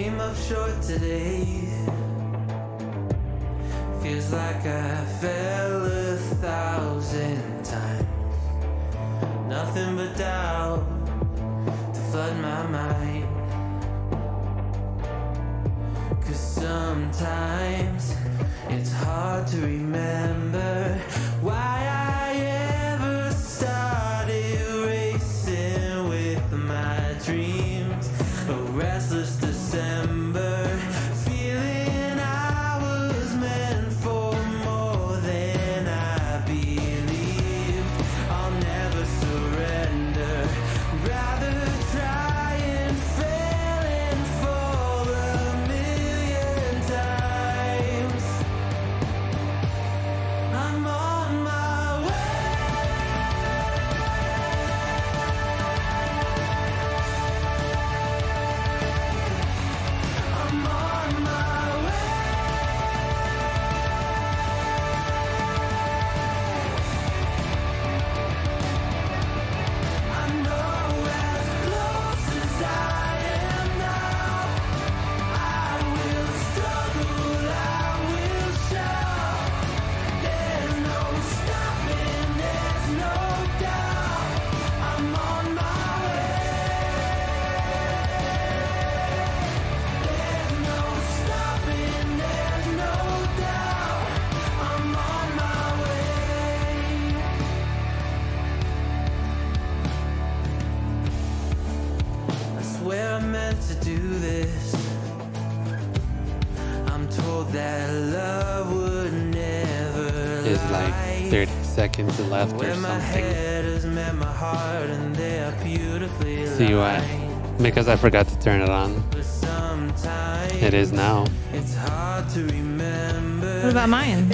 came up short today. Feels like I fell 1,000 times. Nothing but doubt to flood my mind. 'Cause sometimes it's hard to remember why I ever started racing with my dreams. A restless December, feeling I was meant for more than I believed. I'll never surrender, rather try and fail and fall 1,000,000 times. I'm on my way. I'm on my way. I know as close as I am now, I will struggle, I will shout. There's no stopping, there's no doubt. I'm on my way. There's no stopping, there's no doubt. I'm on my way. I swear I meant to do this. I'm told that love would never There's like lie. 30 seconds left or Where my something. head has met my heart and they are beautifully See what? lined. Because I forgot to turn it on. But sometimes It is now. it's hard to remember. What about mine?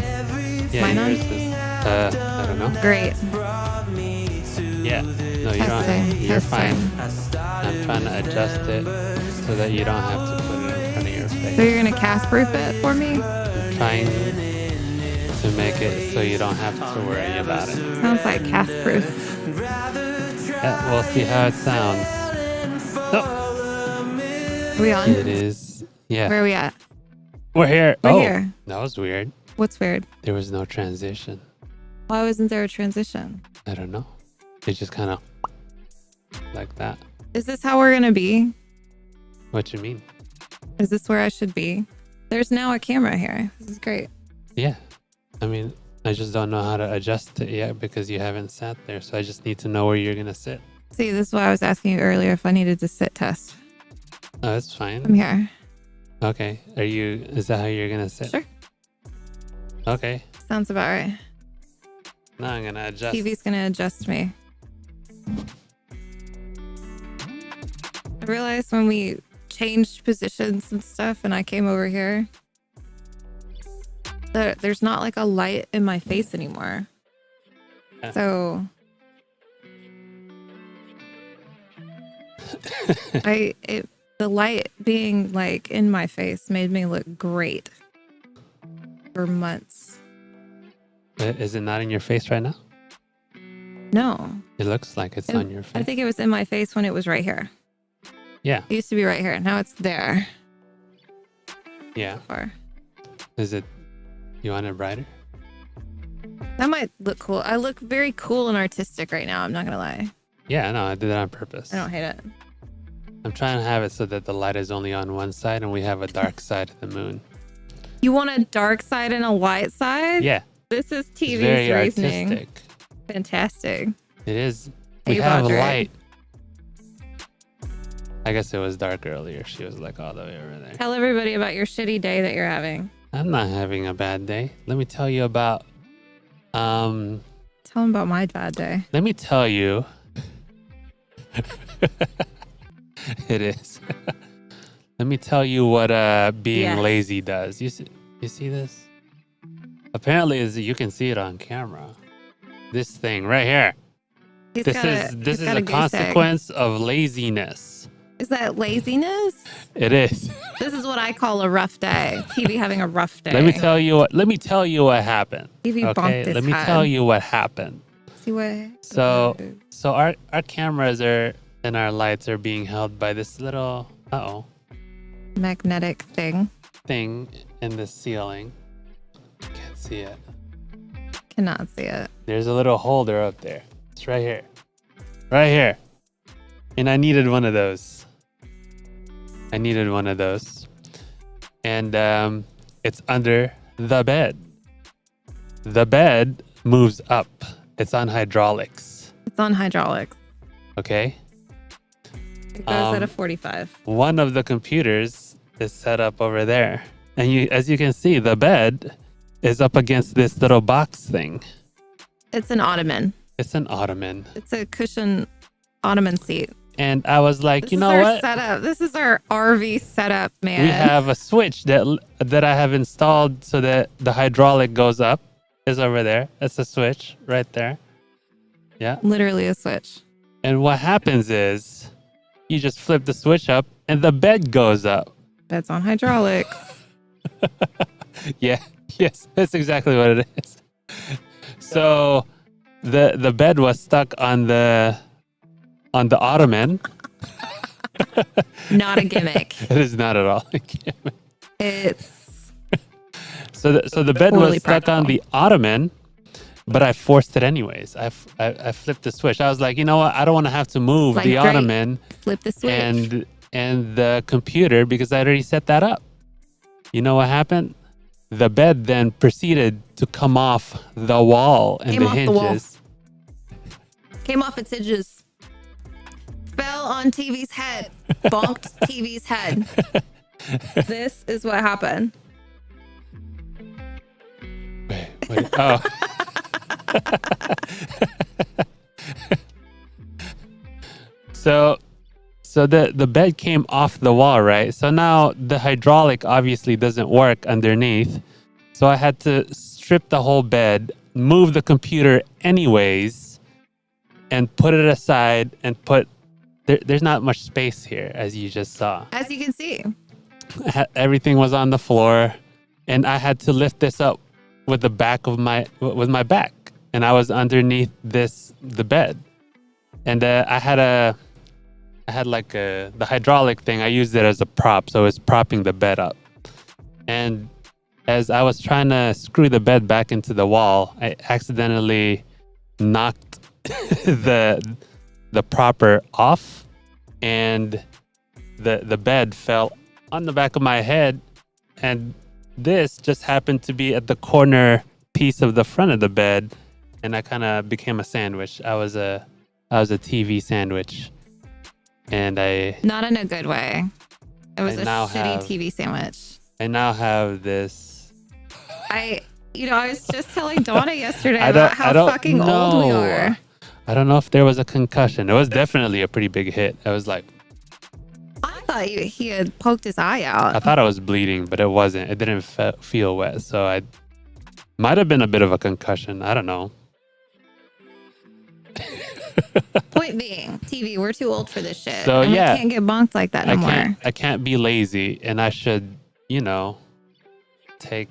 Yeah, Mine on? yours is, I don't know. Great. Brought me to Yeah. No, you don't. Testing, You're testing. fine. I started I'm trying to adjust it so that you don't have to put it in front of your So face. you're gonna cast proof it for me? I'm trying to make it so you don't have to worry about it. Sounds like cast proof. Yeah, we'll see how it sounds. Oh, Are we on? it is. Yeah. Where are we at? We're here. We're Oh, here. that was weird. What's weird? There was no transition. Why wasn't there a transition? I don't know. It just kind of like that. Is this how we're gonna be? What you mean? Is this where I should be? There's now a camera here. This is great. Yeah. I mean, I just don't know how to adjust it yet because you haven't sat there. So I just need to know where you're going to sit. See, this is why I was asking you earlier if I needed to sit test. Oh, that's fine. I'm here. Okay. Is that how you're going to sit? Sure. Okay. Sounds about right. Now I'm going to adjust. TV's gonna adjust me. I realized when we changed positions and stuff and I came over here that there's not like a light in my face anymore. Yeah. So the light being like in my face made me look great for months. Is it not in your face right now? No. It looks like it's on your face. I think it was in my face when it was right here. Yeah. It used to be right here. Now it's there. Yeah. Far. Is it? You want it brighter? That might look cool. I look very cool and artistic right now. I'm not gonna lie. Yeah, no, I did that on purpose. I don't hate it. I'm trying to have it so that the light is only on one side and we have a dark side of the moon. You want a dark side and a light side? Yeah. This is It's TV's very reasoning. artistic. Fantastic. It is. Hey, We have a Roger. light. I guess it was dark earlier. She was like all the way over there. Tell everybody about your shitty day that you're having. I'm not having a bad day. Let me tell you about Tell them about my bad day. let me tell you it is. Let me tell you what being Yes. lazy does. You see this? Apparently you can see it on camera. This thing right here. This is a consequence of laziness. Is that laziness? It is. This is what I call a rough day. TV having a rough day. Let me tell you what happened. TV Okay, bonked his let me head. tell you what happened. See what? So our cameras and our lights are being held by this little magnetic thing. Thing in the ceiling. Can't see it. Cannot see it. There's a little holder up there. It's right here. Right here. And I needed one of those. And it's under the bed. The bed moves up. It's on hydraulics. It's on hydraulics. Okay. It goes at a 45. One of the computers is set up over there. And as you can see, the bed is up against this little box thing. It's an ottoman. It's an ottoman. It's a cushion ottoman seat. And I was like, This you is know our what? setup. This is our RV setup, man. We have a switch that I have installed so that the hydraulic goes up. Is over there. That's a switch right there. Yeah. Literally a switch. And what happens is you just flip the switch up and the bed goes up. Bed's on hydraulics. Yeah. Yes. That's exactly what it is. So the bed was stuck on the ottoman. Not a gimmick. It is not at all a gimmick. It's So the bed totally was stuck on the ottoman, but I forced it anyways. I flipped the switch. I was like, you know what? I don't want to have to move like the Drake. ottoman Flip the switch. and the computer because I already set that up. You know what happened? The bed then proceeded to come off the wall and the hinges. Came off its hinges. Fell on TV's head. Bonked TV's head. This is what happened. Wait. Oh. So the bed came off the wall, right? So now the hydraulic obviously doesn't work underneath. So I had to strip the whole bed, move the computer anyways, and put it aside and there's not much space here, as you just saw. As you can see. Everything was on the floor, and I had to lift this up with the back of my back, and I was underneath the bed, and I had the hydraulic thing. I used it as a prop, so it's propping the bed up. And as I was trying to screw the bed back into the wall, I accidentally knocked the propper off, and the bed fell on the back of my head, and this just happened to be at the corner piece of the front of the bed, and I kind of became a sandwich. I was a TV sandwich, and not in a good way. It was a shitty TV sandwich. I now have this. I was just telling Donna yesterday about how fucking old we are. I don't know if there was a concussion. It was definitely a pretty big hit. I was like, I thought he had poked his eye out. I thought I was bleeding, but it wasn't. It didn't feel wet. So I might have been a bit of a concussion. I don't know. Point being, TV, we're too old for this shit. So and yeah, we can't get bonked like that no more. I can't be lazy, and I should, take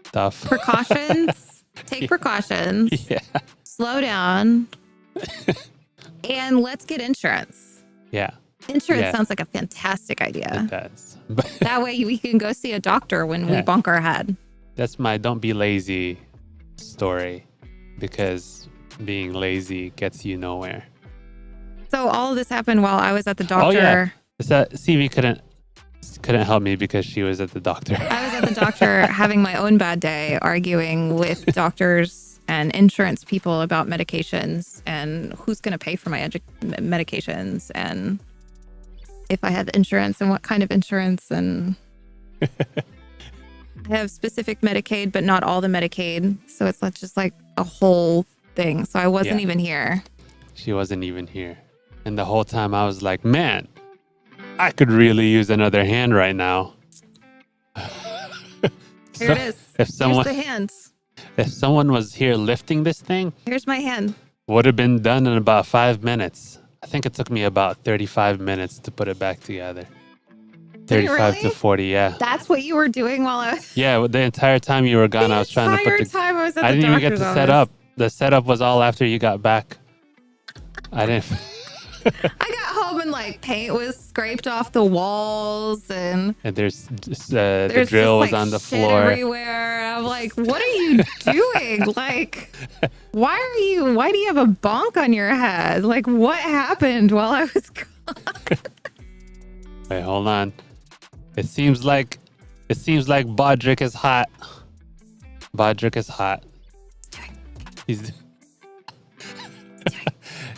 stuff. Precautions. Take precautions. Yeah. Slow down. And let's get insurance. Yeah. Insurance sounds like a fantastic idea. It does. That way we can go see a doctor when we bonk our head. That's my don't be lazy story, because being lazy gets you nowhere. So all of this happened while I was at the doctor. Oh yeah. CV couldn't help me because she was at the doctor. I was at the doctor having my own bad day, arguing with doctors and insurance people about medications and who's going to pay for my medications and if I have insurance and what kind of insurance. And I have specific Medicaid, but not all the Medicaid. So it's just like a whole thing. So I wasn't even here. She wasn't even here. And the whole time I was like, man, I could really use another hand right now. Here it is. Here's the hand. If someone was here lifting this thing, here's my hand. Would have been done in about 5 minutes. I think it took me about 35 minutes to put it back together. 35 to 40, yeah. That's what you were doing while I was... Yeah, the entire time you were gone, I was trying to put the... time I was at the I didn't even get doctor's to office. set up. The setup was all after you got back. I didn't... I got home and like paint was scraped off the walls and there's just, the there's drill just, was like, on the shit floor. everywhere. I'm like, what are you doing? Like, why do you have a bonk on your head? Like, what happened while I was gone? Wait, hold on. It seems like Bodrick is hot. Bodrick is hot. He's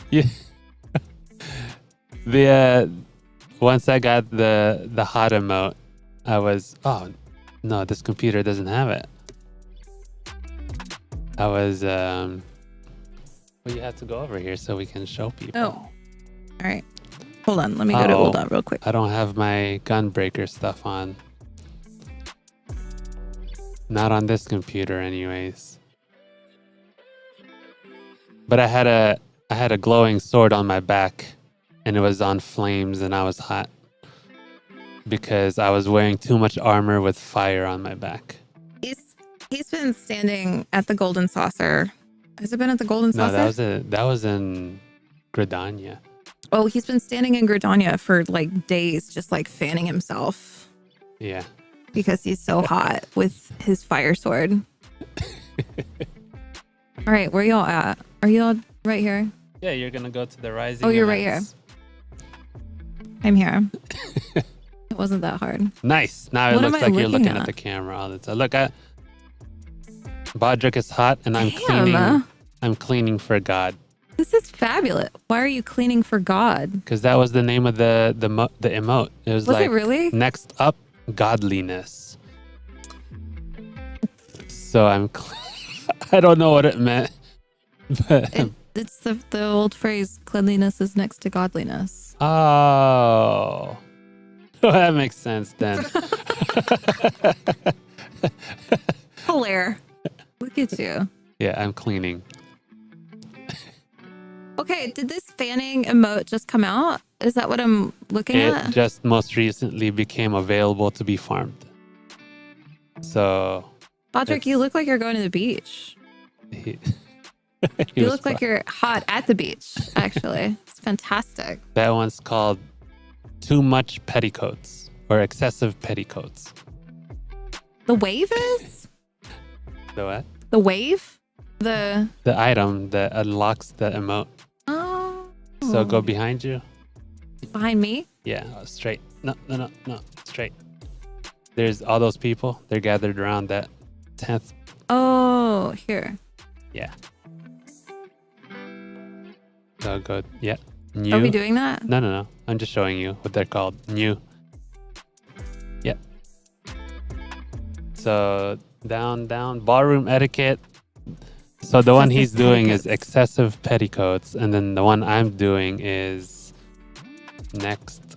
yeah. The once I got the hot emote, I was no, this computer doesn't have it. I was well, you have to go over here so we can show people. Oh, all right. Hold on, let me go to Ulda real quick. I don't have my gunbreaker stuff on. Not on this computer, anyways. But I had a glowing sword on my back, and it was on flames, and I was hot because I was wearing too much armor with fire on my back. He's been standing at the Golden Saucer. Has it been at the Golden Saucer? No, that was in Gridania. Oh, he's been standing in Gridania for like days, just like fanning himself. Yeah. Because he's so hot with his fire sword. All right, where y'all at? Are y'all right here? Yeah, you're gonna go to the rising. Oh, you're events. right here. I'm here. It wasn't that hard. Nice. Now it What looks am I like you're looking looking at at? the camera all the time. Look, Bodrick is hot, and I'm Damn. cleaning. I'm cleaning for God. This is fabulous. Why are you cleaning for God? Because that was the name of the emote. It was like it really? next up, godliness. So I don't know what it meant, but It's the old phrase, cleanliness is next to godliness. oh, that makes sense then. Hilarious. Look at you. Yeah, I'm cleaning. Okay, did this fanning emote just come out? Is that what I'm looking It at? just most recently became available to be farmed. So Bodrick, you look like you're going to the beach. he You was look like you're hot at the beach, actually. It's fantastic. That one's called Too Much Petticoats or Excessive Petticoats. The wave is? The what? The wave? The item that unlocks the emote. Oh. So go behind you. Behind me? Yeah, straight. No, straight. There's all those people. They're gathered around that 10th. Oh, here. Yeah. So go. Yeah. New. Are we doing that? No. I'm just showing you what they're called. New. Yeah. So down. Ballroom etiquette. So the one he's doing is excessive petticoats, and then the one I'm doing is next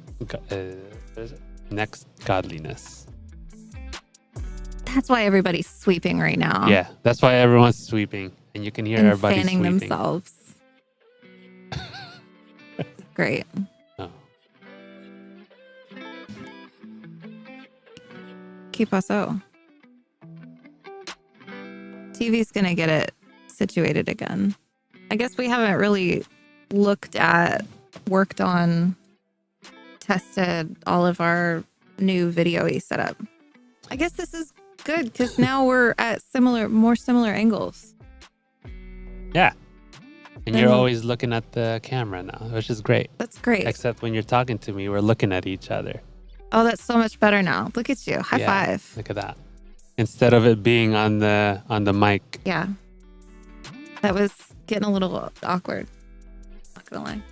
godliness. That's why everybody's sweeping right now. Yeah, that's why everyone's sweeping, and you can hear And everybody fanning sweeping. themselves. Great. Oh. ¿Qué pasó? TV's gonna get it situated again. I guess we haven't really looked at, worked on, tested all of our new video-y setup. I guess this is good because now we're at more similar angles. Yeah. And you're always looking at the camera now, which is great. That's great. Except when you're talking to me, we're looking at each other. Oh, that's so much better now. Look at you. High five. Look at that. Instead of it being on the mic. Yeah. That was getting a little awkward. Not gonna lie.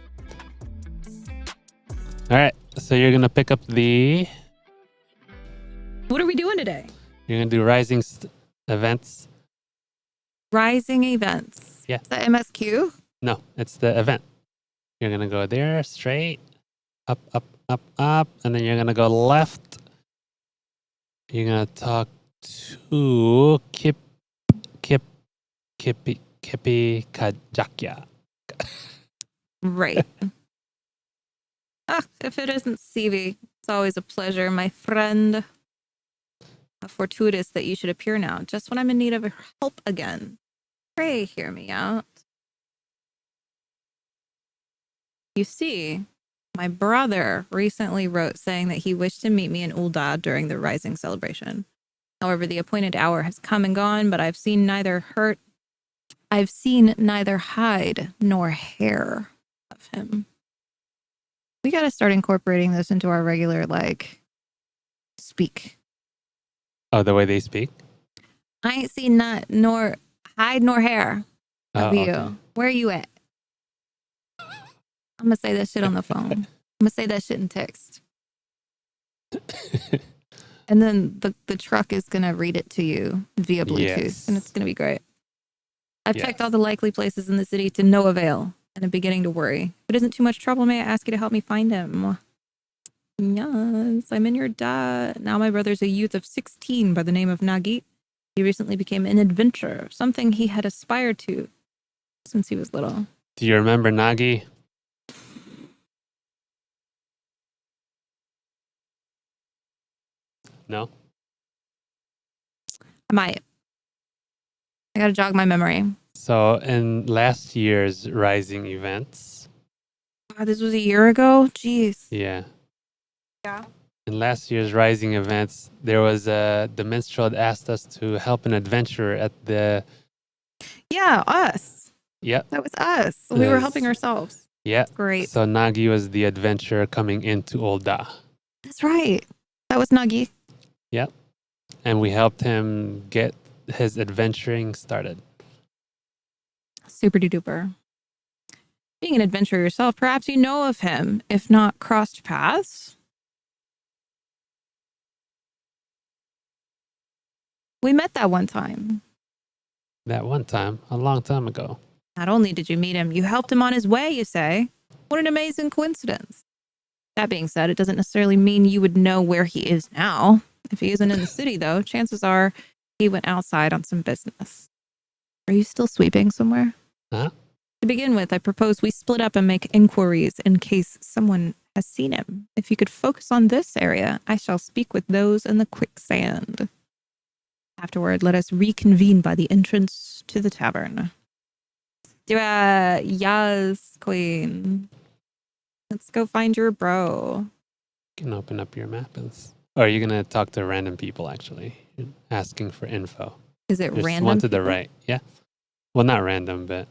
All right. So you're going to pick up the... What are we doing today? You're going to do rising events. Rising events. Yeah. Is that MSQ? No, it's the event. You're going to go there, straight, up, and then you're going to go left. You're going to talk to Kipi Kajakya. Right. If it isn't Seavy, it's always a pleasure, my friend. How fortuitous that you should appear now, just when I'm in need of help again. Pray hear me out. You see, my brother recently wrote saying that he wished to meet me in Ul'dah during the Rising celebration. However, the appointed hour has come and gone, but I've seen neither hide nor hair of him. We got to start incorporating this into our regular, speak. Oh, the way they speak? I ain't seen nor hide nor hair of you. Okay. Where are you at? I'm going to say that shit on the phone. I'm going to say that shit in text. And then the truck is going to read it to you via Bluetooth, and it's going to be great. I've checked all the likely places in the city to no avail, and I'm beginning to worry. If it isn't too much trouble, may I ask you to help me find him? Yes, I'm in your debt. Now my brother's a youth of 16 by the name of Nagit. He recently became an adventurer, something he had aspired to since he was little. Do you remember Nagi? No? I might. I gotta jog my memory. So in last year's Rising events. God, this was a year ago? Jeez. Yeah. Yeah. In last year's Rising events, there was the minstrel had asked us to help an adventurer at the... Yeah, us. Yep. That was us. We were helping ourselves. Yeah. Great. So Nagi was the adventurer coming into Ul'dah. That's right. That was Nagi. Yep. And we helped him get his adventuring started. Super duper. Being an adventurer yourself, perhaps you know of him, if not crossed paths. We met that one time. That one time, a long time ago. Not only did you meet him, you helped him on his way, you say. What an amazing coincidence. That being said, it doesn't necessarily mean you would know where he is now. If he isn't in the city, though, chances are he went outside on some business. Are you still sweeping somewhere? Huh? To begin with, I propose we split up and make inquiries in case someone has seen him. If you could focus on this area, I shall speak with those in the quicksand. Afterward, let us reconvene by the entrance to the tavern. Yes, queen. Let's go find your bro. You can open up your map. Or are you going to talk to random people, actually? You're asking for info. Is it There's random? one to the people? right. Yeah. Well, not random, but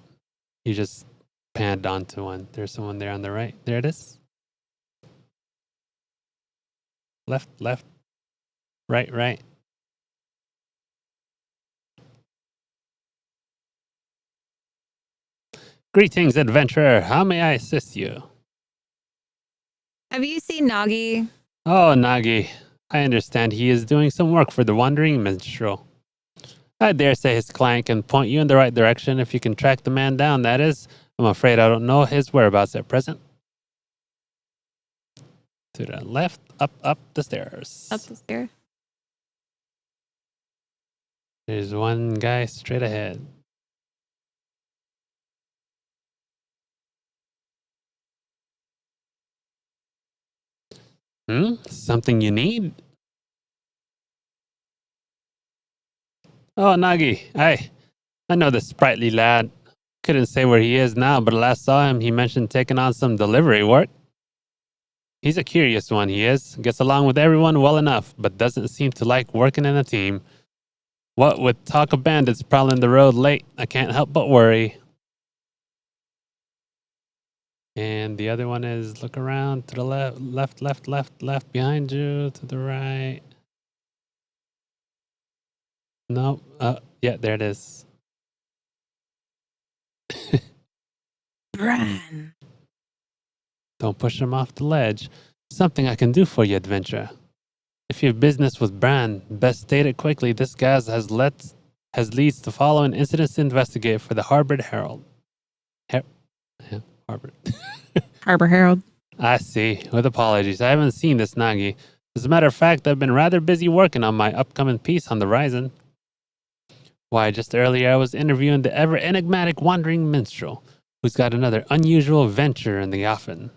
you just panned onto one. There's someone there on the right. There it is. Left, left. Right, right. Greetings, adventurer. How may I assist you? Have you seen Nagi? Oh, Nagi. I understand he is doing some work for the Wandering Minstrel. I dare say his client can point you in the right direction if you can track the man down, that is. I'm afraid I don't know his whereabouts at present. To the left, up the stairs. Up the stairs. There's one guy straight ahead. Something you need? Oh, Nagi. I know the sprightly lad. Couldn't say where he is now, but last saw him, he mentioned taking on some delivery work. He's a curious one, he is. Gets along with everyone well enough, but doesn't seem to like working in a team. What with talk of bandits prowling the road late, I can't help but worry. And the other one is look around to the left, behind you, to the right. Nope. Yeah, there it is. Bran. Don't push him off the ledge. Something I can do for you, adventurer. If you have business with Bran, best state it quickly. This guy has leads the following incidents to investigate for the Harbor Herald. Harbor. Harbor Herald. I see. With apologies, I haven't seen this Nagi. As a matter of fact, I've been rather busy working on my upcoming piece on the Rising. Why, just earlier I was interviewing the ever enigmatic Wandering Minstrel, who's got another unusual venture in the offing.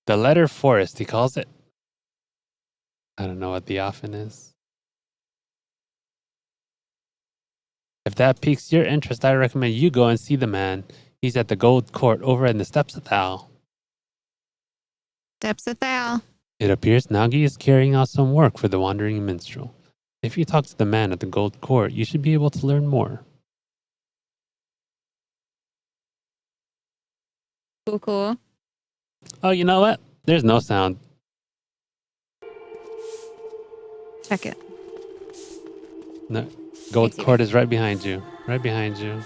The Letter Forest, he calls it. I don't know what the offing is. If that piques your interest, I recommend you go and see the man. He's at the gold court over in the Steps of Thal. Steps of Thal. It appears Nagi is carrying out some work for the wandering minstrel. If you talk to the man at the gold court, you should be able to learn more. Cool. Oh, you know what? There's no sound. Check it. No. Gold court is right behind you. Right behind you.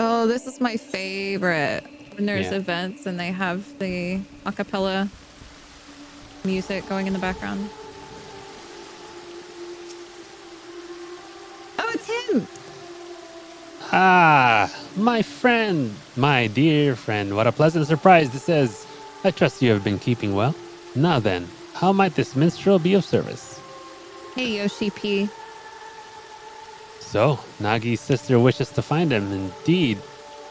Oh, this is my favorite. When there's events and they have the a cappella music going in the background. Oh, it's him! Ah, my friend, my dear friend, what a pleasant surprise this is. I trust you have been keeping well. Now then, how might this minstrel be of service? Hey, Yoshi P. So, Nagi's sister wishes to find him. Indeed,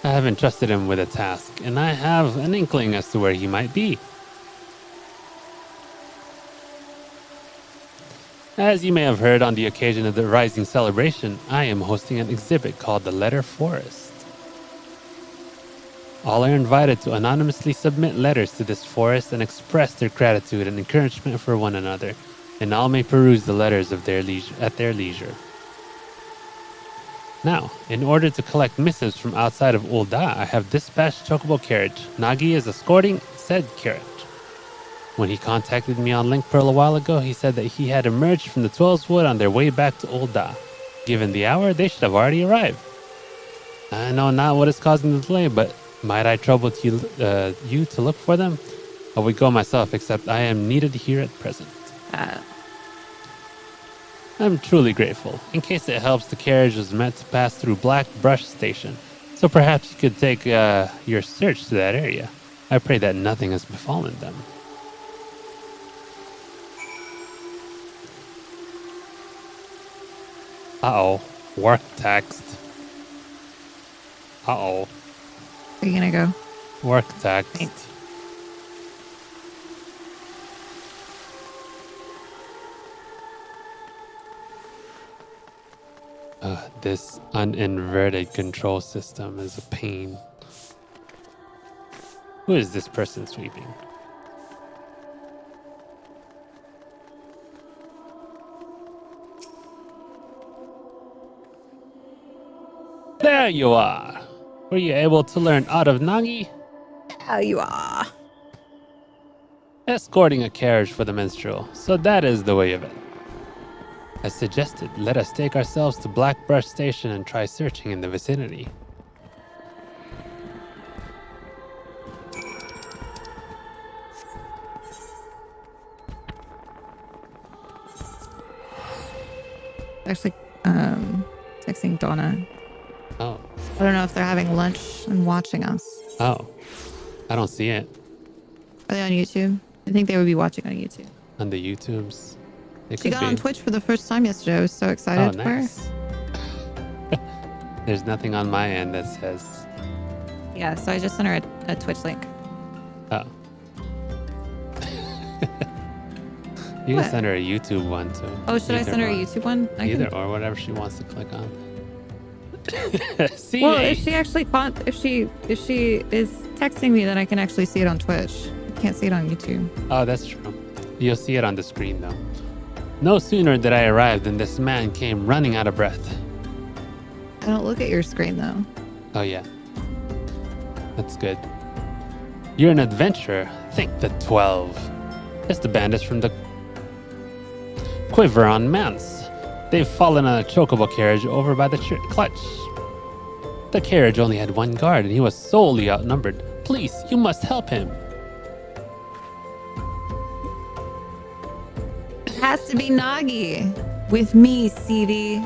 I have entrusted him with a task, and I have an inkling as to where he might be. As you may have heard, on the occasion of the Rising celebration, I am hosting an exhibit called the Letter Forest. All are invited to anonymously submit letters to this forest and express their gratitude and encouragement for one another, and all may peruse the letters of at their leisure. Now, in order to collect missives from outside of Ul'dah, I have dispatched Chocobo Carriage. Nagi is escorting said carriage. When he contacted me on Link Pearl a while ago, he said that he had emerged from the 12's Wood on their way back to Ul'dah. Given the hour, they should have already arrived. I know not what is causing the delay, but might I trouble you to look for them? I would go myself, except I am needed here at present. I'm truly grateful. In case it helps, the carriage was meant to pass through Black Brush Station, so perhaps you could take your search to that area. I pray that nothing has befallen them. Uh-oh. Work text. Uh-oh. Where are you gonna go? Work text. Thanks. This uninverted control system is a pain. Who is this person sweeping? There you are. Were you able to learn out of Nagi? There you are. Escorting a carriage for the minstrel, so that is the way of it. As suggested, let us take ourselves to Black Brush Station and try searching in the vicinity. Actually, texting Donna. Oh. I don't know if they're having lunch and watching us. Oh. I don't see it. Are they on YouTube? I think they would be watching on YouTube. On the YouTubes. She got on Twitch for the first time yesterday. I was so excited for her. There's nothing on my end that says. Yeah, so I just sent her a Twitch link. Oh. You can send her a YouTube one too. Oh, should I send her a YouTube one? Either or whatever she wants to click on. Well, if she actually if she is texting me, then I can actually see it on Twitch. I can't see it on YouTube. Oh, that's true. You'll see it on the screen though. No sooner did I arrive than this man came running out of breath. I don't look at your screen though. Oh yeah. That's good. You're an adventurer. Think the 12. It's the bandits from the Quiver on Mance. They've fallen on a chocobo carriage over by the clutch. The carriage only had one guard and he was sorely outnumbered. Please, you must help him. It has to be Nagi. With me, Seavy.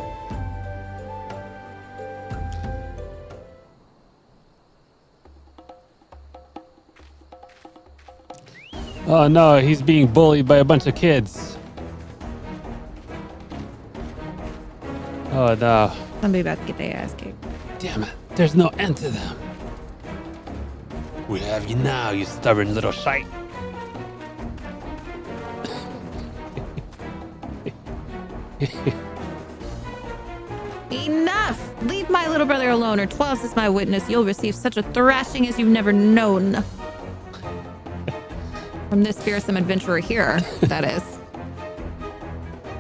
Oh no, he's being bullied by a bunch of kids. Oh no. Somebody about to get their ass kicked. Damn it, there's no end to them. We have you now, you stubborn little shite. Enough! Leave my little brother alone, or 12 is my witness. You'll receive such a thrashing as you've never known. From this fearsome adventurer here, that is.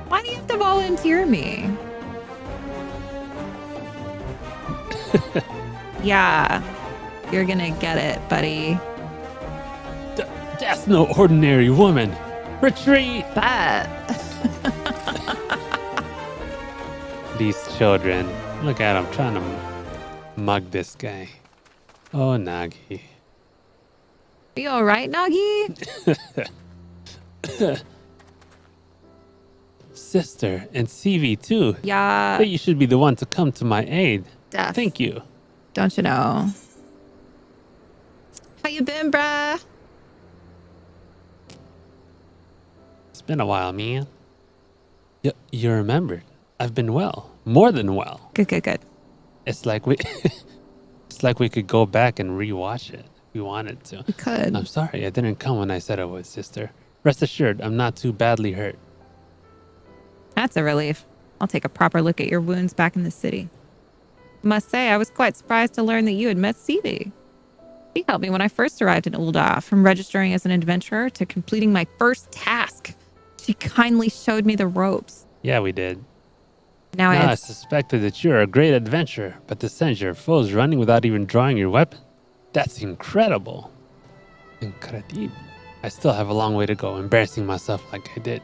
Why do you have to volunteer me? Yeah, you're gonna get it, buddy. That's no ordinary woman. Retreat! But These children. Look at them trying to mug this guy. Oh, Nagi. are you all right, Nagi? Sister, and CV too. Yeah. But you should be the one to come to my aid. Def. Thank you. Don't you know? How you been, bruh? It's been a while, man. You remembered. I've been well. More than well. Good, good, good. It's like we it's like we could go back and rewatch it if we wanted to. We could. I'm sorry I didn't come when I said I would, sister. Rest assured, I'm not too badly hurt. That's a relief. I'll take a proper look at your wounds back in the city. Must say, I was quite surprised to learn that you had met Seavy. He helped me when I first arrived in Ul'dah, from registering as an adventurer to completing my first task. She kindly showed me the ropes. Yeah, we did. Now I suspected that you're a great adventurer, but to send your foes running without even drawing your weapon? That's incredible. Incredible. I still have a long way to go, embarrassing myself like I did.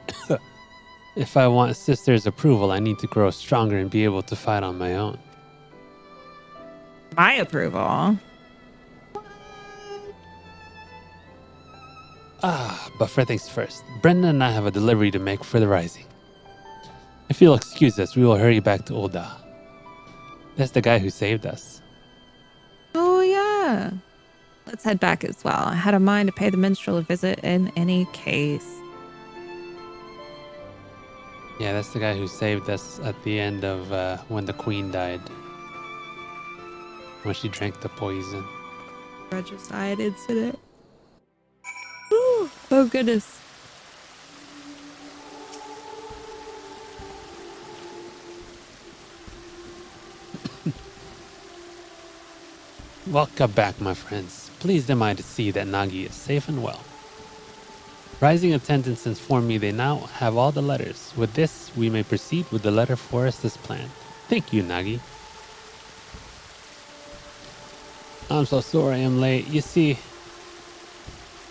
If I want sister's approval, I need to grow stronger and be able to fight on my own. my approval. But for things first, Brendan and I have a delivery to make for the Rising. If you'll excuse us, we will hurry back to Ul'dah. That's the guy who saved us. Oh, yeah. Let's head back as well. I had a mind to pay the minstrel a visit in any case. Yeah, that's the guy who saved us at the end of when the queen died. When she drank the poison. Regicide incident. Ooh, oh, goodness. Welcome back, my friends. Pleased am I to see that Nagi is safe and well. Rising attendants inform me they now have all the letters. With this, we may proceed with the letter forest as planned. Thank you, Nagi. I'm so sorry I'm late. You see,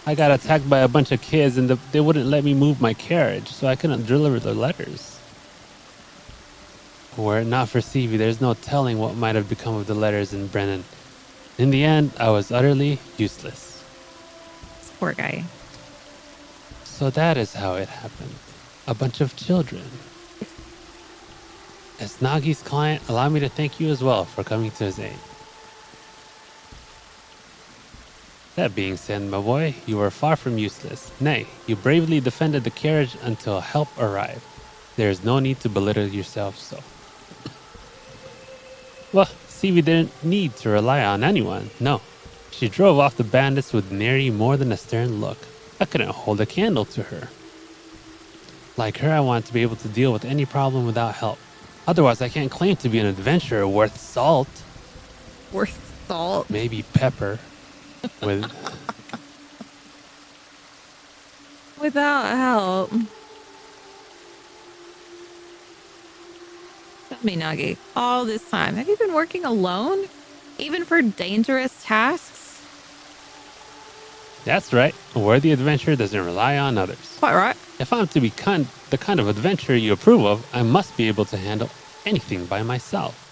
I got attacked by a bunch of kids and they wouldn't let me move my carriage, so I couldn't deliver the letters. Were it not for Seavy, there's no telling what might have become of the letters in Brennan. In the end, I was utterly useless. This poor guy. So that is how it happened. A bunch of children. As Nagi's client, allow me to thank you as well for coming to his aid. That being said, my boy, you were far from useless. Nay, you bravely defended the carriage until help arrived. There is no need to belittle yourself so. Well, Seavy didn't need to rely on anyone, no. She drove off the bandits with nary more than a stern look. I couldn't hold a candle to her. Like her, I want to be able to deal with any problem without help. Otherwise, I can't claim to be an adventurer worth salt. Worth salt. Maybe pepper. With Without help. Tell me, Nagi, all this time, have you been working alone? Even for dangerous tasks? That's right. A worthy adventurer doesn't rely on others. Quite right. If I'm to be the kind of adventurer you approve of, I must be able to handle anything by myself.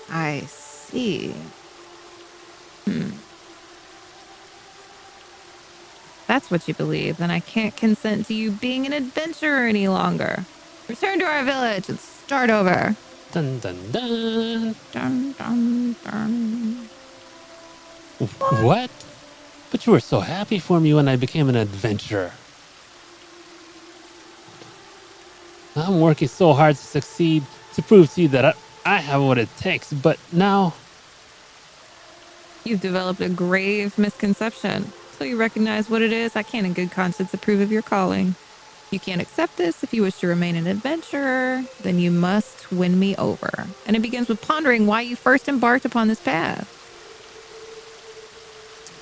I see. That's what you believe, then I can't consent to you being an adventurer any longer. Return to our village and start over. Dun dun dun. Dun, dun, dun. What? But you were so happy for me when I became an adventurer. I'm working so hard to succeed, to prove to you that I have what it takes, but now... You've developed a grave misconception. Until you recognize what it is, I can't in good conscience approve of your calling. You can't accept this. If you wish to remain an adventurer, then you must win me over. And it begins with pondering why you first embarked upon this path.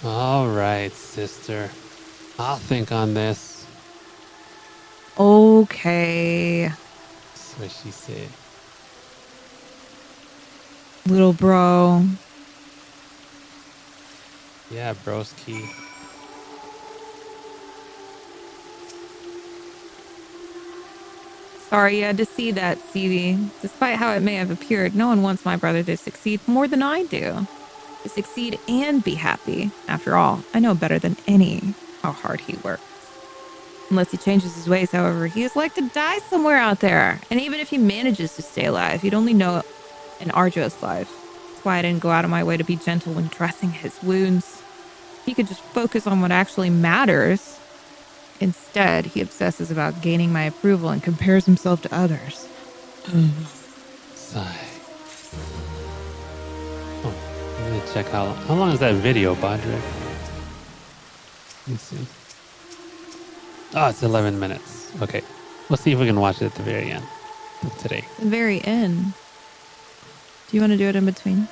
All right, sister. I'll think on this. Okay. That's what she said. Little bro. Yeah, broski. Sorry you had to see that, Seavy. Despite how it may have appeared, no one wants my brother to succeed more than I do. To succeed and be happy. After all, I know better than any how hard he works. Unless he changes his ways, however, he is like to die somewhere out there. And even if he manages to stay alive, he'd only know an arduous life. That's why I didn't go out of my way to be gentle when dressing his wounds. He could just focus on what actually matters. Instead, he obsesses about gaining my approval and compares himself to others. Sigh. Oh, let me check how long is that video, Bodrick? Let me see. Oh, it's 11 minutes. Okay. We'll see if we can watch it at the very end of today. The very end. Do you want to do it in between?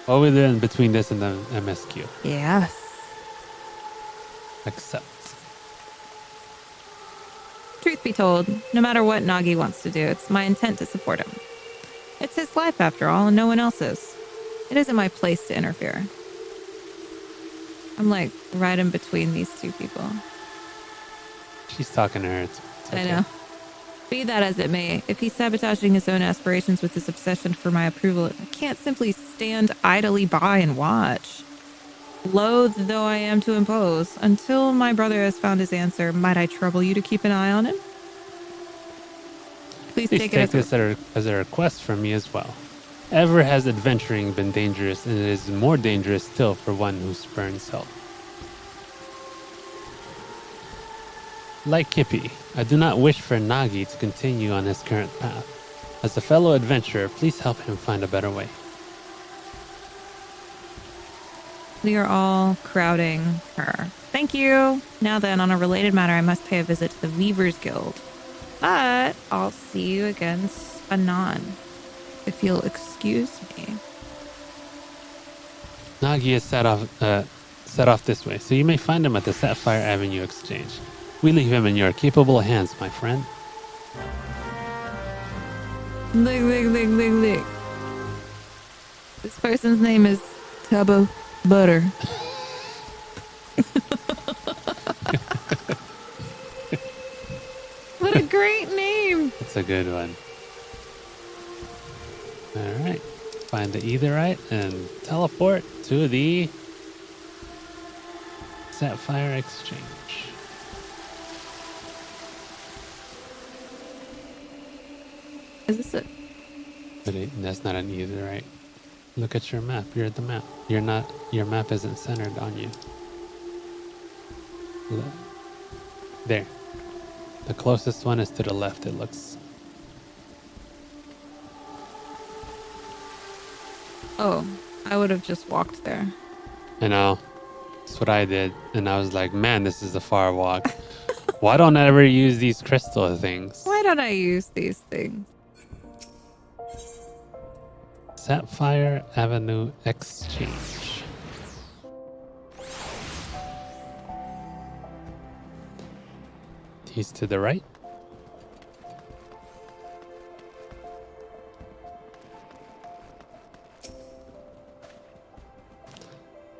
What we do in between this and the MSQ? Yes. Accept. Truth be told, no matter what Nagi wants to do, it's my intent to support him. It's his life after all, and no one else's. It isn't my place to interfere. I'm like right in between these two people. She's talking to her. It's okay. I know. Be that as it may, if he's sabotaging his own aspirations with his obsession for my approval, I can't simply stand idly by and watch. Loath though I am to impose, until my brother has found his answer, might I trouble you to keep an eye on him? Please take this as a request from me as well. Ever has adventuring been dangerous, and it is more dangerous still for one who spurns help. Like Kippy, I do not wish for Nagi to continue on his current path. As a fellow adventurer, please help him find a better way. We are all crowding her. Thank you. Now then, on a related matter, I must pay a visit to the Weavers Guild. But I'll see you again anon, if you'll excuse me. Nagi is set off this way, so you may find him at the Sapphire Avenue Exchange. We leave him in your capable hands, my friend. Lick. This person's name is Tubbo Butter. What a great name. That's a good one. All right. Find the Aetherite and teleport to the Sapphire Exchange. Is this it? But that's not an Aetherite. Look at your map. You're at the map. Your map isn't centered on you. Look. There. The closest one is to the left, it looks. Oh, I would have just walked there. I know. That's what I did. And I was like, man, this is a far walk. Why don't I ever use these crystal things? Why don't I use these things? Sapphire Avenue Exchange. He's to the right.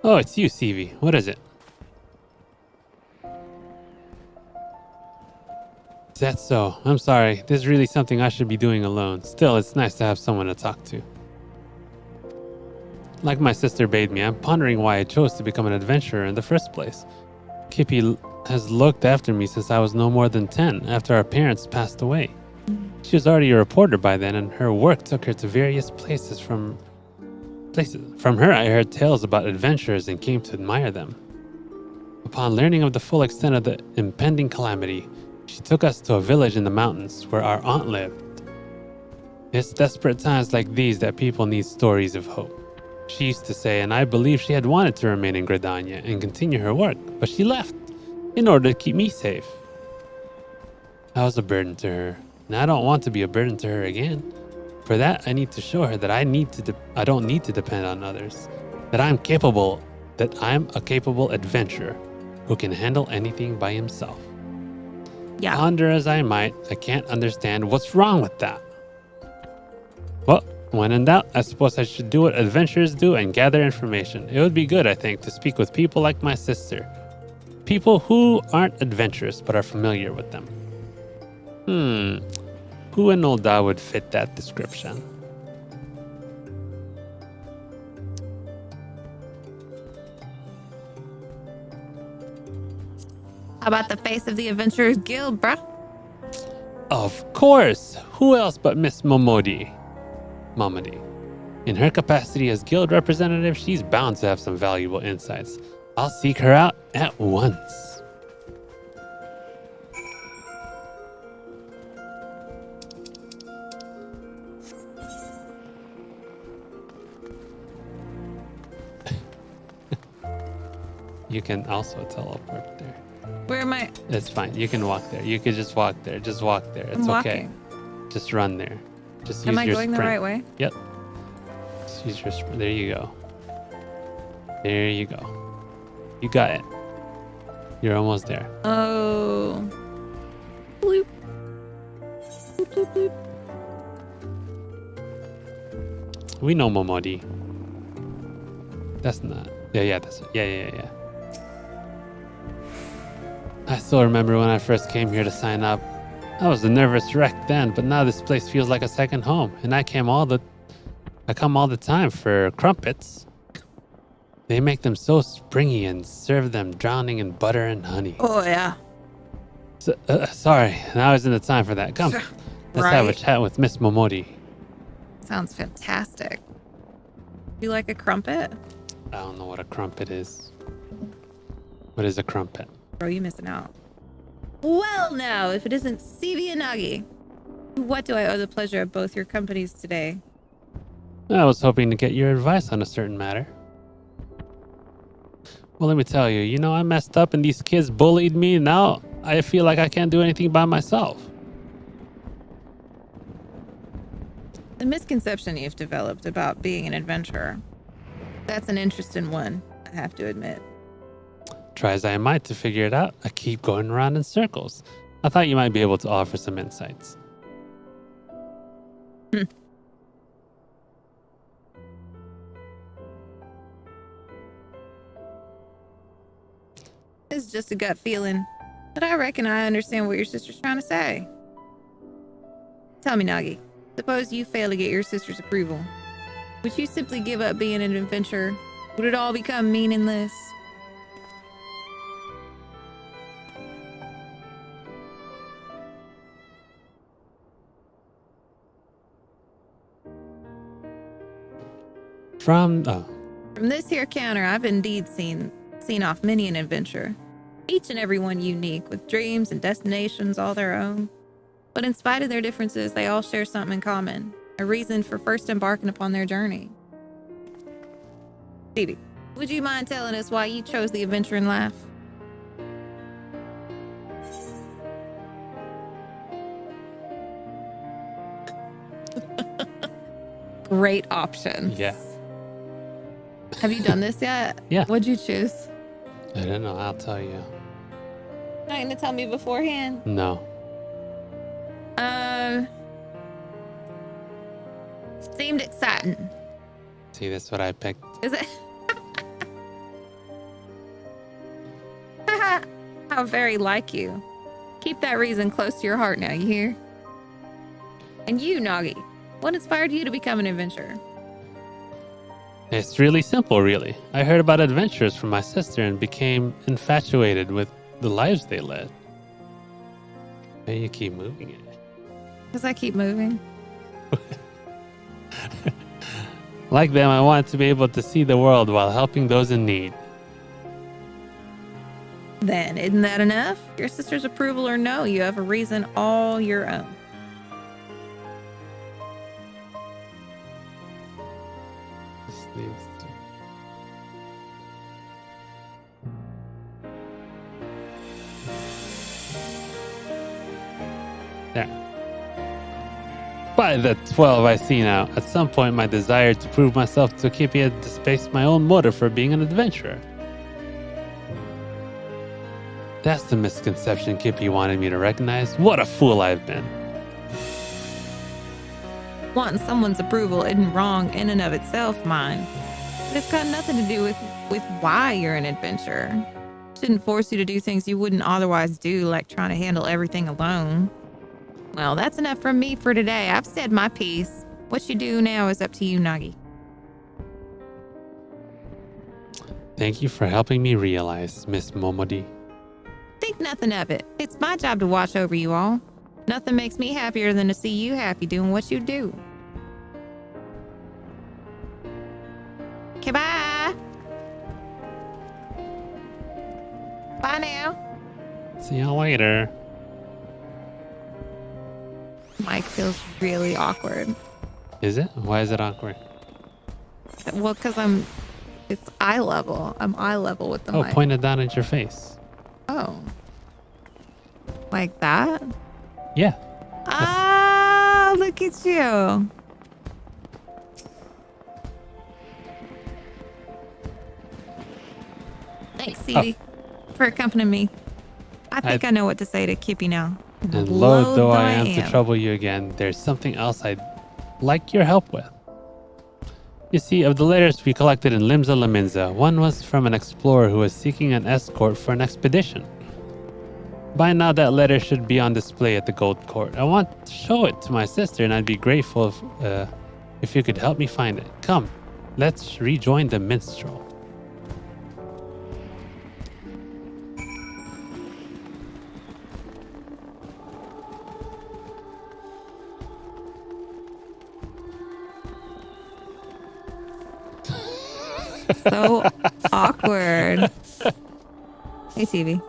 Oh, it's you, Seavy. What is it? Is that so? I'm sorry. This is really something I should be doing alone. Still, it's nice to have someone to talk to. Like my sister bade me, I'm pondering why I chose to become an adventurer in the first place. Kippy has looked after me since I was no more than 10, after our parents passed away. She was already a reporter by then, and her work took her to various places. From her, I heard tales about adventurers and came to admire them. Upon learning of the full extent of the impending calamity, she took us to a village in the mountains where our aunt lived. It's desperate times like these that people need stories of hope. She used to say, and I believe she had wanted to remain in Gridania and continue her work, but she left in order to keep me safe. I was a burden to her, and I don't want to be a burden to her again. For that, I need to show her that I don't need to depend on others. That I'm a capable adventurer who can handle anything by himself. Yeah. Ponder as I might, I can't understand what's wrong with that. Well, when in doubt, I suppose I should do what adventurers do and gather information. It would be good, I think, to speak with people like my sister. People who aren't adventurous but are familiar with them. Who in Nolda would fit that description? How about the face of the Adventurers Guild, bruh? Of course! Who else but Miss Momodi? In her capacity as guild representative, she's bound to have some valuable insights. I'll seek her out at once. You can also teleport there. Where am I? It's fine. You can walk there. You could just walk there. Just walk there. It's okay. Just run there. Just use your sprint. Am I going the right way? Yep. Just use your sprint. There you go. There you go. You got it. You're almost there. Oh. Bloop. Bloop, bloop, bloop. We know Momodi. That's not. Yeah, that's it. Yeah. I still remember when I first came here to sign up. I was a nervous wreck then, but now this place feels like a second home, and I come all the time for crumpets. They make them so springy and serve them drowning in butter and honey. Oh yeah. So, sorry, now isn't the time for that. Come, let's have a chat with Miss Momodi. Sounds fantastic. You like a crumpet? I don't know what a crumpet is. What is a crumpet? Bro, you missing out. Well, now, if it isn't Seavy and Nagi, what do I owe the pleasure of both your companies today? I was hoping to get your advice on a certain matter. Well, let me tell you, I messed up and these kids bullied me. Now I feel like I can't do anything by myself. The misconception you've developed about being an adventurer, that's an interesting one, I have to admit. Try as I might to figure it out, I keep going around in circles. I thought you might be able to offer some insights. It's just a gut feeling, but I reckon I understand what your sister's trying to say. Tell me, Nagi, suppose you fail to get your sister's approval. Would you simply give up being an adventurer? Would it all become meaningless? From this here counter, I've indeed seen off many an adventure, each and every one unique, with dreams and destinations all their own. But in spite of their differences, they all share something in common, a reason for first embarking upon their journey. Stevie, would you mind telling us why you chose the adventure in life? Great options. Yeah. Have you done this yet? Yeah. What'd you choose? I don't know. I'll tell you. Not gonna tell me beforehand? No. Seemed exciting. See, that's what I picked. Is it? How very like you. Keep that reason close to your heart now, you hear? And you, Nagi, what inspired you to become an adventurer? It's really simple, really. I heard about adventures from my sister and became infatuated with the lives they led. Hey, you keep moving it. Because I keep moving. Like them, I wanted to be able to see the world while helping those in need. Then, isn't that enough? Your sister's approval or no, you have a reason all your own. This needs to... By the 12 I see now, at some point my desire to prove myself to Kippy had displaced my own motive for being an adventurer. That's the misconception Kippy wanted me to recognize. What a fool I've been. Wanting someone's approval isn't wrong in and of itself, mine. But it's got nothing to do with why you're an adventurer. Shouldn't force you to do things you wouldn't otherwise do, like trying to handle everything alone. Well, that's enough from me for today. I've said my piece. What you do now is up to you, Nagi. Thank you for helping me realize, Miss Momodi. Think nothing of it. It's my job to watch over you all. Nothing makes me happier than to see you happy doing what you do. Okay, bye. Bye now. See you later. Mike feels really awkward. Is it? Why is it awkward? Well, because it's eye level. I'm eye level with the mic. mic. Point it down at your face. Oh. Like that? Yeah. Ah, look at you. Thanks, Seavy, for accompanying me. I think I know what to say to Kippy now. And loath though I am to trouble you again, there's something else I'd like your help with. You see, of the letters we collected in Limsa Laminza, one was from an explorer who was seeking an escort for an expedition. By now that letter should be on display at the Gold Court. I want to show it to my sister, and I'd be grateful if you could help me find it. Come, let's rejoin the minstrel. So awkward. Hey, TV.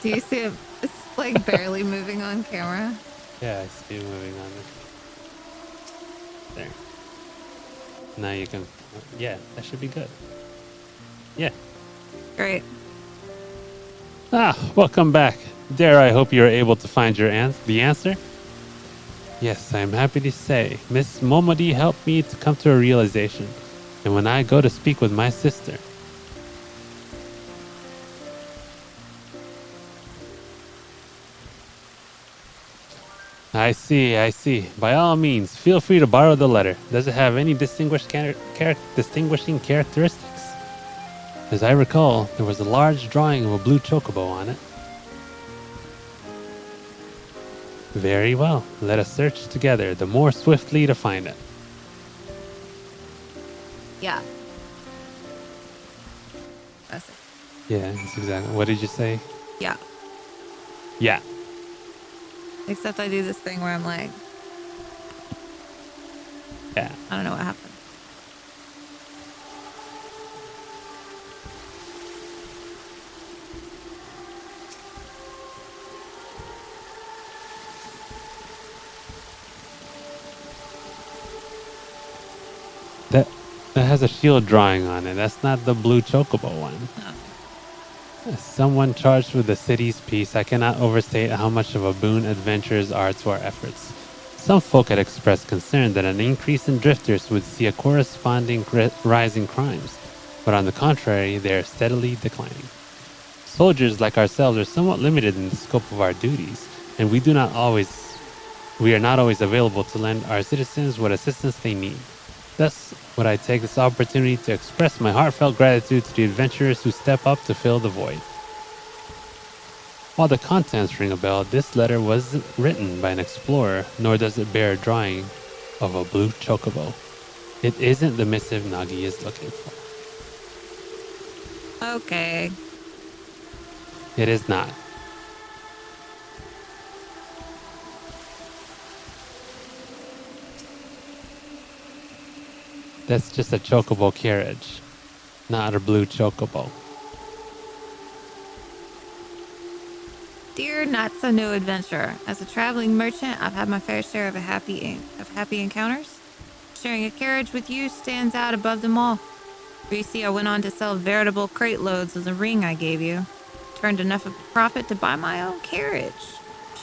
Do you see it? It's like barely moving on camera. Yeah, I see it moving on it. There. Now you can... Yeah, that should be good. Yeah. Great. Ah, welcome back. Dare I hope you are able to find the answer? Yes, I am happy to say Miss Momodi helped me to come to a realization. And when I go to speak with my sister... I see. By all means, feel free to borrow the letter. Does it have any distinguishing characteristics? As I recall, there was a large drawing of a blue chocobo on it. Very well. Let us search together, the more swiftly to find it. Yeah. That's it. Yeah, that's exactly. What did you say? Yeah. Yeah. Except I do this thing where I'm like, yeah. I don't know what happened. That has a shield drawing on it. That's not the blue chocobo one. No. As someone charged with the city's peace, I cannot overstate how much of a boon adventurers are to our efforts. Some folk had expressed concern that an increase in drifters would see a corresponding rise in crimes, but on the contrary, they are steadily declining. Soldiers like ourselves are somewhat limited in the scope of our duties, and we are not always available to lend our citizens what assistance they need. Thus, would I take this opportunity to express my heartfelt gratitude to the adventurers who step up to fill the void. While the contents ring a bell, this letter wasn't written by an explorer, nor does it bear a drawing of a blue chocobo. It isn't the missive Nagi is looking for. Okay. It is not. That's just a chocobo carriage, not a blue chocobo. Dear Not So New Adventurer, as a traveling merchant, I've had my fair share of happy encounters. Sharing a carriage with you stands out above them all. For you see, I went on to sell veritable crate loads of the ring I gave you. Turned enough of profit to buy my own carriage.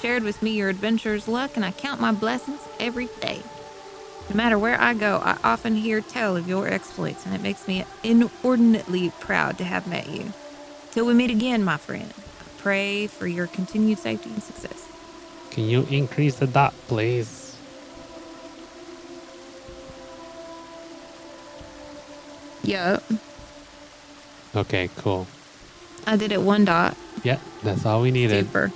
Shared with me your adventurer's luck, and I count my blessings every day. No matter where I go, I often hear tell of your exploits, and it makes me inordinately proud to have met you. Till we meet again, my friend, I pray for your continued safety and success. Can you increase the dot, please? Yup. Okay, cool. I did it 1 dot. Yeah, that's all we needed. Super.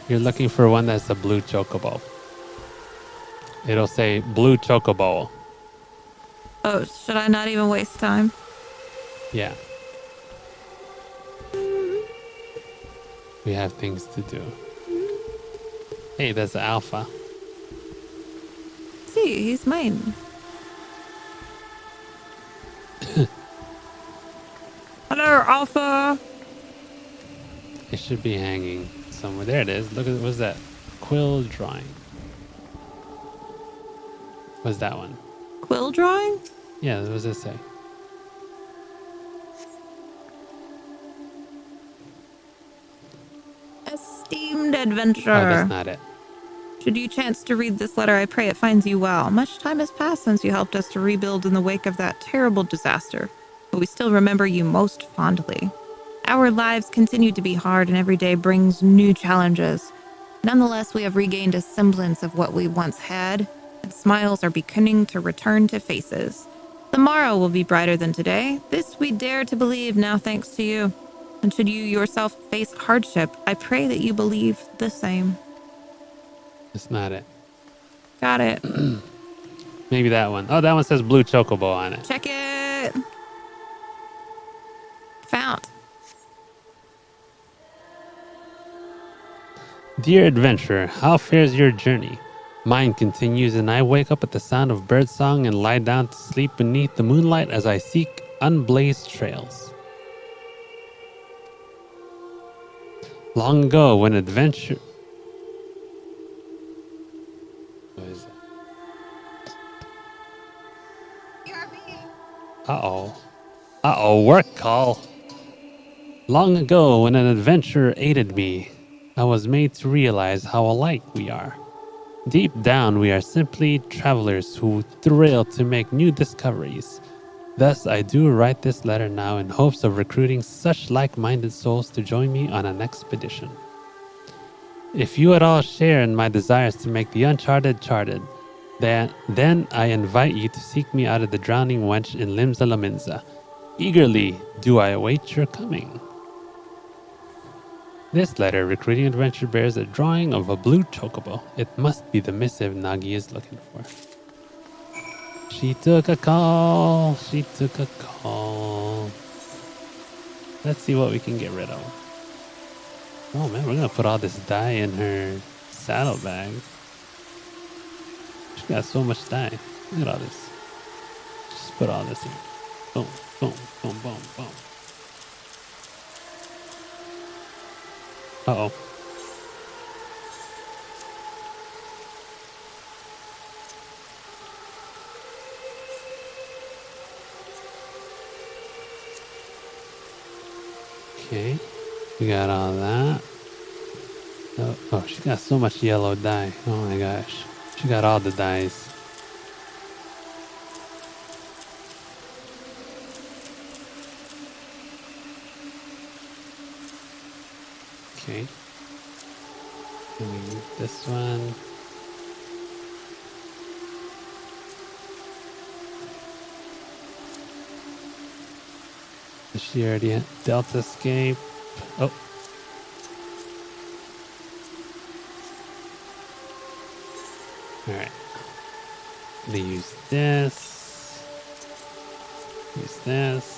You're looking for one that's a blue chocobo. It'll say blue chocobo. Oh, should I not even waste time? Yeah. We have things to do. Hey, that's Alpha. See, he's mine. Hello, Alpha. It should be hanging somewhere. There it is. Look at what's that? Quill drawing. What's that one? Quill drawing? Yeah, what does it say? Esteemed adventurer. Oh, that's not it. Should you chance to read this letter, I pray it finds you well. Much time has passed since you helped us to rebuild in the wake of that terrible disaster, but we still remember you most fondly. Our lives continue to be hard, and every day brings new challenges. Nonetheless, we have regained a semblance of what we once had, and smiles are beginning to return to faces. The morrow will be brighter than today. This we dare to believe now thanks to you. And should you yourself face hardship, I pray that you believe the same. That's not it. Got it. Maybe that one. Oh, that one says blue chocobo on it. Check it. Found. Dear adventurer, how fares your journey? Mine continues, and I wake up at the sound of birdsong and lie down to sleep beneath the moonlight as I seek unblazed trails. Long ago, when adventure... What is that? Uh-oh, work call. Long ago, when an adventurer aided me, I was made to realize how alike we are. Deep down, we are simply travelers who thrill to make new discoveries. Thus, I do write this letter now in hopes of recruiting such like-minded souls to join me on an expedition. If you at all share in my desires to make the uncharted charted, then I invite you to seek me out of the drowning wench in Limsa Laminza. Eagerly do I await your coming. This letter recruiting adventure bears a drawing of a blue chocobo. It must be the missive Nagi is looking for. She took a call. She took a call. Let's see what we can get rid of. Oh man, we're gonna put all this dye in her saddlebag. She got so much dye. Look at all this. Just put all this in. Boom, boom, boom, boom, boom. Uh-oh. Okay, we got all that. Oh, she got so much yellow dye. Oh my gosh. She got all the dyes. Okay. This one. She already Delta escape. Oh. Alright. Gonna use this. Use this.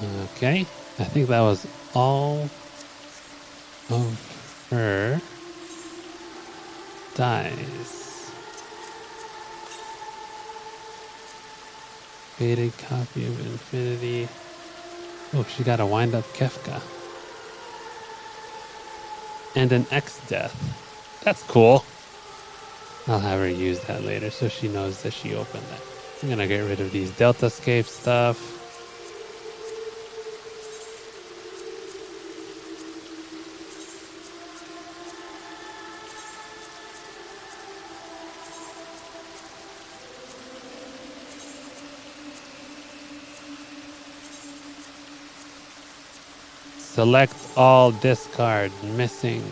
Okay. I think that was all of her dice. Faded copy of Infinity. Oh, she got a wind up Kefka. And an X death. That's cool. I'll have her use that later so she knows that she opened that. I'm gonna get rid of these Deltascape stuff. Select all discard missing.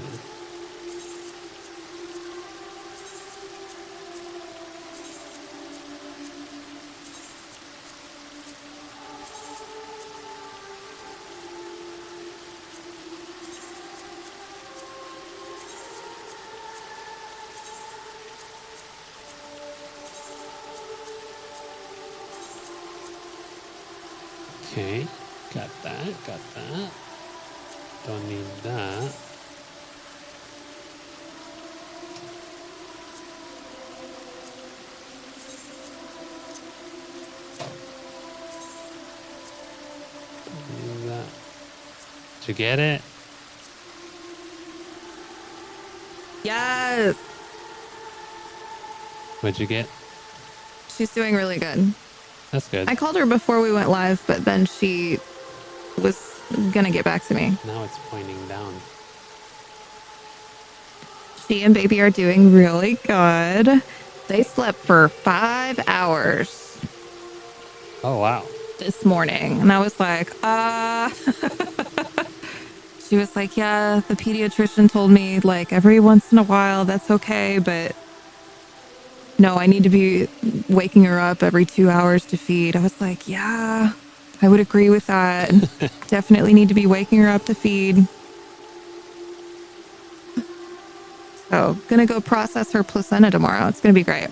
Okay, got that. Don't need that. Don't need that. Did you get it? Yes. What'd you get? She's doing really good. That's good. I called her before we went live, but then she was gonna get back to me. Now it's pointing down. She and baby are doing really good. They slept for 5 hours Oh, wow. this morning. And I was like, She was like, yeah, the pediatrician told me like every once in a while, that's okay. But no, I need to be waking her up every 2 hours to feed. I was like, yeah, I would agree with that. Definitely need to be waking her up to feed. So, gonna go process her placenta tomorrow. It's gonna be great.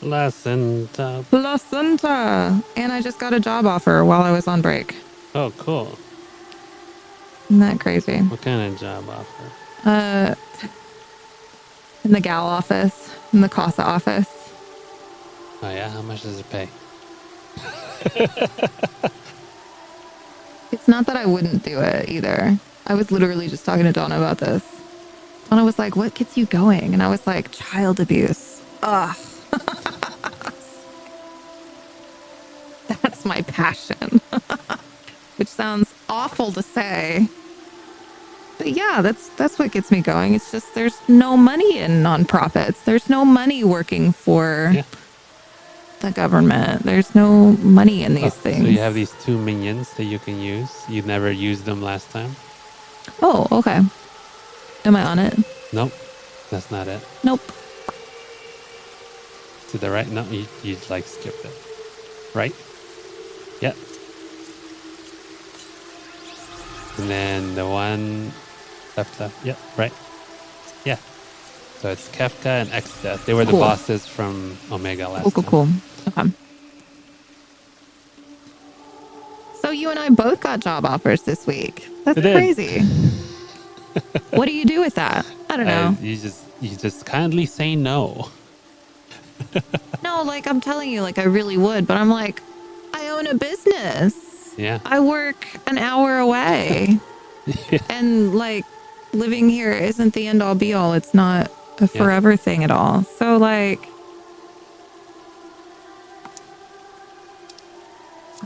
Placenta. Placenta! And I just got a job offer while I was on break. Oh, cool. Isn't that crazy? What kind of job offer? In the gal office, in the CASA office. Oh, yeah? How much does it pay? It's not that I wouldn't do it either. I was literally just talking to Donna about this. Donna was like, what gets you going? And I was like, child abuse. Ugh. That's my passion. Which sounds awful to say. But yeah, that's what gets me going. It's just there's no money in nonprofits. There's no money working for the government. There's no money in these things. So you have these 2 minions that you can use. You never used them last time? Oh, okay. Am I on it? Nope. That's not it. Nope. To the right? No, you like skipped it. Right? Yeah. And then the one left. Yep, right. Yeah. So it's Kefka and X-Death. They were the bosses from Omega last time. Cool. Okay. So you and I both got job offers this week. That's crazy. What do you do with that? I don't know. You just kindly say no. No, like I'm telling you, like I really would, but I'm like, I own a business. Yeah. I work an hour away. Yeah. And like living here isn't the end all be all. It's not a forever thing at all. So like,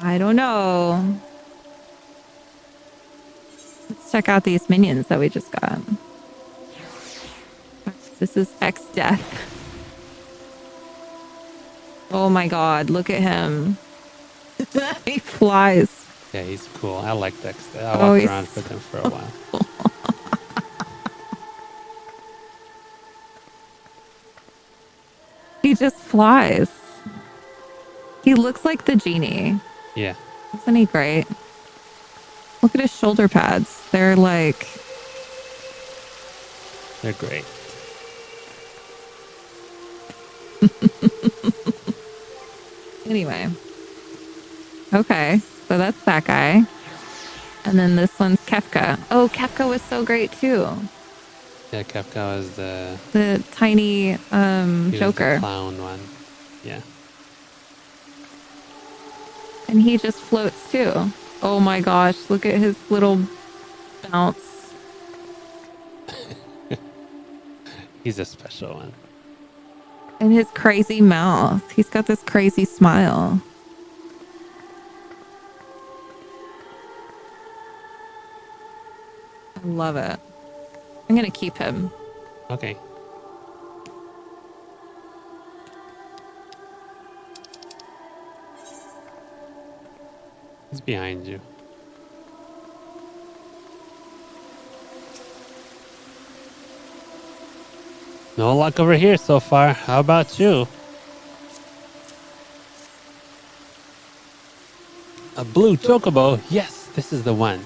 I don't know. Let's check out these minions that we just got. This is X Death. Oh my God, look at him. He flies. Yeah, he's cool. I like X-Death. I walked around with him for a while. He just flies. He looks like the genie. Yeah. Isn't he great? Look at his shoulder pads. They're like... They're great. Anyway. Okay. So that's that guy. And then this one's Kefka. Oh, Kefka was so great too. Yeah, Kefka was the tiny he was Joker. the clown one. Yeah. And he just floats too. Oh my gosh, look at his little bounce. He's a special one. And his crazy mouth. He's got this crazy smile. I love it. I'm going to keep him. Okay. He's behind you. No luck over here so far. How about you? A blue chocobo. Yes, this is the one.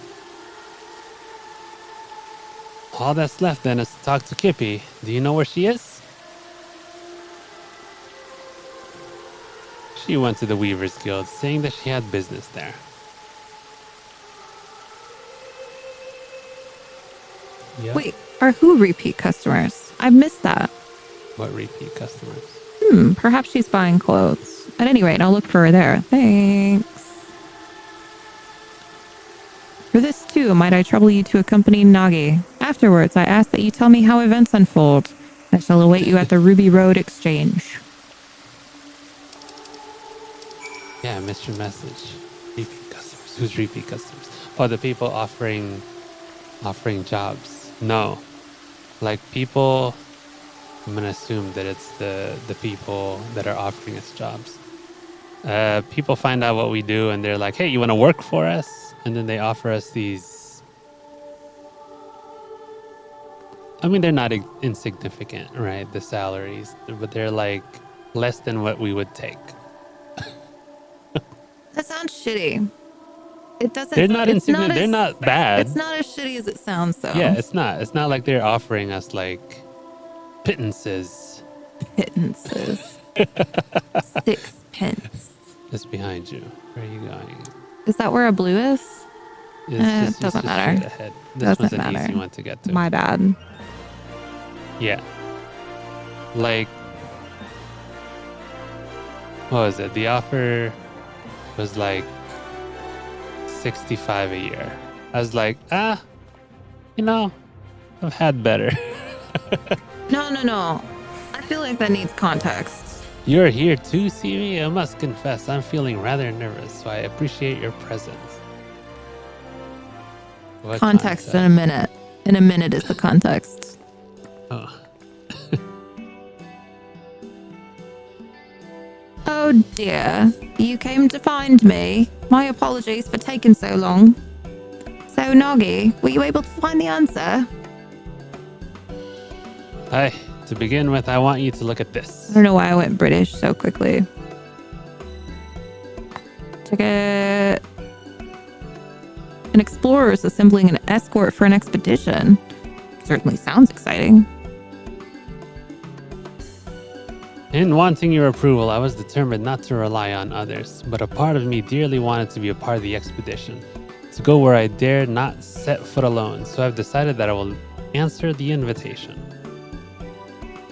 All that's left then is to talk to Kippy. Do you know where she is? She went to the Weavers Guild, saying that she had business there. Yep. Wait, are who repeat customers? I've missed that. What repeat customers? Perhaps she's buying clothes. At any rate, I'll look for her there. Thanks. For this too, might I trouble you to accompany Nagi? Afterwards, I ask that you tell me how events unfold. I shall await you at the Ruby Road Exchange. Yeah, Mr. Message. Repeat customers. Who's repeat customers? Oh, the people offering jobs. No. Like people, I'm gonna assume that it's the people that are offering us jobs. People find out what we do and they're like, hey, you wanna work for us? And then they offer us these. I mean, they're not insignificant, right? The salaries, but they're like less than what we would take. That sounds shitty. It doesn't. They're not insignificant. They're not bad. It's not as shitty as it sounds, though. Yeah, it's not. It's not like they're offering us like pittances. Pittances. 6 pence. Just behind you. Where are you going? Is that where a blue is? This doesn't is matter. straight ahead. This Doesn't one's an matter. easy one to get to. My bad. Yeah. Like, what was it? The offer was like 65 a year. I was like, you know, I've had better. No. I feel like that needs context. You're here too, Seavy? I must confess, I'm feeling rather nervous, so I appreciate your presence. What Context in a minute. In a minute is the context. Oh. Oh dear. You came to find me. My apologies for taking so long. So, Nagi, were you able to find the answer? Hi. To begin with, I want you to look at this. I don't know why I went British so quickly. Ticket. An explorer is assembling an escort for an expedition. Certainly sounds exciting. In wanting your approval, I was determined not to rely on others, but a part of me dearly wanted to be a part of the expedition, to go where I dare not set foot alone, so I've decided that I will answer the invitation.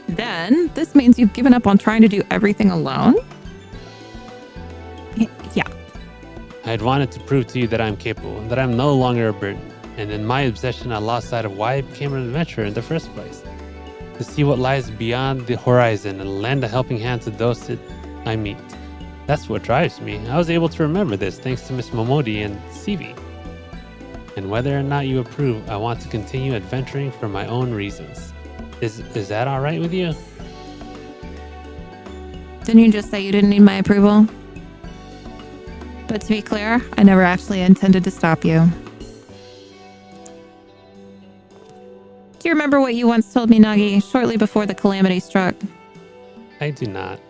Then, this means you've given up on trying to do everything alone? Yeah. I had wanted to prove to you that I'm capable, that I'm no longer a burden, and in my obsession I lost sight of why I became an adventurer in the first place. To see what lies beyond the horizon and lend a helping hand to those that I meet. That's what drives me. I was able to remember this thanks to Miss Momodi and Seavy. And whether or not you approve, I want to continue adventuring for my own reasons. Is that all right with you? Didn't you just say you didn't need my approval? But to be clear, I never actually intended to stop you. Do you remember what you once told me, Nagi, shortly before the calamity struck? I do not.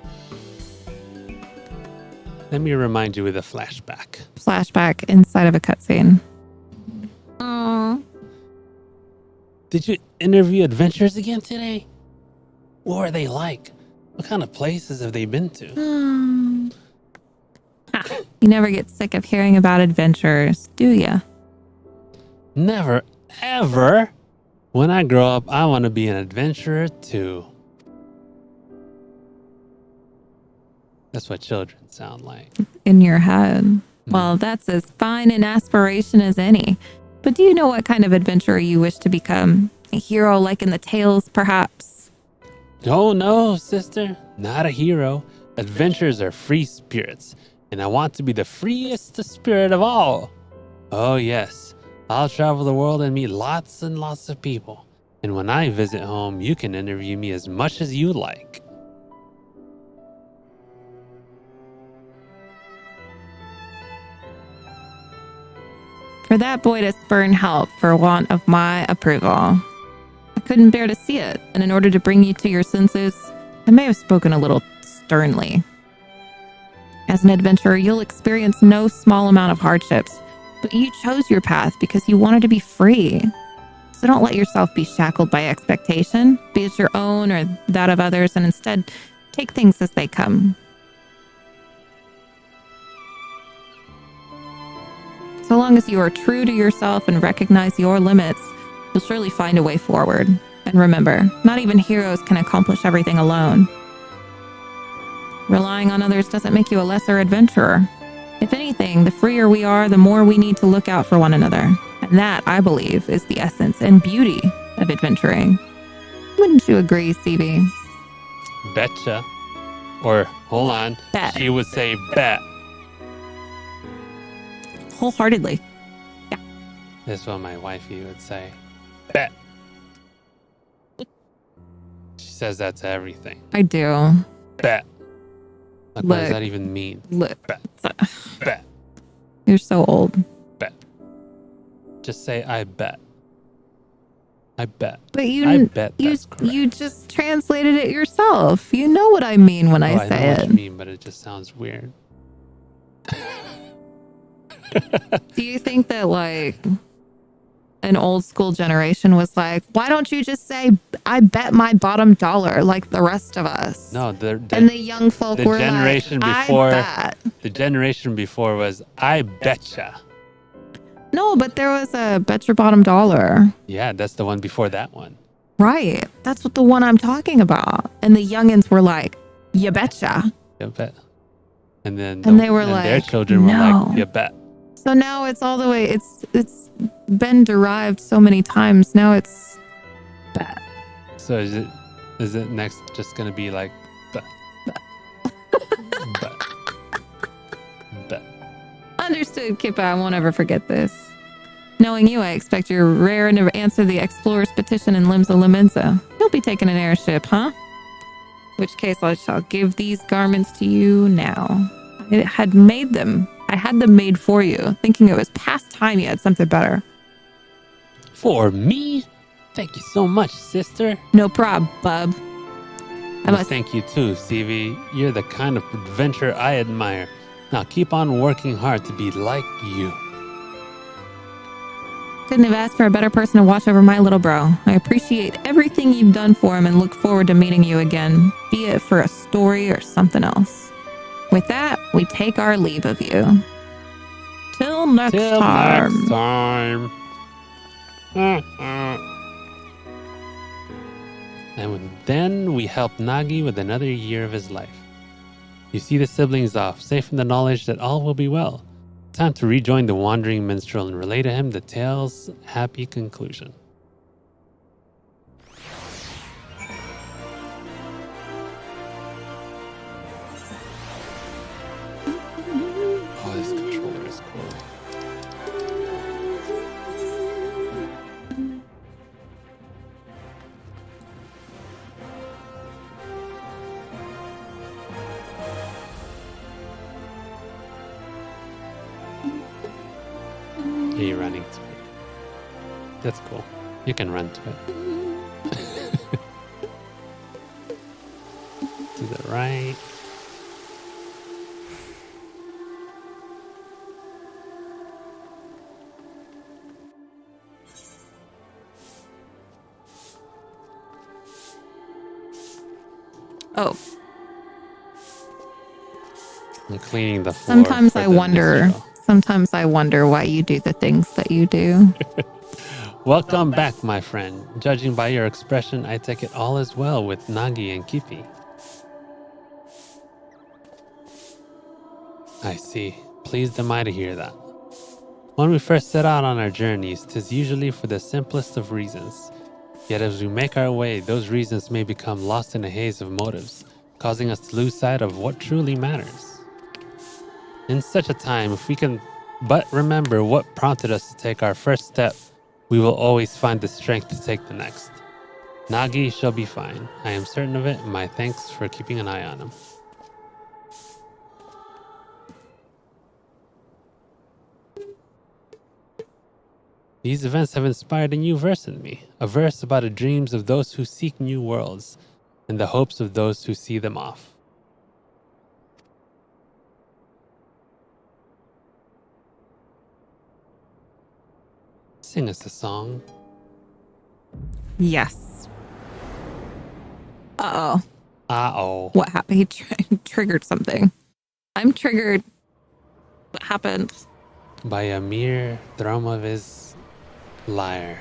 Let me remind you with a flashback. Flashback inside of a cutscene. Aww. Did you interview adventurers again today? What were they like? What kind of places have they been to? You never get sick of hearing about adventures, do ya? Never, ever. When I grow up, I want to be an adventurer too. That's what children sound like. In your head. Well, that's as fine an aspiration as any. But do you know what kind of adventurer you wish to become? A hero like in the tales, perhaps? Oh no, sister. Not a hero. Adventurers are free spirits. And I want to be the freest spirit of all. Oh yes. I'll travel the world and meet lots and lots of people. And when I visit home, you can interview me as much as you like. For that boy to spurn help for want of my approval. I couldn't bear to see it, and in order to bring you to your senses, I may have spoken a little sternly. As an adventurer, you'll experience no small amount of hardships, but you chose your path because you wanted to be free. So don't let yourself be shackled by expectation, be it your own or that of others, and instead take things as they come. So long as you are true to yourself and recognize your limits, you'll surely find a way forward. And remember, not even heroes can accomplish everything alone. Relying on others doesn't make you a lesser adventurer. If anything, the freer we are, the more we need to look out for one another. And that, I believe, is the essence and beauty of adventuring. Wouldn't you agree, Seavy? Betcha. Or, hold on, Bet. she would say bet. Wholeheartedly. Yeah. That's what my wifey would say. Bet. She says that to everything. I do. Bet. Like, what does that even mean? Look. Bet. Bet. You're so old. Bet. Just say, I bet. I bet. But I bet that's correct. you just translated it yourself. You know what I mean when I say I know it. what you mean, but it just sounds weird. Do you think that like an old school generation was like, why don't you just say, I bet my bottom dollar like the rest of us? No, and the young folk the were generation like, before, I bet. The generation before was, I betcha. No, but there was a bet your bottom dollar. Yeah, that's the one before that one. Right. That's what the one I'm talking about. And the youngins were like, you betcha. You bet. And then they were like, their children were like, you bet. So now it's all the way, it's been derived so many times. Now it's bet. So is it next just going to be like, bet, bet, bet. Understood, Kippa. I won't ever forget this. Knowing you, I expect you're raring to answer the explorer's petition in Limsa Limensa. You'll be taking an airship, huh? In which case I shall give these garments to you now. I had made them. I had them made for you, thinking it was past time you had something better. For me? Thank you so much, sister. No prob, bub. I must thank you too, Seavy. You're the kind of adventurer I admire. Now keep on working hard to be like you. Couldn't have asked for a better person to watch over my little bro. I appreciate everything you've done for him and look forward to meeting you again, be it for a story or something else. With that, we take our leave of you. Till next time. Next time. And then we help Nagi with another year of his life. You see the siblings off, safe in the knowledge that all will be well. Time to rejoin the wandering minstrel and relay to him the tale's happy conclusion. Oh, this controller is cool. Yeah, you're running to it. That's cool. You can run to it. To the right. Oh. I'm cleaning the floor. Sometimes I wonder why you do the things that you do. Welcome back, my friend. Judging by your expression, I take it all is well with Nagi and Kipi. I see. Pleased am I to hear that. When we first set out on our journeys, 'tis usually for the simplest of reasons. Yet as we make our way, those reasons may become lost in a haze of motives, causing us to lose sight of what truly matters. In such a time, if we can but remember what prompted us to take our first step, we will always find the strength to take the next. Nagi shall be fine. I am certain of it, and my thanks for keeping an eye on him. These events have inspired a new verse in me, a verse about the dreams of those who seek new worlds and the hopes of those who see them off. Sing us a song. Yes. Uh-oh. Uh-oh. What happened? He triggered something. I'm triggered. What happened? By a mere thrum of his lyre.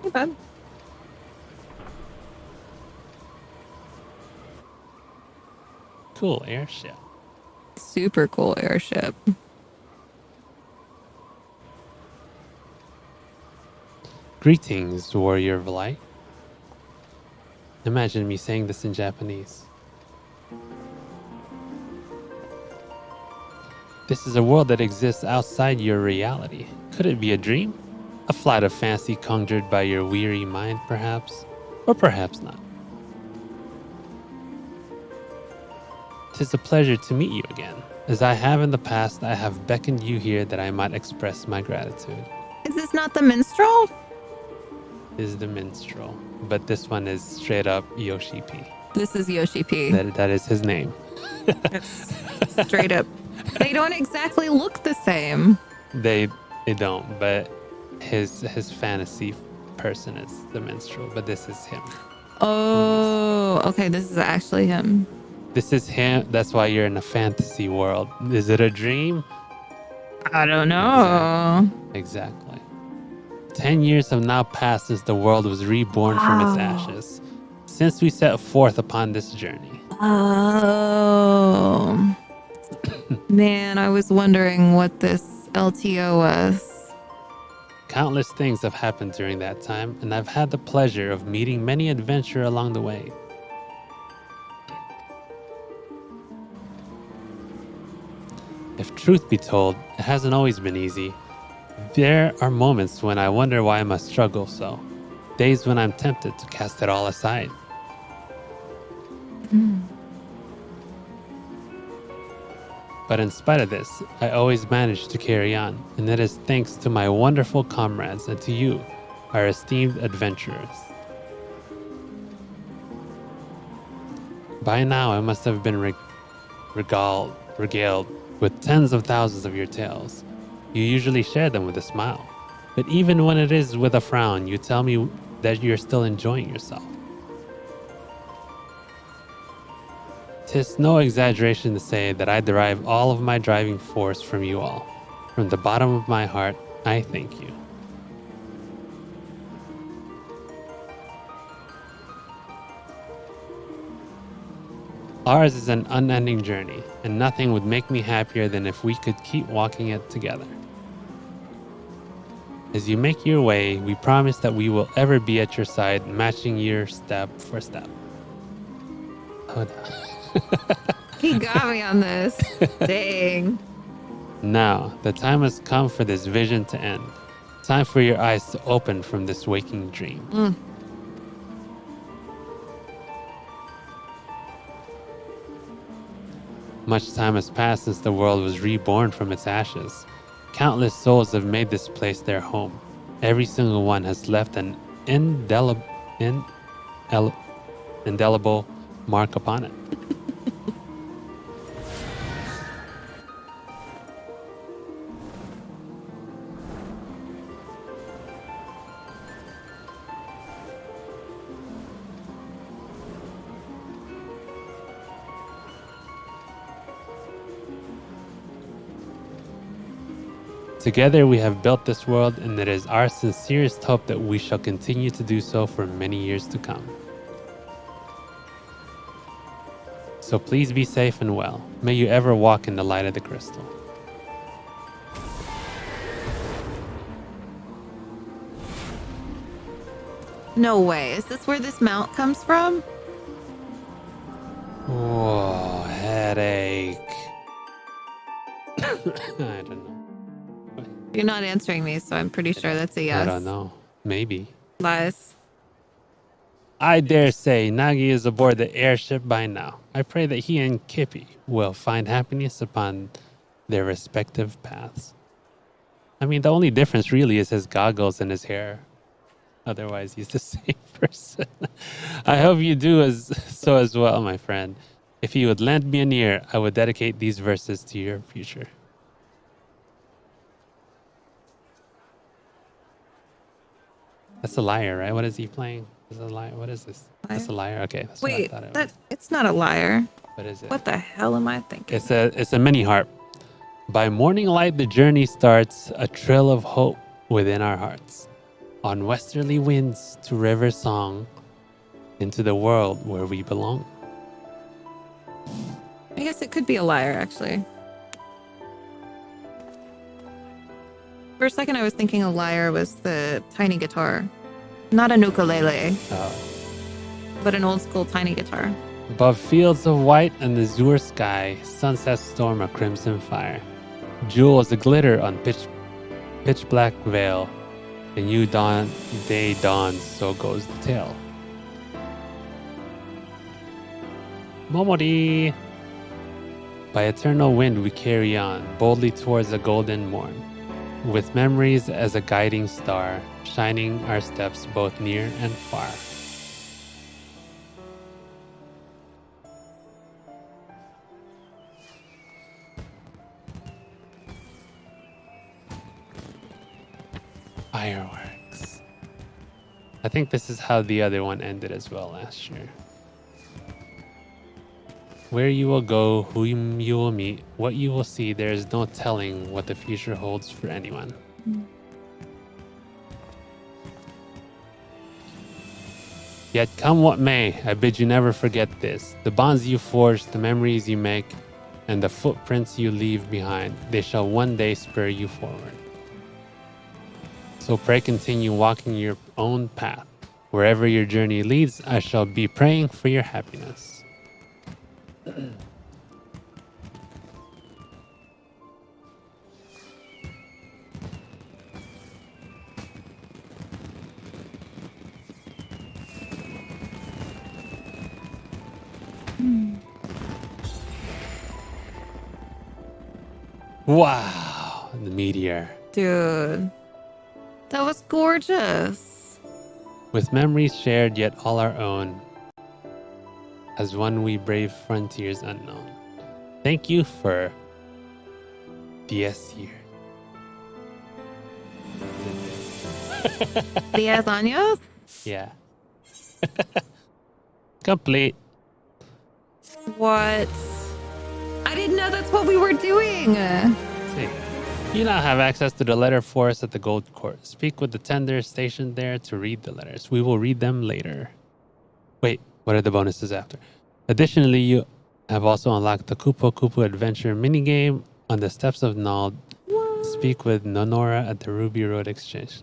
Hey, bud. Cool airship. Super cool airship. Greetings, warrior of light. Imagine me saying this in Japanese. This is a world that exists outside your reality. Could it be a dream? A flight of fancy conjured by your weary mind, perhaps? Or perhaps not. 'Tis a pleasure to meet you again. As I have in the past, I have beckoned you here that I might express my gratitude. Is this not the minstrel? Is the minstrel, but this one is straight up Yoshi P. This is Yoshi P. That is his name. It's straight up. They don't exactly look the same. They don't, but his fantasy person is the minstrel, but this is him. Oh, okay. This is actually him. This is him. That's why you're in a fantasy world. Is it a dream? I don't know. Exactly. 10 years have now passed since the world was reborn from its ashes. Since we set forth upon this journey. Oh. Man, I was wondering what this LTO was. Countless things have happened during that time, and I've had the pleasure of meeting many adventurers along the way. If truth be told, it hasn't always been easy. There are moments when I wonder why I must struggle so. Days when I'm tempted to cast it all aside. But in spite of this, I always manage to carry on, and it is thanks to my wonderful comrades and to you, our esteemed adventurers. By now, I must have been regaled with tens of thousands of your tales. You usually share them with a smile, but even when it is with a frown, you tell me that you're still enjoying yourself. 'Tis no exaggeration to say that I derive all of my driving force from you all. From the bottom of my heart, I thank you. Ours is an unending journey, and nothing would make me happier than if we could keep walking it together. As you make your way, we promise that we will ever be at your side, matching your step for step. Hold on. He got me on this. Dang. Now, the time has come for this vision to end. Time for your eyes to open from this waking dream. Much time has passed since the world was reborn from its ashes. Countless souls have made this place their home. Every single one has left an indelible mark upon it. Together we have built this world, and it is our sincerest hope that we shall continue to do so for many years to come. So please be safe and well. May you ever walk in the light of the crystal. No way. Is this where this mount comes from? Oh, headache. I don't know. You're not answering me, so I'm pretty sure that's a yes. I don't know. Maybe. Lies. I dare say Nagi is aboard the airship by now. I pray that he and Kippy will find happiness upon their respective paths. I mean, the only difference really is his goggles and his hair. Otherwise, he's the same person. I hope you do so as well, my friend. If you would lend me an ear, I would dedicate these verses to your future. That's a liar, right? What is he playing? Is a liar? What is this? Liar? That's a liar. Okay, that's Wait, what I thought it was. it's not a liar. What is it? What the hell am I thinking? It's a mini harp. By morning light, the journey starts, a trill of hope within our hearts. On westerly winds to river song, into the world where we belong. I guess it could be a liar, actually. For a second, I was thinking a lyre was the tiny guitar. Not an ukulele, but an old school tiny guitar. Above fields of white and azure sky, sunsets storm a crimson fire. Jewels glitter on pitch black veil. A new day dawns, so goes the tale. Momori! By eternal wind we carry on, boldly towards the golden morn. With memories as a guiding star, shining our steps both near and far. Fireworks. I think this is how the other one ended as well last year. Where you will go, whom you will meet, what you will see, there is no telling what the future holds for anyone. Yet come what may, I bid you never forget this. The bonds you forge, the memories you make, and the footprints you leave behind, they shall one day spur you forward. So pray continue walking your own path. Wherever your journey leads, I shall be praying for your happiness. Wow, the meteor. Dude, that was gorgeous. With memories shared yet all our own, as one we brave frontiers unknown. Thank you for 10 years. 10 años? Yeah. Complete. What? I didn't know that's what we were doing. See. You now have access to the letter forest at the Gold Court. Speak with the tender stationed there to read the letters. We will read them later. Wait, what are the bonuses after? Additionally, you have also unlocked the Kupo Kupo Adventure minigame on the steps of Nald. What? Speak with Nonora at the Ruby Road Exchange.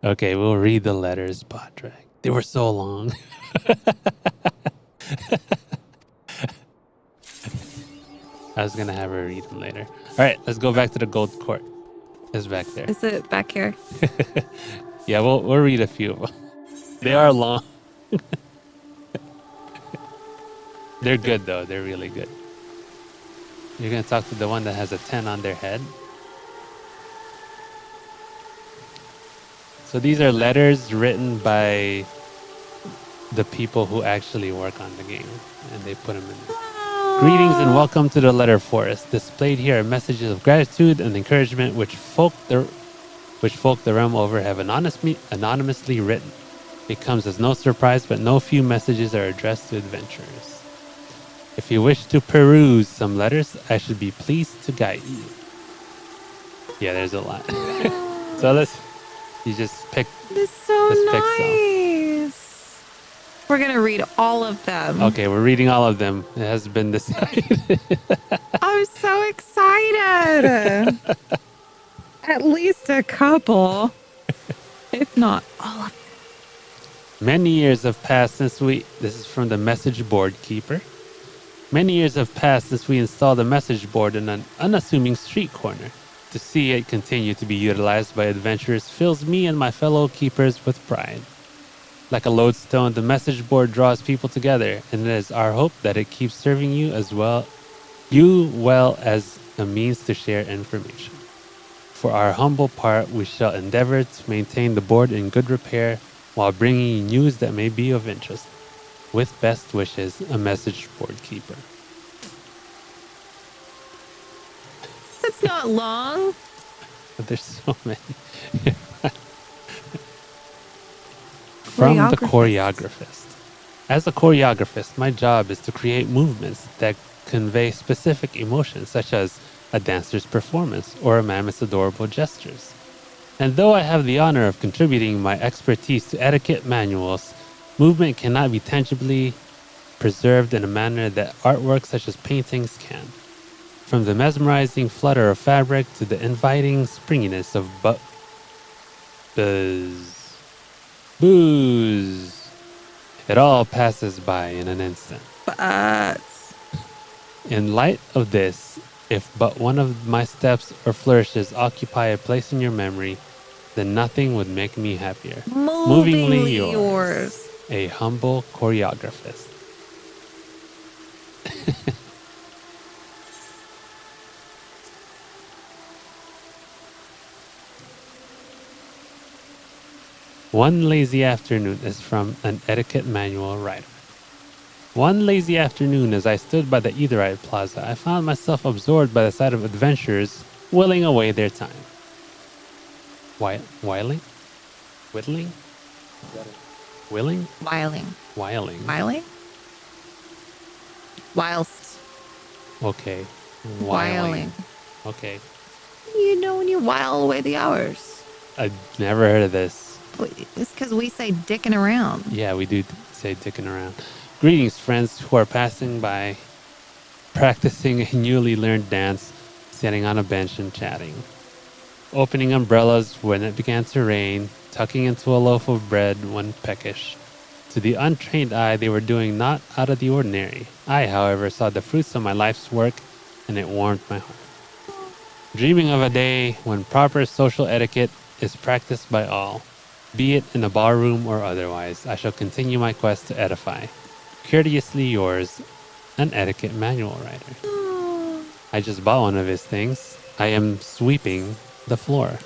Okay, we'll read the letters, Bodrak. They were so long. I was going to have her read them later. All right, let's go back to the Gold Court. It's back there. Is it back here? Yeah, we'll read a few of them. They are long. They're good, though. They're really good. You're going to talk to the one that has a 10 on their head. So these are letters written by the people who actually work on the game, and they put them in there. Greetings and welcome to the Letter Forest. Displayed here are messages of gratitude and encouragement which folk the realm over have anonymously written. It comes as no surprise, but no few messages are addressed to adventurers. If you wish to peruse some letters, I should be pleased to guide you. Yeah, there's a lot. So you just pick. It's so pick nice. We're going to read all of them. Okay, we're reading all of them. It has been decided. I'm so excited. At least a couple, if not all of them. Many years have passed since this is from the message board keeper. Many years have passed since we installed a message board in an unassuming street corner. To see it continue to be utilized by adventurers fills me and my fellow keepers with pride. Like a lodestone, the message board draws people together, and it is our hope that it keeps serving you as well as a means to share information. For our humble part, we shall endeavor to maintain the board in good repair while bringing you news that may be of interest. With best wishes, a message board keeper. It's not long. There's so many. From the choreographist. As a choreographist, my job is to create movements that convey specific emotions, such as a dancer's performance or a mammoth's adorable gestures. And though I have the honor of contributing my expertise to etiquette manuals, movement cannot be tangibly preserved in a manner that artwork such as paintings can. From the mesmerizing flutter of fabric to the inviting springiness of booze, it all passes by in an instant. But in light of this, if but one of my steps or flourishes occupy a place in your memory, then nothing would make me happier. Movingly yours. A humble choreographist. One lazy afternoon is from an etiquette manual writer. One lazy afternoon, as I stood by the Etherite Plaza, I found myself absorbed by the sight of adventurers whiling away their time. Whiling? Whittling? Willing? Whiling. Whiling. Whiling? Whilst. Okay. Whiling. Okay. You know when you while away the hours. I've never heard of this. It's because we say dicking around. Yeah, we do say dicking around. Greetings, friends who are passing by, practicing a newly learned dance, sitting on a bench and chatting. Opening umbrellas when it began to rain, tucking into a loaf of bread when peckish. To the untrained eye, they were doing not out of the ordinary. I, however, saw the fruits of my life's work, and it warmed my heart. Dreaming of a day when proper social etiquette is practiced by all, be it in a barroom or otherwise, I shall continue my quest to edify. Courteously yours, an etiquette manual writer. I just bought one of his things. I am sweeping the floor.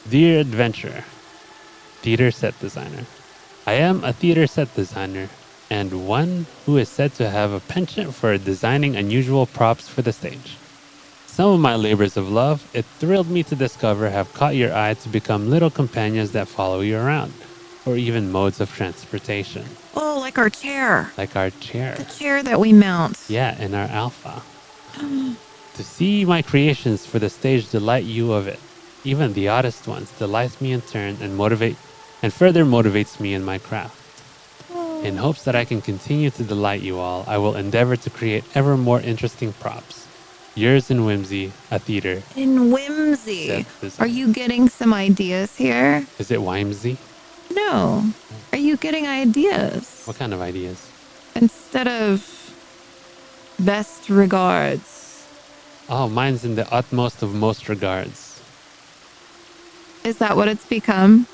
Dear Adventurer, Theater Set Designer. I am a theater set designer and one who is said to have a penchant for designing unusual props for the stage. Some of my labors of love, it thrilled me to discover, have caught your eye to become little companions that follow you around, or even modes of transportation. Oh, like our chair. Like our chair. The chair that we mount. Yeah, in our alpha. To see my creations for the stage delight you of it. Even the oddest ones delights me in turn and further motivates me in my craft. In hopes that I can continue to delight you all, I will endeavor to create ever more interesting props. Yours in whimsy, a theater. In whimsy. Are you getting some ideas here? Is it whimsy? No. Are you getting ideas? What kind of ideas? Instead of best regards. Oh, mine's in the utmost of most regards. Is that what it's become?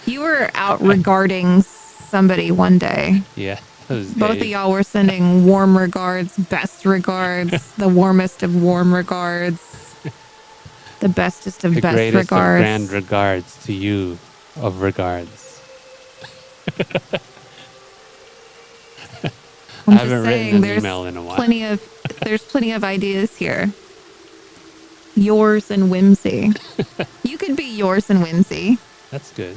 You were out regarding somebody one day. Yeah. Both of y'all were sending warm regards, best regards, the warmest of warm regards, the bestest of best regards. The greatest of grand regards to you of regards. I haven't written an email in a while. There's plenty of ideas here. Yours and whimsy. You could be yours and whimsy. That's good.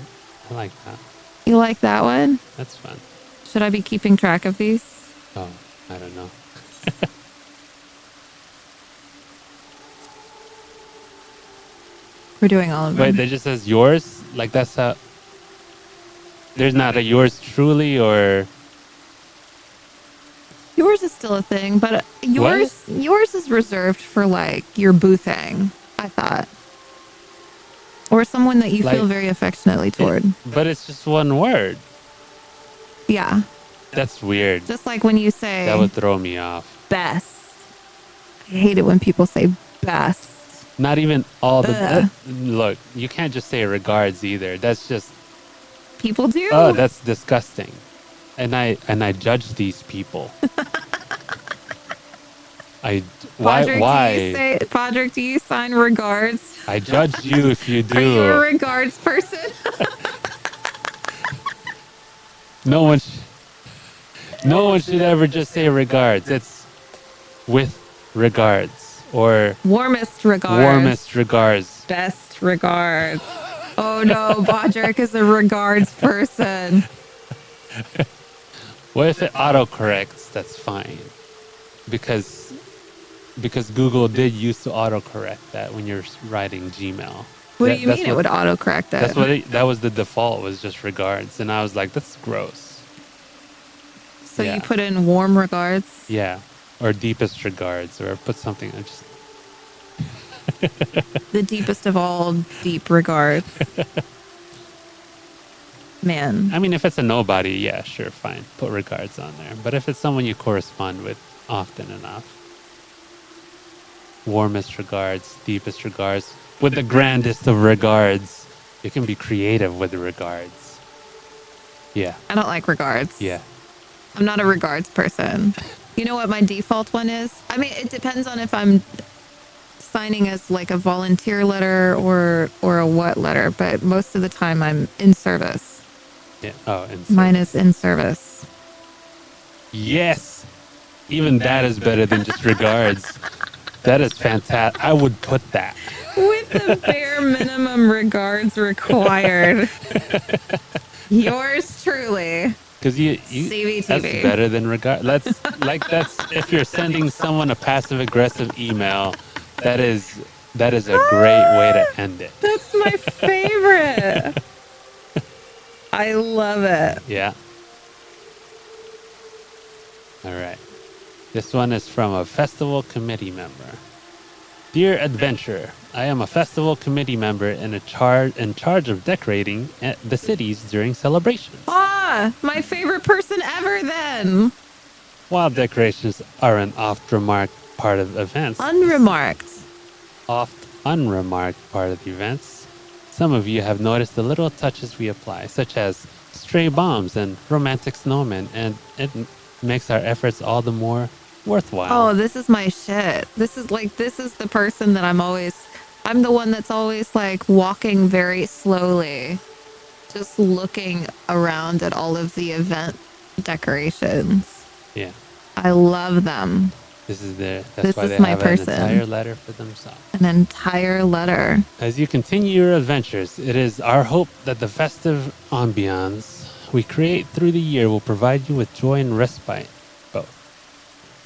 I like that. You like that one? That's fun. Should I be keeping track of these? Oh, I don't know. We're doing all of them. Wait, they just says yours? Like that's how... There's not a yours truly or... Yours is still a thing, but yours is reserved for like your boothing, I thought. Or someone that you feel very affectionately toward. But it's just one word. Yeah. That's weird. Just like when you say... That would throw me off. Best. I hate it when people say best. Not even all the... look, you can't just say regards either. That's just... People do? Oh, that's disgusting. And I judge these people. Why? Podrick, do you sign regards? I judge you if you do. Are you a regards person? No one should ever just say regards. It's with regards or warmest regards. Warmest regards. Best regards. Oh no, Podrick is a regards person. Well, if it autocorrects, that's fine. Because Google did used to autocorrect that when you're writing Gmail. What do you mean it would autocorrect that? That was the default, was just regards. And I was like, that's gross. So you put in warm regards? Yeah. Or deepest regards, or put something. I just... The deepest of all deep regards. Man. I mean, if it's a nobody, yeah, sure, fine. Put regards on there. But if it's someone you correspond with often enough, warmest regards, deepest regards, with the grandest of regards. You can be creative with the regards. Yeah. I don't like regards. Yeah. I'm not a regards person. You know what my default one is? I mean, it depends on if I'm signing as like a volunteer letter or a what letter, but most of the time I'm in service. Yeah. Oh, in service. Mine is in service. Yes. Even that is better than just regards. That is fantastic. I would put that. With the bare minimum regards required. Yours truly. Because you SeavyTeavy. That's better than regard. That's if you're sending someone a passive aggressive email, that is a great way to end it. That's my favorite. I love it. Yeah. All right. This one is from a festival committee member. Dear adventurer, I am a festival committee member in charge of decorating the cities during celebrations. Ah, my favorite person ever then. While decorations are an oft-remarked part of events. Unremarked part of the events, some of you have noticed the little touches we apply, such as stray bombs and romantic snowmen, and it makes our efforts all the more worthwhile. Oh, this is my shit. This is the person that I'm the one that's always like walking very slowly, just looking around at all of the event decorations. Yeah. I love them. That's why they have an entire letter for themselves. An entire letter. As you continue your adventures, it is our hope that the festive ambiance we create through the year will provide you with joy and respite. Both.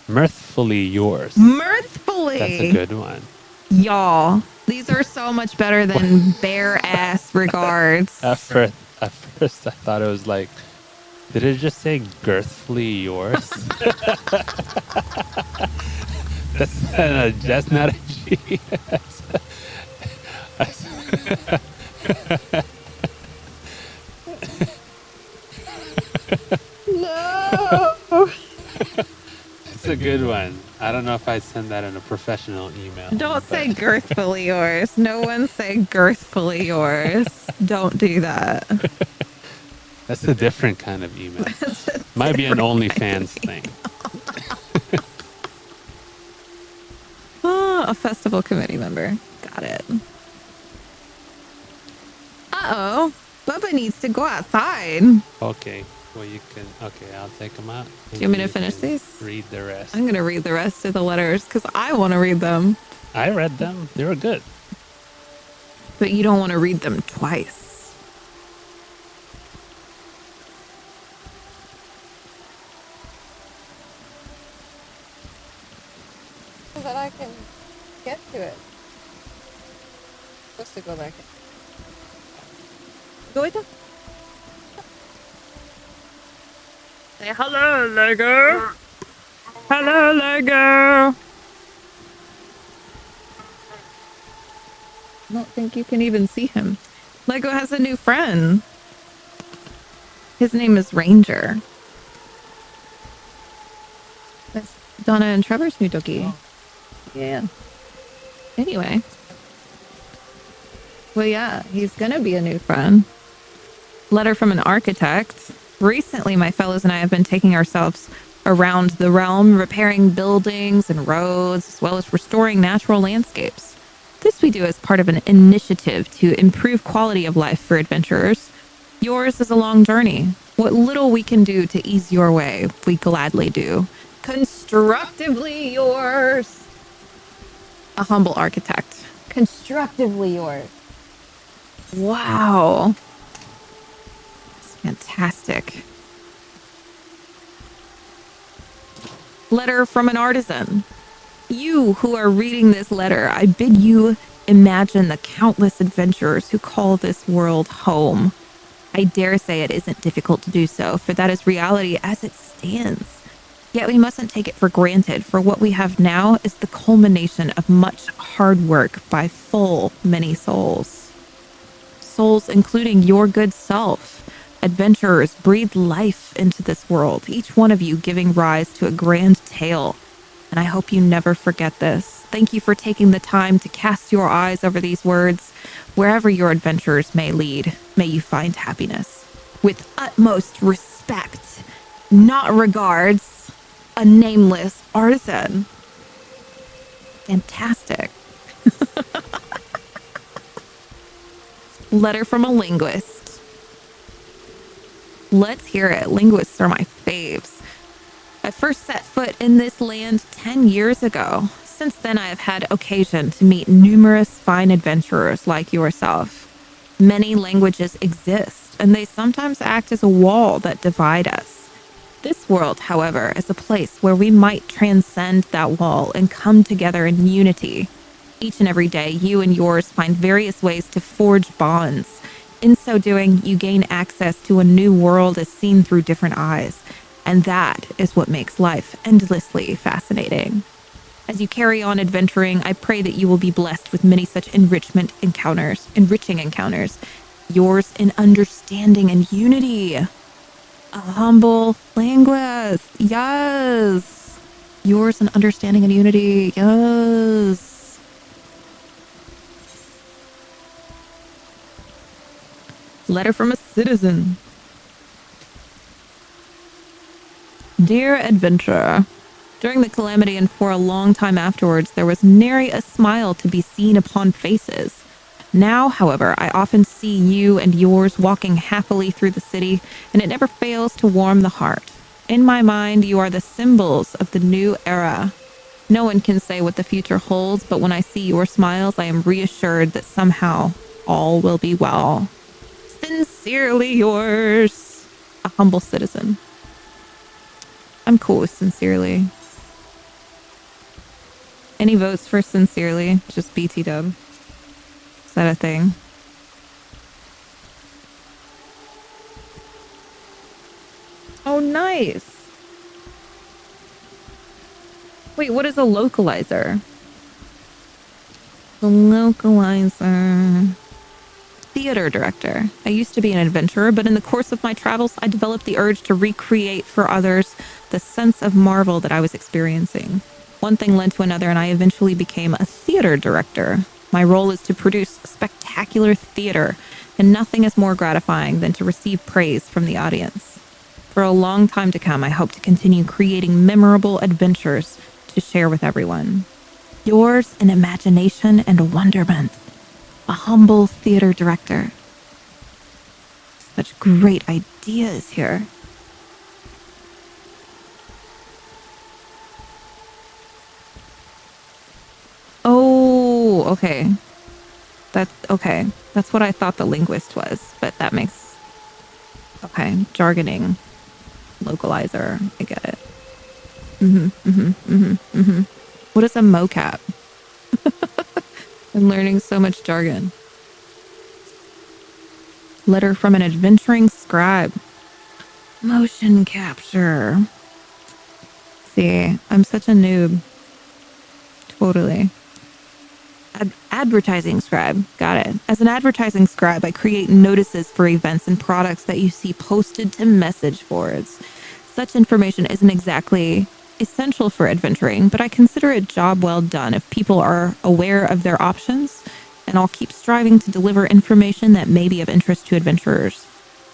Mirthfully yours. Mirthfully. That's a good one. Y'all, these are so much better than bare ass regards. At first, I thought it was like, did it just say girthfully yours? That's not a G. No. It's a good one. I don't know if I'd send that in a professional email. Don't say girthfully yours. No one say girthfully yours. Don't do that. That's a different kind of email. Might be an OnlyFans thing. Oh, a festival committee member. Got it. Uh-oh. Bubba needs to go outside. Okay. Well, you can... Okay, I'll take them out. Do you want me to finish these? Read the rest. I'm going to read the rest of the letters because I want to read them. I read them. They were good. But you don't want to read them twice. that I can get to it. I'm supposed to go back in. Go with it. Say hello, Lego. Hello, Lego. I don't think you can even see him. Lego has a new friend. His name is Ranger. That's Donna and Trevor's new doggy. Oh. Yeah. Anyway. Well, yeah, he's gonna be a new friend. Letter from an architect. Recently, my fellows and I have been taking ourselves around the realm, repairing buildings and roads, as well as restoring natural landscapes. This we do as part of an initiative to improve quality of life for adventurers. Yours is a long journey. What little we can do to ease your way, we gladly do. Constructively yours. A humble architect. Constructively yours. Wow. It's fantastic. Letter from an artisan. You who are reading this letter, I bid you imagine the countless adventurers who call this world home. I dare say it isn't difficult to do so, for that is reality as it stands. Yet we mustn't take it for granted, for what we have now is the culmination of much hard work by full many souls. Souls including your good self. Adventurers breathe life into this world, each one of you giving rise to a grand tale. And I hope you never forget this. Thank you for taking the time to cast your eyes over these words. Wherever your adventures may lead, may you find happiness. With utmost respect, not regards, a nameless artisan. Fantastic. Letter from a linguist. Let's hear it. Linguists are my faves. I first set foot in this land 10 years ago. Since then, I have had occasion to meet numerous fine adventurers like yourself. Many languages exist, and they sometimes act as a wall that divide us. This world, however, is a place where we might transcend that wall and come together in unity. Each and every day, you and yours find various ways to forge bonds. In so doing, you gain access to a new world as seen through different eyes. And that is what makes life endlessly fascinating. As you carry on adventuring, I pray that you will be blessed with many such enriching encounters. Yours in understanding and unity. A humble linguist. Yes. Yours in understanding and unity. Yes. Letter from a citizen. Dear adventurer, during the calamity and for a long time afterwards, there was nary a smile to be seen upon faces. Now, however, I often see you and yours walking happily through the city, and it never fails to warm the heart. In my mind, you are the symbols of the new era. No one can say what the future holds, but when I see your smiles, I am reassured that somehow all will be well. Sincerely yours, a humble citizen. I'm cool with sincerely. Any votes for sincerely? Just BT dub. Is that a thing? Oh, nice. Wait, what is a localizer? The localizer. Theater director. I used to be an adventurer, but in the course of my travels, I developed the urge to recreate for others the sense of marvel that I was experiencing. One thing led to another, and I eventually became a theater director. My role is to produce spectacular theater, and nothing is more gratifying than to receive praise from the audience. For a long time to come, I hope to continue creating memorable adventures to share with everyone. Yours in imagination and wonderment. A humble theater director. Such great ideas here. Oh, okay. That's okay. That's what I thought the linguist was, but that makes... Okay, jargoning. Localizer. I get it. What is is a mocap? I'm learning so much jargon. Letter from an adventuring scribe. Motion capture. See, I'm such a noob. Totally. Advertising scribe. Got it. As an advertising scribe, I create notices for events and products that you see posted to message boards. Such information isn't exactly essential for adventuring, but I consider it job well done if people are aware of their options, and I'll keep striving to deliver information that may be of interest to adventurers.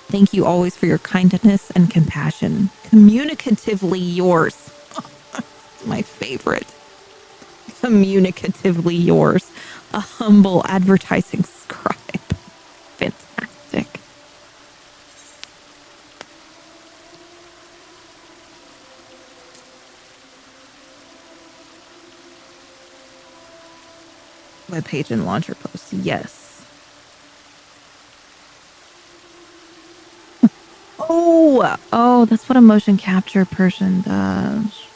Thank you always for your kindness and compassion. Communicatively yours. My favorite. Communicatively yours. A humble advertising scribe. Fantastic. Webpage and launcher posts. Yes. Oh, that's what a motion capture person does.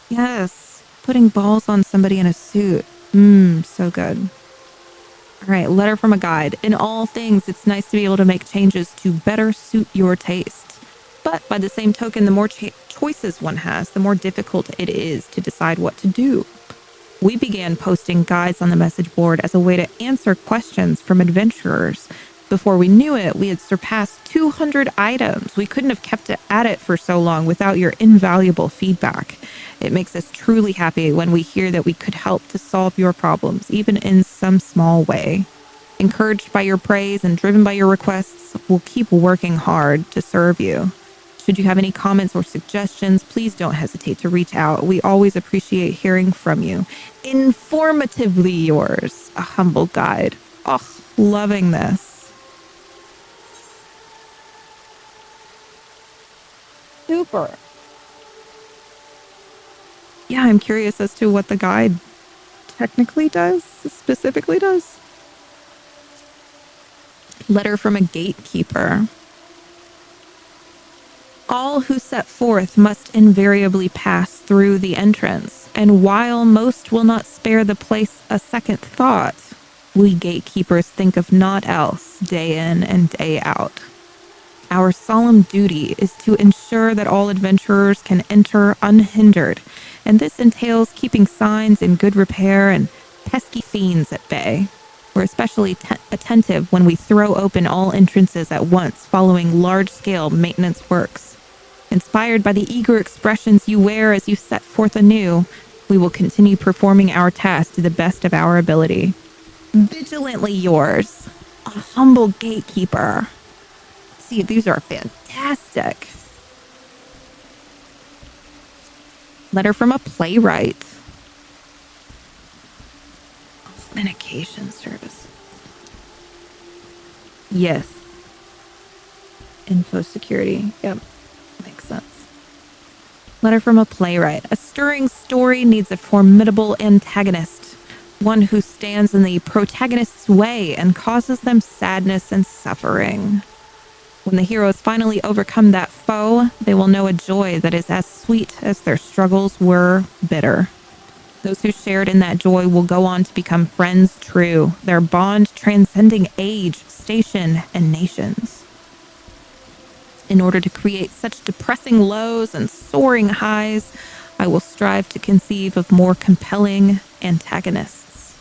Yes. Putting balls on somebody in a suit. So good. All right, letter from a guide. In all things, it's nice to be able to make changes to better suit your taste. But by the same token, the more choices one has, the more difficult it is to decide what to do. We began posting guides on the message board as a way to answer questions from adventurers. Before we knew it, we had surpassed 200 items. We couldn't have kept at it for so long without your invaluable feedback. It makes us truly happy when we hear that we could help to solve your problems, even in some small way. Encouraged by your praise and driven by your requests, we'll keep working hard to serve you. Should you have any comments or suggestions, please don't hesitate to reach out. We always appreciate hearing from you. Informatively yours, a humble guide. Oh, loving this. Super. Yeah, I'm curious as to what the guide specifically does. Letter from a gatekeeper. All who set forth must invariably pass through the entrance, and while most will not spare the place a second thought, we gatekeepers think of naught else day in and day out. Our solemn duty is to ensure that all adventurers can enter unhindered, and this entails keeping signs in good repair and pesky fiends at bay. We're especially attentive when we throw open all entrances at once following large-scale maintenance works. Inspired by the eager expressions you wear as you set forth anew, we will continue performing our task to the best of our ability. Vigilantly yours, a humble gatekeeper. See, these are fantastic. Letter from a playwright. Authentication service. Yes. Info security. Yep. Makes sense. Letter from a playwright. A stirring story needs a formidable antagonist. One who stands in the protagonist's way and causes them sadness and suffering. When the heroes finally overcome that foe, they will know a joy that is as sweet as their struggles were bitter. Those who shared in that joy will go on to become friends true, their bond transcending age, station, and nations. In order to create such depressing lows and soaring highs, I will strive to conceive of more compelling antagonists.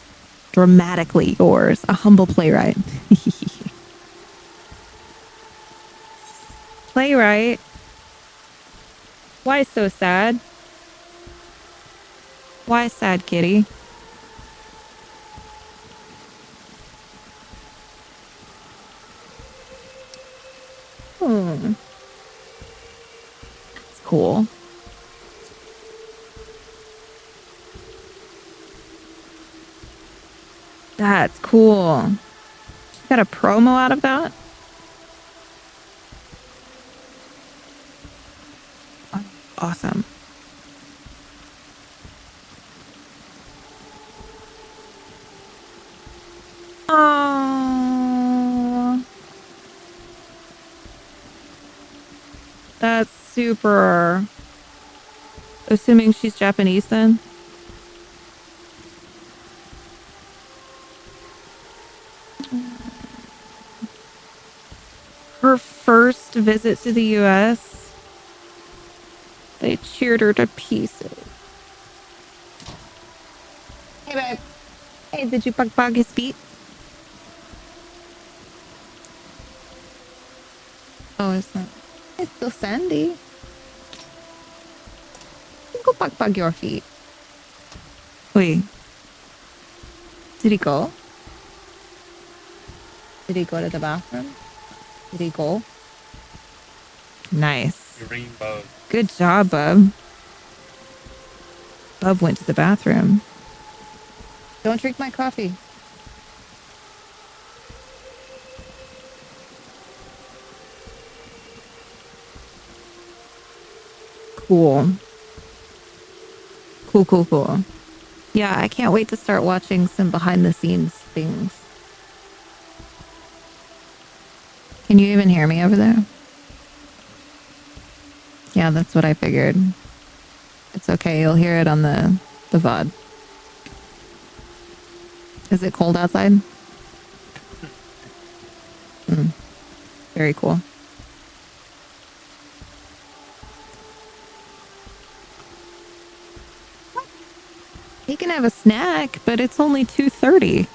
Dramatically yours, a humble playwright. Playwright? Why so sad? Why sad, kitty? That's cool. That's cool. You got a promo out of that? Awesome. Oh, that's super. Assuming she's Japanese then? Her first visit to the US, they cheered her to pieces. Hey, babe. Hey, did you bug his feet? Oh, it's not. It's still sandy. Go bug your feet. Wait. Did he go? Did he go to the bathroom? Did he go? Nice. Rainbow. Good job, Bub. Bub went to the bathroom. Don't drink my coffee. Cool. Cool. Yeah, I can't wait to start watching some behind the scenes things. Can you even hear me over there? Yeah, that's what I figured. It's okay, you'll hear it on the VOD. Is it cold outside? Very cool. He can have a snack, but it's only 2:30.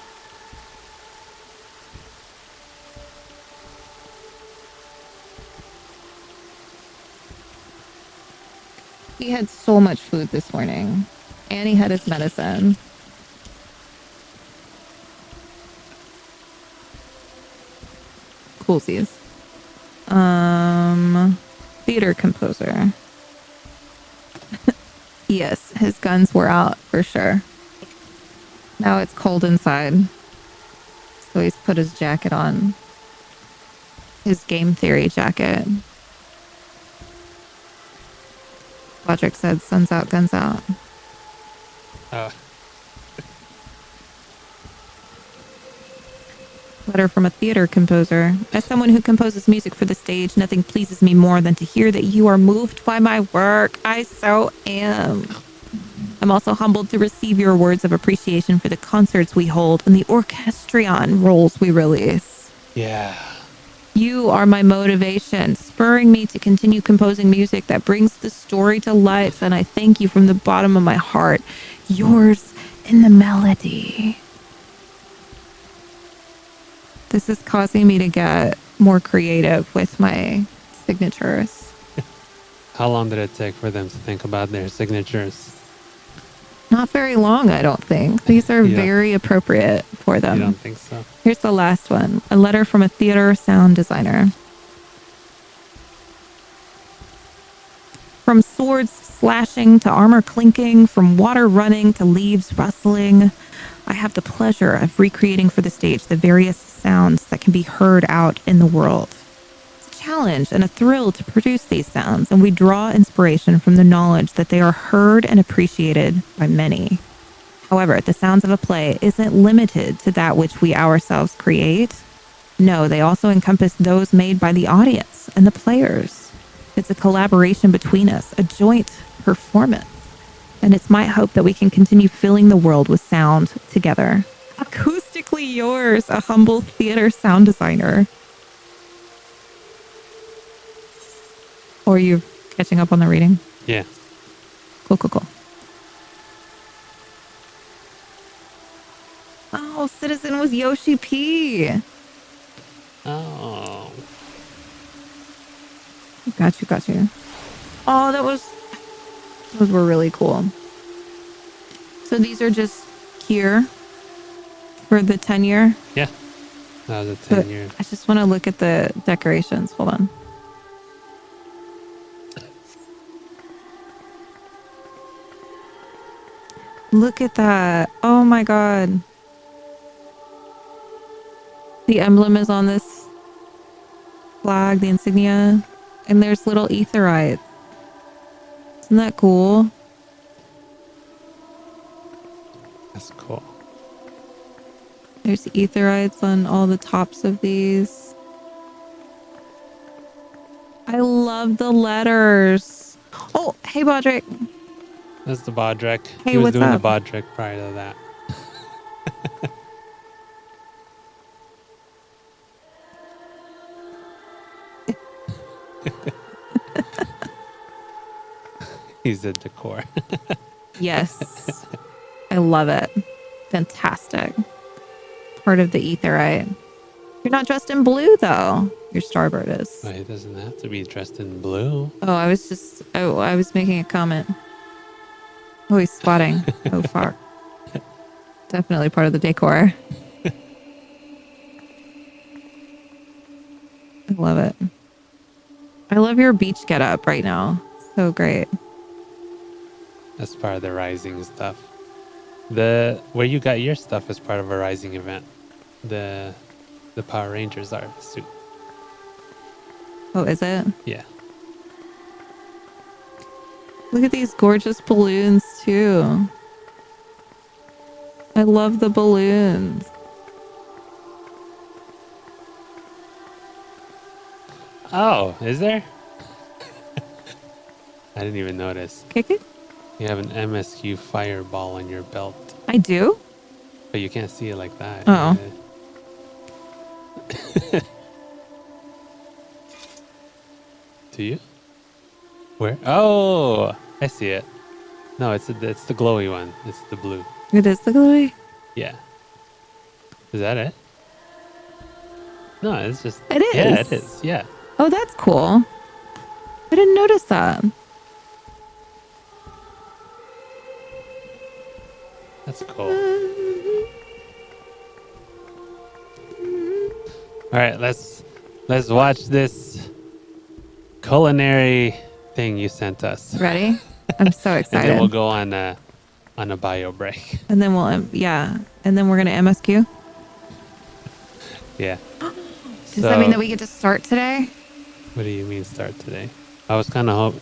He had so much food this morning. And he had his medicine. Coolsies. Theater composer. Yes, his guns were out for sure. Now it's cold inside. So he's put his jacket on. His game theory jacket. Roderick said, "Sun's out, guns out." Letter from a theater composer. As someone who composes music for the stage, nothing pleases me more than to hear that you are moved by my work. I so am. I'm also humbled to receive your words of appreciation for the concerts we hold and the orchestrion roles we release. Yeah. You are my motivation, spurring me to continue composing music that brings the story to life, and I thank you from the bottom of my heart. Yours in the melody. This is causing me to get more creative with my signatures. How long did it take for them to think about their signatures? Not very long, I don't think. These are very appropriate for them. You don't think so? Here's the last one. A letter from a theater sound designer. From swords slashing to armor clinking, from water running to leaves rustling, I have the pleasure of recreating for the stage the various sounds that can be heard out in the world. It's a challenge and a thrill to produce these sounds, and we draw inspiration from the knowledge that they are heard and appreciated by many. However, the sounds of a play isn't limited to that which we ourselves create. No, they also encompass those made by the audience and the players. It's a collaboration between us, a joint performance. And it's my hope that we can continue filling the world with sound together. Acoustically yours, a humble theater sound designer. Or are you catching up on the reading? Yeah. Cool. Oh, Citizen was Yoshi P. Oh. Got you. Oh, those were really cool. So these are just here for the 10-year? Yeah. That was a 10-year. I just want to look at the decorations. Hold on. Look at that. Oh my God. The emblem is on this flag, the insignia, and there's little aetherites. Isn't that cool? That's cool. There's aetherites on all the tops of these. I love the letters. Oh, hey, Bodrick. That's the Bodrick. Hey, he was what's doing up? the Bodrick prior to that. He's a decor. Yes. I love it. Fantastic. Part of the etherite. You're not dressed in blue, though. Your Starbird is. Well, he doesn't have to be dressed in blue. Oh, I was making a comment. Oh, he's squatting. Oh, fuck. Definitely part of the decor. I love it. I love your beach getup right now. So great. That's part of the Rising stuff. Where you got your stuff is part of a Rising event. The Power Rangers are the suit. Oh, is it? Yeah. Look at these gorgeous balloons, too. I love the balloons. Oh, is there? I didn't even notice. Kick it? You have an MSQ fireball on your belt. I do? But you can't see it like that. Oh. Do you? Where? Oh, I see it. No, it's the glowy one. It's the blue. It is the glowy? Yeah. Is that it? No, it's just... It is. Yeah, it is. Yeah. Oh, that's cool. I didn't notice that. That's cool. All right, let's watch this culinary thing you sent us. Ready? I'm so excited. And then we'll go on a bio break. And then we'll, yeah. And then we're going to MSQ. Yeah. Does that mean that we get to start today? What do you mean start today? I was kind of hoping.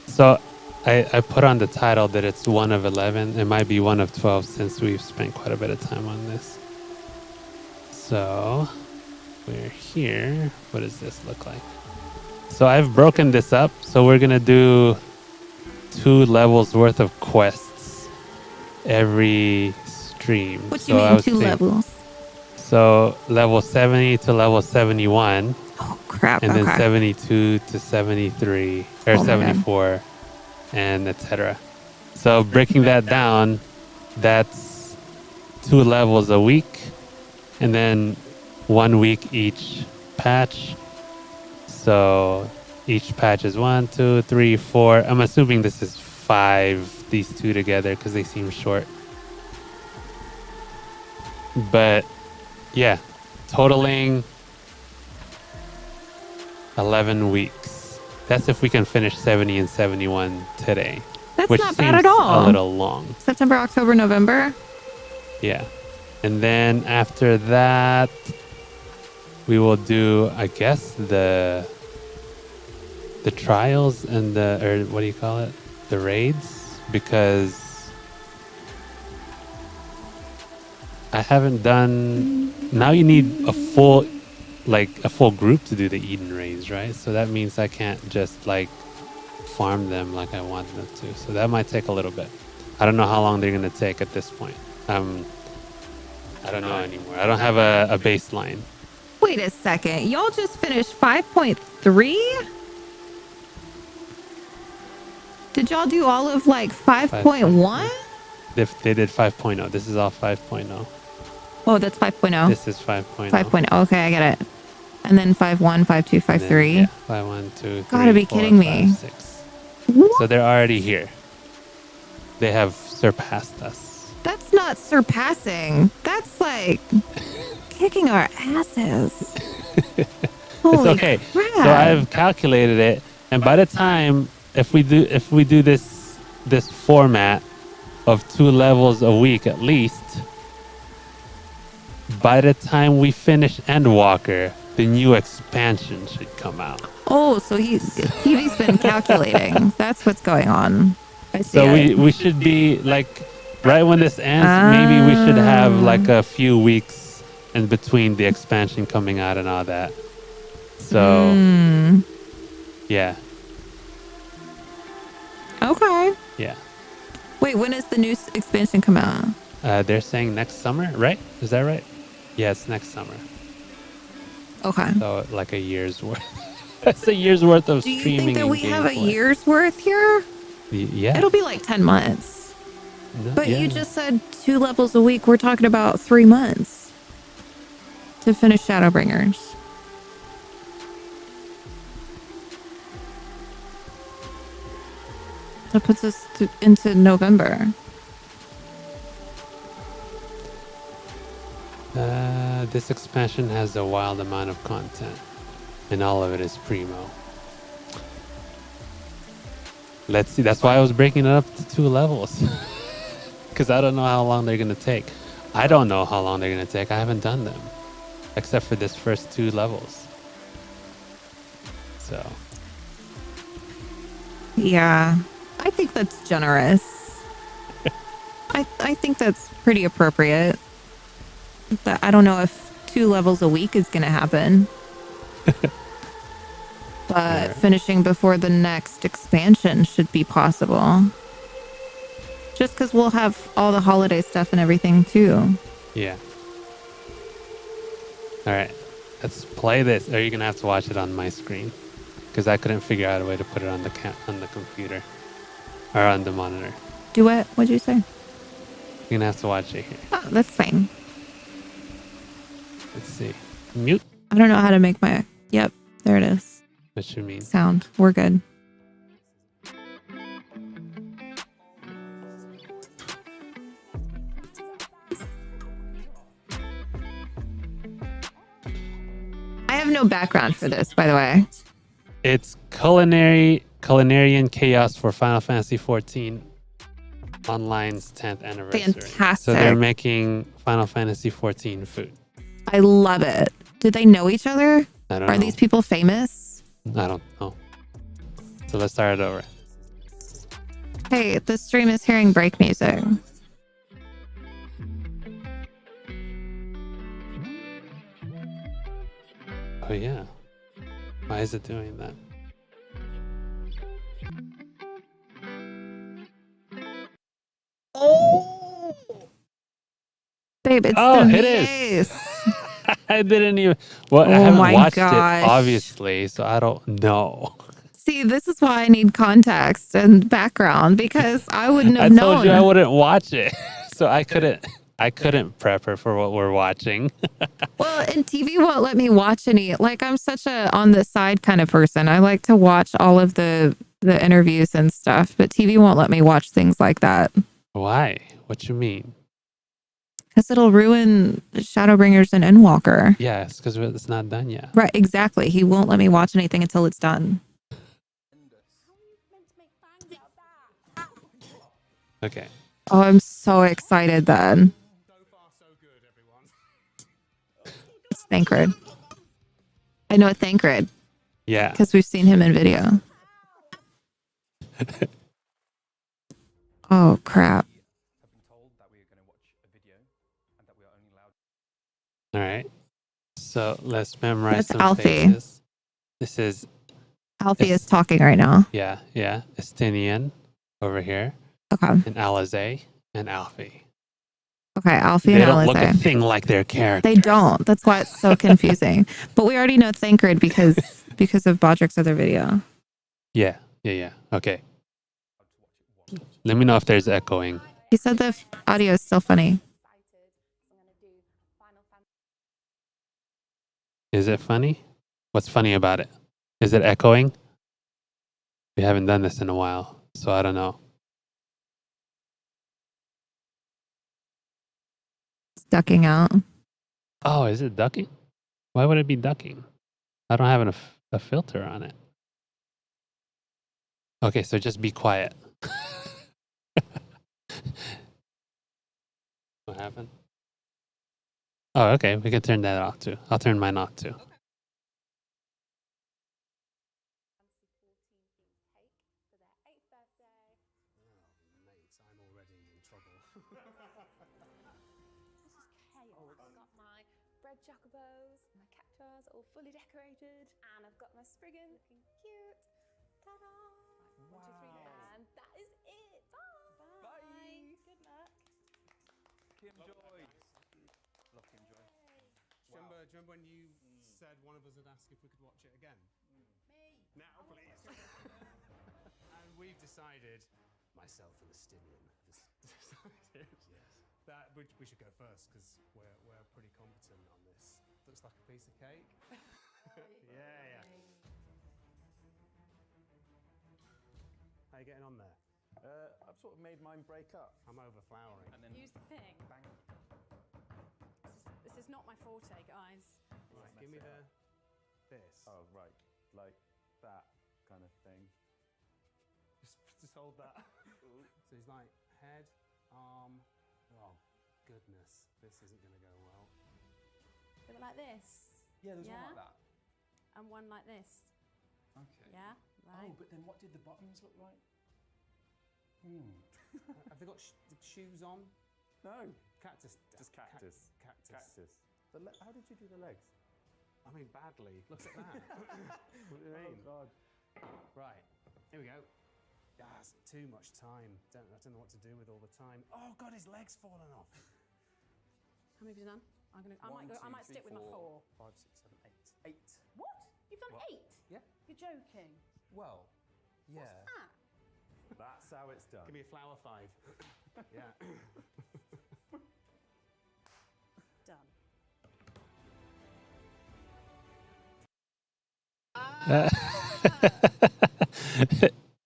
So I put on the title that it's 1 of 11. It might be 1 of 12 since we've spent quite a bit of time on this. So we're here. What does this look like? So I've broken this up. So we're going to do 2 levels worth of quests every stream. What do you mean 2 levels? So level 70 to level 71. Oh, crap. And okay. then 72 to 73 or 74 and etc. So breaking that down, that's 2 levels a week and then 1 week each patch. So each patch is 1, 2, 3, 4. I'm assuming this is 5, these 2 together because they seem short. But yeah, totaling 11 weeks. That's if we can finish 70 and 71 today. That's which not bad at all. A little long. September, October, November. Yeah. And then after that, we will do, I guess, the trials and or what do you call it? The raids, because I haven't done. Now you need a full group to do the Eden raids, right? So that means I can't just farm them like I want them to. So that might take a little bit. I don't know how long they're gonna take at this point. I don't know anymore. I don't have a baseline. Wait a second. Y'all just finished 5.3? Did y'all do all of 5.1? They did 5.0. This is all 5.0. Oh, that's 5.0. This is 5.0. 5.0. Okay, I get it. And then 5.1, 5.2, 5.3. Yeah, 5.1, 2, 3, Gotta be 4, kidding 5, me. 6. So they're already here. They have surpassed us. That's not surpassing. That's kicking our asses. Holy It's okay. crap. So I've calculated it, and by the time if we do this format of 2 levels a week at least, by the time we finish Endwalker, the new expansion should come out. Oh, so TV's been calculating. That's what's going on. I see. So we should be right when this ends, maybe we should have a few weeks in between the expansion coming out and all that. So yeah. Okay. Yeah. Wait, when does the new expansion come out? They're saying next summer, right? Is that right? Yeah, it's next summer. Okay. So a year's worth. That's a year's worth of Do you streaming. think that we have a gameplay. year's worth here? Yeah. It'll be like 10 months. No, But yeah. you just said 2 levels a week. We're talking about 3 months to finish Shadowbringers. That puts us into November. This expansion has a wild amount of content, and all of it is primo. Let's see. That's why I was breaking it up to 2 levels, because I don't know how long they're gonna take. I don't know how long they're gonna take. I haven't done them, except for this first 2 levels. So. Yeah, I think that's generous. I think that's pretty appropriate. But I don't know if 2 levels a week is going to happen. But finishing before the next expansion should be possible. Just because we'll have all the holiday stuff and everything too. Yeah. All right. Let's play this. Or you're going to have to watch it on my screen. Because I couldn't figure out a way to put it on the computer. Or on the monitor. Do what? What'd you say? You're going to have to watch it here. Oh, that's fine. Let's see. Mute. I don't know how to make my... Yep, there it is. What you mean? Sound. We're good. I have no background for this, by the way. It's culinarian chaos for Final Fantasy XIV Online's 10th anniversary. Fantastic. So they're making Final Fantasy XIV food. I love it. Do they know each other? I don't know. Are these people famous? I don't know. So let's start it over. Hey, the stream is hearing break music. Oh yeah. Why is it doing that? Oh, babe, it's Oh, the it is. maze. I didn't even. Well, I Oh haven't my watched gosh. it, obviously, so I don't know. See, this is why I need context and background because I wouldn't have I known. told you I wouldn't watch it, so I couldn't prep her for what we're watching. Well, and TV won't let me watch any. Like, I'm such a on the side kind of person. I like to watch all of the interviews and stuff, but TV won't let me watch things like that. Why? What you mean? Because it'll ruin Shadowbringers and Endwalker. Yes, because it's not done yet. Right, exactly. He won't let me watch anything until it's done. Okay. Oh, I'm so excited then. It's Thancred. I know Thancred Yeah. because we've seen him in video. Oh, crap. All right. So let's memorize That's some Alfie. faces. This is Alfie is talking right now. yeah. Estinian over here, Okay. and Alize and Alfie. Okay, Alfie They and don't look a Alize. thing like their characters. They don't. That's why it's so confusing. But we already know Thancred because of Bodrick's other video. Yeah. Okay. Let me know if there's echoing. He said the audio is still funny. Is it funny? What's funny about it? Is it echoing? We haven't done this in a while, so I don't know. It's ducking out. Oh, is it ducking? Why would it be ducking? I don't have a filter on it. Okay, so just be quiet. What happened? Oh, okay. We can turn that off too. I'll turn mine off too. Jacobos, my cactus all fully decorated, and I've got my Spriggan looking cute. Ta-da! Wow. 1, 2, 3, and that is it. Bye. Bye. Good luck. Kim Joy. Love Kim Joy. Do you remember when you said one of us had asked if we could watch it again? Me. Now, please. we've decided, myself and the Stinian, decided that we should go first because we're pretty competent on this. Looks like a piece of cake. Yeah. How you getting on there? I've sort of made mine break up. I'm over flowering. And then Use the thing. bang. This is not my forte, guys. Right, give me this. Oh, right. Like that kind of thing. Just hold that. So he's like head, arm. Oh, goodness. This isn't going to go well. They were like this. Yeah, there's one Yeah? like that. And one like this. Okay. Yeah? Right. Oh, but then what did the buttons look like? Have they got shoes on? No. Cactus. Just cactus. Cactus. How did you do the legs? I mean, badly. Look at that. What do you mean? God. Right. Here we go. That's too much time. I don't know what to do with all the time. Oh God, his leg's fallen off. How many have you done? I might stick with my 4. 5, 6, 7, 8. 8. What? You've done What? 8? Yeah. You're joking. Well, yeah. What's that? That's how it's done. Give me a flower 5. Yeah. Done.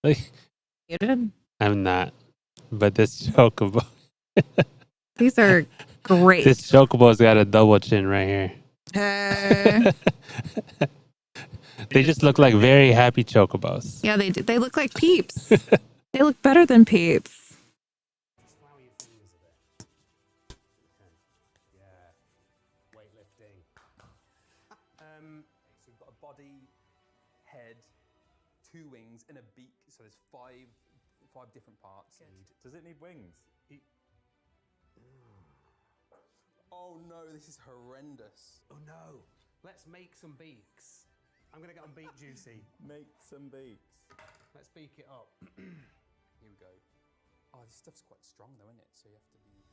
Like, Muted? I'm not. But this chocobo. These are great. This chocobo's got a double chin right here. Hey. They just look like very happy chocobos. Yeah, they do. They look like peeps. They look better than peeps. Just flower your fingers a bit. Okay. Yeah. Weightlifting. So we've got a body, head, 2 wings, and a beak. So there's 5 different parts. Does it need wings? Oh no, this is horrendous. Oh no. Let's make some beaks. I'm going to get on Beak Juicy. Make some beaks. Let's beak it up. Here we go. Oh, this stuff's quite strong though, isn't it? So you have to be...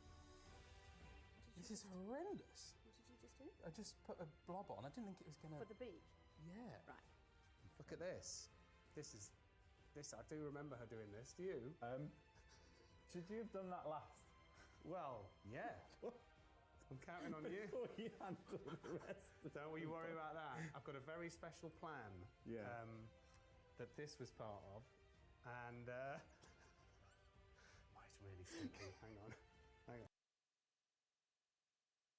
This is horrendous. What did you just do? I just put a blob on. I didn't think it was going to... For the beak? Yeah. Right. Look at this. This, I do remember her doing this. Do you? Should you have done that last? Well, yeah. I'm counting on you. Before you handle the rest. Don't you worry about that. I've got a very special plan. Yeah. That this was part of, and oh, it's really sticky. Hang on.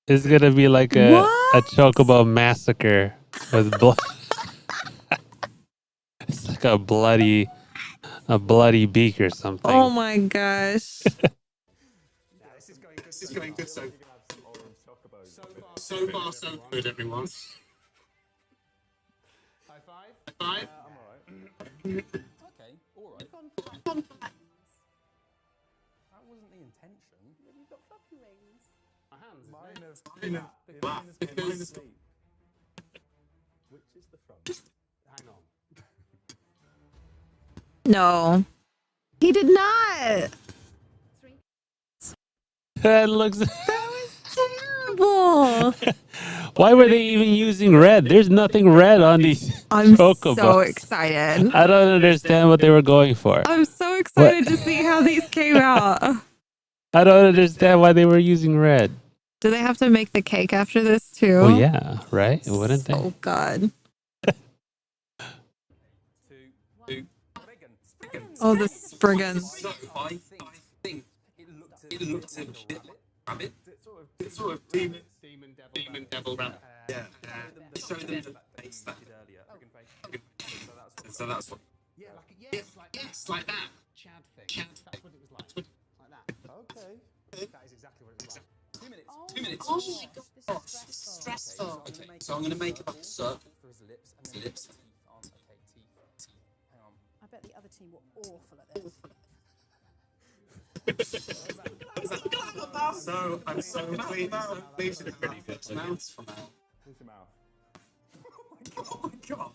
It's gonna be like a chocobo massacre with blood. It's like a bloody beak or something. Oh my gosh. Yeah, this is going good. This is going good so So far, so good, everyone. High five. Five. I'm alright. Okay, alright. That wasn't the intention. You've got floppy wings. My hands. Mine have... Mine have- Mine has gone asleep. Which is the front? Hang on. No. He did not. 3. That looks. Terrible. Why were they even using red? There's nothing red on these I'm chocobos. so excited. I don't understand what they were going for. I'm so excited to see how these came out. I don't understand why they were using red. Do they have to make the cake after this too? Well, yeah, right? Wouldn't they? Oh God. 2. Oh, the Spriggans. So I think it looked a bit rabbit. It's Sort of demon Demon devil rabbit. Yeah. Show them the face that. So that's what. Yeah, like Yes, like that. Chad thing. Chad That's what it was like. Like that. Okay. That is exactly what it was like. 2 minutes. 2 minutes. Oh, Oh my gosh, this this is is stressful. stressful. Okay, so I'm gonna make a circle. For his lips and then Lips. teeth on. Okay, teeth. Hang on. I bet the other team were awful at this. So I'm so pleased with the really good mouths from that. Where's your mouth? Oh my god.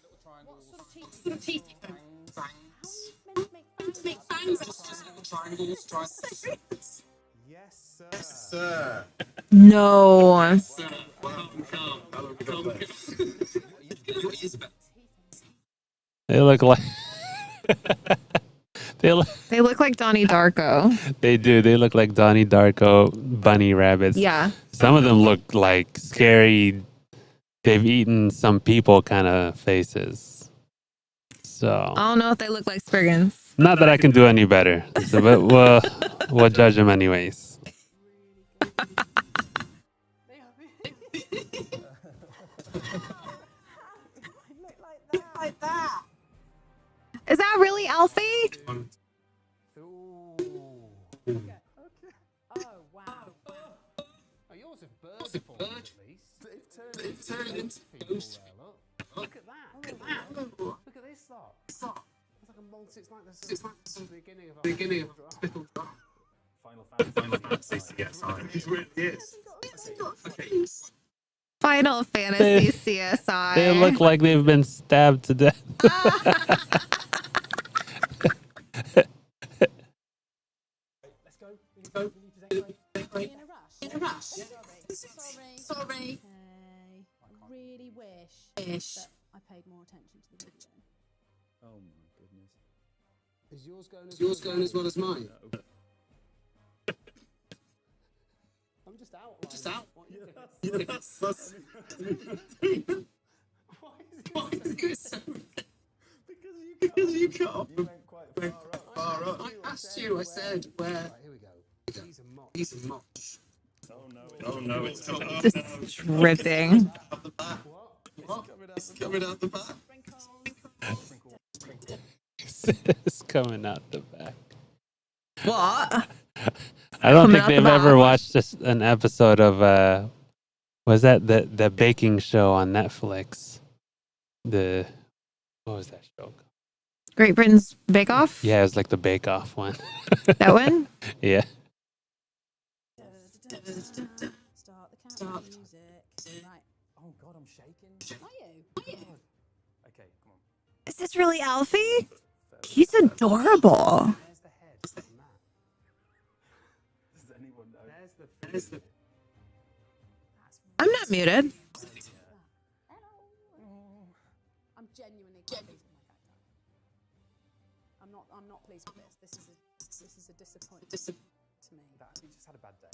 Little triangles. What sort of teeth? The teeth. How are Fangs. you meant to make fangs? Make fangs. Just triangles. Triangles. Yes, sir. Sir. No. Sir. Welcome. They look like. They look like Donnie Darko. They do. They look like Donnie Darko bunny rabbits. Yeah. Some of them look like scary. They've eaten some people kind of faces. So I don't know if they look like Spriggans. not that I can do any better. So, but we'll judge them anyways. Like that. Is that really Alfie? Ooh. Okay. Oh wow. Oh, yours have bird formed at least. They've turned into people there, look at that. Look at this lot. It's like a multi. It's like the beginning of a hospital drama. Final Fantasy, yes. It really is. Okay. Final Fantasy CSI. They look like they've been stabbed to death. Let's go. We need to decorate. In a rush. Sorry. Okay. I really wish that I paid more attention to the video. Oh my goodness. Is yours going as Yours going as well as mine? No. I'm just out. Just out. What you doing? Yes. Why is it so? Because you cut off. You went quite far up. I asked you, I said, where? Right, here we go. These are mocks. Oh no, it's coming out. Just dripping. What? It's coming out the back. It's coming out the back. What? I don't Coming think out the they've back. ever watched an episode of was that the baking show on Netflix? What was that show called? Great Britain's Bake Off? Yeah, it was like the Bake Off one. That one? Yeah. Start the countdown music. Right. Oh god, I'm shaking. Are you? Okay, come on. Is this really Alfie? He's adorable. There's the head. Does anyone know? There's the. I'm not muted. I'm genuinely quite pleased with my character. I'm not pleased with this. This is a disappointment to me. He just had a bad day.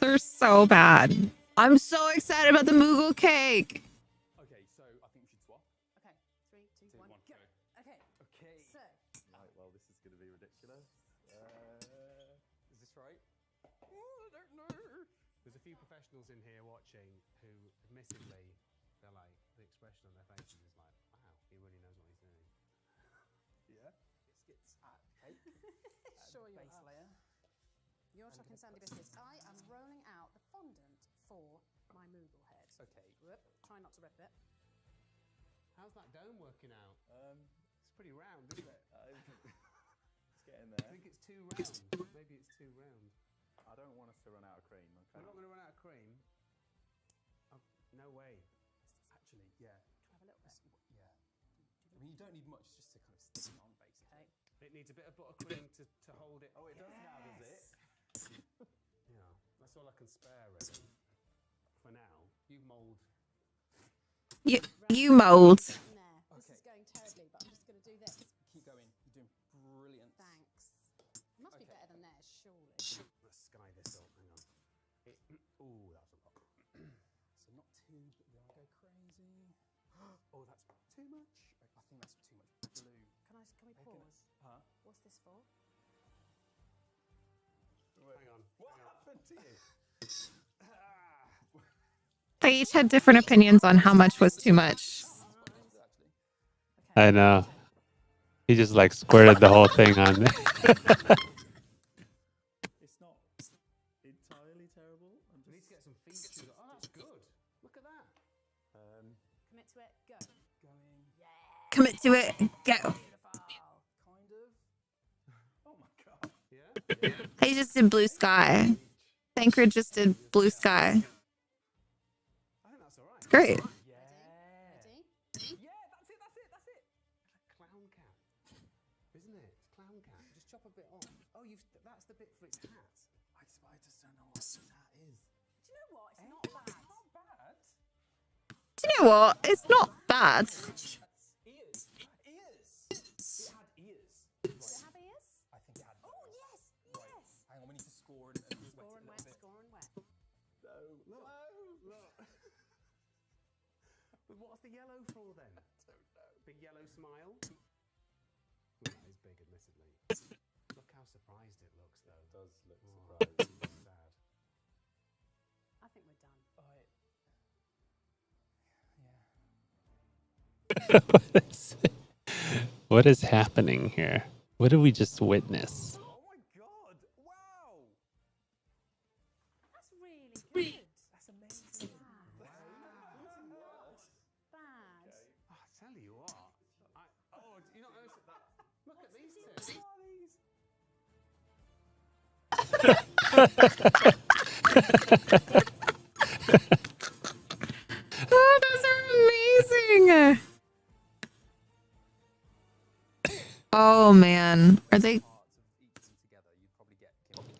They're so bad. I'm so excited about the Moogle cake. Okay, so I think we should swap. Okay, 3, 2, 1, go. Okay. Okay. So, Right, well, this is going to be ridiculous. Is this right? Oh, I don't know. There's a few professionals in here watching who, admittedly, they're like the expression on their faces is like, "Wow, he really knows what he's doing." Yeah. Biscuits at cake. sure you Base are. layer. You're chucking sandy biscuits. I am rolling out the fondant for my Moogle head. Okay. Whoop. Try not to rip it. How's that dome working out? It's pretty round, isn't it? It's getting there. I think it's too round. Maybe it's too round. I don't want us to run out of cream. Okay. I'm not going to run out of cream. No way. Actually, yeah. Can I have a little bit? Yeah. I mean, you don't need much just to kind of stick it on, basically. Okay. It needs a bit of buttercream to hold it. Oh, it does now, does it? Yeah, that's all I can spare, really. For now, you mould. You mold. Nah, this is going terribly, but I'm just going to do this. Keep going. You're doing brilliant. Thanks. It must be Okay. better than theirs, surely. Let's sky this up. Hang on. Ooh, that's a lot. So not too, but we are go crazy. Oh, that's too much. I think that's too much blue. Can we pause? Huh? What's this for? Hang on. What happened to you? They each had different opinions on how much was too much. I know. He just like squirted the whole thing on me. It's not entirely terrible. I'm We need to just get some features. Oh, that's good. Look at that. Commit to it. Go. Going. Commit to it. Go. Beautiful. Kind of. Oh my god. Yeah? I just did blue sky. Thancred just did blue sky. I think that's all right. It's great. Yeah. Ready? Yeah, that's it, that's it, that's it. Clown cat. Isn't it? It's clown cat. Just chop a bit off. Oh, that's the bit for its hat. I just don't know what that is. Do you know what? It's not bad. Not bad. you know what? It's not bad. Ears. Ears. It had ears. Does it have ears? I think it had Oh, ears. yes, Right. yes. Hang on, we need to score and wet it a little bit. Score and wet. No, look. But what's the yellow for then? I don't know. Big yellow smile? Well, that is big, admittedly. Look how surprised it looks, though. It does look surprised. Sad. I think we're done. Right. What is happening here? What did we just witness? Oh my god! Wow! That's really good. That's amazing. Bad. Bad. Oh, I tell you what. You not notice that? Look at these two. Oh, those are amazing. Oh man, are they? Parts of each of them together, you'd probably get Kimberly's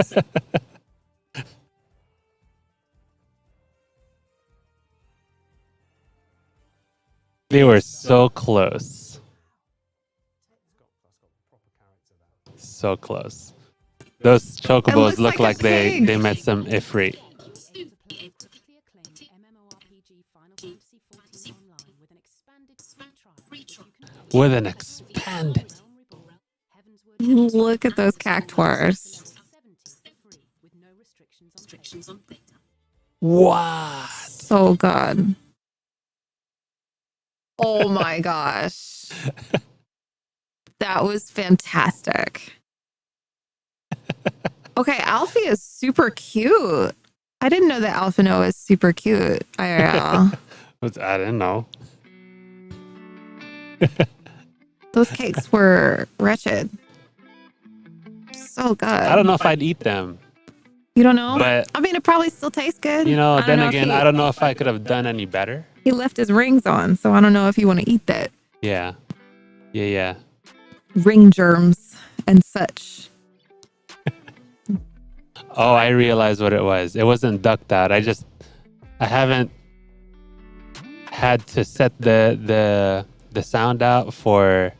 cake. They were so close. That's got proper character, that. So close. Those chocobos looks look like like a pig. they met some Ifrit. Critically acclaimed MMORPG Final Fantasy XIV Online with an expanded free trial. With an expanded. Look at those cactuars. With no restrictions on pay. Wow. So good. Oh my gosh. That was fantastic. Okay, Alfie is super cute. I didn't know that Alphino is super cute. IRL. I didn't know. Those cakes were wretched. So good. I don't know if I'd eat them. You don't know? But- I mean, it probably still tastes good. You know, I don't then know if again, I don't know if I could have done any better. He left his rings on, so I don't know if you want to eat that. Yeah. Yeah. Ring germs and such. Oh, I realized what it was. It wasn't ducked out. I haven't had to set the sound up for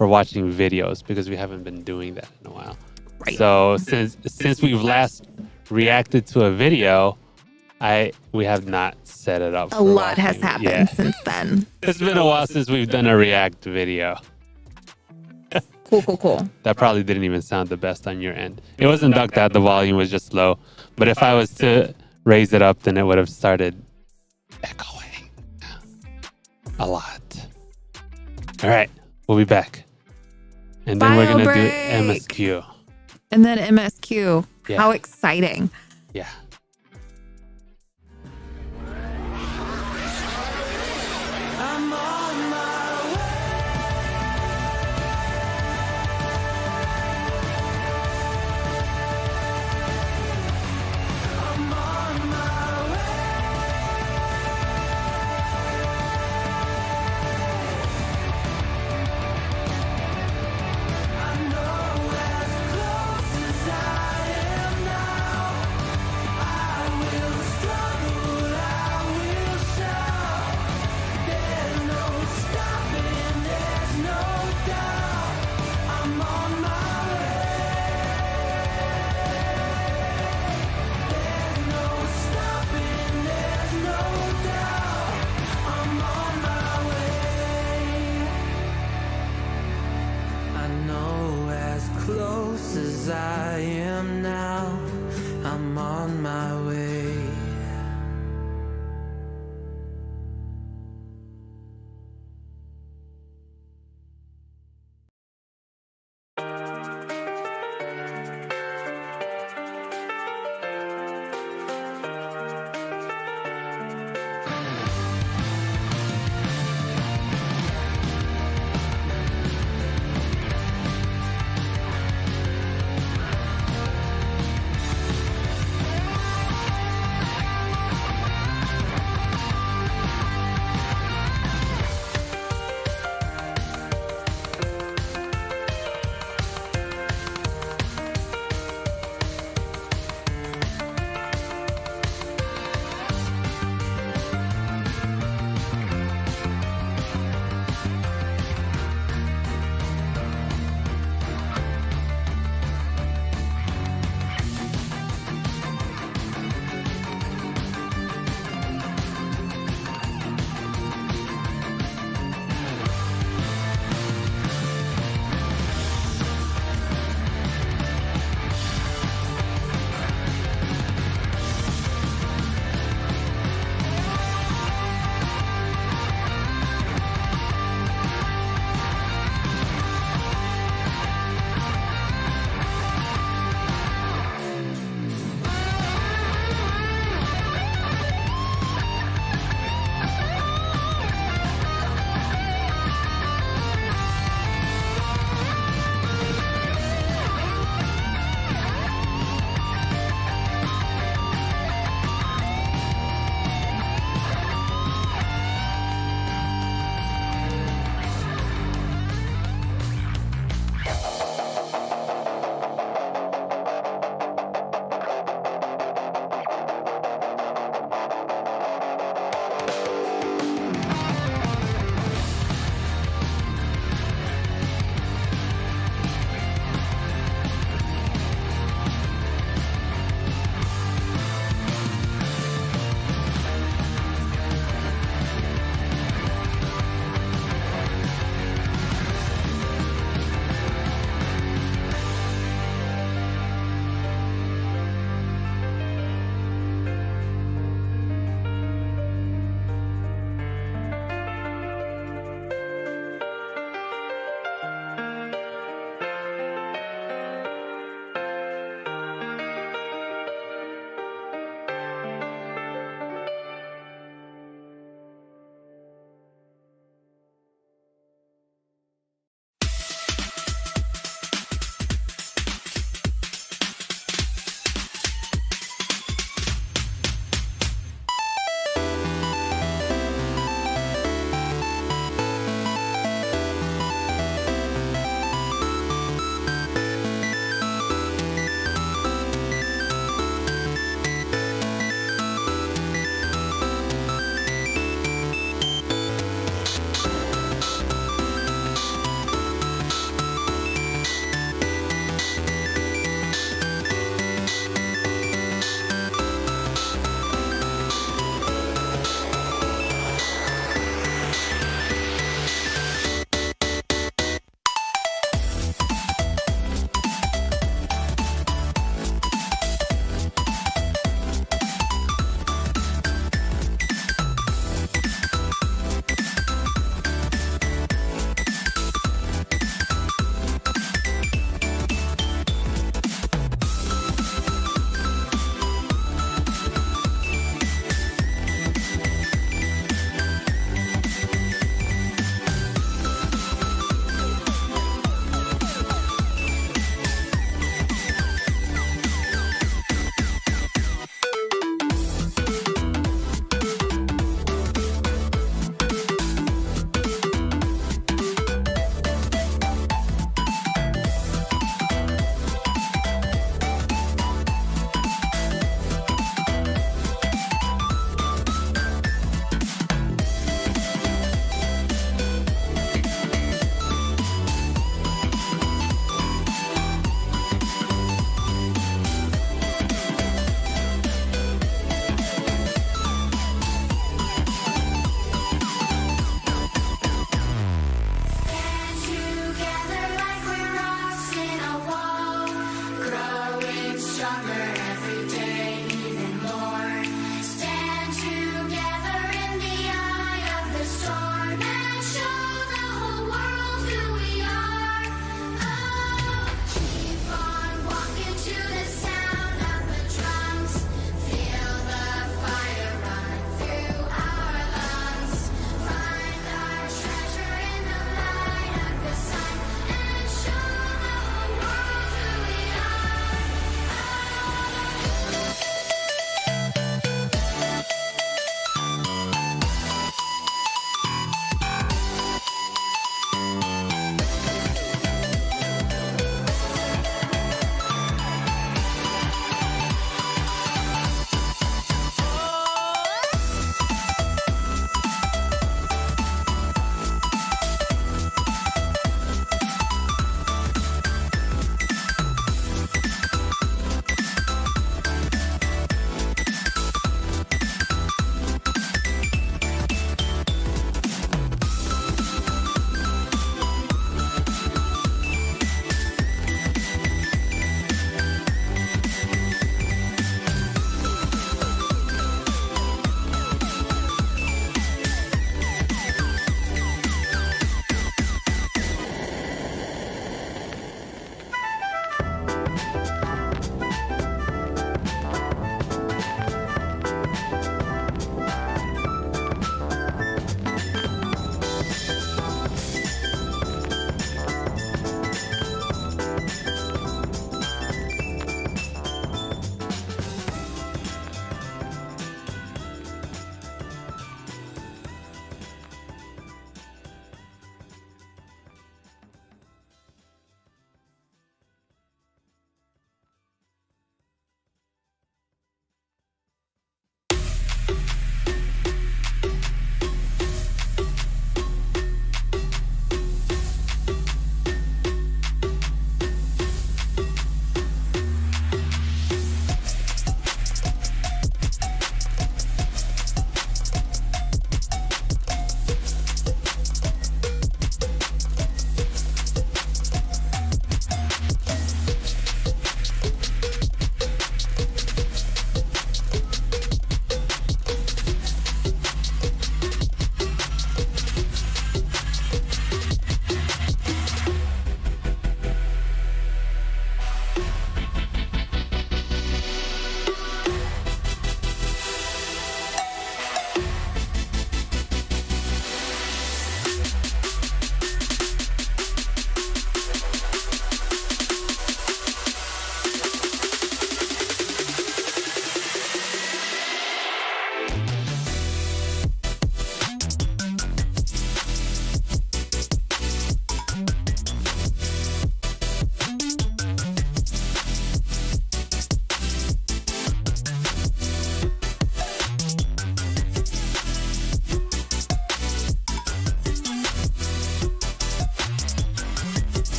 watching videos because we haven't been doing that in a while. Right. So since we've last reacted to a video, we have not set it up. A for lot has watching. happened Yeah. since then. It's been a while since we've done a react video. Cool. That probably didn't even sound the best on your end. It wasn't ducked out, the volume was just low. But if I was to raise it up, then it would have started echoing a lot. All right, we'll be back. And then we're going to do Bio MSQ. And then MSQ. Yeah. How exciting. Yeah. I'm on my way. I'm on my way. I know as close as I am now.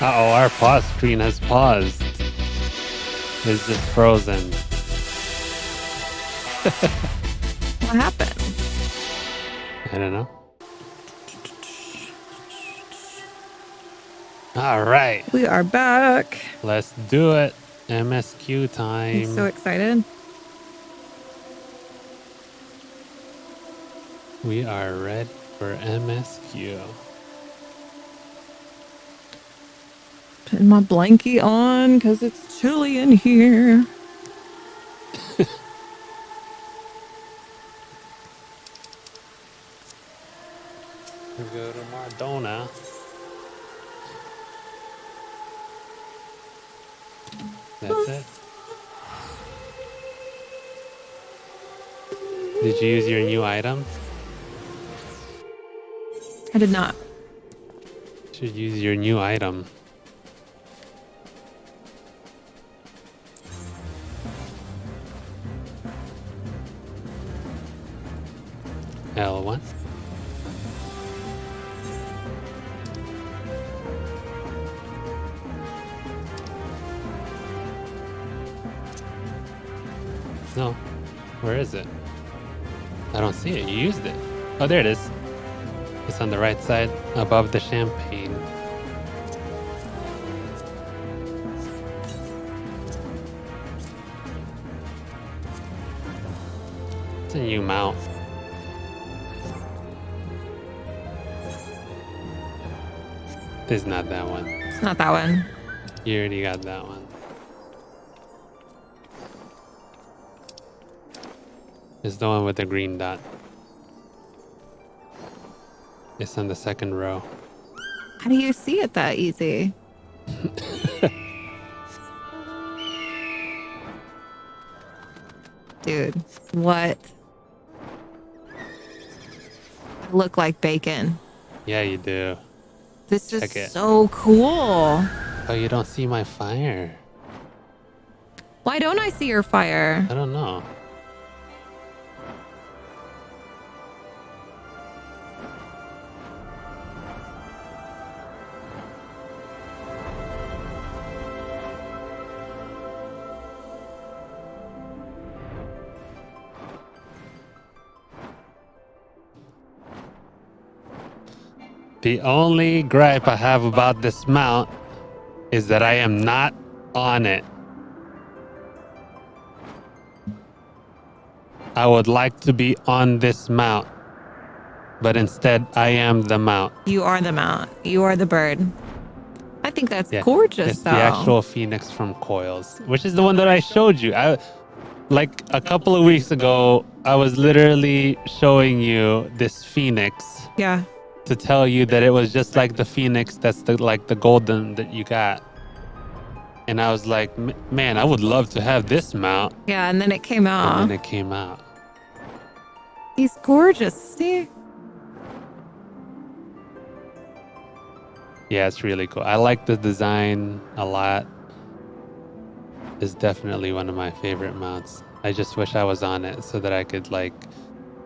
Uh-oh, our pause screen has paused. It's just frozen. What happened? I don't know. All right. We are back. Let's do it. MSQ time. I'm so excited. We are ready for MSQ. Putting my blankie on because it's chilly in here. We go to Mardona. That's it. Did you use your new item? I did not. Should use your new item. L1. No. Where is it? I don't see it. You used it. Oh, there it is. It's on the right side above the champagne. It's a new mount. It's not that one. It's not that one. You already got that one. It's the one with the green dot. It's on the second row. How do you see it that easy? Dude, what? I look like bacon. Yeah, you do. This is Check it. so cool. Oh, you don't see my fire. Why don't I see your fire? I don't know. The only gripe I have about this mount is that I am not on it. I would like to be on this mount, but instead I am the mount. You are the mount. You are the bird. I think that's gorgeous, It's though. the actual phoenix from Coils, which is the one that I showed you. Like a couple of weeks ago, I was literally showing you this phoenix. Yeah. To tell you that it was just like the phoenix that's the golden that you got. And I was like, man, I would love to have this mount. Yeah, and then it came out. And then it came out. He's gorgeous. See? Yeah, it's really cool. I like the design a lot. It's definitely one of my favorite mounts. I just wish I was on it so that I could like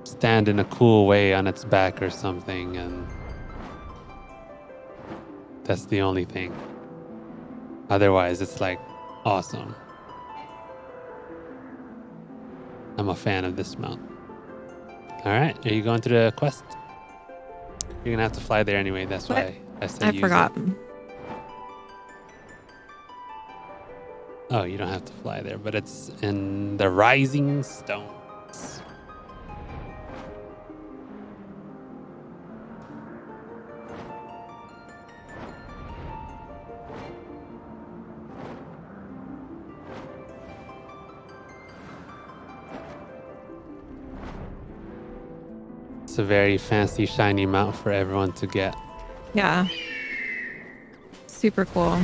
stand in a cool way on its back or something, and that's the only thing. Otherwise, it's like awesome. I'm a fan of this mount. All right, are you going to the quest? You're gonna have to fly there anyway. That's What? why I said I use forgot. it. Oh, you don't have to fly there, but it's in the Rising Stones. It's a very fancy, shiny mount for everyone to get. Yeah. Super cool.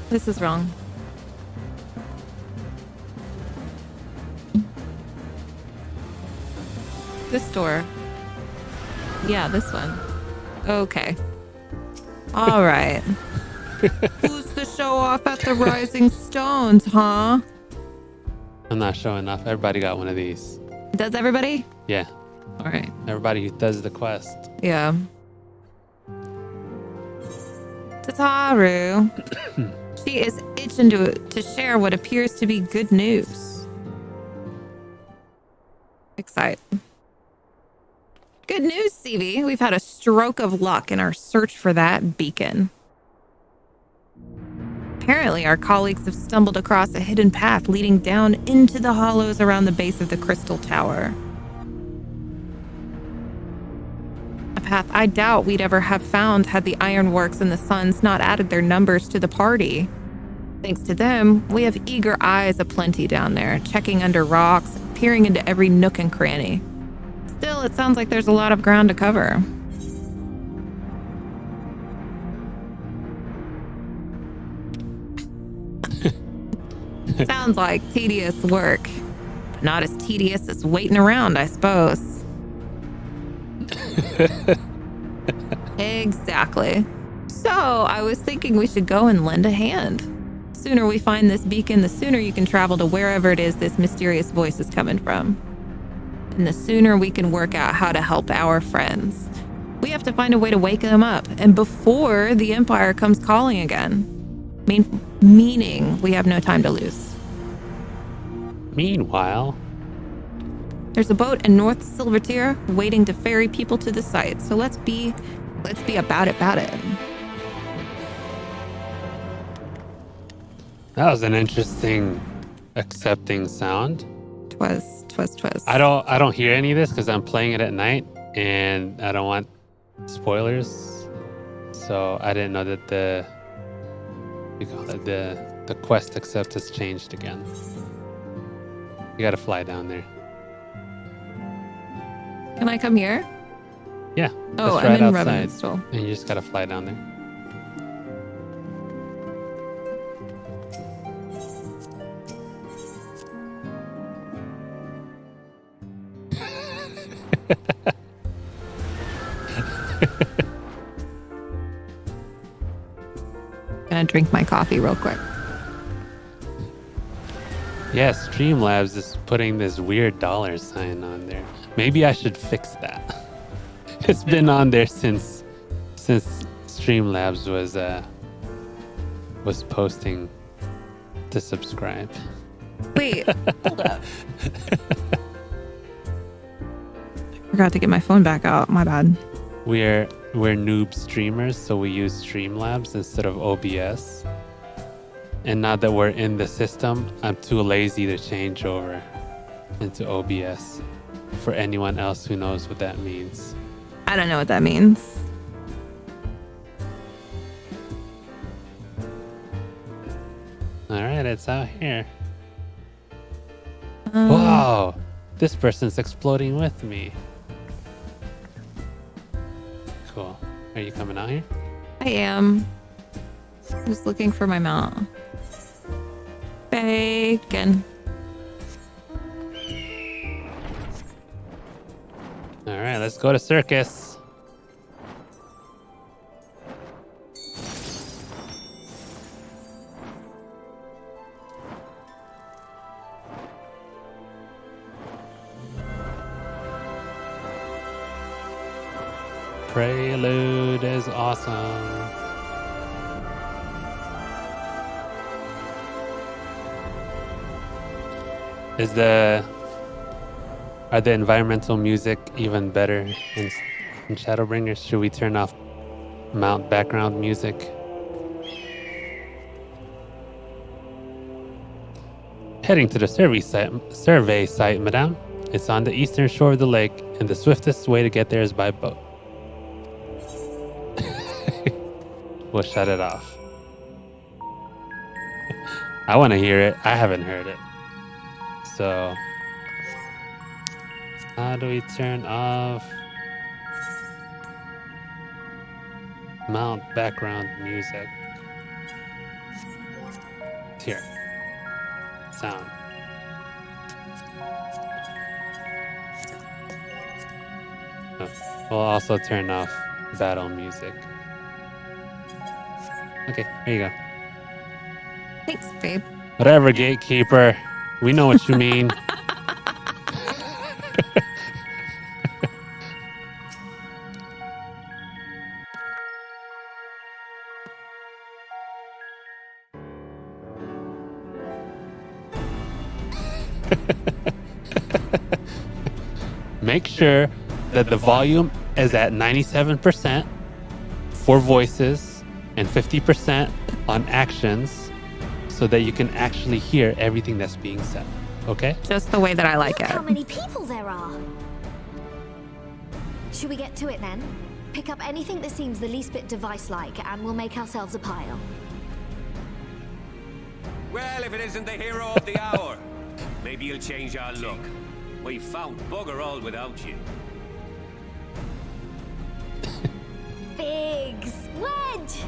This is wrong. This door. Yeah, this one. Okay. All right. Who's the show off at the Rising Stones, huh? I'm not showing off. Everybody got one of these. Does everybody? Yeah. All right. Everybody who does the quest. Yeah. Tataru. She is itching to share what appears to be good news. Excited. Good news, Seavy. We've had a stroke of luck in our search for that beacon. Apparently, our colleagues have stumbled across a hidden path leading down into the hollows around the base of the Crystal Tower. A path I doubt we'd ever have found had the Ironworks and the Suns not added their numbers to the party. Thanks to them, we have eager eyes aplenty down there, checking under rocks, peering into every nook and cranny. Still, it sounds like there's a lot of ground to cover. Sounds like tedious work. Not as tedious as waiting around, I suppose. Exactly. So, I was thinking we should go and lend a hand. The sooner we find this beacon, the sooner you can travel to wherever it is this mysterious voice is coming from. And the sooner we can work out how to help our friends. We have to find a way to wake them up, and before the Empire comes calling again. Meaning we have no time to lose. Meanwhile, there's a boat in North Silvertier waiting to ferry people to the site. So let's be about it. that was an interesting accepting sound. Twas. I don't hear any of this because I'm playing it at night and I don't want spoilers. So I didn't know that the quest accept has changed again. You gotta fly down there. Can I come here? Yeah. Oh, right I'm in outside. Revenantstall. And you just gotta fly down there. Gonna drink my coffee real quick. Yeah, Streamlabs is putting this weird $ sign on there. Maybe I should fix that. It's been on there since Streamlabs was posting to subscribe. Wait, hold up. Forgot to get my phone back out. My bad. We're noob streamers, so we use Streamlabs instead of OBS. And now that we're in the system, I'm too lazy to change over into OBS. For anyone else who knows what that means. I don't know what that means. All right, it's out here. Wow, this person's exploding with me. Cool. Are you coming out here? I am. Just looking for my mount. Bacon. All right, let's go to circus. Prelude is awesome. Are the environmental music even better in ShadowBringers? Should we turn off mount background music? Heading to the survey site, madame. It's on the eastern shore of the lake, and the swiftest way to get there is by boat. We'll shut it off. I want to hear it. I haven't heard it. So, how do we turn off mount background music? Here. Sound. Oh, we'll also turn off battle music. Okay, here you go. Thanks, babe. Whatever, gatekeeper. We know what you mean. Make sure that the volume is at 97% for voices and 50% on actions so that you can actually hear everything that's being said. Okay? Just the way that I like Look it. how many people there are. Should we get to it then? Pick up anything that seems the least bit device-like and we'll make ourselves a pile. Well, if it isn't the hero of the hour, maybe you'll change our look. We found bugger all without you. Biggs! Wedge!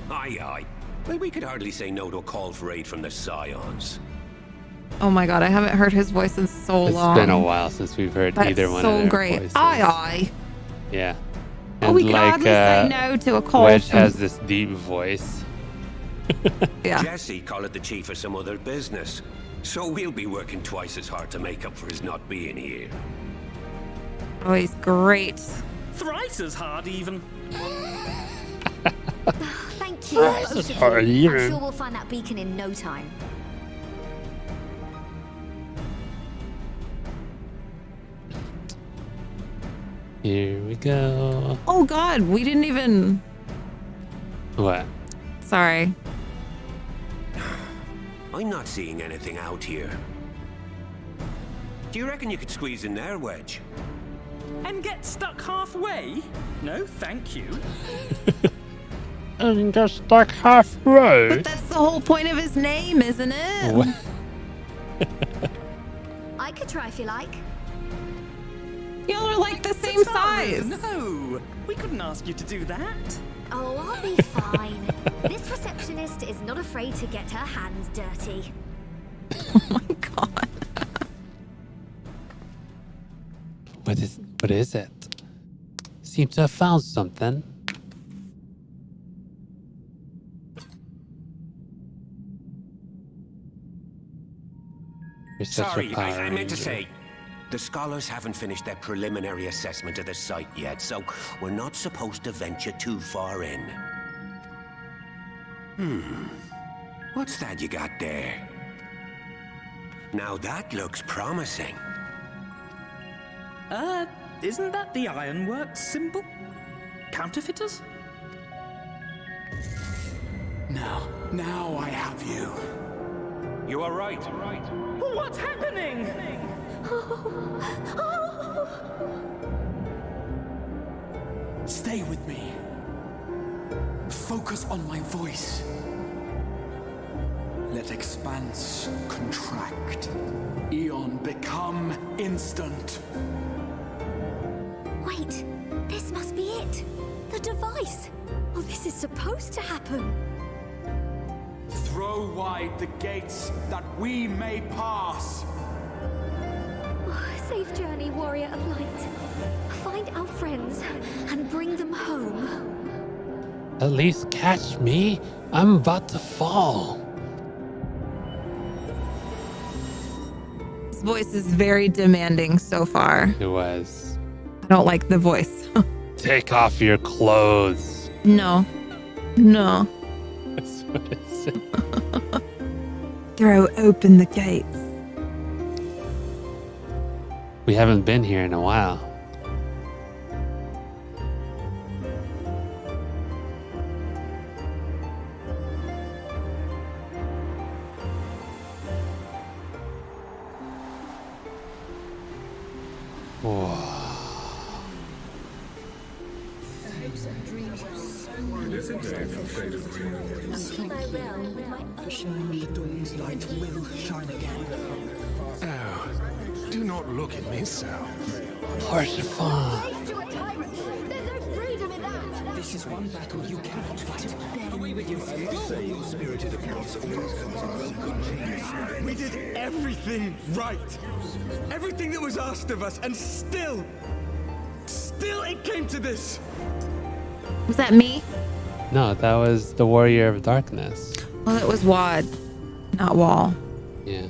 Aye, aye. Well, we could hardly say no to a call for aid from the Scions. Oh my god, I haven't heard his voice in so It's long. been a while since we've heard That's either one so of their great. voices. Aye, aye. Yeah. Oh, we can hardly say no to a call. Wedge from- has this deep voice. Yeah. Jesse called it the chief of some other business. So we'll be working twice as hard to make up for his not being here. Oh, he's great. Thrice as hard, even. Thank you. Thrice both as of you. hard, I'm even. sure we'll find that beacon in no time. Here we go. Oh god, we didn't even. What? Sorry. I'm not seeing anything out here. Do you reckon you could squeeze in there, Wedge? And get stuck halfway? No, thank you. And got stuck halfway. But that's the whole point of his name, isn't it? What? I could try if you like. Y'all are like the same size. No, we couldn't ask you to do that. Oh, I'll be fine. This receptionist is not afraid to get her hands dirty. Oh my god. What is it? Seem to have found something. You're such a Sorry, Power I meant to Ranger. say, the scholars haven't finished their preliminary assessment of the site yet, so we're not supposed to venture too far in. What's that you got there? Now that looks promising. Isn't that the Ironworks symbol? Counterfeiters? Now I have you. You are right. What's happening? Stay with me. Focus on my voice. Let expanse contract. Eon become instant. Wait, this must be it. The device. Oh, this is supposed to happen. Throw wide the gates that we may pass. Oh, safe journey, warrior of light. Find our friends and bring them home. At least catch me. I'm about to fall. His voice is very demanding so far. It was. I don't like the voice. Take off your clothes. No. No. That's what it said. Throw open the gates. We haven't been here in a while. Oh, do not look at me so. Parsifal. There's no freedom in that. This is one battle you cannot fight. Away with you. We did everything right. Everything that was asked of us, and still it came to this. Was that me? No, that was the Warrior of Darkness. Well, it was Wad, not Wall. Yeah.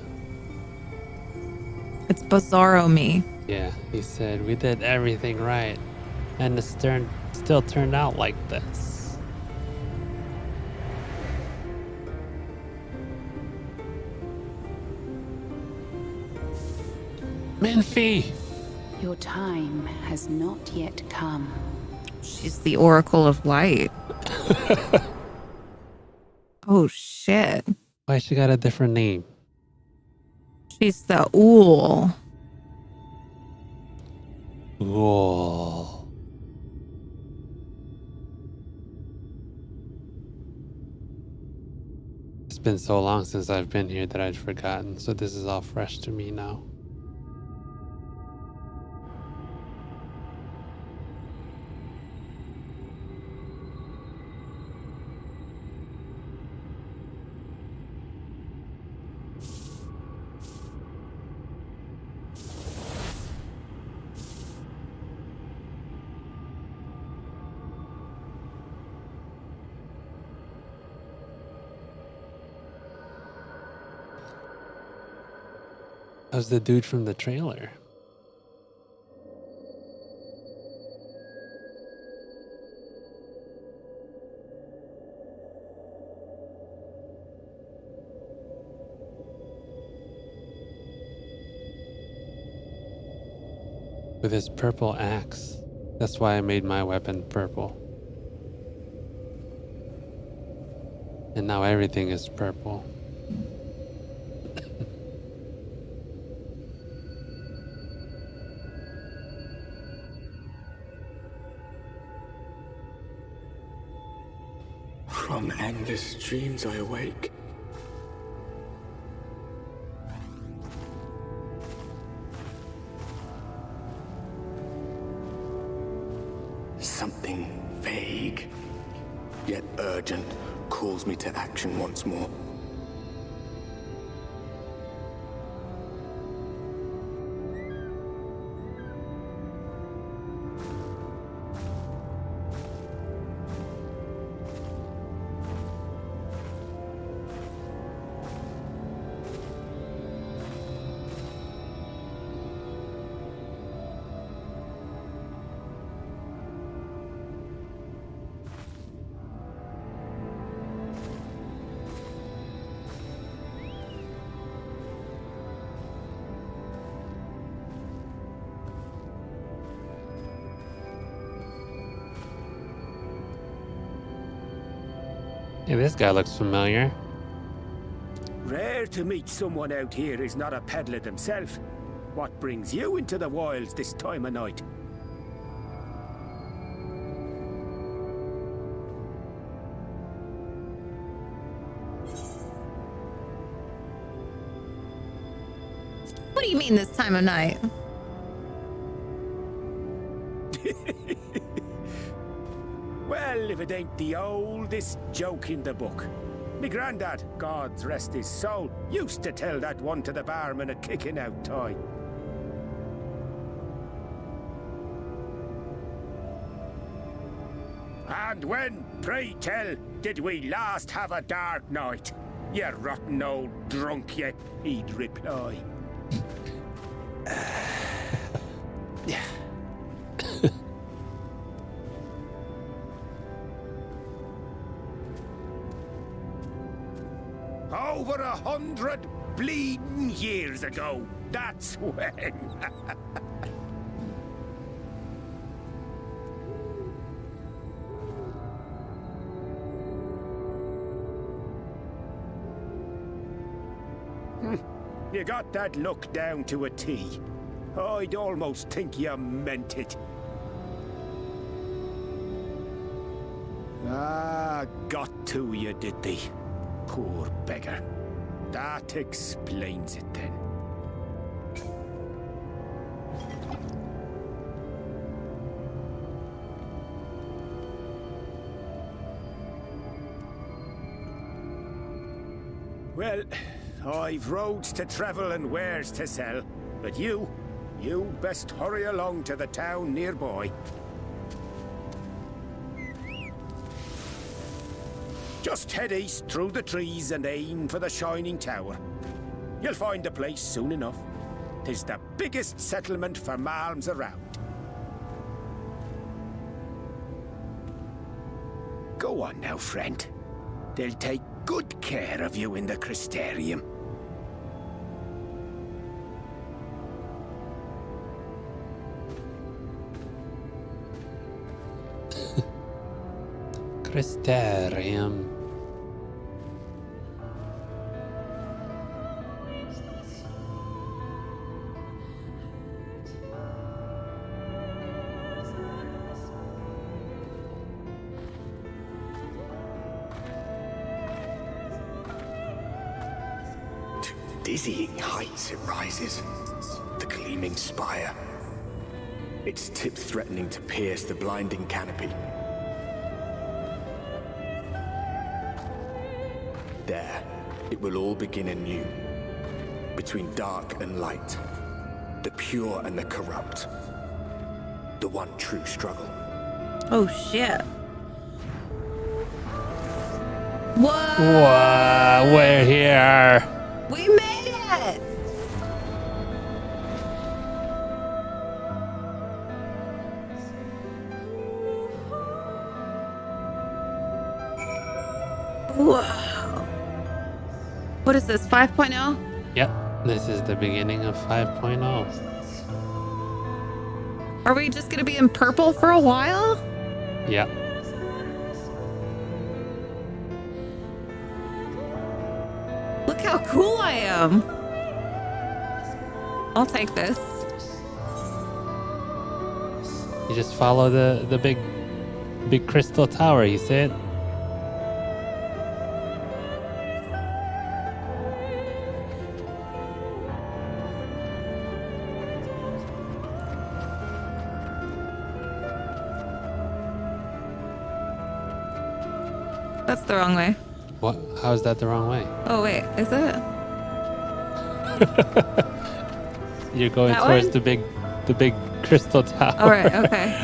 It's Bizarro me. Yeah, he said we did everything right, and the still turned out like this. Minfie! Your time has not yet come. She's the Oracle of Light. Oh, shit. Why she got a different name? She's the Ool. Whoa. It's been so long since I've been here that I'd forgotten, so this is all fresh to me now. How's the dude from the trailer? With his purple axe. That's why I made my weapon purple. And now everything is purple. From endless dreams I awake. Something vague, yet urgent, calls me to action once more. Hey, this guy looks familiar. Rare to meet someone out here who's not a peddler themselves. What brings you into the wilds this time of night? What do you mean this time of night? Well, if it ain't the oldest joke in the book. Me grandad, God's rest his soul, used to tell that one to the barman at kicking out time. And when, pray tell, did we last have a dark night? You rotten old drunk, you, he'd reply. Yeah. Over 100 bleeding years ago, that's when. You got that look down to a T. I'd almost think you meant it. Ah, got to you, did they? Poor beggar. That explains it then. Well, I've roads to travel and wares to sell, but you best hurry along to the town nearby. Just head east through the trees and aim for the Shining Tower. You'll find the place soon enough. 'Tis the biggest settlement for malms around. Go on now, friend. They'll take good care of you in the Crystarium. Crystarium. To dizzying heights it rises. The gleaming spire. Its tip threatening to pierce the blinding canopy. There, it will all begin anew. Between dark and light. The pure and the corrupt. The one true struggle. Oh shit. What? Whoa, we're here. We made it! Wow. What is this, 5.0? Yep, this is the beginning of 5.0. Are we just gonna be in purple for a while? Yep. Look how cool I am. I'll take this. You just follow the big crystal tower, you see it? That's the wrong way. What? How is that the wrong way? Oh wait, is it? You're going That towards way? the big crystal tower. All right, okay.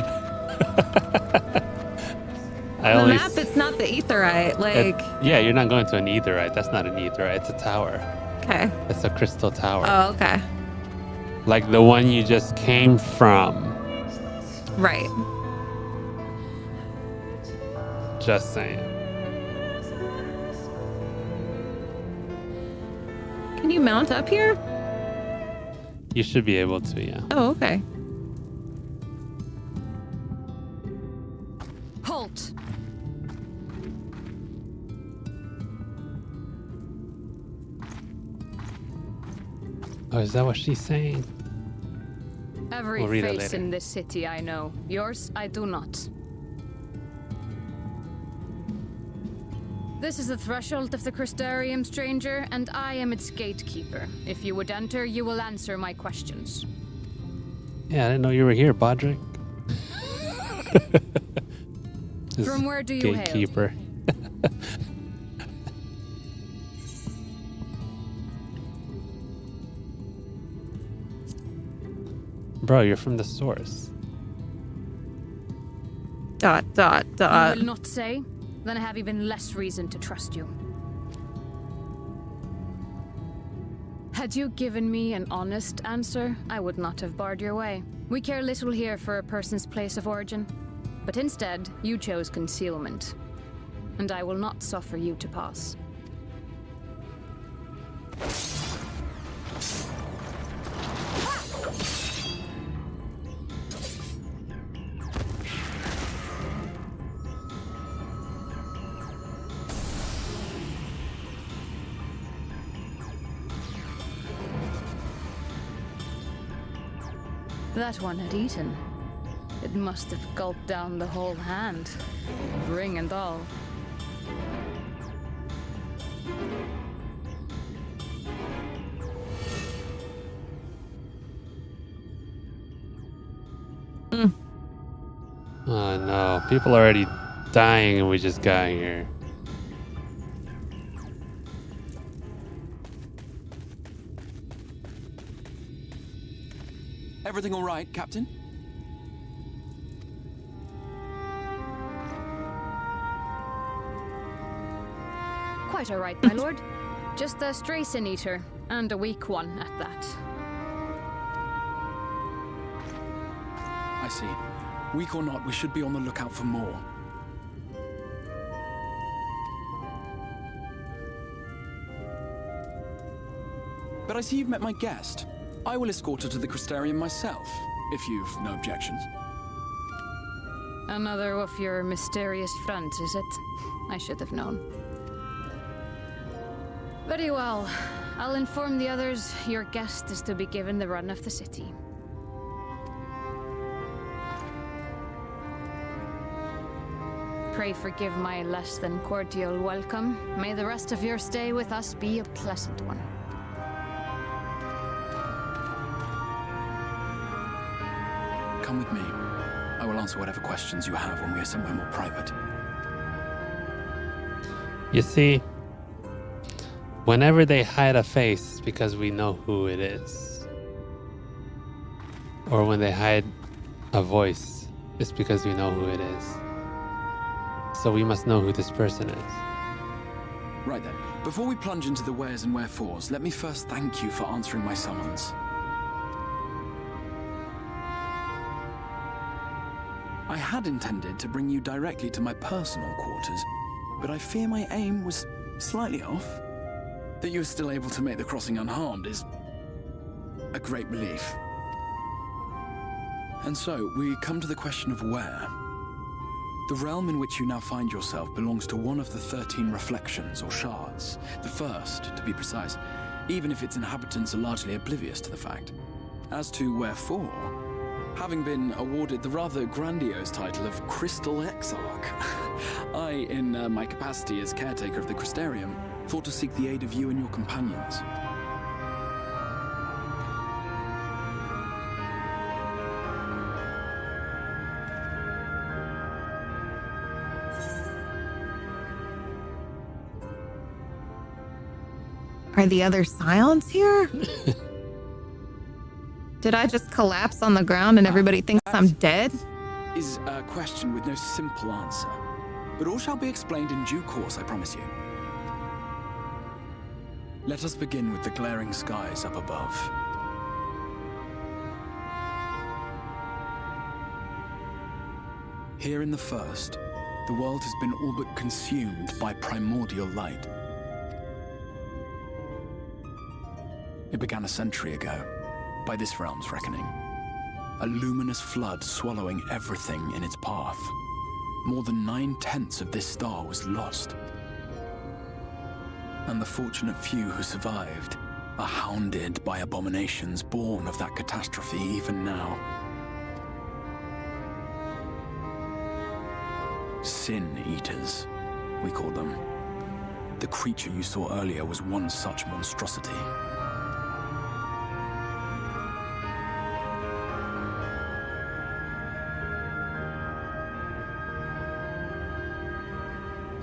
I On the only map, it's not the etherite. Like, yeah, you're not going to an etherite. That's not an etherite. It's a tower. okay. It's a crystal tower. Oh, okay. Like the one you just came from. Right. Just saying. Can you mount up here? You should be able to, yeah. Oh, okay. Halt! Oh, is that what she's saying? Every We'll read it face later. in this city I know. Yours, I do not. This is the threshold of the Crystarium, stranger, and I am its gatekeeper. If you would enter, you will answer my questions. Yeah, I didn't know you were here, Bodrick. This From where do you hail? gatekeeper. Bro, you're from the source. ... You will not say? Then I have even less reason to trust you. Had you given me an honest answer, I would not have barred your way. We care little here for a person's place of origin. But instead, you chose concealment. And I will not suffer you to pass. That one had eaten. It must have gulped down the whole hand, ring and all. Oh no, people are already dying and we just got here. Everything all right, Captain? Quite all right, my lord. Just a stray sin eater, and a weak one at that. I see. Weak or not, we should be on the lookout for more. But I see you've met my guest. I will escort her to the Crystarium myself, if you've no objections. Another of your mysterious fronts, is it? I should have known. Very well. I'll inform the others your guest is to be given the run of the city. Pray forgive my less than cordial welcome. May the rest of your stay with us be a pleasant one. Come with me. I will answer whatever questions you have when we are somewhere more private. You see, whenever they hide a face, it's because we know who it is. Or when they hide a voice, it's because we know who it is. So we must know who this person is. Right then, before we plunge into the wheres and wherefores, let me first thank you for answering my summons. I had intended to bring you directly to my personal quarters, but I fear my aim was slightly off. That you were still able to make the crossing unharmed is a great relief. And so, we come to the question of where. The realm in which you now find yourself belongs to one of the 13 reflections, or shards. The first, to be precise, even if its inhabitants are largely oblivious to the fact. As to wherefore, having been awarded the rather grandiose title of Crystal Exarch, I, in my capacity as caretaker of the Crystarium, thought to seek the aid of you and your companions. Are the other Scions here? Did I just collapse on the ground and everybody thinks I'm dead? Is a question with no simple answer, but all shall be explained in due course, I promise you. Let us begin with the glaring skies up above. Here in the first, the world has been all but consumed by primordial light. It began a century ago, by this realm's reckoning. A luminous flood swallowing everything in its path. More than 9/10 of this star was lost. And the fortunate few who survived are hounded by abominations born of that catastrophe even now. Sin Eaters, we call them. The creature you saw earlier was one such monstrosity.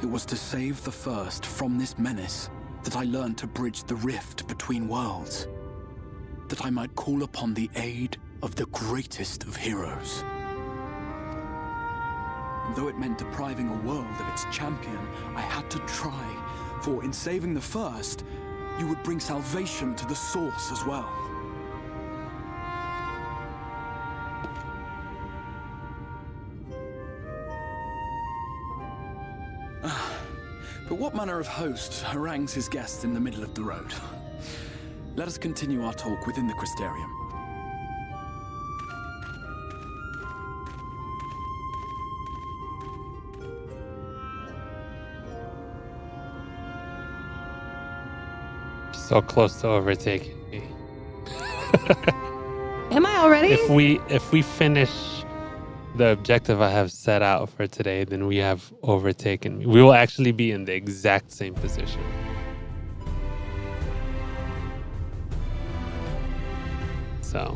It was to save the first from this menace that I learned to bridge the rift between worlds. That I might call upon the aid of the greatest of heroes. And though it meant depriving a world of its champion, I had to try, for in saving the first, you would bring salvation to the source as well. But what manner of host harangues his guests in the middle of the road? Let us continue our talk within the Crystarium. So close to overtaking me. Am I already? If we finish the objective I have set out for today, then we have overtaken me. We will actually be in the exact same position. So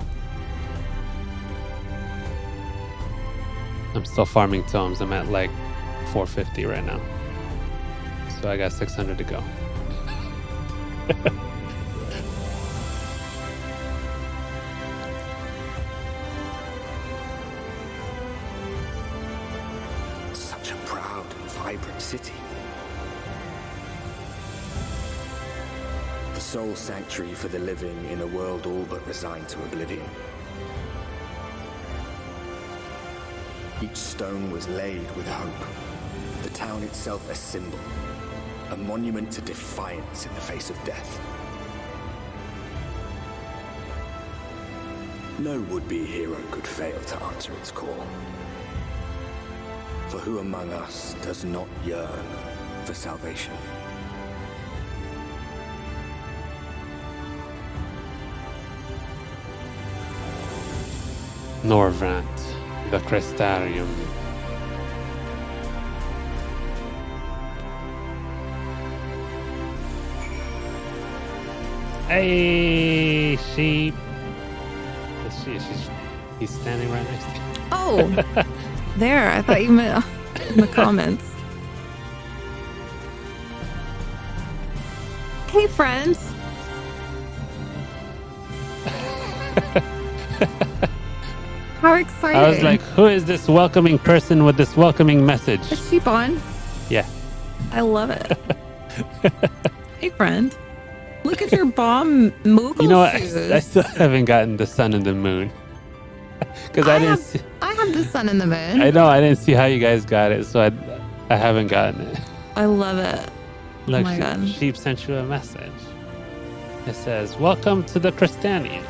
I'm still farming tomes. I'm at like 450 right now. So I got 600 to go. Such a proud and vibrant city. The sole sanctuary for the living in a world all but resigned to oblivion. Each stone was laid with hope. The town itself a symbol. A monument to defiance in the face of death. No would-be hero could fail to answer its call. For who among us does not yearn for salvation? Norvrant, the Crestarium. Hey, sheep. He's standing right next to you. Oh, there. I thought you meant in the comments. Hey, friends. How exciting. I was like, who is this welcoming person with this welcoming message? Is she on? Yeah. I love it. Hey, friend. Look at your bomb Moogle You know what? shoes. I still haven't gotten the sun and the moon. Because I didn't see. I have the sun and the moon. I know, I didn't see how you guys got it, so I haven't gotten it. I love it. Look, oh my God. Sheep sent you a message. It says, welcome to the Crestarium,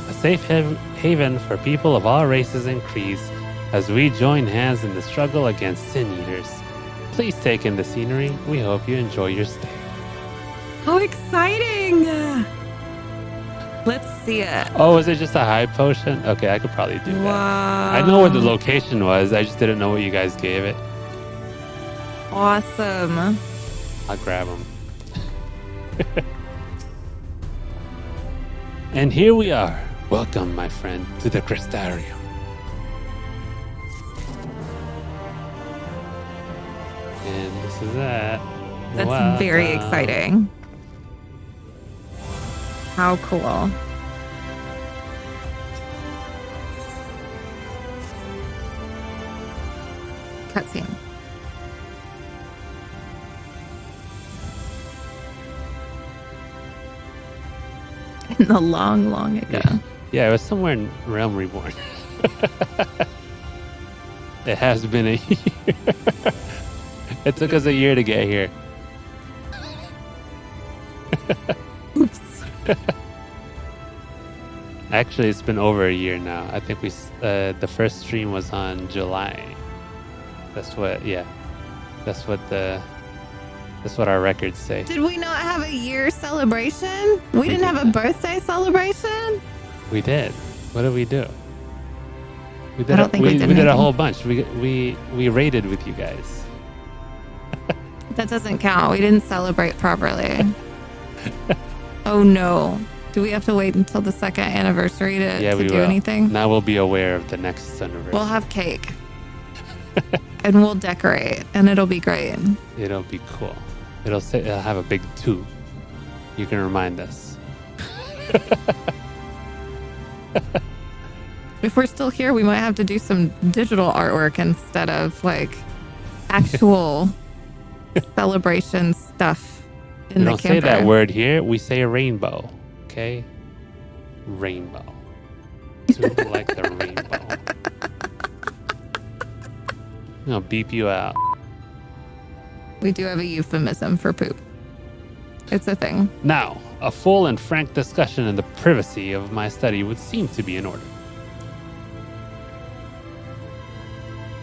a safe haven for people of all races and creeds as we join hands in the struggle against sin eaters. Please take in the scenery. We hope you enjoy your stay. How exciting! Let's see it. Oh, is it just a high potion? Okay, I could probably do that. Wow. I know where the location was. I just didn't know what you guys gave it. Awesome. I'll grab them. And here we are. Welcome, my friend, to the Crestarium. And this is it. That's very exciting. How cool. Cutscene. In the long, long ago. Yeah, it was somewhere in Realm Reborn. It has been a year. It took us a year to get here. Oops. Actually, it's been over a year now. I think the first stream was on July. That's what our records say. Did we not have a year celebration? We didn't have a birthday celebration? We did. What did we do? We did. I don't think we did we did a anything. whole bunch. We raided with you guys. That doesn't count. We didn't celebrate properly. Oh no. Do we have to wait until the second anniversary to We do will. anything? Now we'll be aware of the next anniversary. We'll have cake. And we'll decorate. And it'll be great. It'll be cool. It'll have a big 2. You can remind us. If we're still here, we might have to do some digital artwork instead of like actual celebration stuff in We the don't camper. say that word here. We say rainbow. Okay? Rainbow. To like the rainbow. I'm gonna beep you out. We do have a euphemism for poop. It's a thing. Now, a full and frank discussion in the privacy of my study would seem to be in order.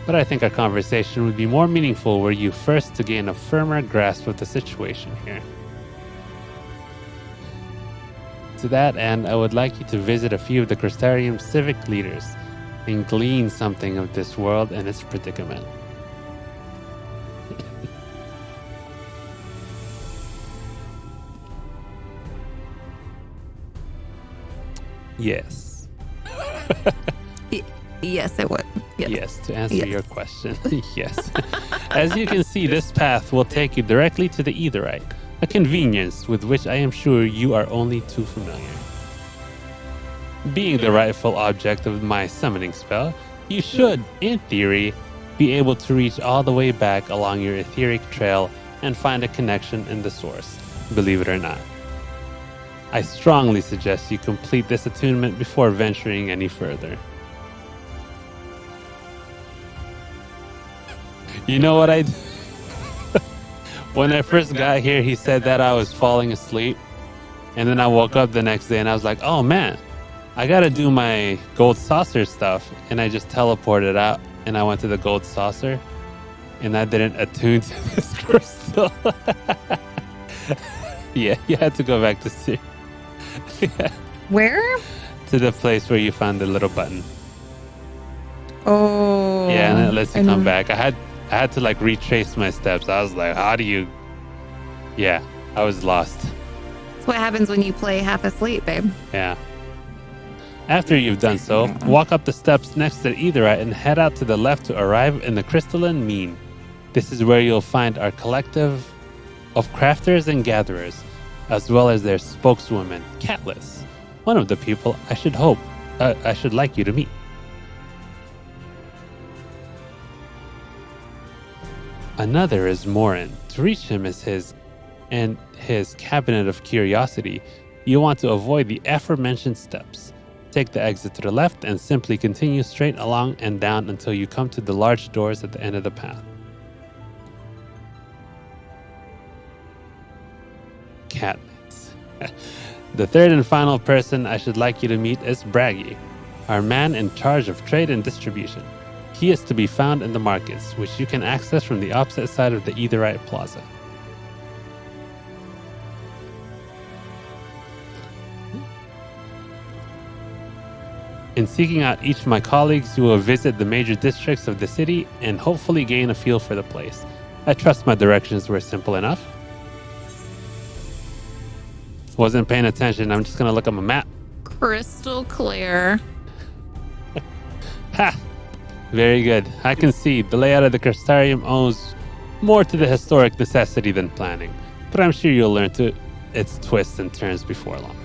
But I think our conversation would be more meaningful were you first to gain a firmer grasp of the situation here. To that end, I would like you to visit a few of the Crestarium civic leaders and glean something of this world and its predicament. Yes. Yes, it would. Yes, to answer your question, yes. As you can see, this path will take you directly to the Aetherite, a convenience with which I am sure you are only too familiar. Being the rightful object of my summoning spell, you should, in theory, be able to reach all the way back along your etheric trail and find a connection in the source, believe it or not. I strongly suggest you complete this attunement before venturing any further. You know what I did? When I first got here, he said that I was falling asleep. And then I woke up the next day and I was like, oh man, I gotta do my gold saucer stuff. And I just teleported out and I went to the gold saucer, and I didn't attune to this crystal. Yeah, you had to go back to see. Yeah. Where? To the place where you found the little button. Oh. Yeah, and it lets you come back. I had to like retrace my steps. I was like, how do you? Yeah, I was lost. That's what happens when you play half asleep, babe. Yeah. After you've done so, walk up the steps next to the Aetherite and head out to the left to arrive in the crystalline mean. This is where you'll find our collective of crafters and gatherers, as well as their spokeswoman, Catless, one of the people I should like you to meet. Another is Morin. To reach him is his cabinet of curiosity. You want to avoid the aforementioned steps. Take the exit to the left and simply continue straight along and down until you come to the large doors at the end of the path. Catmates. The third and final person I should like you to meet is Braggy, our man in charge of trade and distribution. He is to be found in the markets, which you can access from the opposite side of the Aetherite Plaza. In seeking out each of my colleagues, you will visit the major districts of the city and hopefully gain a feel for the place. I trust my directions were simple enough. Wasn't paying attention. I'm just going to look at my map. Crystal clear. Ha! Very good. I can see the layout of the Crystarium owes more to the historic necessity than planning, but I'm sure you'll learn to its twists and turns before long.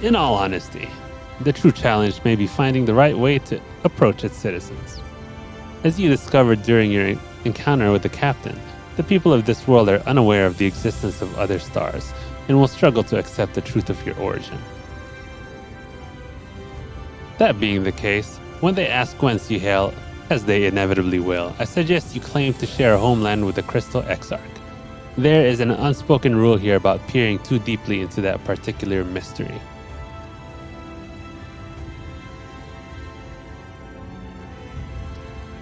In all honesty, the true challenge may be finding the right way to approach its citizens. As you discovered during your encounter with the captain, the people of this world are unaware of the existence of other stars and will struggle to accept the truth of your origin. That being the case, when they ask whence you hail, as they inevitably will, I suggest you claim to share a homeland with the Crystal Exarch. There is an unspoken rule here about peering too deeply into that particular mystery.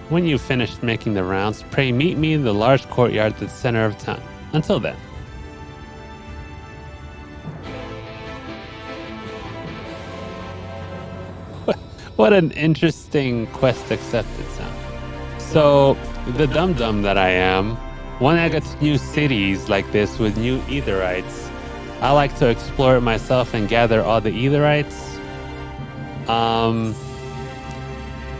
When you've finished making the rounds, pray meet me in the large courtyard at the center of town. Until then. What an interesting quest accepted sound. So, the dum-dum that I am, when I get to new cities like this with new Aetherites, I like to explore it myself and gather all the Aetherites.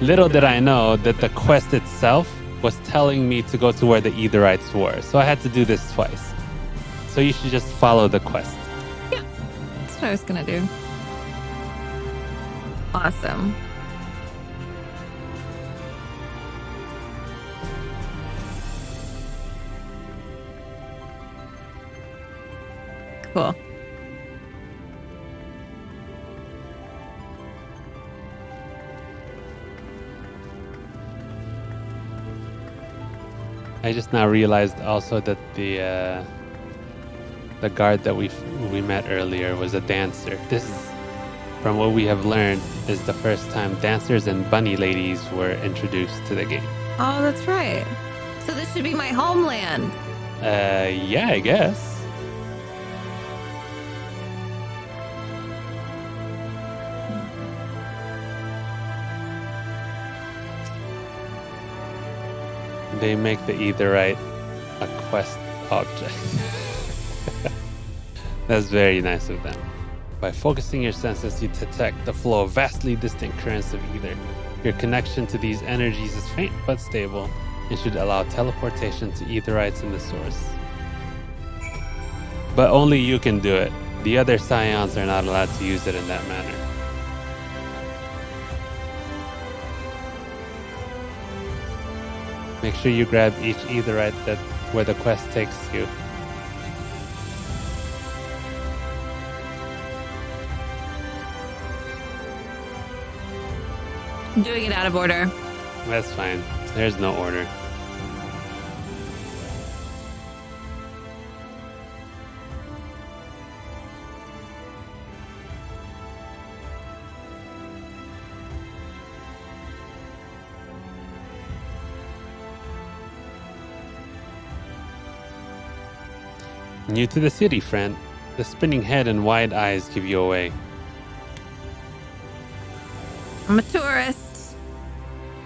Little did I know that the quest itself was telling me to go to where the Aetherites were. So I had to do this twice. So you should just follow the quest. Yeah, that's what I was going to do. Awesome. Cool. I just now realized also that the guard that we met earlier was a dancer. This is, from what we have learned, is the first time dancers and bunny ladies were introduced to the game. Oh, that's right. So this should be my homeland. Yeah, I guess. They make the Aetherite a quest object. That's very nice of them. By focusing your senses, you detect the flow of vastly distant currents of ether. Your connection to these energies is faint but stable and should allow teleportation to Aetherites in the source. But only you can do it. The other Scions are not allowed to use it in that manner. Make sure you grab each Aetherite where the quest takes you. I'm doing it out of order. That's fine. There's no order. New to the city, friend. The spinning head and wide eyes give you away. I'm a tourist.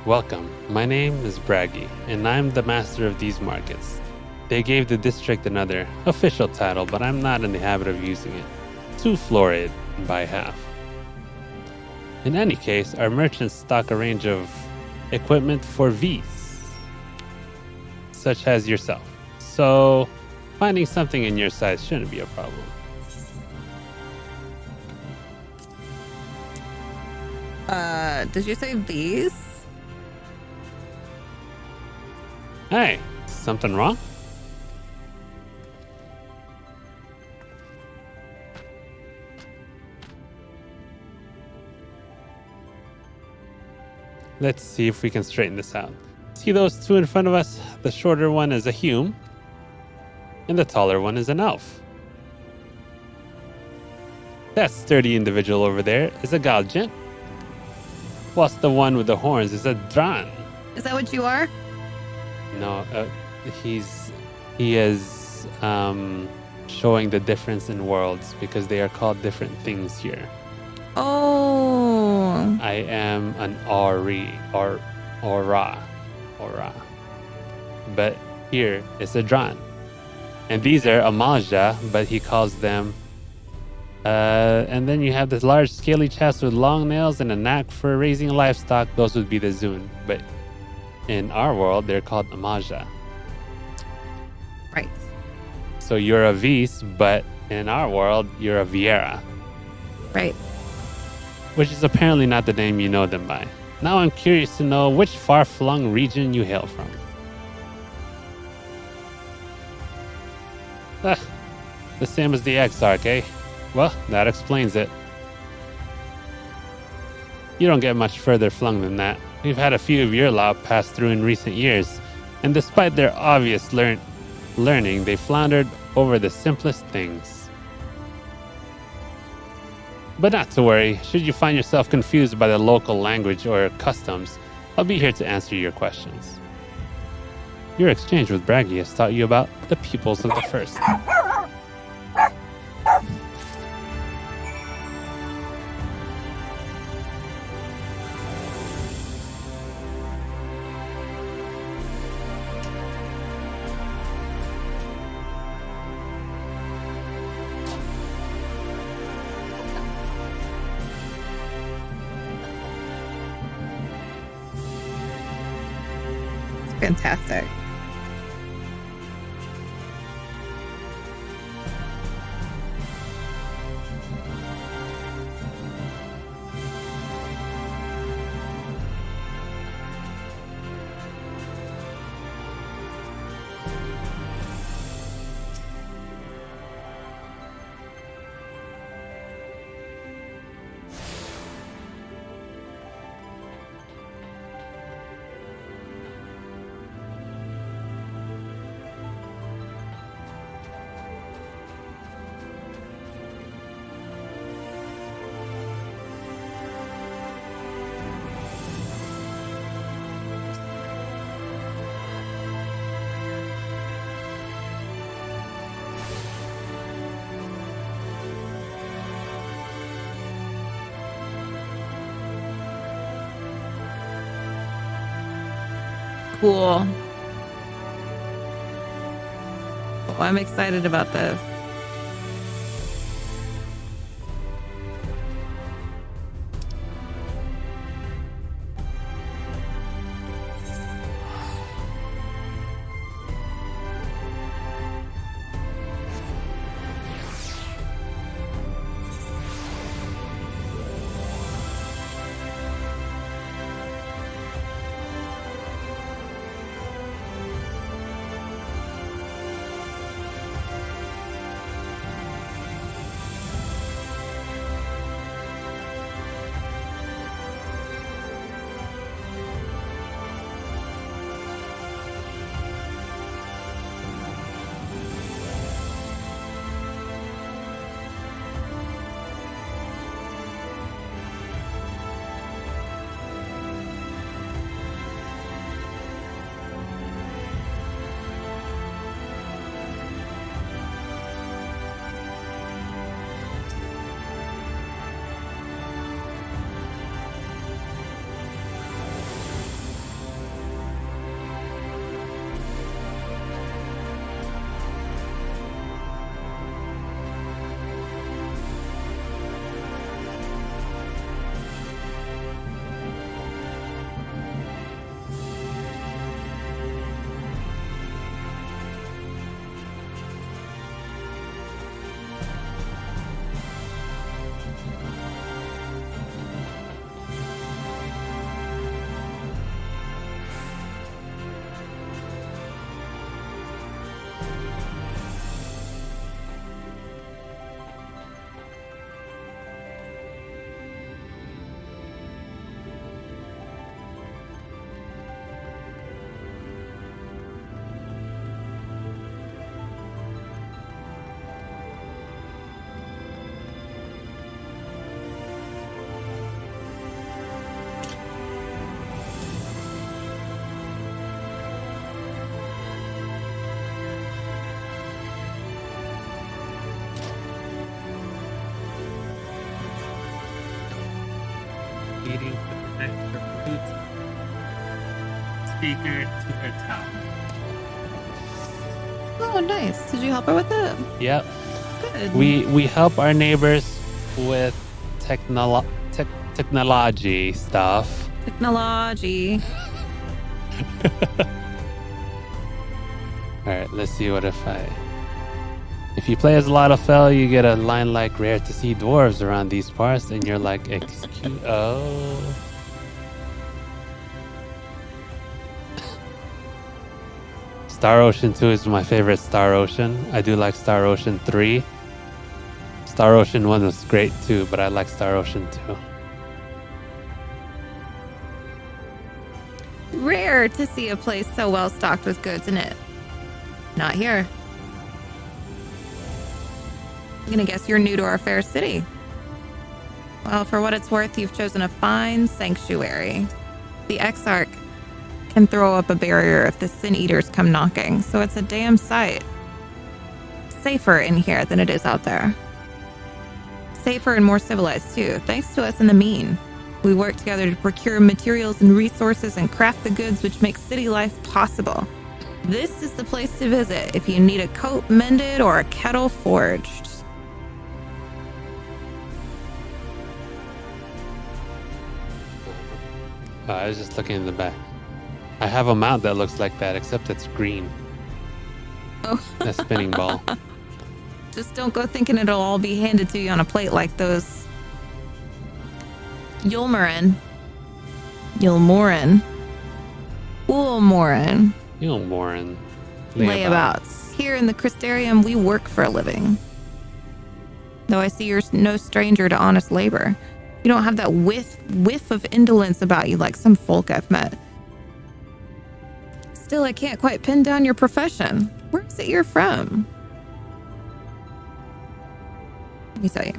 Welcome. My name is Braggy, and I'm the master of these markets. They gave the district another official title, but I'm not in the habit of using it. Too florid by half. In any case, our merchants stock a range of equipment for V's, such as yourself. So, finding something in your size shouldn't be a problem. Did you say V's? Hey, something wrong? Let's see if we can straighten this out. See those two in front of us? The shorter one is a Hume, and the taller one is an elf. That sturdy individual over there is a Galgent, whilst the one with the horns is a Dran. Is that what you are? No, he is showing the difference in worlds because they are called different things here. Oh. I am an Aura. But here is a Dran. And these are Amaja, but he calls them... and then you have this large scaly chest with long nails and a knack for raising livestock. Those would be the Zun. But in our world, they're called Amaja. Right. So you're a Vis, but in our world, you're a Viera. Right. Which is apparently not the name you know them by. Now I'm curious to know which far-flung region you hail from. The same as the Exarch, eh? Well, that explains it. You don't get much further flung than that. We've had a few of your lot pass through in recent years, and despite their obvious learning, they floundered over the simplest things. But not to worry, should you find yourself confused by the local language or customs, I'll be here to answer your questions. Your exchange with Braggy has taught you about the pupils of the first. Fantastic. Cool. Oh, I'm excited about this. speaker to her tower. Oh, nice. Did you help her with it? Yep. Good. We help our neighbors with technology stuff. Technology. All right, let's see what if you play as Lalafell, you get a line like rare to see dwarves around these parts, and you're like, excuse, oh. Star Ocean 2 is my favorite Star Ocean. I do like Star Ocean 3. Star Ocean 1 was great too, but I like Star Ocean 2. Rare to see a place so well stocked with goods in it. Not here. I'm gonna guess you're new to our fair city. Well, for what it's worth, you've chosen a fine sanctuary. The Exarch can throw up a barrier if the Sin Eaters come knocking, so it's a damn sight. Safer in here than it is out there. Safer and more civilized too, thanks to us in the mean. We work together to procure materials and resources and craft the goods which make city life possible. This is the place to visit if you need a coat mended or a kettle forged. I was just looking in the back. I have a mount that looks like that, except it's green. Oh. A spinning ball. Just don't go thinking it'll all be handed to you on a plate like those Yulmorin. Layabouts. Here in the Crystarium, we work for a living. Though I see you're no stranger to honest labor. You don't have that whiff of indolence about you like some folk I've met. Still, I can't quite pin down your profession. Where is it you're from? Let me tell you.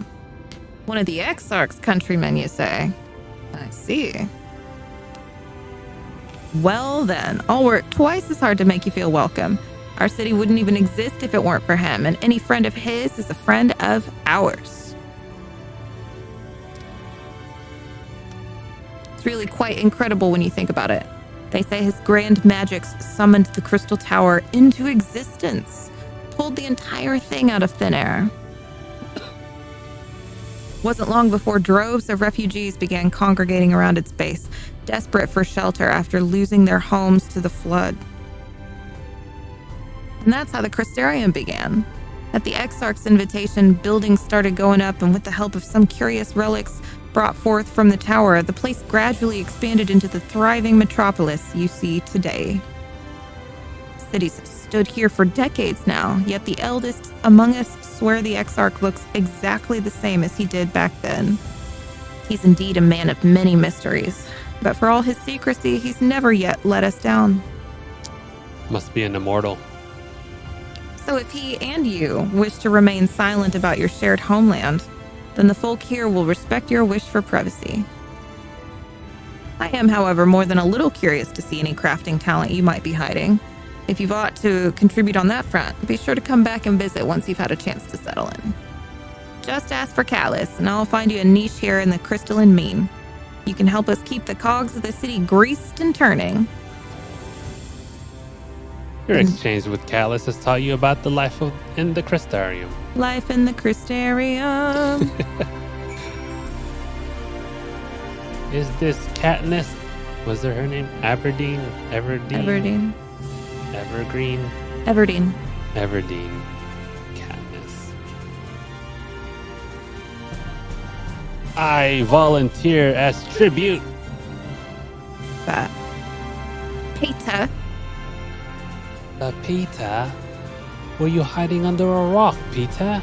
One of the Exarch's countrymen, you say? I see. Well then, I'll work twice as hard to make you feel welcome. Our city wouldn't even exist if it weren't for him, and any friend of his is a friend of ours. It's really quite incredible when you think about it. They say his grand magics summoned the Crystal Tower into existence, pulled the entire thing out of thin air. Wasn't long before droves of refugees began congregating around its base, desperate for shelter after losing their homes to the flood. And that's how the Crystarium began. At the Exarch's invitation, buildings started going up, and with the help of some curious relics brought forth from the tower, the place gradually expanded into the thriving metropolis you see today. Cities stood here for decades now, yet the eldest among us swear the Exarch looks exactly the same as he did back then. He's indeed a man of many mysteries, but for all his secrecy, he's never yet let us down. Must be an immortal. So if he and you wish to remain silent about your shared homeland, then the folk here will respect your wish for privacy. I am, however, more than a little curious to see any crafting talent you might be hiding. If you've ought to contribute on that front, be sure to come back and visit once you've had a chance to settle in. Just ask for Callus, and I'll find you a niche here in the crystalline mean. You can help us keep the cogs of the city greased and turning. Your exchange with Callus has taught you about the life in the Crystarium. Life in the Crystarium. Is this Katniss? Was there her name? Everdeen? Everdeen. Katniss. I volunteer as tribute. Peter. Peter? Were you hiding under a rock, Peter?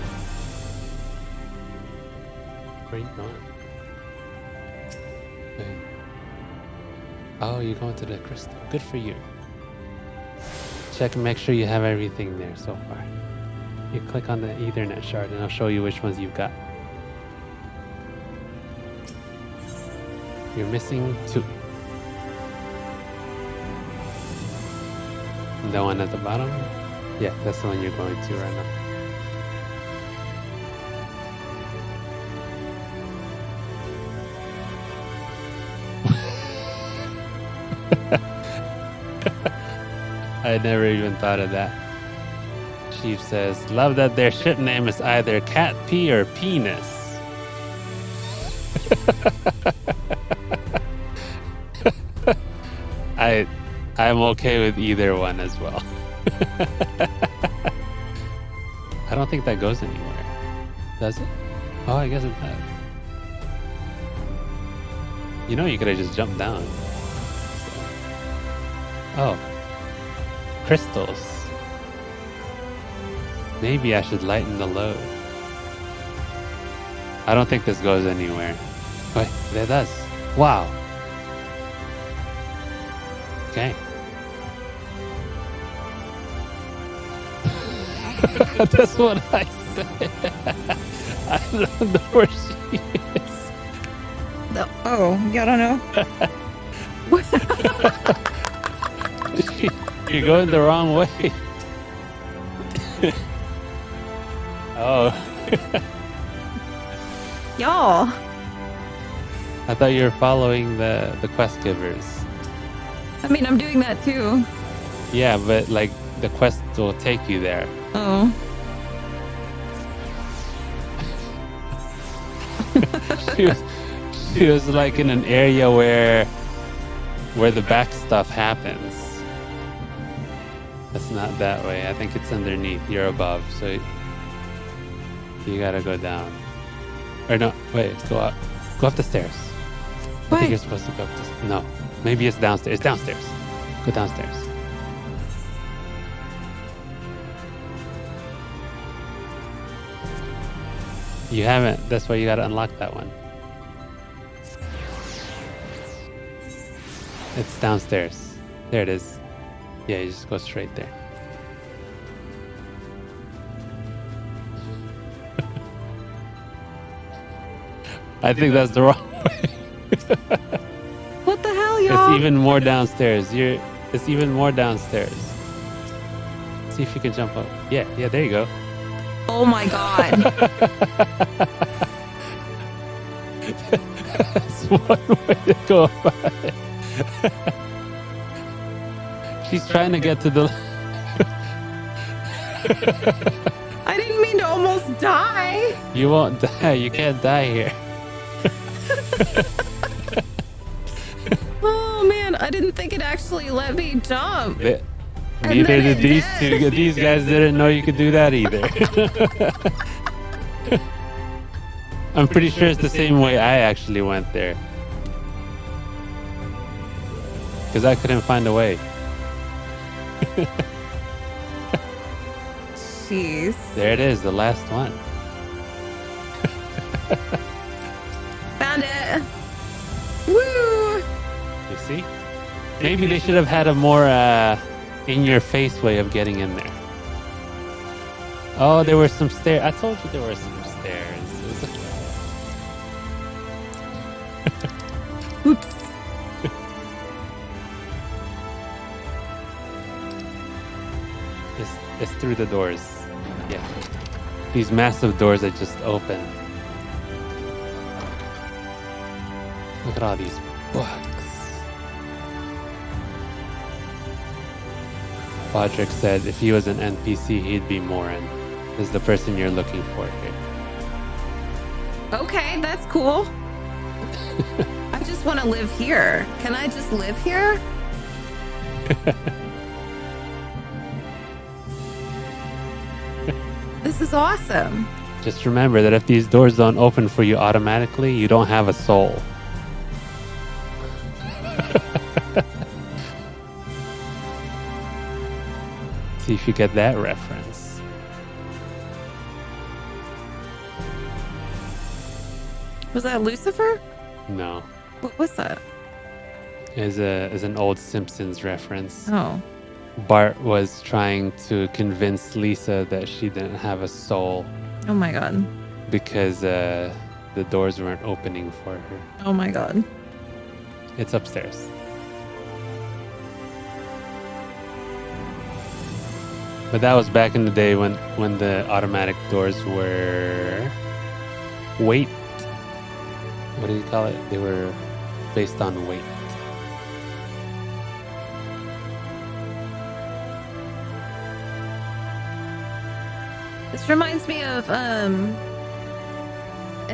Where are you going? Okay. Oh, you're going to the crystal. Good for you. Check and make sure you have everything there so far. You click on the Ethernet shard and I'll show you which ones you've got. You're missing 2. The one at the bottom? Yeah, that's the one you're going to right now. I never even thought of that. Chief says, love that their ship name is either Cat P or Penis. I'm okay with either one as well. I don't think that goes anywhere. Does it? Oh, I guess it does. You know, you could have just jumped down. Oh. Crystals. Maybe I should lighten the load. I don't think this goes anywhere. Wait, it does. Wow. Okay. That's what I said. I don't know where she is. Oh, you don't know? You're going the wrong way. Oh. Y'all. I thought you were following the quest givers. I mean, I'm doing that too. Yeah, but like the quest will take you there. Oh. She was like in an area where the back stuff happens. That's not that way. I think it's underneath. You're above, so you gotta go down. Or no, wait, go up. Go up the stairs. I think you're supposed to go up the... No, maybe it's downstairs. It's downstairs. Go downstairs. You haven't. That's why you gotta unlock that one. It's downstairs. There it is. Yeah, you just go straight there. I think that's the wrong way. What the hell, y'all? It's even more downstairs. It's even more downstairs. See if you can jump up. Yeah, there you go. Oh my god. That's one way to go about it. She's trying to get to the... I didn't mean to almost die. You won't die. You can't die here. Oh man, I didn't think it actually let me jump. Neither did these two. These guys didn't know you could do that either. I'm pretty sure it's the same way I actually went there. Because I couldn't find a way. Jeez. There it is, the last one. Found it. Woo! You see? Maybe they should have had a more in-your-face way of getting in there. Oh, there were some stairs. I told you there were some stairs. Oops. It's through the doors. Yeah. These massive doors that just open. Look at all these books. Podrick said if he was an NPC, he'd be Morin. Is the person you're looking for here. Okay, that's cool. I just want to live here. Can I just live here? This is awesome. Just remember that if these doors don't open for you automatically, you don't have a soul. See if you get that reference. Was that Lucifer? No. What was that? Is an old Simpsons reference. Oh. Bart was trying to convince Lisa that she didn't have a soul. Oh my god. Because the doors weren't opening for her. Oh my god. It's upstairs. But that was back in the day when the automatic doors were weight. What do you call it? They were based on weight. This reminds me of in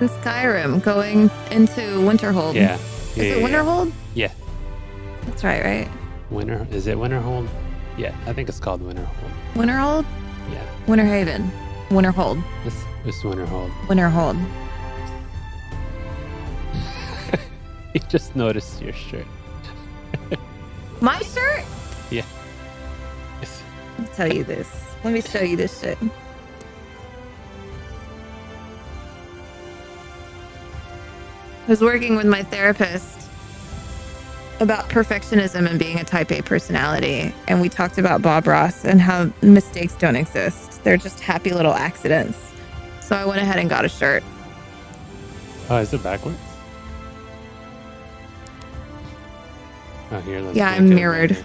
Skyrim going into Winterhold. Yeah. Is it Winterhold? Yeah. That's right? Is it Winterhold? Yeah, I think it's called Winterhold. Winterhold? Yeah. Winterhaven. Winterhold. It's Winterhold. Winterhold. You just noticed your shirt. My shirt? Yeah. Let me tell you this. Let me show you this shit. I was working with my therapist about perfectionism and being a type A personality. And we talked about Bob Ross and how mistakes don't exist. They're just happy little accidents. So I went ahead and got a shirt. Oh, is it backwards? Oh, here. Yeah, I'm mirrored.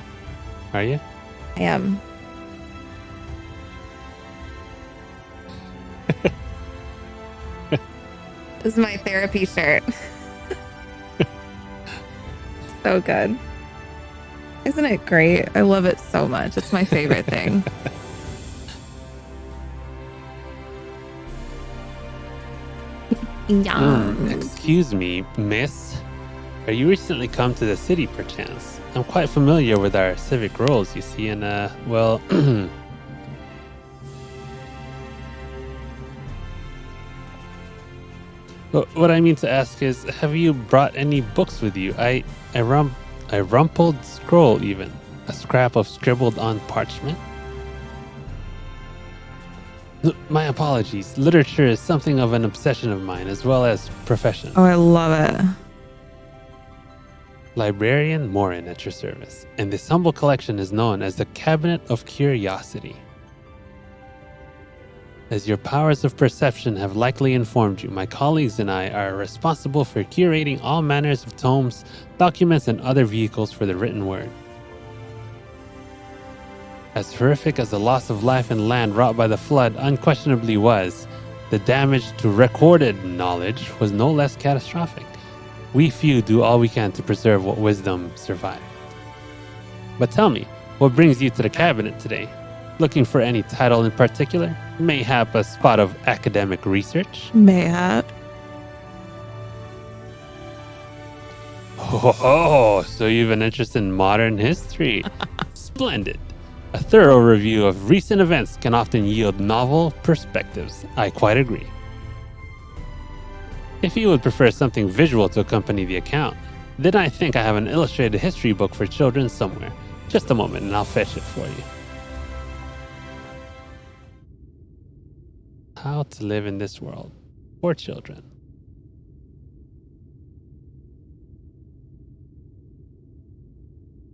Are you? I am. This is my therapy shirt. So good. Isn't it great? I love it so much. It's my favorite thing. Excuse me, miss. Are you recently come to the city, perchance? I'm quite familiar with our civic roles, you see, and, well... What I mean to ask is, have you brought any books with you? A rumpled scroll, even. A scrap of scribbled on parchment? My apologies. Literature is something of an obsession of mine, as well as profession. Oh, I love it. Librarian Morin at your service, and this humble collection is known as the Cabinet of Curiosity. As your powers of perception have likely informed you, my colleagues and I are responsible for curating all manners of tomes, documents, and other vehicles for the written word. As horrific as the loss of life and land wrought by the flood unquestionably was, the damage to recorded knowledge was no less catastrophic. We few do all we can to preserve what wisdom survived. But tell me, what brings you to the cabinet today? Looking for any title in particular? Mayhap a spot of academic research? Mayhap. Oh, so you've an interest in modern history. Splendid. A thorough review of recent events can often yield novel perspectives. I quite agree. If you would prefer something visual to accompany the account, then I think I have an illustrated history book for children somewhere. Just a moment and I'll fetch it for you. How to live in this world for children.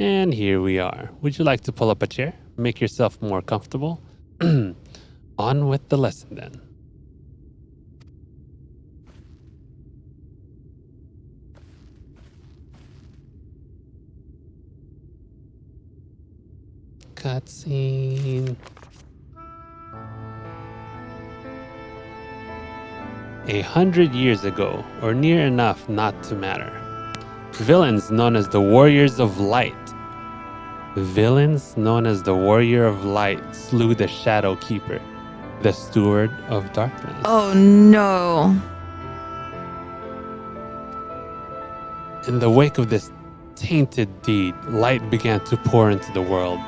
And here we are. Would you like to pull up a chair? Make yourself more comfortable? On with the lesson then. Cutscene. 100 years ago, or near enough not to matter, villains known as the Warriors of Light. Villains known as the Warrior of Light slew the Shadow Keeper, the Steward of Darkness. Oh no. In the wake of this tainted deed, light began to pour into the world,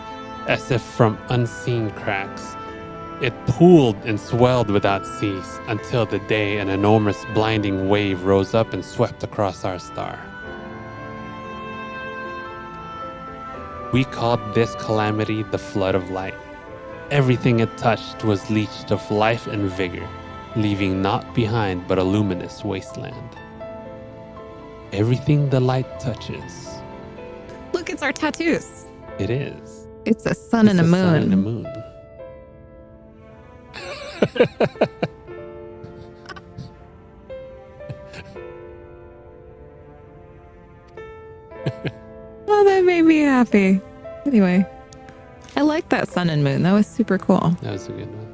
as if from unseen cracks. It pooled and swelled without cease until the day an enormous blinding wave rose up and swept across our star. We called this calamity the Flood of Light. Everything it touched was leached of life and vigor, leaving naught behind but a luminous wasteland. Everything the light touches. Look, it's our tattoos. It is. It's a sun and a moon. Sun and a moon. Oh, that made me happy. Anyway, I like that sun and moon. That was super cool. That was a good one.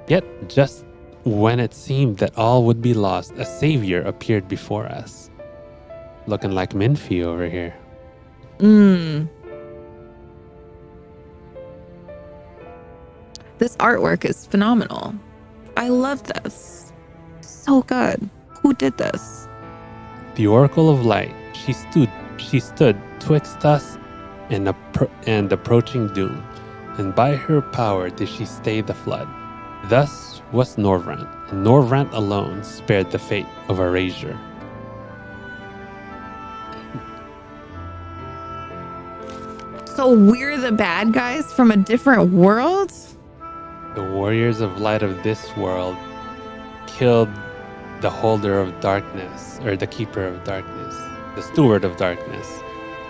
Yet, just when it seemed that all would be lost, a savior appeared before us. Looking like Minfi over here. This artwork is phenomenal. I love this. So good. Who did this? The Oracle of Light. She stood twixt us and approaching doom, and by her power did she stay the flood. Thus was Norvrant, and Norvrant alone spared the fate of Erasure. So we're the bad guys from a different world? The warriors of light of this world killed the holder of darkness, or the keeper of darkness, the steward of darkness.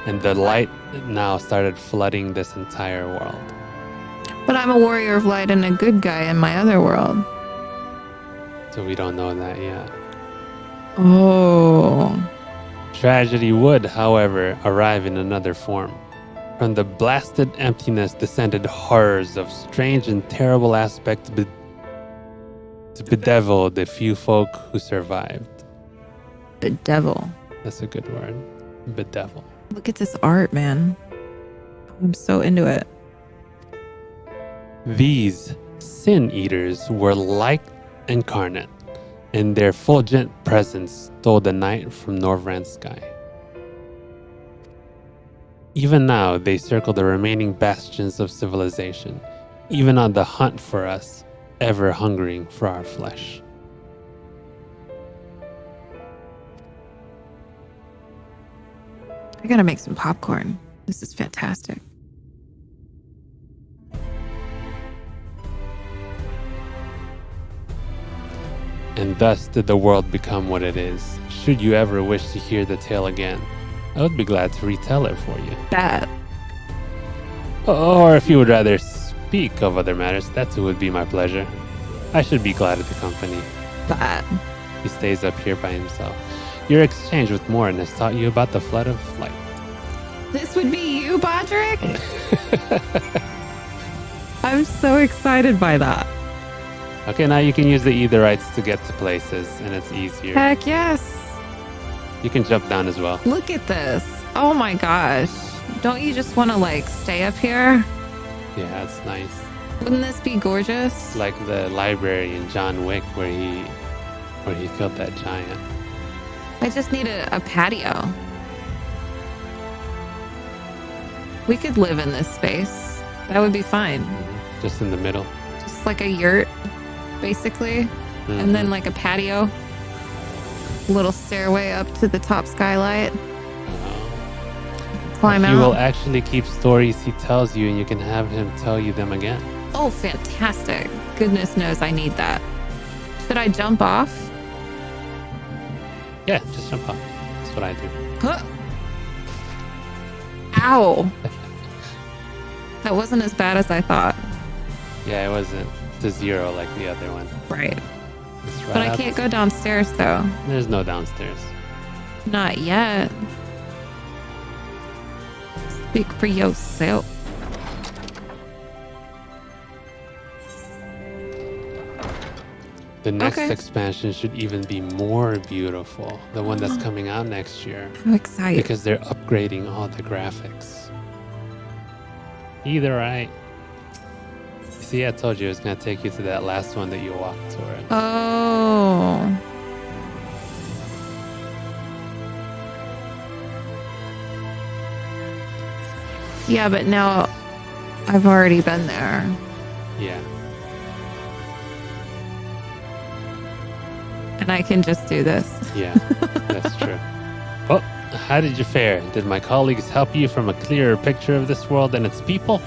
And the light now started flooding this entire world. But I'm a warrior of light and a good guy in my other world. So we don't know that yet. Oh. Tragedy would, however, arrive in another form. From the blasted emptiness descended horrors of strange and terrible aspects to bedevil the few folk who survived. Bedevil. That's a good word. Bedevil. Look at this art, man. I'm so into it. These sin eaters were light incarnate, and their fulgent presence stole the night from Norvrant's sky. Even now, they circle the remaining bastions of civilization, even on the hunt for us, ever hungering for our flesh. I gotta make some popcorn. This is fantastic. And thus did the world become what it is. Should you ever wish to hear the tale again, I would be glad to retell it for you. That. Or if you would rather speak of other matters, that too would be my pleasure. I should be glad of the company. That. He stays up here by himself. Your exchange with Morin has taught you about the flood of light. This would be you, Bodrick? I'm so excited by that. Okay, now you can use the Etherites to get to places, and it's easier. Heck yes. You can jump down as well. Look at this. Oh my gosh. Don't you just want to like stay up here? Yeah, it's nice. Wouldn't this be gorgeous? It's like the library in John Wick where he killed that giant. I just need a patio. We could live in this space. That would be fine. Mm-hmm. Just in the middle. Just like a yurt, basically. Mm-hmm. And then like a patio. Little stairway up to the top skylight. Climb out. He will actually keep stories he tells you, and you can have him tell you them again. Oh, fantastic. Goodness knows I need that. Should I jump off? Yeah, just jump off. That's what I do. Huh. Ow. That wasn't as bad as I thought. Yeah, it wasn't to zero like the other one. Right. Right, but I can't go downstairs, though. There's no downstairs. Not yet. Speak for yourself. The next expansion should even be more beautiful. The one that's coming out next year. I'm excited. Because they're upgrading all the graphics. Either right. See, I told you it was going to take you to that last one that you walked toward. Oh. Yeah, but now I've already been there. Yeah. And I can just do this. Yeah, that's true. Well, how did you fare? Did my colleagues help you from a clearer picture of this world and its people?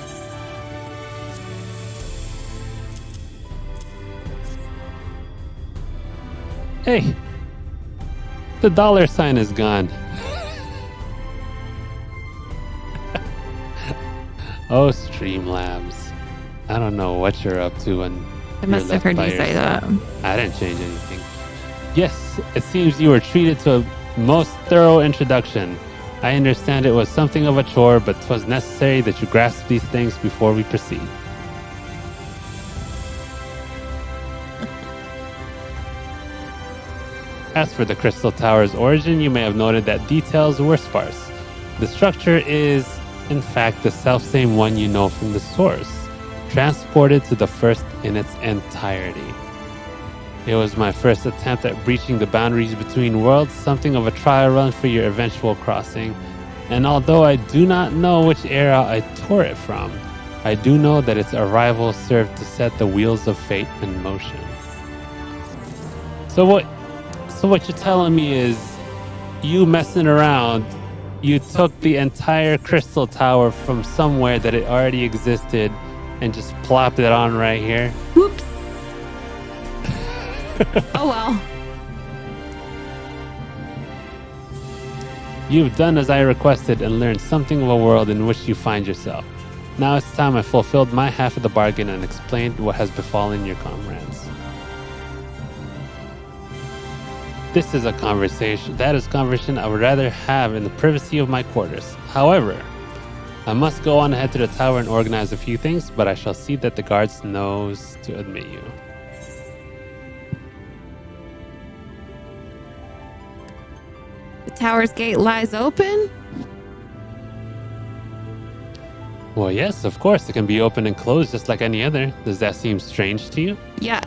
Hey, the $sign is gone. Oh, Streamlabs. I don't know what you're up to when I must have heard you say that. I didn't change anything. Yes, it seems you were treated to a most thorough introduction. I understand it was something of a chore, but 'twas necessary that you grasp these things before we proceed. As for the Crystal Tower's origin, you may have noted that details were sparse. The structure is, in fact, the selfsame one you know from the source. transported to the first in its entirety. It was my first attempt at breaching the boundaries between worlds, something of a trial run for your eventual crossing. And although I do not know which era I tore it from, I do know that its arrival served to set the wheels of fate in motion. So what you're telling me is, you messing around, you took the entire crystal tower from somewhere that it already existed and just plopped it on right here? Whoops. Oh well. You've done as I requested and learned something of a world in which you find yourself. Now it's time I fulfilled my half of the bargain and explained what has befallen your comrades. This is a conversation. That is conversation I would rather have in the privacy of my quarters. However, I must go on ahead to the tower and organize a few things, but I shall see that the guards knows to admit you. The tower's gate lies open? Well, yes, of course. It can be open and closed just like any other. Does that seem strange to you? Yeah.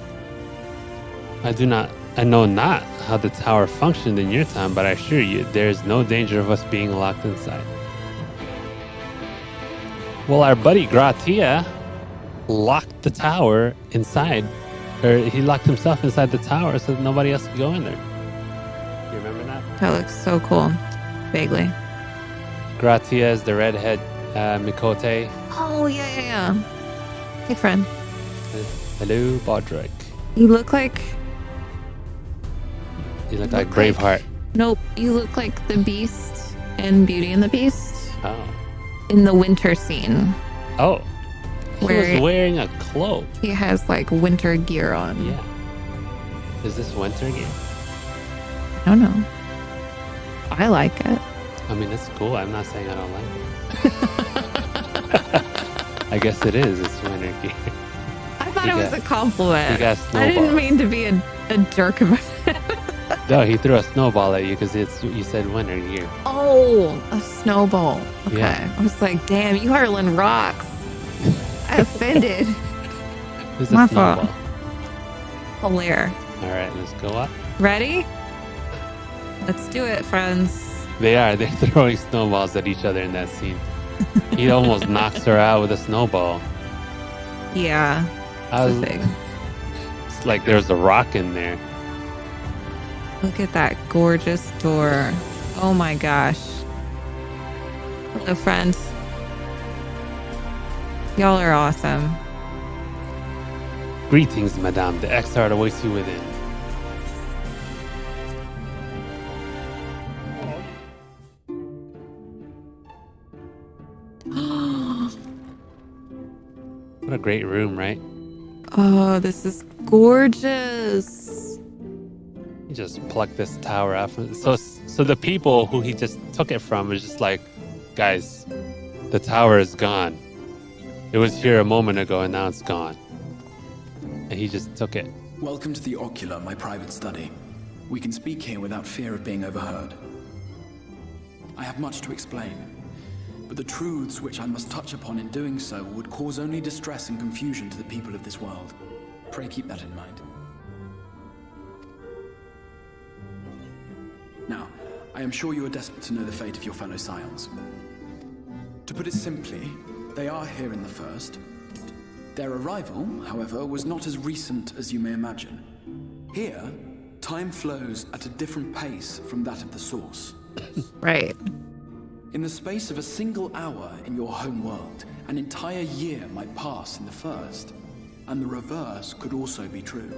I know not how the tower functioned in your time, but I assure you, there is no danger of us being locked inside. Well, our buddy Gratia locked the tower inside, or he locked himself inside the tower so that nobody else could go in there. You remember that? That looks so cool. Vaguely. Gratia is the redhead Mikote. Oh, yeah. Hey, friend. Hello, Bodrick. You look like... You look like Braveheart. Nope, you look like the Beast in Beauty and the Beast. Oh. In the winter scene. Oh. He was wearing a cloak. He has like winter gear on. Yeah. Is this winter gear? I don't know. I like it. I mean, it's cool. I'm not saying I don't like it. I guess it is. It's winter gear. I thought it was a compliment. He got I didn't mean to be a jerk about it. No, he threw a snowball at you because you said winter gear. Oh, a snowball. Okay. Yeah. I was like, damn, you hurling rocks. I offended. This is My a snowball. fault. Hilarious. All right, let's go up. Ready? Let's do it, friends. They're throwing snowballs at each other in that scene. He almost knocks her out with a snowball. Yeah. It's like there's a rock in there. Look at that gorgeous door. Oh my gosh. Hello, friends. Y'all are awesome. Greetings, madame. The X-Art awaits you within. What a great room, right? Oh, this is gorgeous. He just plucked this tower out from... So the people who he just took it from is just like, guys, the tower is gone. It was here a moment ago and now it's gone. And he just took it. Welcome to the Ocular, my private study. We can speak here without fear of being overheard. I have much to explain, but the truths which I must touch upon in doing so would cause only distress and confusion to the people of this world. Pray keep that in mind. Now, I am sure you are desperate to know the fate of your fellow scions. To put it simply, they are here in the first. Their arrival, however, was not as recent as you may imagine. Here, time flows at a different pace from that of the source. Right. In the space of a single hour in your home world, an entire year might pass in the first, and the reverse could also be true.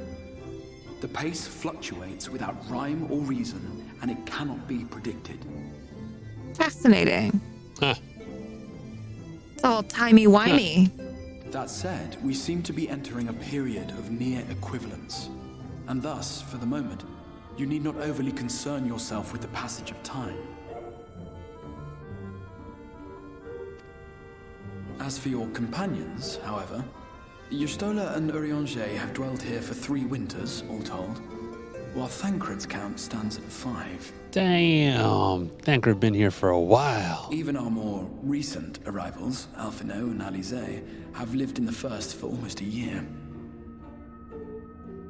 The pace fluctuates without rhyme or reason, and it cannot be predicted. Fascinating. Huh. It's all timey-wimey. That said, we seem to be entering a period of near equivalence. And thus, for the moment, you need not overly concern yourself with the passage of time. As for your companions, however, Yustola and Urianger have dwelled here for 3 winters, all told. while Thancred's count stands at 5. Damn, Thancred been here for a while. Even our more recent arrivals, Alphino and Alize, have lived in the First for almost a year.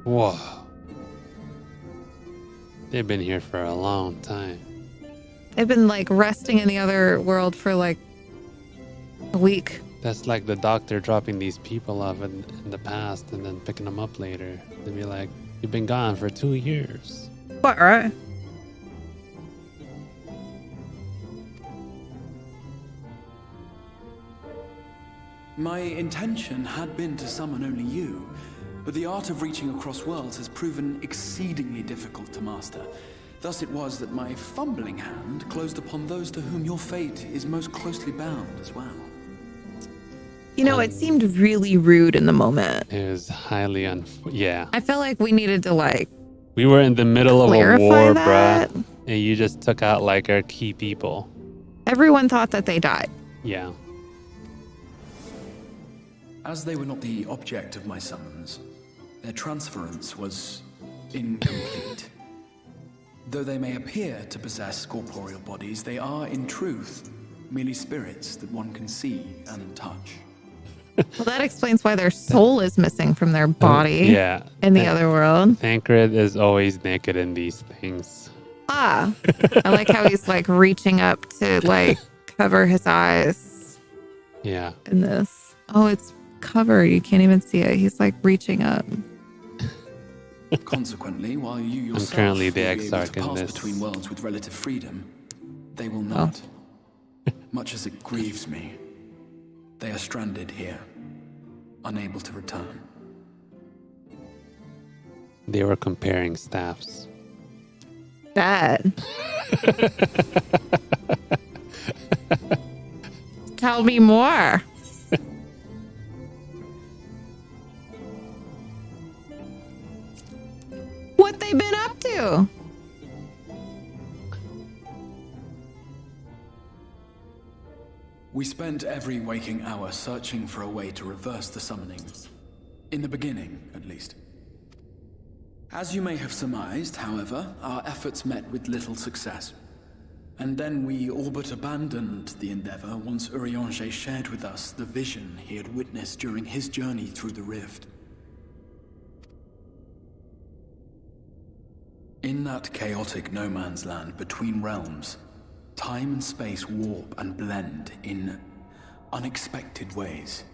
Whoa. They've been here for a long time. They've been like resting in the other world for like a week. That's like the doctor dropping these people off in the past and then picking them up later. They'd be like, you've been gone for 2 years. What, right? My intention had been to summon only you, but the art of reaching across worlds has proven exceedingly difficult to master. Thus it was that my fumbling hand closed upon those to whom your fate is most closely bound as well. You know, it seemed really rude in the moment. It was highly yeah. I felt like we needed to like We were in the middle of a war, that. bruh. And you just took out like our key people. Everyone thought that they died. Yeah. As they were not the object of my summons, their transference was incomplete. Though they may appear to possess corporeal bodies, they are, in truth, merely spirits that one can see and touch. Well, that explains why their soul is missing from their body in the other world. Thancred is always naked in these things. I like how he's like reaching up to like cover his eyes. Yeah. In this. Oh, it's covered. You can't even see it. He's like reaching up. Consequently, while you yourself I'm currently the will be able to exarch in pass this. between worlds with relative freedom, they will not. Much as it grieves me, they are stranded here, unable to return. They were comparing staffs. Bad. Tell me more. What they been up to? We spent every waking hour searching for a way to reverse the summoning. In the beginning, at least. As you may have surmised, however, our efforts met with little success. And then we all but abandoned the endeavor once Urianger shared with us the vision he had witnessed during his journey through the rift. In that chaotic no-man's land between realms, time and space warp and blend in unexpected ways.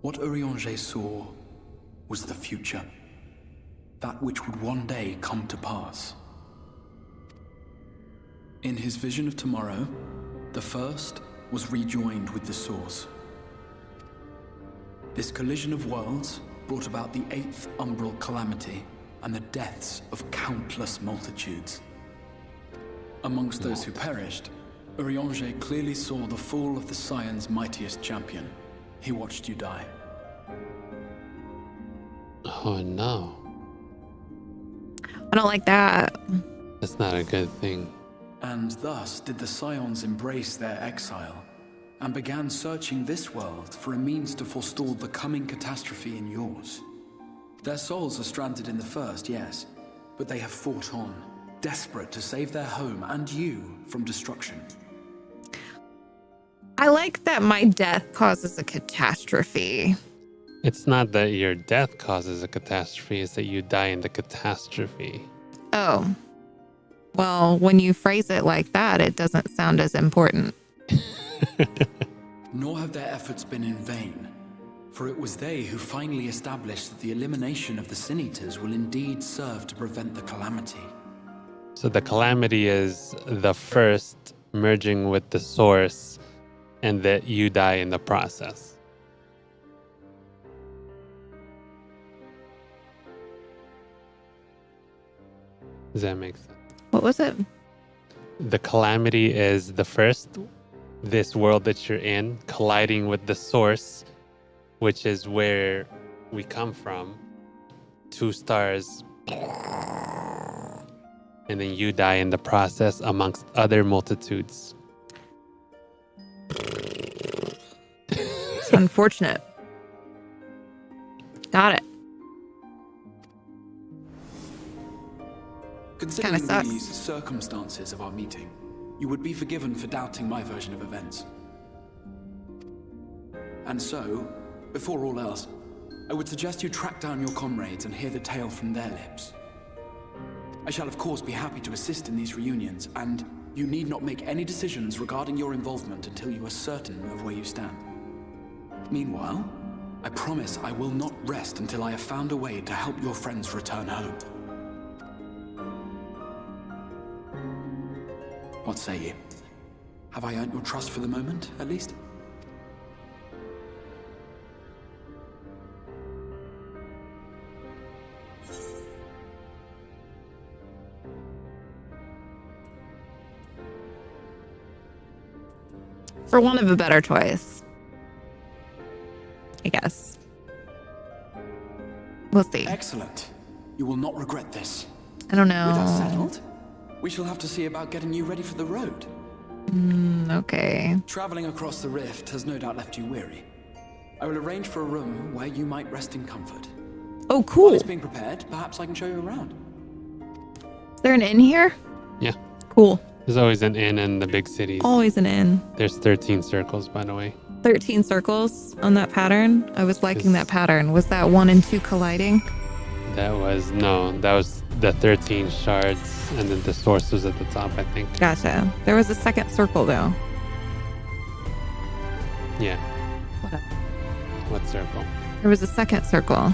What Urianger saw was the future. That which would one day come to pass. In his vision of tomorrow, the first was rejoined with the source. This collision of worlds brought about the 8th umbral calamity and the deaths of countless multitudes. Amongst those who perished, Urianger clearly saw the fall of the Scion's mightiest champion. He watched you die. Oh no. I don't like that. That's not a good thing. And thus did the Scions embrace their exile, and began searching this world for a means to forestall the coming catastrophe in yours. Their souls are stranded in the first, yes, but they have fought on, desperate to save their home and you from destruction. I like that my death causes a catastrophe. It's not that your death causes a catastrophe, it's that you die in the catastrophe. Oh. Well, when you phrase it like that, it doesn't sound as important. Nor have their efforts been in vain, for it was they who finally established that the elimination of the Sin Eaters will indeed serve to prevent the calamity. So the calamity is the first merging with the source, and that you die in the process. Does that make sense? What was it? The calamity is the first, this world that you're in, colliding with the source, which is where we come from. 2 stars. And then you die in the process amongst other multitudes. It's unfortunate. Got it. Considering the sucks. circumstances of our meeting, you would be forgiven for doubting my version of events. And so, before all else, I would suggest you track down your comrades and hear the tale from their lips. I shall of course be happy to assist in these reunions, and you need not make any decisions regarding your involvement until you are certain of where you stand. Meanwhile, I promise I will not rest until I have found a way to help your friends return home. What say you? Have I earned your trust for the moment, at least? For want of a better choice, I guess. We'll see. Excellent. You will not regret this. I don't know. With that settled, we shall have to see about getting you ready for the road. Okay. Traveling across the rift has no doubt left you weary. I will arrange for a room where you might rest in comfort. Oh, cool. While it's being prepared, perhaps I can show you around. Is there an inn here? Yeah. Cool. There's always an inn in the big cities. Always an inn. There's 13 circles, by the way. 13 circles on that pattern. I was liking that pattern. Was that 1 and 2 colliding? That was the 13 shards, and then the source was at the top, I think. Gotcha. There was a second circle though. Yeah. What circle? There was a second circle.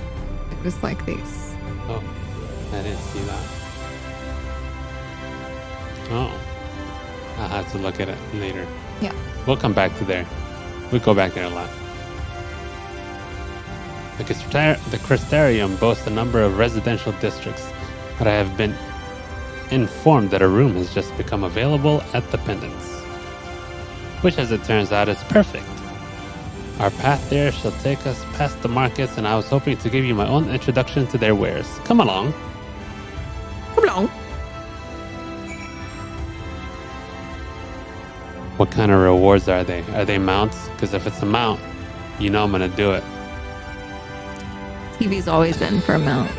It was like these. Oh, I didn't see that. Oh. I'll have to look at it later. Yeah. We'll come back to there. We go back there a lot. The Crystarium boasts a number of residential districts, but I have been informed that a room has just become available at the Pendants, which as it turns out is perfect. Our path there shall take us past the markets, and I was hoping to give you my own introduction to their wares. Come along. Come along. What kind of rewards are they? Are they mounts? Because if it's a mount, you know I'm going to do it. TV's always in for a mount.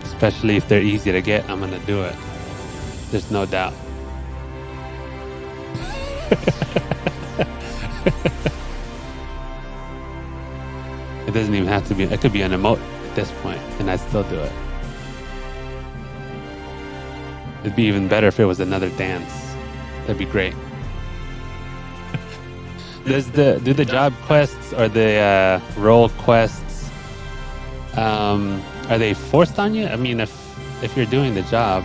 Especially if they're easy to get, I'm going to do it. There's no doubt. It doesn't even have to be, it could be an emote at this point, and I'd still do it. It'd be even better if it was another dance. That'd be great. Do the job quests or the role quests, are they forced on you? I mean, if you're doing the job,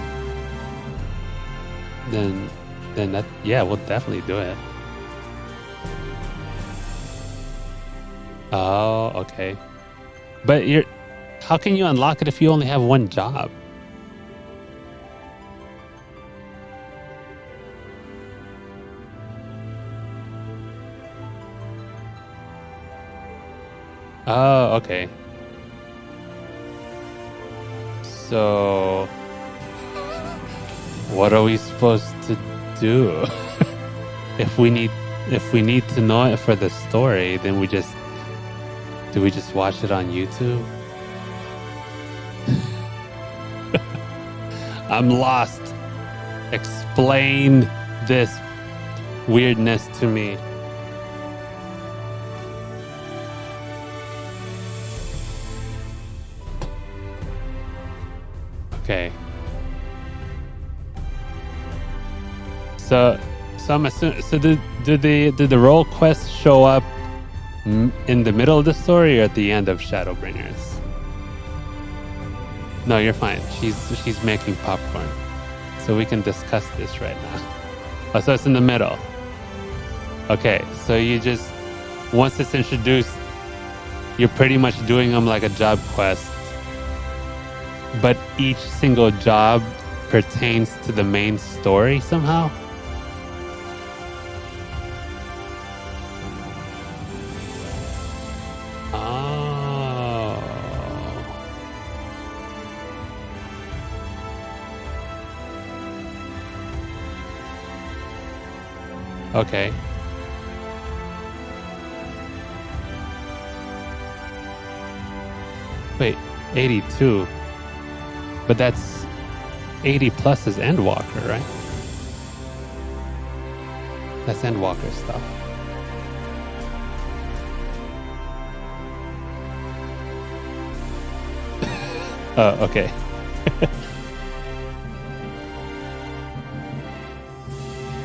then that, yeah, we'll definitely do it. Oh, okay. But how can you unlock it if you only have one job? Oh, okay. So, what are we supposed to do? If we need to know it for the story, then do we just watch it on YouTube? I'm lost. Explain this weirdness to me. Okay. So I'm assuming. So do the role quests show up in the middle of the story or at the end of ShadowBringers? No, you're fine. She's making popcorn, so we can discuss this right now. Oh, so it's in the middle. Okay, so you just once it's introduced, you're pretty much doing them like a job quest. But each single job pertains to the main story somehow? Oh. Okay. Wait, 82. But that's 80 plus is Endwalker, right? That's Endwalker stuff. Oh, okay.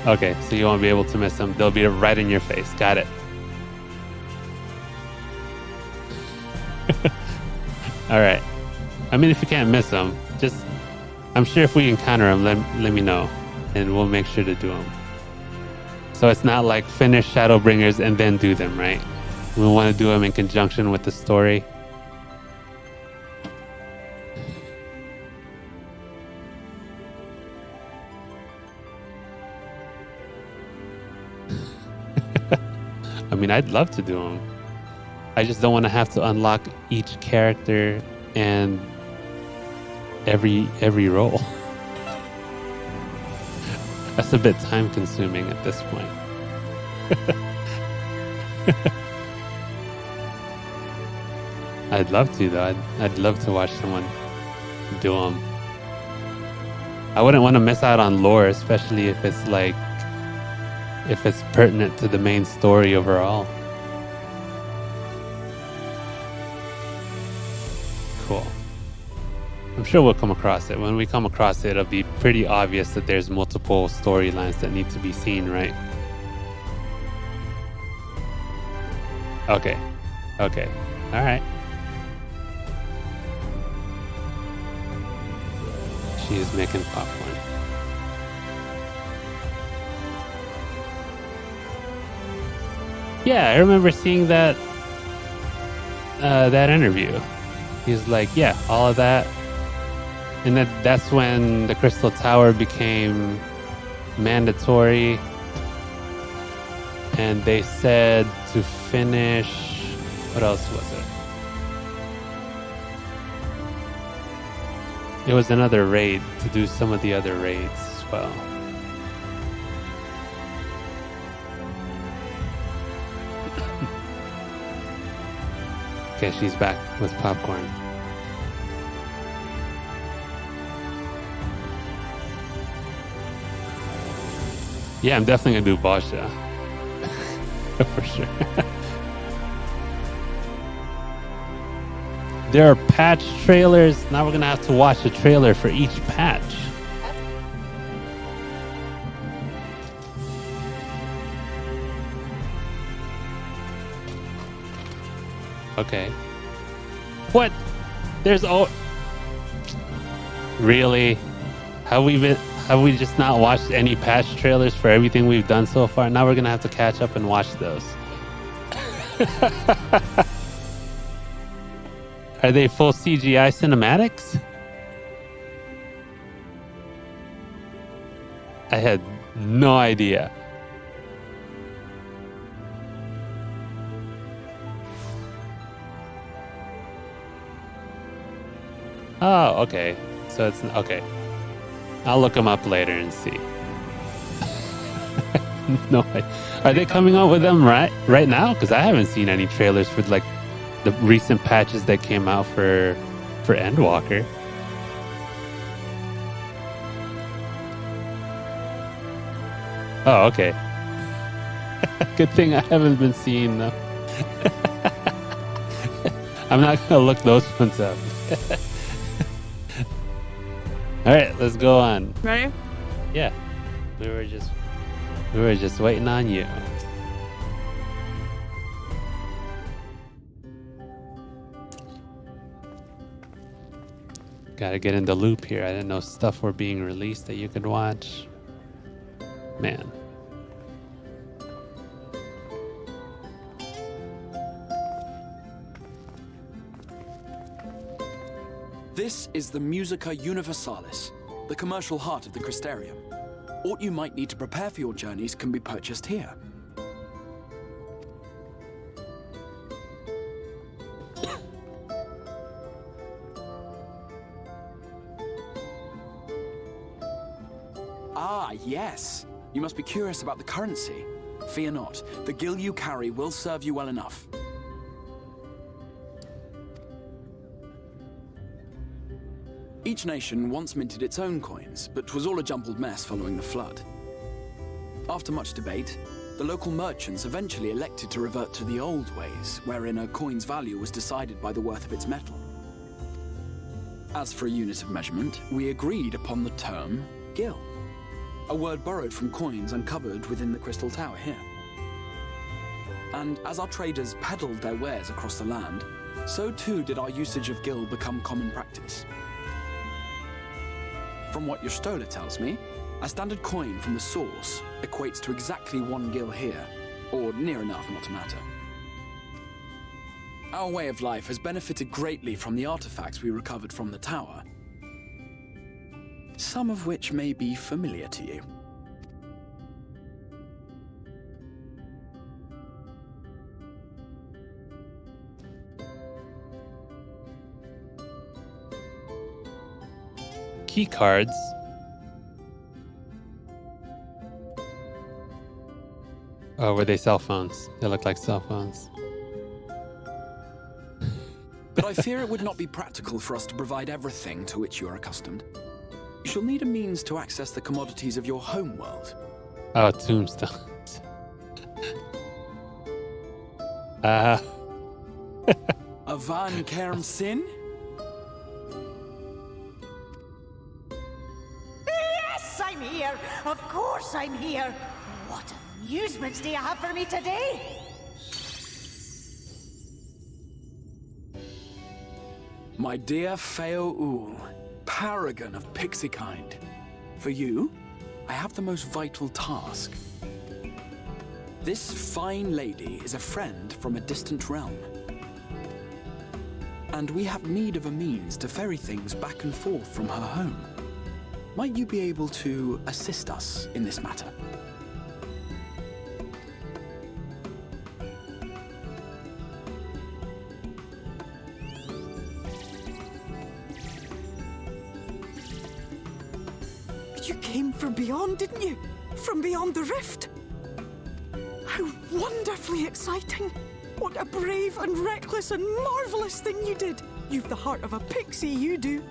Okay, so you won't be able to miss them. They'll be right in your face. Got it. All right. I mean, if you can't miss them, just... I'm sure if we encounter them, let me know. And we'll make sure to do them. So it's not like finish ShadowBringers and then do them, right? We want to do them in conjunction with the story. I mean, I'd love to do them. I just don't want to have to unlock each character and every role. That's a bit time consuming at this point. I'd love to though. I'd love to watch someone do them. I wouldn't want to miss out on lore, especially if it's like if it's pertinent to the main story overall. Cool. I'm sure we'll come across it. When we come across it, it'll be pretty obvious that there's multiple storylines that need to be seen, right? Okay. Okay. All right. She is making popcorn. Yeah, I remember seeing that that interview. He's like, yeah, all of that. And that's when the Crystal Tower became mandatory. And they said to finish... What else was it? It was another raid, to do some of the other raids as well. Okay, she's back with popcorn. Yeah, I'm definitely gonna do Basha. For sure. There are patch trailers. Now we're gonna have to watch a trailer for each patch. Okay. What? There's really? Have we just not watched any patch trailers for everything we've done so far? Now we're gonna have to catch up and watch those. Are they full CGI cinematics? I had no idea. Oh, okay. So it's okay. I'll look them up later and see. No, are they coming out with them right now? Because I haven't seen any trailers for like the recent patches that came out for Endwalker. Oh, okay. Good thing I haven't been seeing them. I'm not gonna look those ones up. All right, let's go on. Ready? Yeah, we were just waiting on you. Gotta get in the loop here. I didn't know stuff were being released that you could watch. Man. This is the Musica Universalis, the commercial heart of the Crystarium. What you might need to prepare for your journeys can be purchased here. Ah, yes. You must be curious about the currency. Fear not. The gil you carry will serve you well enough. Each nation once minted its own coins, but was all a jumbled mess following the flood. After much debate, the local merchants eventually elected to revert to the old ways, wherein a coin's value was decided by the worth of its metal. As for a unit of measurement, we agreed upon the term gil, a word borrowed from coins uncovered within the Crystal Tower here. And as our traders peddled their wares across the land, so too did our usage of gil become common practice. From what your stola tells me, a standard coin from the source equates to exactly 1 gil here, or near enough not to matter. Our way of life has benefited greatly from the artifacts we recovered from the tower, some of which may be familiar to you. Key cards. Oh, were they cell phones? They look like cell phones. But I fear it would not be practical for us to provide everything to which you are accustomed. You shall need a means to access the commodities of your home world. Oh, tombstones. Avan Kerm Sin? Yes, I'm here. Of course I'm here. What amusements do you have for me today? My dear Feo Ul, paragon of pixie kind. For you, I have the most vital task. This fine lady is a friend from a distant realm. And we have need of a means to ferry things back and forth from her home. Might you be able to assist us in this matter? You came from beyond, didn't you? From beyond the rift? How wonderfully exciting! What a brave and reckless and marvelous thing you did! You've the heart of a pixie, you do.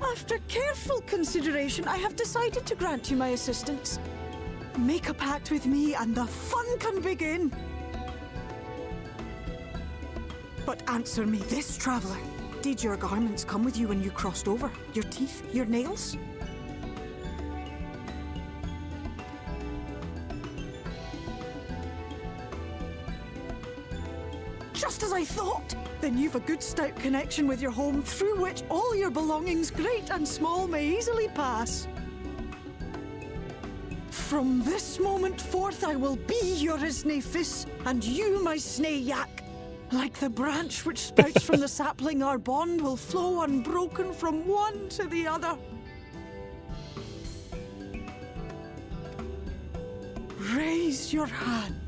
After careful consideration, I have decided to grant you my assistance. Make a pact with me and the fun can begin. But answer me this, traveler. Did your garments come with you when you crossed over? Your teeth? Your nails? Just as I thought! Then you've a good stout connection with your home through which all your belongings, great and small, may easily pass. From this moment forth I will be your Isne Fis, and you my Snay Yak. Like the branch which sprouts from the sapling, our bond will flow unbroken from one to the other. Raise your hand.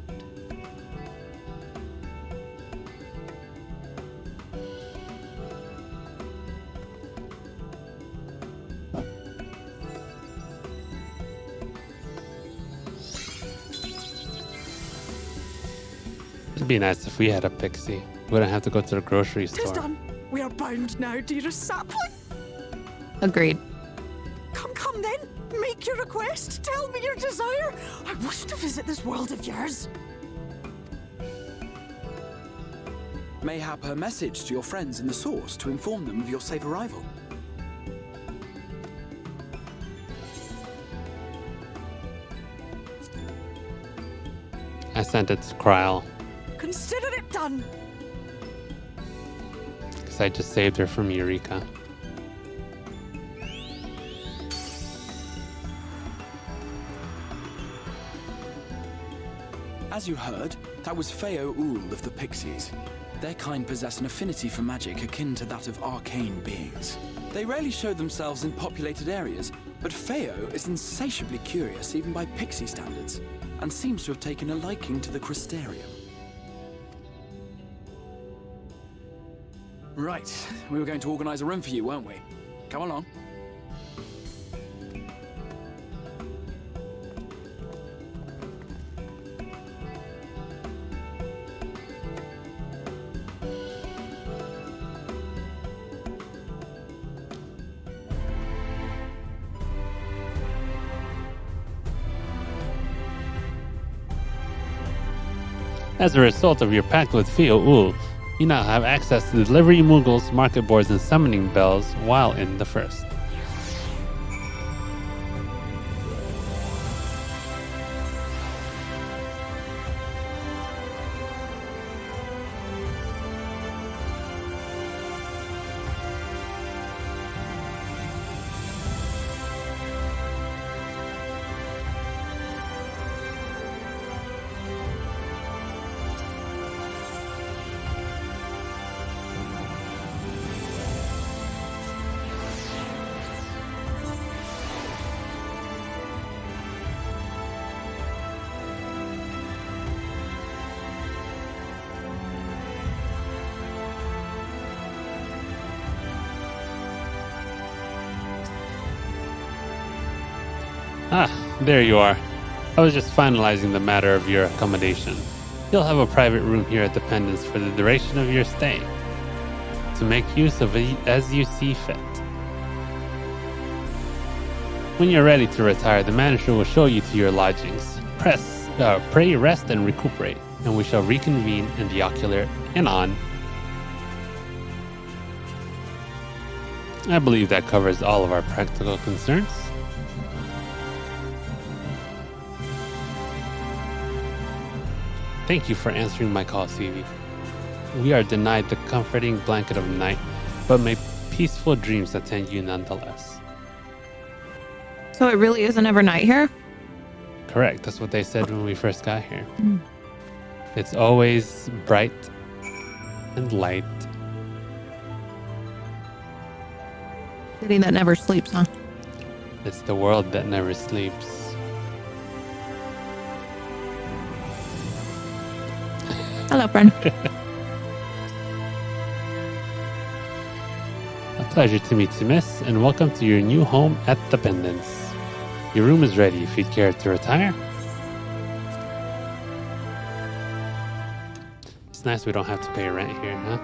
It'd be nice if we had a pixie. We wouldn't have to go to the grocery Tis store. done. We are bound now, dearest sapling. Agreed. Come then. Make your request. Tell me your desire. I wish to visit this world of yours. Mayhap her message to your friends in the source to inform them of your safe arrival. I sent it to Kryl Consider it done. because I just saved her from Eureka. As you heard, that was Feo Ul of the Pixies. Their kind possess an affinity for magic akin to that of arcane beings. They rarely show themselves in populated areas, but Feo is insatiably curious even by pixie standards, and seems to have taken a liking to the Crystarium. Right, we were going to organize a room for you, weren't we? Come along. As a result of your pact with Fi'o'ul, you now have access to delivery moogles, market boards, and summoning bells while in the first. Ah, there you are. I was just finalizing the matter of your accommodation. You'll have a private room here at the Pendants for the duration of your stay, to make use of it as you see fit. When you're ready to retire, the manager will show you to your lodgings. Pray, rest, and recuperate, and we shall reconvene in the ocular anon. I believe that covers all of our practical concerns. Thank you for answering my call, Seavy. We are denied the comforting blanket of night, but may peaceful dreams attend you nonetheless. So it really isn't ever night here? Correct. That's what they said when we first got here. It's always bright and light. City that never sleeps, huh? It's the world that never sleeps. Hello, friend. A pleasure to meet you, miss, and welcome to your new home at the Pendants. Your room is ready if you'd care to retire. It's nice we don't have to pay rent here, huh?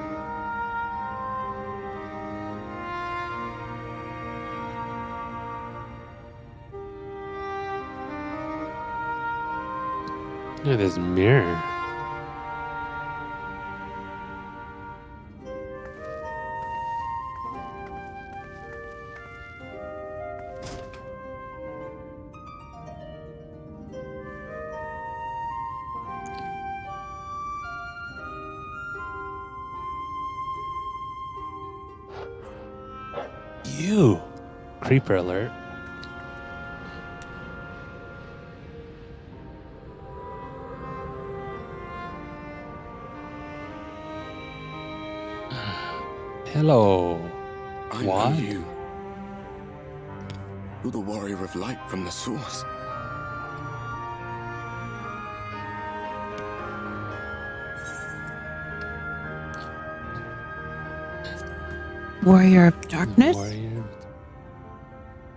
Look at this mirror. You! Creeper alert. Hello. I What? know you. You're the warrior of light from the source. Warrior of darkness?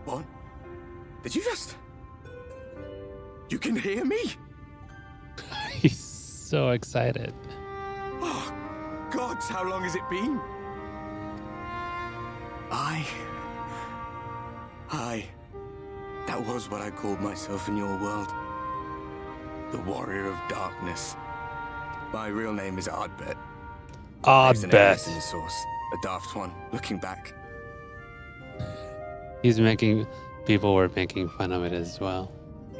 What? Did you just... You can hear me? He's so excited. Oh, gods, how long has it been? That was what I called myself in your world. The warrior of darkness. My real name is Ardbet. There's an alias in the source. A daft one, looking back. People were making fun of it as well.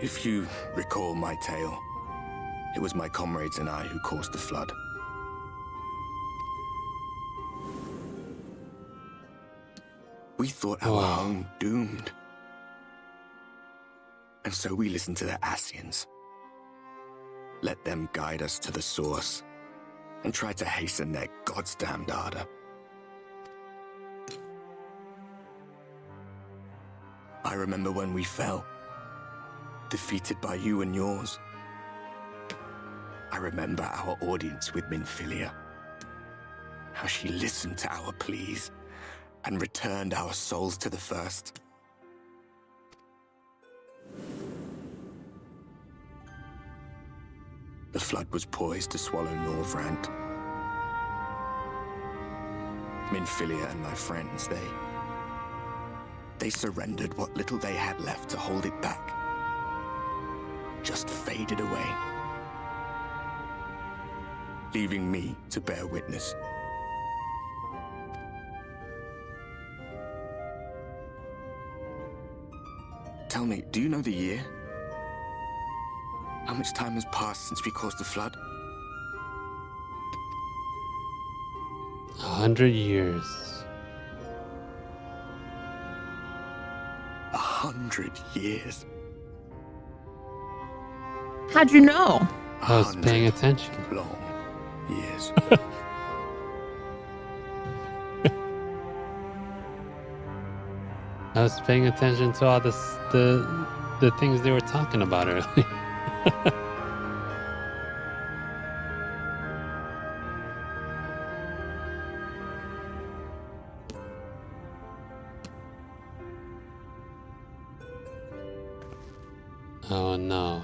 If you recall my tale, it was my comrades and I who caused the flood. We thought our home doomed. And so we listened to the Ascians. Let them guide us to the source and tried to hasten their God's damned ardor. I remember when we fell, defeated by you and yours. I remember our audience with Minfilia, how she listened to our pleas and returned our souls to the first. The flood was poised to swallow Norvrant. Minfilia and my friends, they surrendered what little they had left to hold it back. Just faded away. leaving me to bear witness. Tell me, do you know the year? How much time has passed since we caused the flood? 100 years. 100 years. How'd you know? I was paying attention. Long years. I was paying attention to all the things they were talking about earlier. Oh no.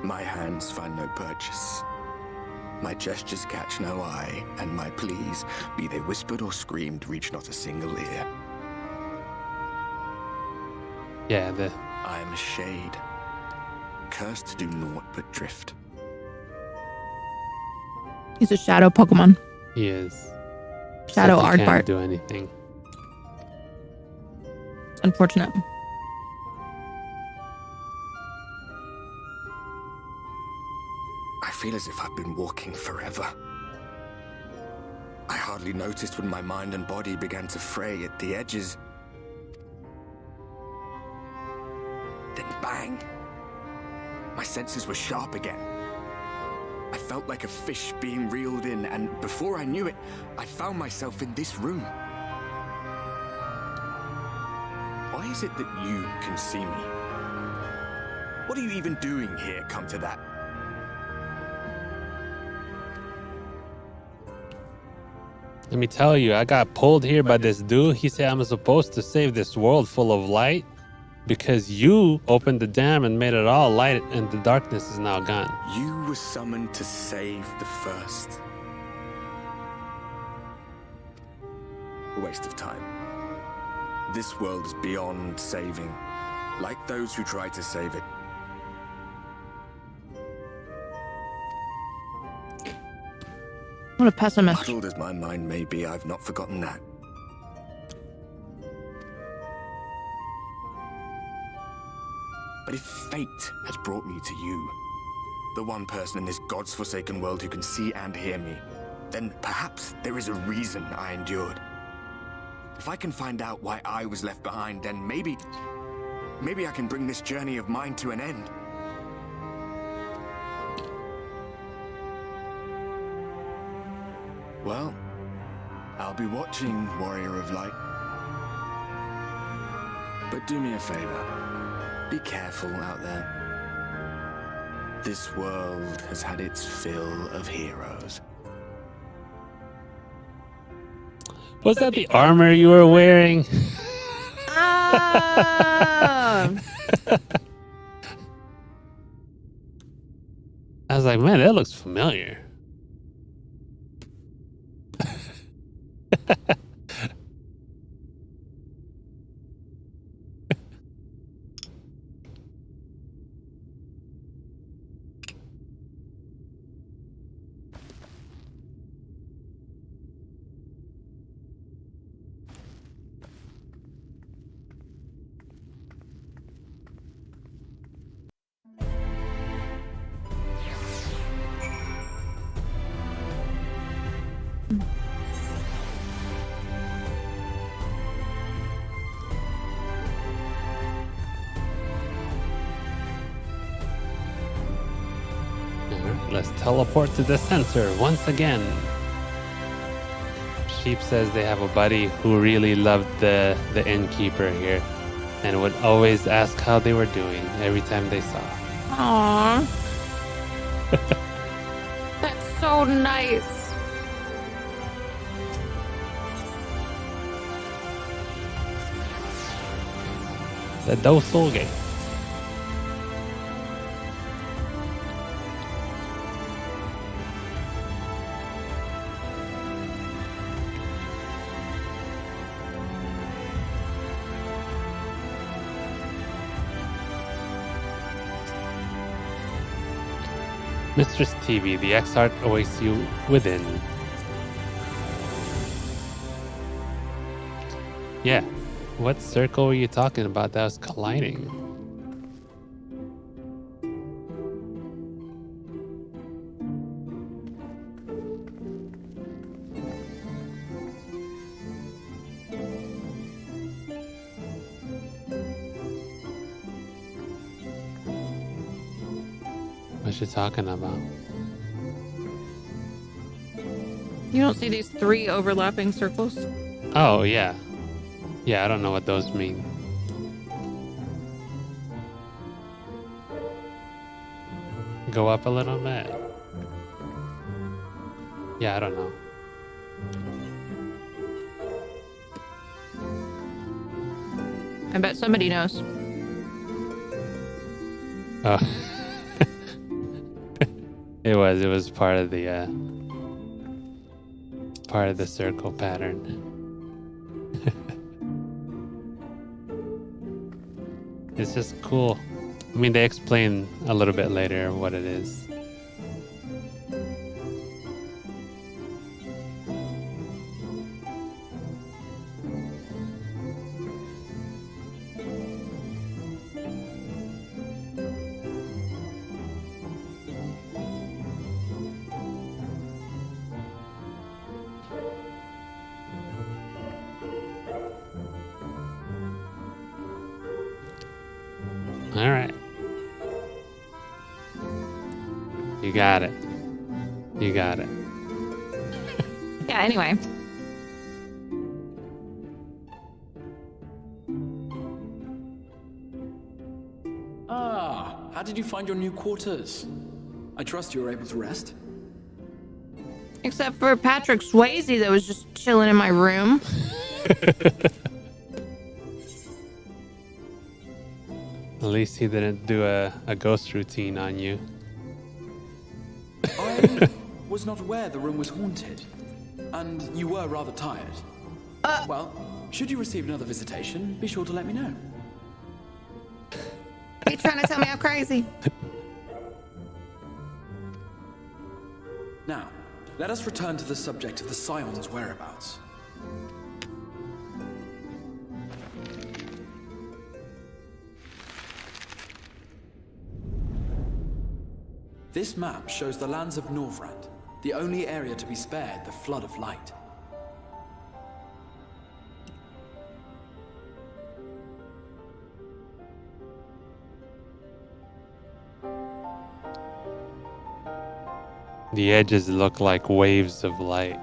My hands find no purchase. My gestures catch no eye, and my pleas, be they whispered or screamed, reach not a single ear. Yeah, I am a shade, cursed to do naught but drift. He's a shadow Pokemon. he is. Shadow Except he Aardbart. can't do anything. It's unfortunate. I feel as if I've been walking forever. I hardly noticed when my mind and body began to fray at the edges. Then bang! My senses were sharp again. I felt like a fish being reeled in, and before I knew it, I found myself in this room. Why is it that you can see me? What are you even doing here, come to that? Let me tell you, I got pulled here by this dude. He said I'm supposed to save this world full of light because you opened the dam and made it all light, and the darkness is now gone. You were summoned to save the first. A waste of time. This world is beyond saving, like those who try to save it. What a pessimist. Muddled as my mind may be, I've not forgotten that. But if fate has brought me to you, the one person in this God's forsaken world who can see and hear me, then perhaps there is a reason I endured. If I can find out why I was left behind, then maybe I can bring this journey of mine to an end. Well, I'll be watching, Warrior of Light. But do me a favor. Be careful out there. This world has had its fill of heroes. Was that the armor you were wearing? Ah! I was like, man, that looks familiar. Let's teleport to the center once again. Sheep says they have a buddy who really loved the innkeeper here and would always ask how they were doing every time they saw. Aww. That's so nice. The Dosoge. Mistress TV, the X-Heart awaits you within. Yeah. What circle were you talking about that was colliding? What you talking about? You don't see these 3 overlapping circles? Oh, yeah. Yeah, I don't know what those mean. Go up a little bit. Yeah, I don't know. I bet somebody knows. Oh. It was part of the circle pattern. It's just cool. I mean, they explain a little bit later what it is. All right. You got it. You got it. Yeah, anyway. Ah, how did you find your new quarters? I trust you were able to rest. Except for Patrick Swayze that was just chilling in my room. At least he didn't do a ghost routine on you. I was not aware the room was haunted, and you were rather tired. Well, should you receive another visitation, be sure to let me know. Are you trying to tell me I'm crazy? Now, let us return to the subject of the Scion's whereabouts. This map shows the lands of Norvrand, the only area to be spared the flood of light. The edges look like waves of light.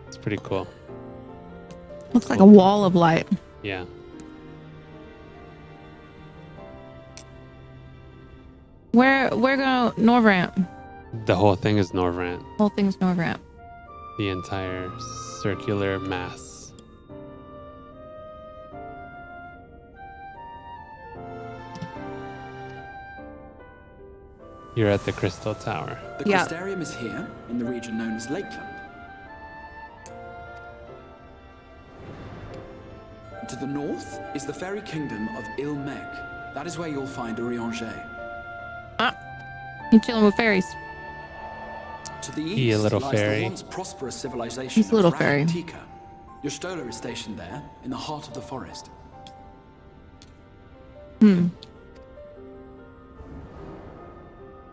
It's pretty cool. Looks like a wall of light. Yeah. Where go Norvrant? The whole thing is Norvrant. Whole thing's Norvrant. The entire circular mass. You're at the Crystal Tower. The Crystarium is here, in the region known as Lakeland. To the north is the fairy kingdom of Il-Meg. That is where you'll find Urianger. You chilling with fairies. To the He a east little lies fairy. the once prosperous civilization He's a little of fairy. Rakatika. Your Stola is stationed there, in the heart of the forest.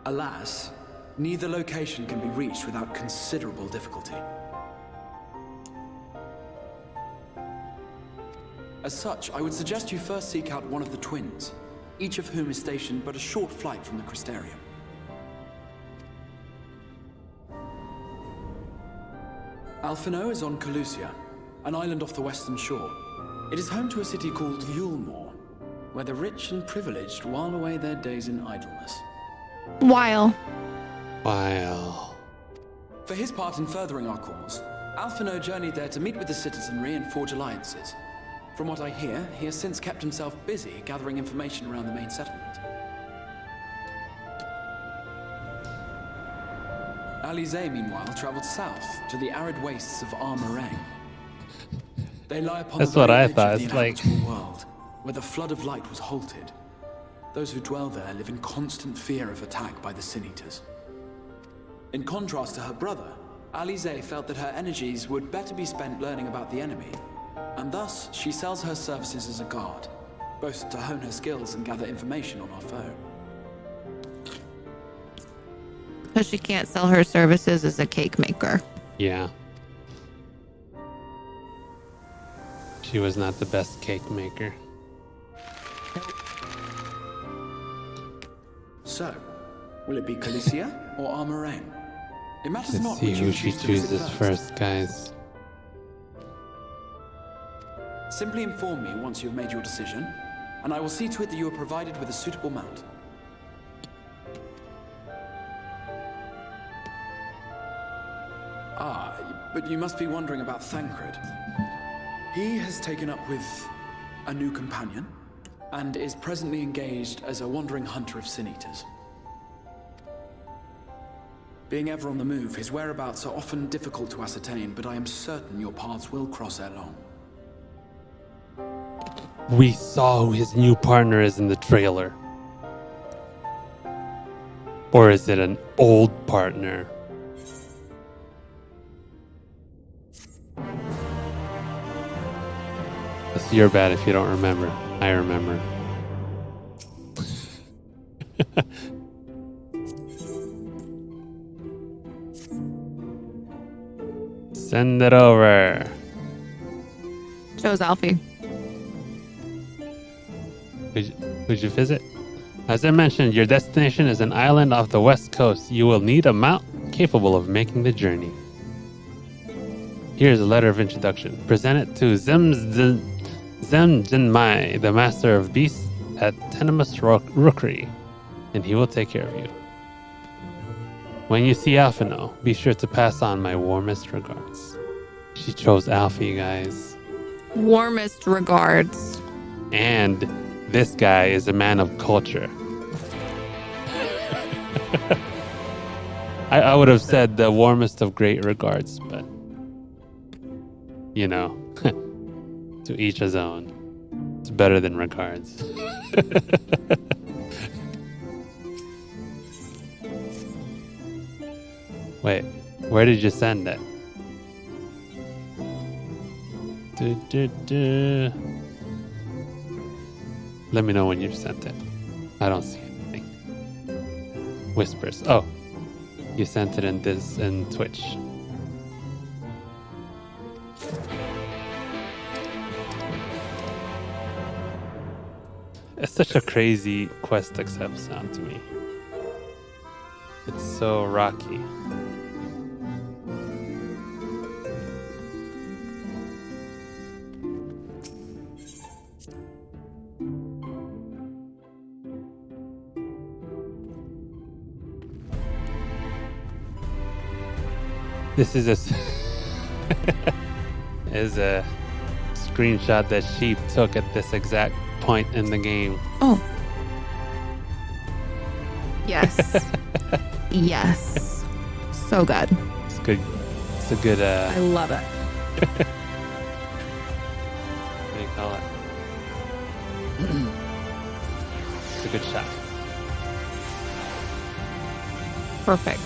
Alas, neither location can be reached without considerable difficulty. As such, I would suggest you first seek out one of the twins, each of whom is stationed but a short flight from the Crystarium. Alphino is on Calusia, an island off the western shore. It is home to a city called Yulmore, where the rich and privileged while away their days in idleness. While. For his part in furthering our cause, Alphino journeyed there to meet with the citizenry and forge alliances. From what I hear, he has since kept himself busy gathering information around the main settlement. Alizé, meanwhile, traveled south to the arid wastes of Armorang. They lie upon That's the what very I edge thought. of the It's like- inhabitable world, where the flood of light was halted. Those who dwell there live in constant fear of attack by the Sin Eaters. In contrast to her brother, Alize felt that her energies would better be spent learning about the enemy, and thus she sells her services as a guard, both to hone her skills and gather information on our foe. Because she can't sell her services as a cake maker. Yeah. She was not the best cake maker. So, will it be Calicia or Armoraine? It matters Let's not see which who you she choose to visit chooses first, guys. Simply inform me once you have made your decision, and I will see to it that you are provided with a suitable mount. Ah, but you must be wondering about Thancred. He has taken up with a new companion, and is presently engaged as a wandering hunter of sin eaters. Being ever on the move, his whereabouts are often difficult to ascertain, but I am certain your paths will cross ere long. We saw who his new partner is in the trailer. Or is it an old partner? It's your bad if you don't remember. I remember. Send it over. Chose Alfie. Who'd you visit? As I mentioned, your destination is an island off the west coast. You will need a mount capable of making the journey. Here's a letter of introduction. Present it to Zemjinmai, the master of beasts at Tenemus Rookery, and he will take care of you. When you see Alphino, be sure to pass on my warmest regards. She chose Alfie, guys. Warmest regards. And this guy is a man of culture. I would have said the warmest of great regards, but you know, to each his own. It's better than regards. Wait, where did you send it? Let me know when you've sent it. I don't see anything. Whispers. Oh, you sent it in Twitch. It's such a crazy quest accept sound to me. It's so rocky. This is a screenshot that Sheep took at this exact point in the game. Oh. Yes. Yes. So good. It's good. It's a good. I love it. What do you call it? It's a good shot. Perfect.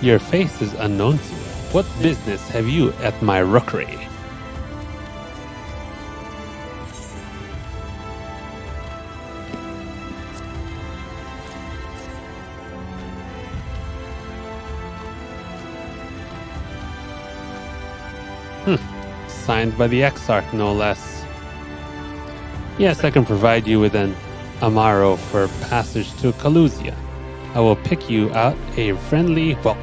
Your face is unknown to me. What business have you at my rookery? Signed by the Exarch, no less. Yes, I can provide you with an Amaro for passage to Calusia. I will pick you out a friendly, well...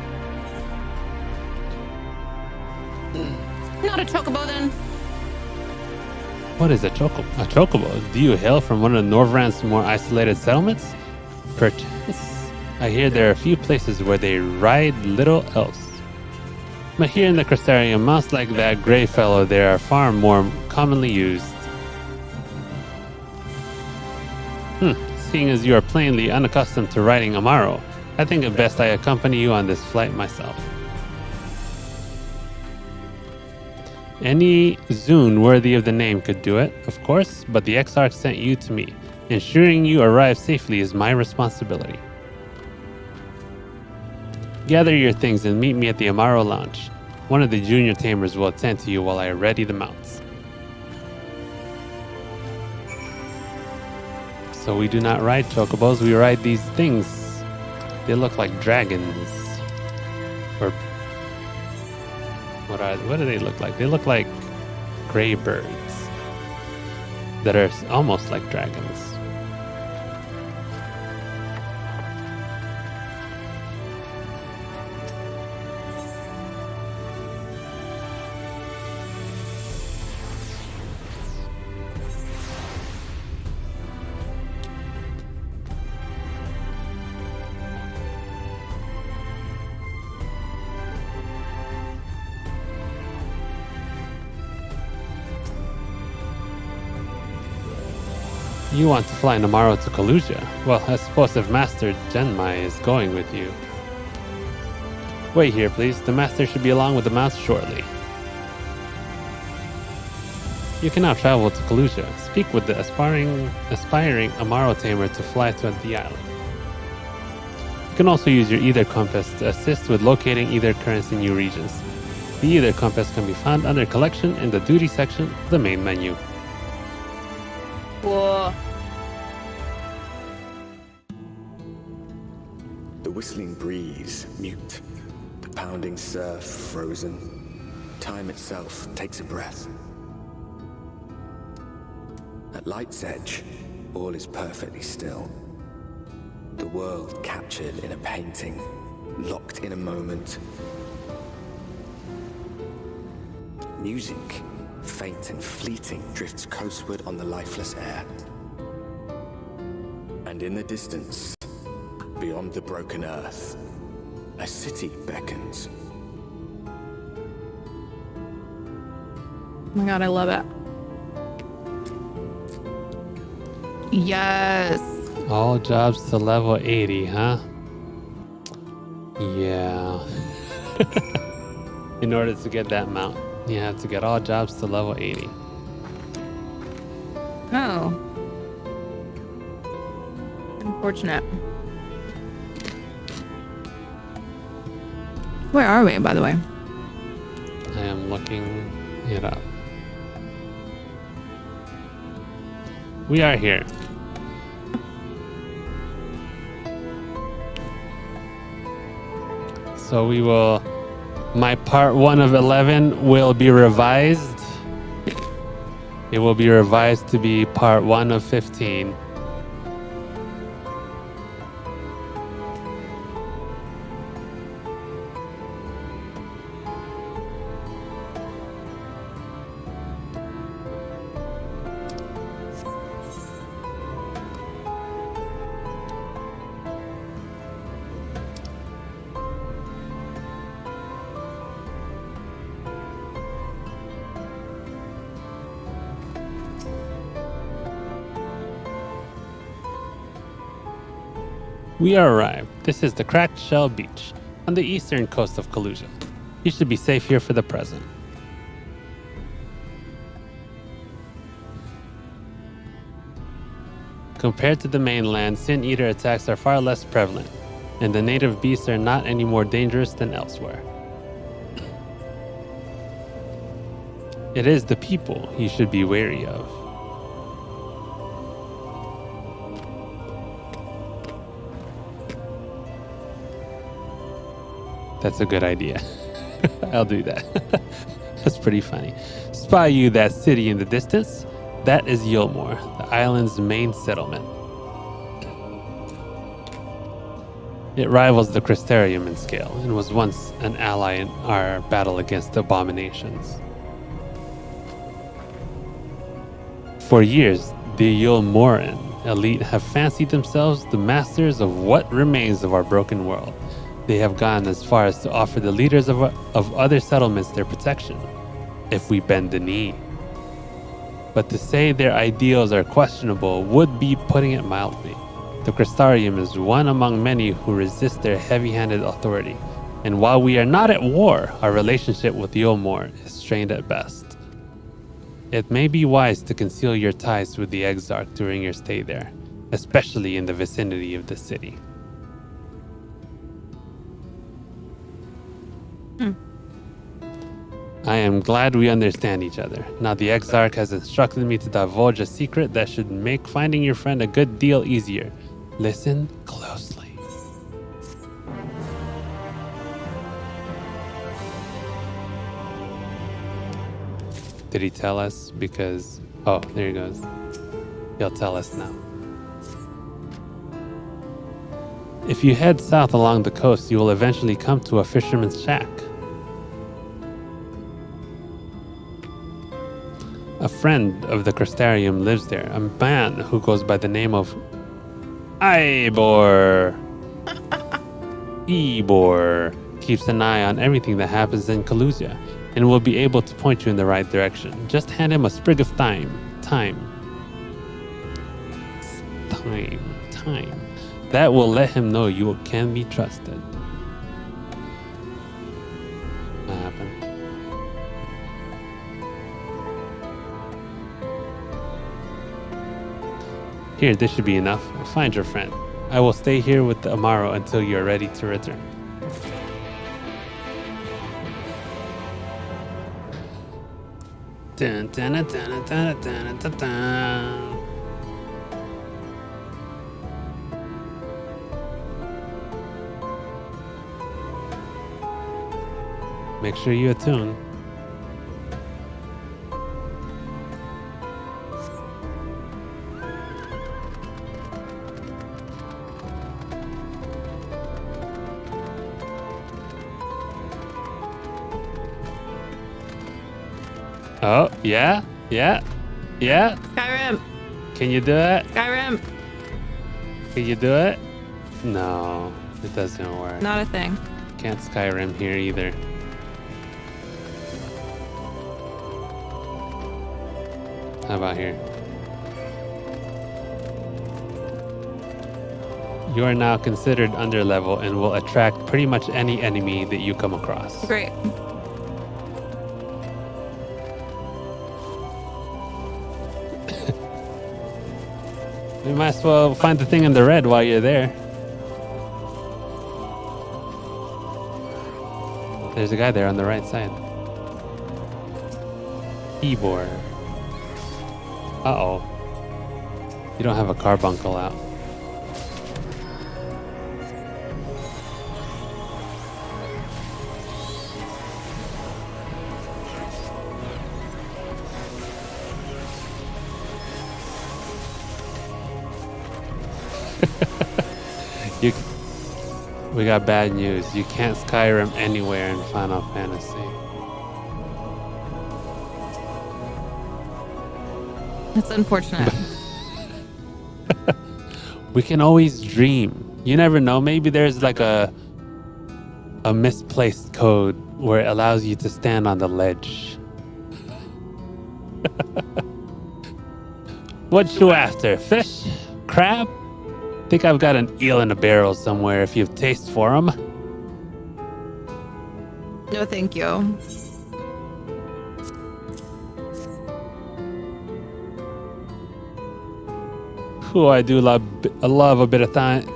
Not a chocobo, then. What is a chocobo? A chocobo? Do you hail from one of Norvrand's more isolated settlements? Perchance. I hear there are a few places where they ride little elves. But here in the Crystarium, mounts like that gray fellow there are far more commonly used. Seeing as you are plainly unaccustomed to riding Amaro, I think it best I accompany you on this flight myself. Any Zune worthy of the name could do it, of course, but the Exarch sent you to me. Ensuring you arrive safely is my responsibility. Gather your things and meet me at the Amaro Lounge. One of the junior tamers will attend to you while I ready the mounts. So we do not ride chocobos, we ride these things. They look like dragons. Or what do they look like? They look like gray birds that are almost like dragons. You want to fly Namaro to Kalusia? Well, I suppose if Master Genmai is going with you. Wait here, please. The Master should be along with the mounts shortly. You can now travel to Kalusia. Speak with the aspiring Amaro tamer to fly to the island. You can also use your Ether Compass to assist with locating Ether currents in new regions. The Ether Compass can be found under Collection in the Duty section of the main menu. Whoa. The whistling breeze, mute. The pounding surf, frozen. Time itself takes a breath. At light's edge, all is perfectly still. The world captured in a painting, locked in a moment. Music, faint and fleeting, drifts coastward on the lifeless air. And in the distance, beyond the broken earth, a city beckons. Oh my god, I love it. Yes. All jobs to level 80, huh? Yeah. In order to get that mount, you have to get all jobs to level 80. Oh. Unfortunate. Where are we, by the way? I am looking it up. We are here. So we will... My part 1 of 11 will be revised. It will be revised to be part 1 of 15. We are arrived. This is the Cracked Shell Beach on the eastern coast of Kalusia. You should be safe here for the present. Compared to the mainland, Sin Eater attacks are far less prevalent, and the native beasts are not any more dangerous than elsewhere. It is the people you should be wary of. That's a good idea. I'll do that. That's pretty funny. Spy you that city in the distance? That is Yulmore, the island's main settlement. It rivals the Crystarium in scale and was once an ally in our battle against the abominations. For years, the Yulmoran elite have fancied themselves the masters of what remains of our broken world. They have gone as far as to offer the leaders of other settlements their protection, if we bend the knee. But to say their ideals are questionable would be putting it mildly. The Crystarium is one among many who resist their heavy-handed authority, and while we are not at war, our relationship with Yulmore is strained at best. It may be wise to conceal your ties with the Exarch during your stay there, especially in the vicinity of the city. I am glad we understand each other. Now the Exarch has instructed me to divulge a secret that should make finding your friend a good deal easier. Listen closely. Did he tell us? Because... oh, there he goes. He'll tell us now. If you head south along the coast, you will eventually come to a fisherman's shack. A friend of the Crystarium lives there, a man who goes by the name of Ivor. Ivor keeps an eye on everything that happens in Kalusia and will be able to point you in the right direction. Just hand him a sprig of thyme. That will let him know you can be trusted. What happened? Here, this should be enough. Find your friend. I will stay here with the Amaro until you are ready to return. Dun, dun, dun, dun, dun, dun, dun, dun. Make sure you attune. Oh, yeah. Skyrim. Can you do it? Skyrim. Can you do it? No, it doesn't work. Not a thing. Can't Skyrim here either. How about here? You are now considered underlevel and will attract pretty much any enemy that you come across. Great. You might as well find the thing in the red while you're there. There's a guy there on the right side. Ivor. Uh-oh. You don't have a carbuncle out. We got bad news. You can't Skyrim anywhere in Final Fantasy. That's unfortunate. We can always dream. You never know. Maybe there's like a misplaced code where it allows you to stand on the ledge. What you after? Fish? Crab? Think I've got an eel in a barrel somewhere if you've taste for them. No, thank you. Ooh, I do love a bit of time.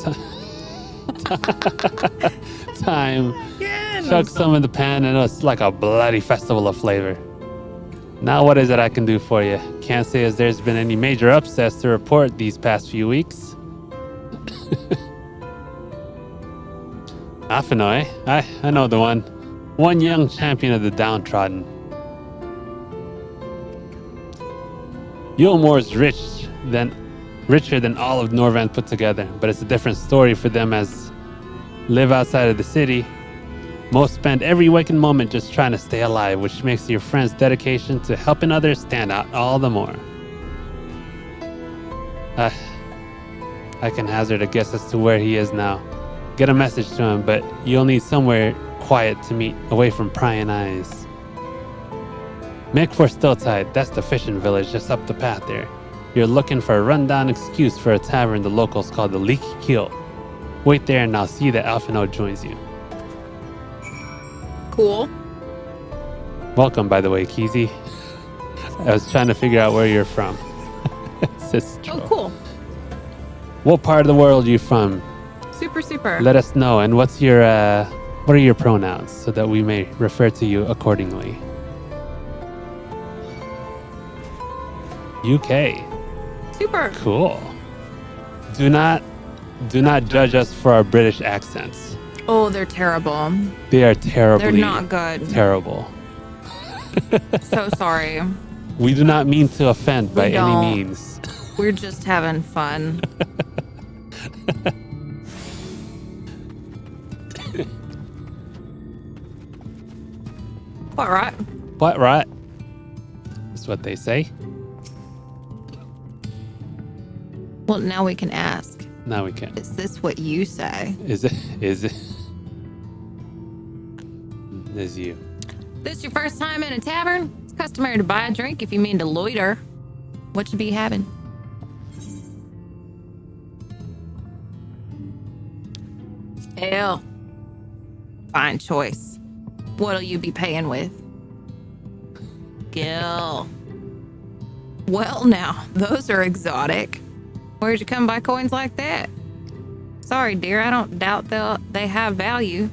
Chuck some in the pan and it's like a bloody festival of flavor. Now what is it I can do for you? Can't say as there's been any major upsets to report these past few weeks. Afinoy, I know the one. One young champion of the downtrodden. Yulmore's richer than all of Norvand put together, but it's a different story for them as live outside of the city. Most spend every waking moment just trying to stay alive, which makes your friend's dedication to helping others stand out all the more. I can hazard a guess as to where he is now. Get a message to him, but you'll need somewhere quiet to meet, away from prying eyes. Make for Stilltide, that's the fishing village just up the path there. You're looking for a rundown excuse for a tavern the locals call the Leaky Keel. Wait there and I'll see that Alphino joins you. Cool. Welcome, by the way, Keezy. I was trying to figure out where you're from. Oh, cool. What part of the world are you from? Super. Let us know. And what are your pronouns so that we may refer to you accordingly? UK. Super. Cool. Do not judge us for our British accents. Oh, they're terrible. They are terribly. They're not good. Terrible. So sorry. We do not mean to offend by any means. We're just having fun. What right? What right? That's what they say. Well, now we can ask. Now we can. Is this what you say? Is it? Is you? This your first time in a tavern? It's customary to buy a drink if you mean to loiter. What you be having? Ale. Fine choice. What'll you be paying with? Gil. Well now, those are exotic. Where'd you come by coins like that? Sorry, dear, I don't doubt they have value.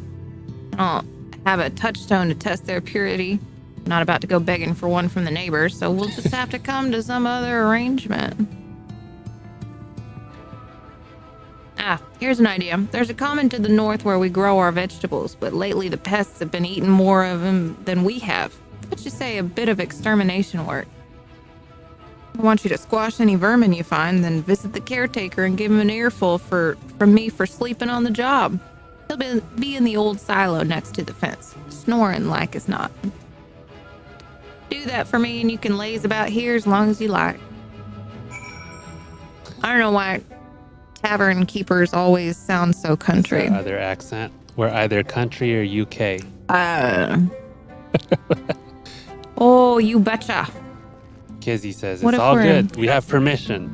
I don't have a touchstone to test their purity. I'm not about to go begging for one from the neighbors, so we'll just have to come to some other arrangement. Here's an idea. There's a common to the north where we grow our vegetables, but lately the pests have been eating more of them than we have. What you say, a bit of extermination work? I want you to squash any vermin you find, then visit the caretaker and give him an earful from me for sleeping on the job. He'll be in the old silo next to the fence, snoring like as not. Do that for me and you can laze about here as long as you like. I don't know why tavern keepers always sound so country. That's our other accent. We're either country or UK. Oh, you betcha. Kizzy says, What it's if all we're good. We have permission.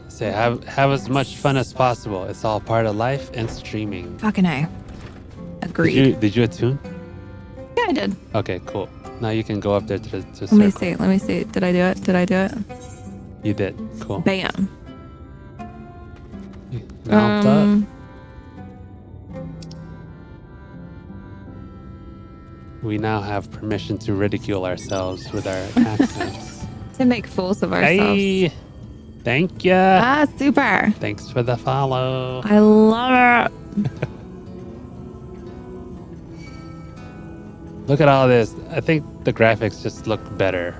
Say, have as much fun as possible. It's all part of life and streaming. Fucking A. Agreed. Did you attune? Yeah, I did. Okay, cool. Now you can go up there to Let me see. Did I do it? You did. Cool. Bam. Mount up. We now have permission to ridicule ourselves with our accents. To make fools of ourselves. Hey, thank ya. Super. Thanks for the follow. I love it. Look at all this. I think the graphics just look better.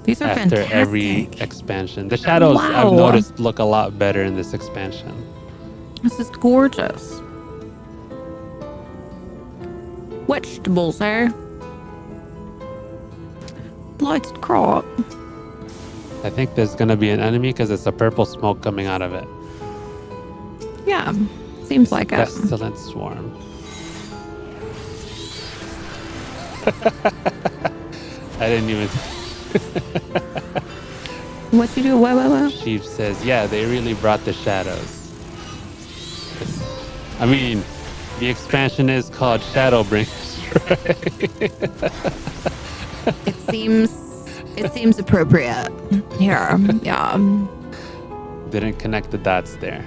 These are after fantastic. Every expansion. The shadows, Wow. I've noticed, look a lot better in this expansion. This is gorgeous. Vegetables there. Lighted crop. I think there's going to be an enemy because it's a purple smoke coming out of it. Yeah, seems like it. Pestilent swarm. I didn't even... What you do? What? Chief says, yeah, they really brought the shadows. I mean, the expansion is called ShadowBringers, right? It seems appropriate here. Yeah. Didn't connect the dots there.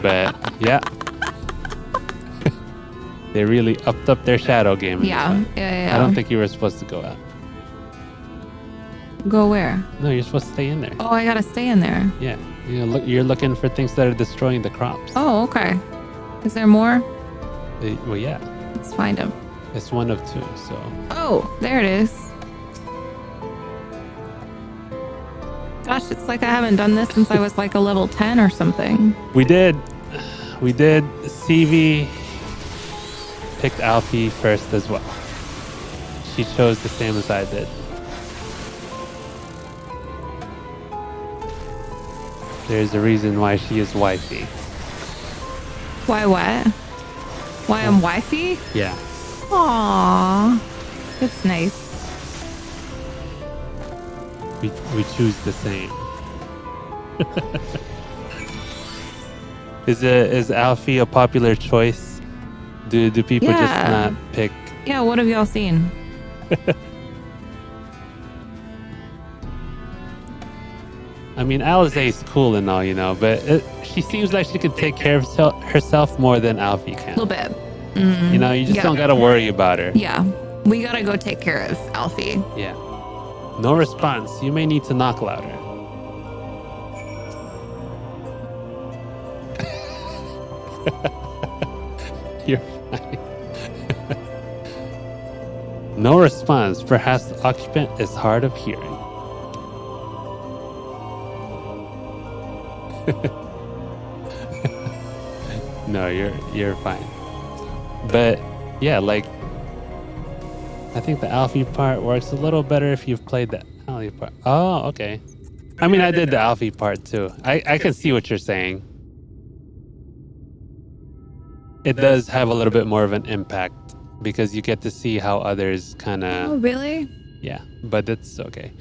But, yeah. They really upped up their shadow game. Yeah. I don't think you were supposed to go out. Go where? No, you're supposed to stay in there. Oh, I gotta stay in there. Yeah. You're looking for things that are destroying the crops. Oh, okay. Is there more? Well, yeah. Let's find them. It's one of two, so. Oh, there it is. Gosh, it's like I haven't done this since I was like a level 10 or something. We did. Seavy picked Alfie first as well. She chose the same as I did. There's a reason why she is wifey. Why what? Why I'm wifey? Yeah. Aww. That's nice. We choose the same. Is Alfie a popular choice? Do people just not pick? Yeah, what have y'all seen? I mean, Alize's cool and all, you know, but she seems like she could take care of herself more than Alfie can. A little bit. Mm, You know, you just don't got to worry about her. Yeah. We gotta go take care of Alfie. Yeah. No response. You may need to knock louder. You're fine. No response. Perhaps the occupant is hard of hearing. No, you're fine. But yeah, like I think the Alfie part works a little better if you've played the Alfie part. Oh, okay. I mean, I did the Alfie part too. I can see what you're saying. It does have a little bit more of an impact because you get to see how others kind of... Oh, really? Yeah, but it's okay.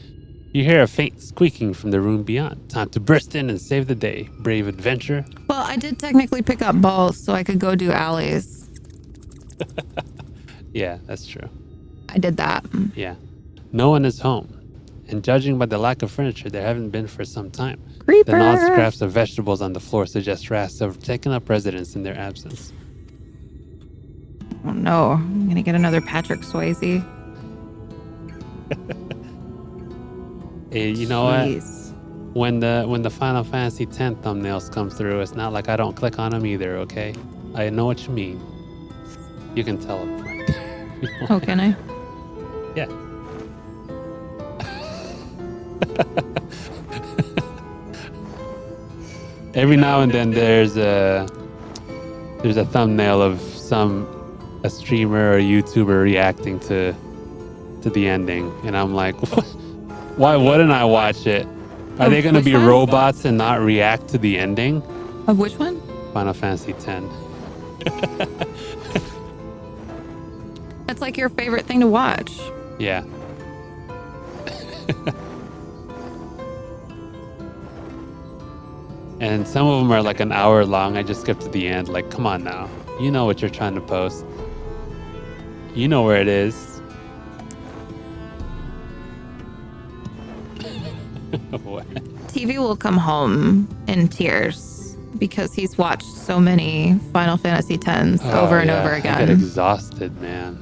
You hear a faint squeaking from the room beyond. Time to burst in and save the day. Brave adventure. Well, I did technically pick up both, so I could go do Allie's. Yeah, that's true. I did that. Yeah. No one is home. And judging by the lack of furniture, there haven't been for some time. Creeper. The gnawed scraps of vegetables on the floor suggest rats have taken up residence in their absence. Oh no, I'm gonna get another Patrick Swayze. Hey, you know what? When the Final Fantasy X thumbnails come through, it's not like I don't click on them either, okay? I know what you mean. You can teleport. Oh, can I? Yeah. Every now and then there's a thumbnail of a streamer or a YouTuber reacting to the ending, and I'm like, why wouldn't I watch it? Are they going to be robots and not react to the ending? Of which one? Final Fantasy X. That's like your favorite thing to watch. Yeah. And some of them are like an hour long. I just skip to the end. Like, come on now. You know what you're trying to post. You know where it is. What? TV will come home in tears because he's watched so many Final Fantasy X's over and over again. I get exhausted, man.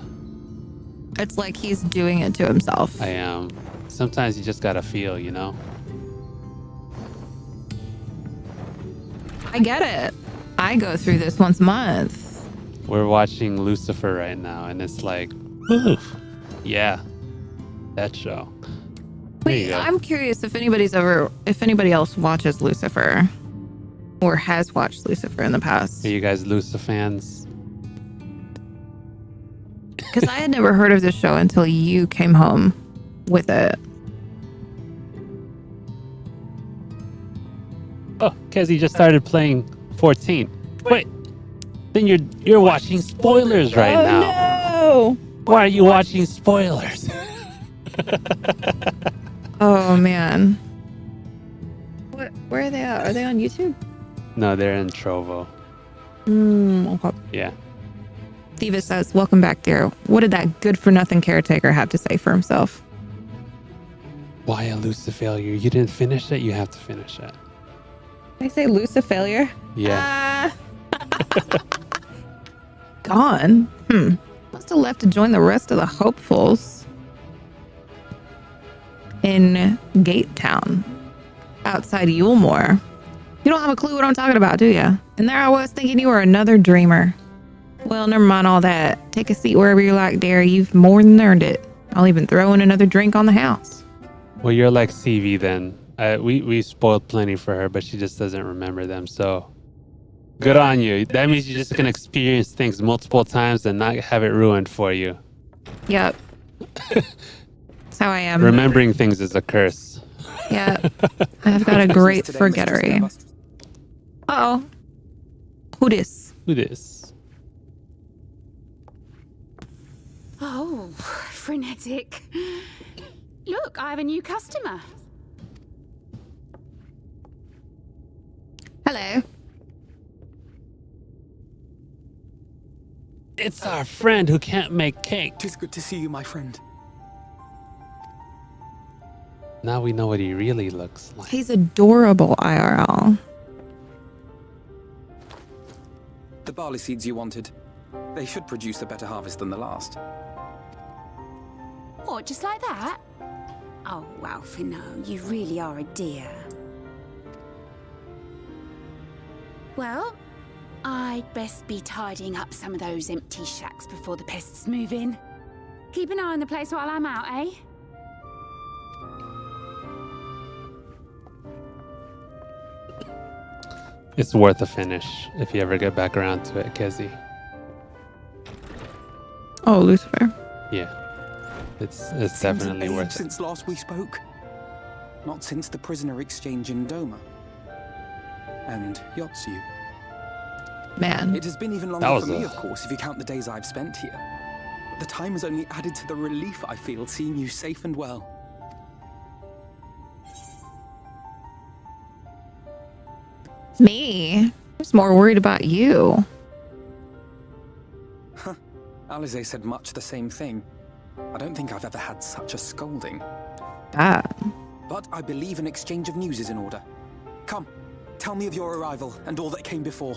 It's like he's doing it to himself. I am. Sometimes you just gotta feel, you know? I get it. I go through this once a month. We're watching Lucifer right now, and it's like, oof. Yeah, that show. Wait, I'm curious if anybody else watches Lucifer or has watched Lucifer in the past. Are you guys Lucifer fans? Because I had never heard of this show until you came home with it. Oh, Kezzy just started playing 14. Wait, then you're watching spoilers right now. No! Why are you watching spoilers? Oh man. Where are they at? Are they on YouTube? No, they're in Trovo. Okay. Yeah. Diva says, welcome back, dear. What did that good-for-nothing caretaker have to say for himself? Why a Lucifer failure? You didn't finish it? You have to finish it. Did I say Lucifer failure? Yeah. Gone? Must have left to join the rest of the hopefuls in Gate Town, outside Yulemore. You don't have a clue what I'm talking about, do you? And there I was thinking you were another dreamer. Well, never mind all that. Take a seat wherever you like, dear. You've more than earned it. I'll even throw in another drink on the house. Well, you're like CV then. We spoiled plenty for her, but she just doesn't remember them. So good on you. That means you just can experience things multiple times and not have it ruined for you. Yep. That's how I am. Remembering things is a curse. Yeah. I've got a great forgettery. Uh-oh. Who this? Who this? Oh, frenetic. Look, I have a new customer. Hello. It's our friend who can't make cake. 'Tis good to see you, my friend. Now we know what he really looks like. He's adorable IRL. The barley seeds you wanted. They should produce a better harvest than the last. What, just like that? Oh, Alfie, no, you really are a dear. Well, I'd best be tidying up some of those empty shacks before the pests move in. Keep an eye on the place while I'm out, eh? It's worth a finish if you ever get back around to it, Kezi. Oh, Lucifer. Yeah. It's Seems definitely an age worth it. since last we spoke. Not since the prisoner exchange in Doma. And Yotsu. Man. It has been even longer for me, of course, if you count the days I've spent here. But the time has only added to the relief I feel seeing you safe and well. Me? I was more worried about you. Huh. Alize said much the same thing. I don't think I've ever had such a scolding. But I believe an exchange of news is in order. Come, tell me of your arrival and all that came before.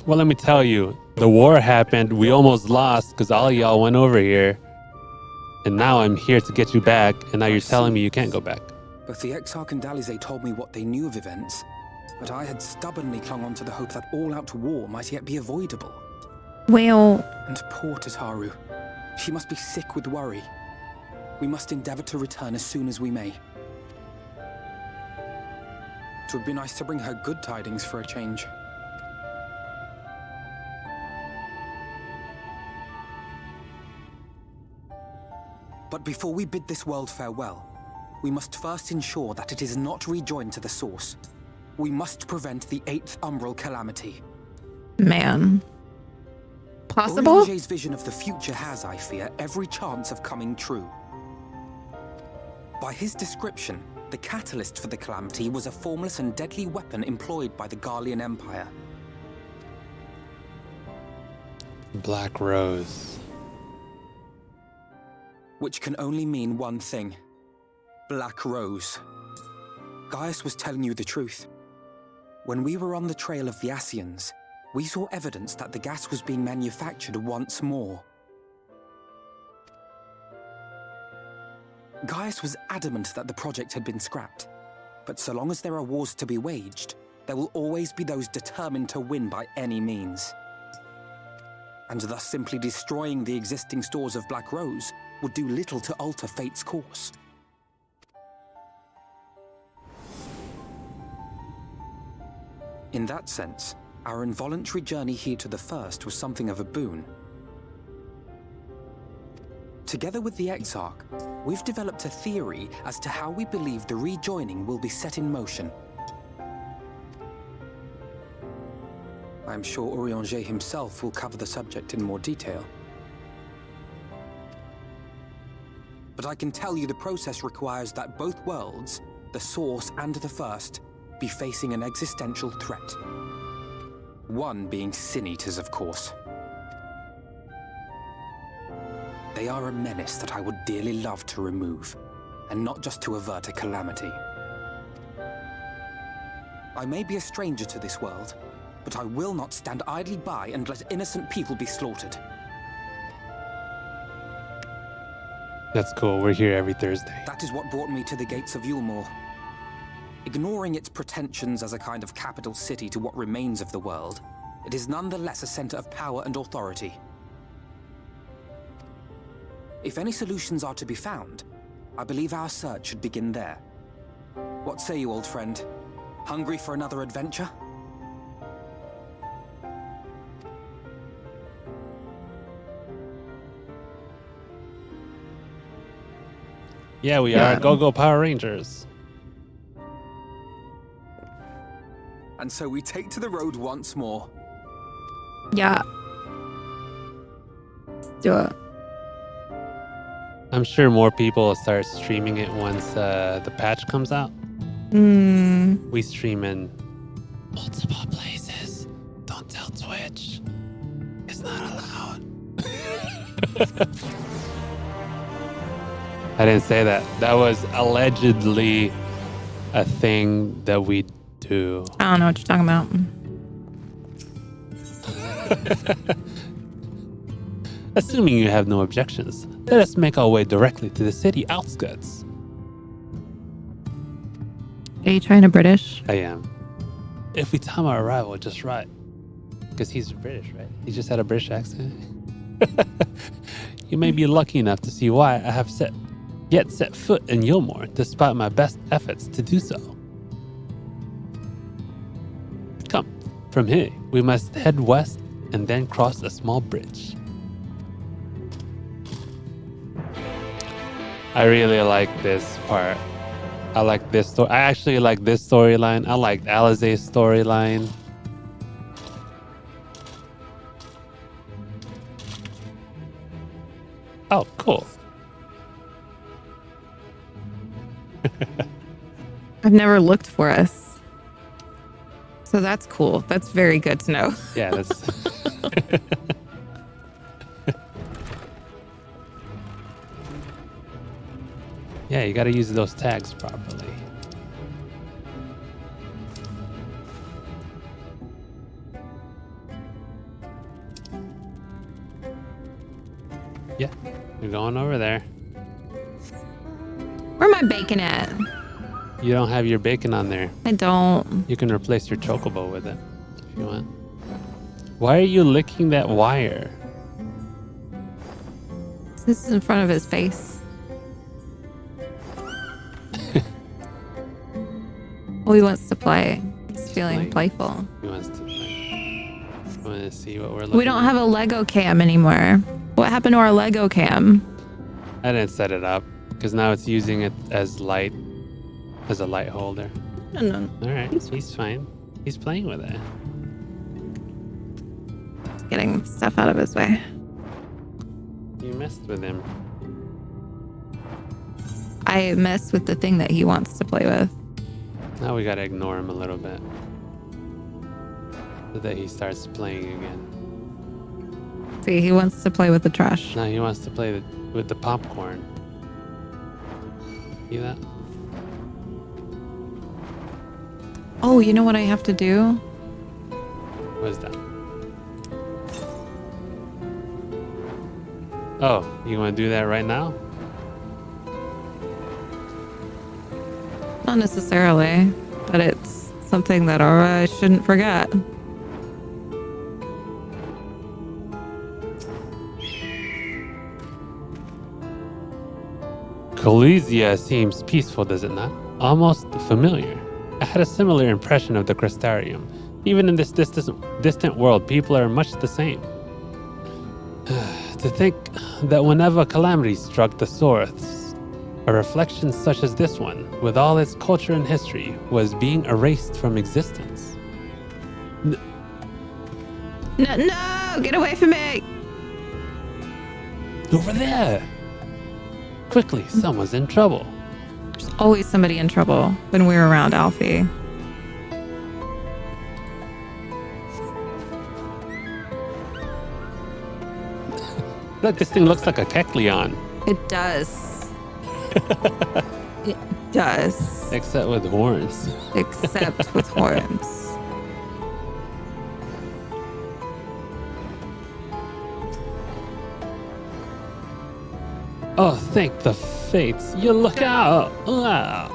Well, let me tell you, the war happened. We almost lost because all y'all went over here. And now I'm here to get you back. And now you're telling me you can't go back. Both the Exarch and Alize told me what they knew of events. But I had stubbornly clung on to the hope that all-out war might yet be avoidable. Well... And poor Tataru. She must be sick with worry. We must endeavor to return as soon as we may. It would be nice to bring her good tidings for a change. But before we bid this world farewell, we must first ensure that it is not rejoined to the source. We must prevent the 8th Umbral calamity. Man. Possible? Oriange's vision of the future has, I fear, every chance of coming true. By his description, the catalyst for the calamity was a formless and deadly weapon employed by the Garlean Empire. Black Rose. Which can only mean one thing. Black Rose. Gaius was telling you the truth. When we were on the trail of the Ascians, we saw evidence that the gas was being manufactured once more. Gaius was adamant that the project had been scrapped. But so long as there are wars to be waged, there will always be those determined to win by any means. And thus simply destroying the existing stores of Black Rose would do little to alter fate's course. In that sense, our involuntary journey here to the First was something of a boon. Together with the Exarch, we've developed a theory as to how we believe the rejoining will be set in motion. I'm sure Orianger himself will cover the subject in more detail. But I can tell you the process requires that both worlds, the Source and the First, be facing an existential threat. One being Sin-Eaters, of course. They are a menace that I would dearly love to remove, and not just to avert a calamity. I may be a stranger to this world, but I will not stand idly by and let innocent people be slaughtered. That's cool. We're here every Thursday. That is what brought me to the gates of Yulmore. Ignoring its pretensions as a kind of capital city to what remains of the world, it is nonetheless a center of power and authority. If any solutions are to be found, I believe our search should begin there. What say you, old friend? Hungry for another adventure? Yeah, we are. Go Power Rangers. And so we take to the road once more. Yeah. Let's do it. I'm sure more people will start streaming it once the patch comes out. We stream in multiple places. Don't tell Twitch. It's not allowed. I didn't say that. That was allegedly a thing that we do. I don't know what you're talking about. Assuming you have no objections, let us make our way directly to the city outskirts. Are you trying to British? I am. If we time our arrival just right. Because he's British, right? He just had a British accent. You may be lucky enough to see why I have set foot in Yilmore, despite my best efforts to do so. Come, from here, we must head west and then cross a small bridge. I really like this part. I like this story. I actually like this storyline. I like Alizé's storyline. Oh, cool. I've never looked for us. So that's cool. That's very good to know. Yeah, that's... Yeah, you gotta use those tags properly. Yeah, you're going over there. Where am I bacon at? You don't have your bacon on there. I don't. You can replace your chocobo with it if you want. Why are you licking that wire? This is in front of his face. Well, he wants to play. He's feeling playful. He wants to play. I want to see what we're looking We don't have a Lego cam anymore. What happened to our Lego cam? I didn't set it up because now it's using it as light, as a light holder. No. All right, he's fine. He's playing with it. Getting stuff out of his way. You messed with him. I mess with the thing that he wants to play with. Now we gotta ignore him a little bit so that he starts playing again. See, he wants to play with the trash. Now he wants to play with the popcorn. See that? Oh, you know what I have to do? What is that? Oh, you want to do that right now? Not necessarily, but it's something that I shouldn't forget. Colesia seems peaceful, does it not? Almost familiar. I had a similar impression of the Crystarium. Even in this distant world, people are much the same. To think that whenever calamity struck the Sorths, a reflection such as this one, with all its culture and history, was being erased from existence. No, get away from me! Over there! Quickly, someone's in trouble. There's always somebody in trouble when we're around Alfie. Look, this thing looks like a Kecleon. It does. It does. Except with horns. Except with horns. Oh, thank the fates. You look out. Wow.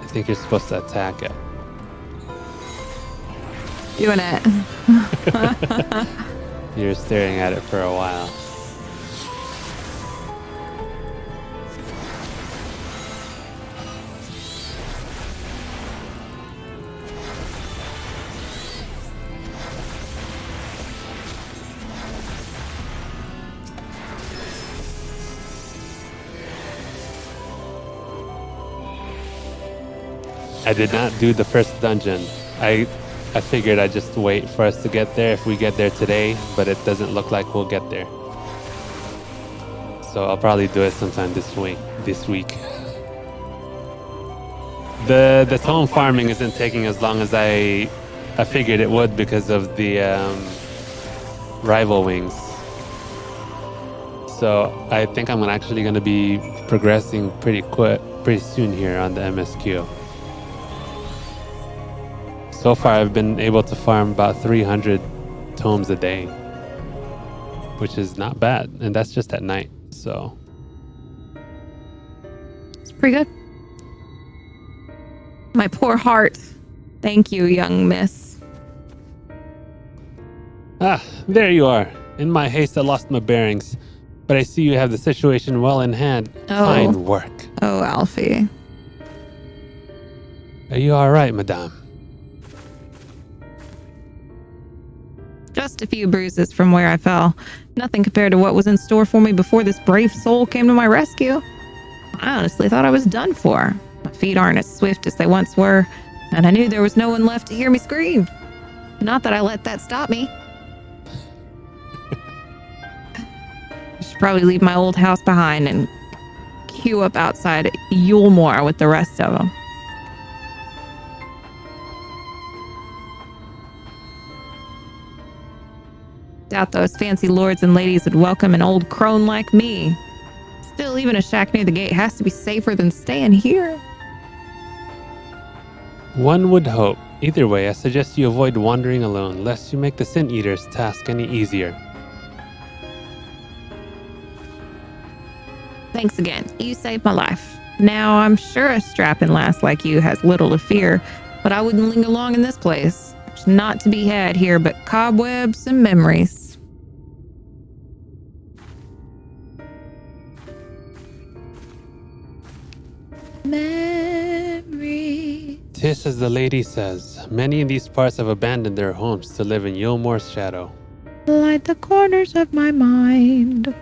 I think you're supposed to attack it. Doing it. You're staring at it for a while. I did not do the first dungeon. I figured I'd just wait for us to get there if we get there today, but it doesn't look like we'll get there. So I'll probably do it sometime this week. The tome farming isn't taking as long as I I figured it would because of the rival wings. So I think I'm actually going to be progressing pretty soon here on the MSQ. So far, I've been able to farm about 300 tomes a day, which is not bad, and that's just at night. So it's pretty good. My poor heart. Thank you, young miss. Ah, there you are. In my haste, I lost my bearings. But I see you have the situation well in hand. Oh. Fine work. Oh, Alfie. Are you all right, madame? Just a few bruises from where I fell. Nothing compared to what was in store for me before this brave soul came to my rescue. I honestly thought I was done for. My feet aren't as swift as they once were, and I knew there was no one left to hear me scream. Not that I let that stop me. I should probably leave my old house behind and queue up outside Yulemoor with the rest of them. Doubt those fancy lords and ladies would welcome an old crone like me. Still, even a shack near the gate has to be safer than staying here. One would hope. Either way, I suggest you avoid wandering alone, lest you make the Sin Eater's task any easier. Thanks again. You saved my life. Now, I'm sure a strapping lass like you has little to fear, but I wouldn't linger long in this place. There's not to be had here but cobwebs and memories. Memories. 'Tis as the lady says, many in these parts have abandoned their homes to live in Yulemoor's shadow. Light the corners of my mind.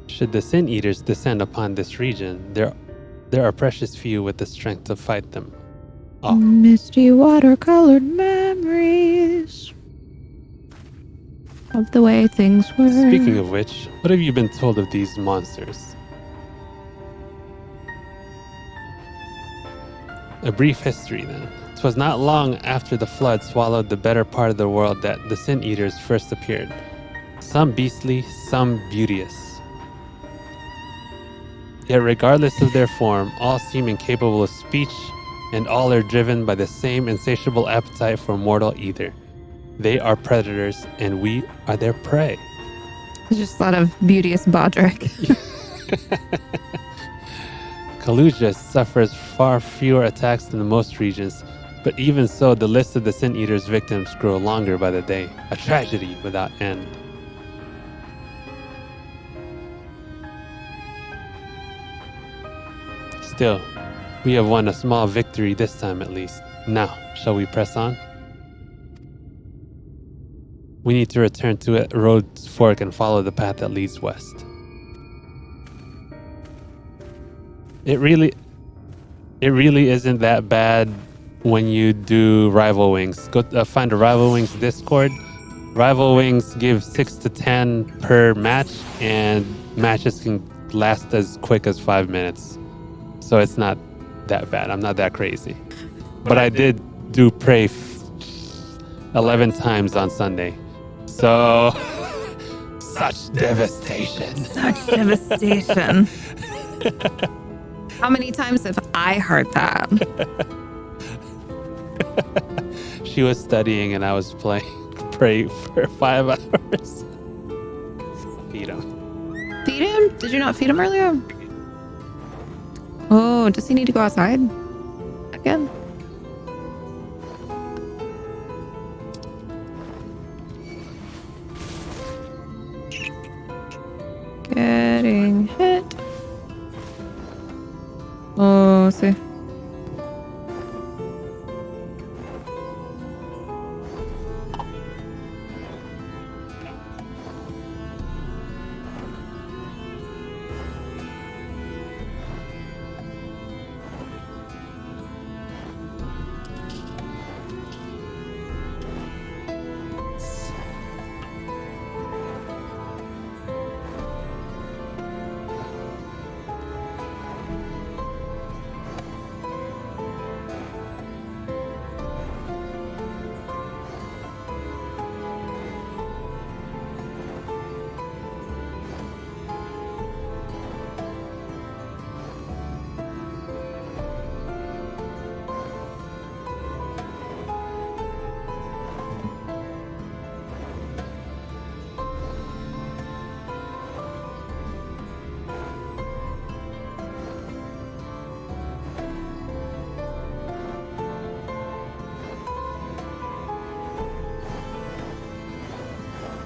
Should the Sin Eaters descend upon this region, there are precious few with the strength to fight them off. Misty watercolored memories of the way things were. Speaking of which, what have you been told of these monsters? A brief history then. 'Twas not long after the flood swallowed the better part of the world that the Sin Eaters first appeared. Some beastly, some beauteous. Yet regardless of their form, all seem incapable of speech, and all are driven by the same insatiable appetite for mortal ether. They are predators, and we are their prey. I just thought of beauteous Bodrick. Kaluja suffers far fewer attacks than most regions, but even so, the list of the Sin Eater's victims grow longer by the day. A tragedy without end. Still, we have won a small victory this time at least. Now, shall we press on? We need to return to Road's Fork and follow the path that leads west. It really isn't that bad when you do Rival Wings. Go find a Rival Wings Discord. Rival Wings give 6 to 10 per match, and matches can last as quick as 5 minutes. So it's not that bad. I'm not that crazy. But I did do pray 11 times on Sunday. So such devastation. Such devastation. How many times have I heard that? She was studying and I was pray for 5 hours. Feed him. Feed him? Did you not feed him earlier? Oh, does he need to go outside again? Getting hit. Oh, see.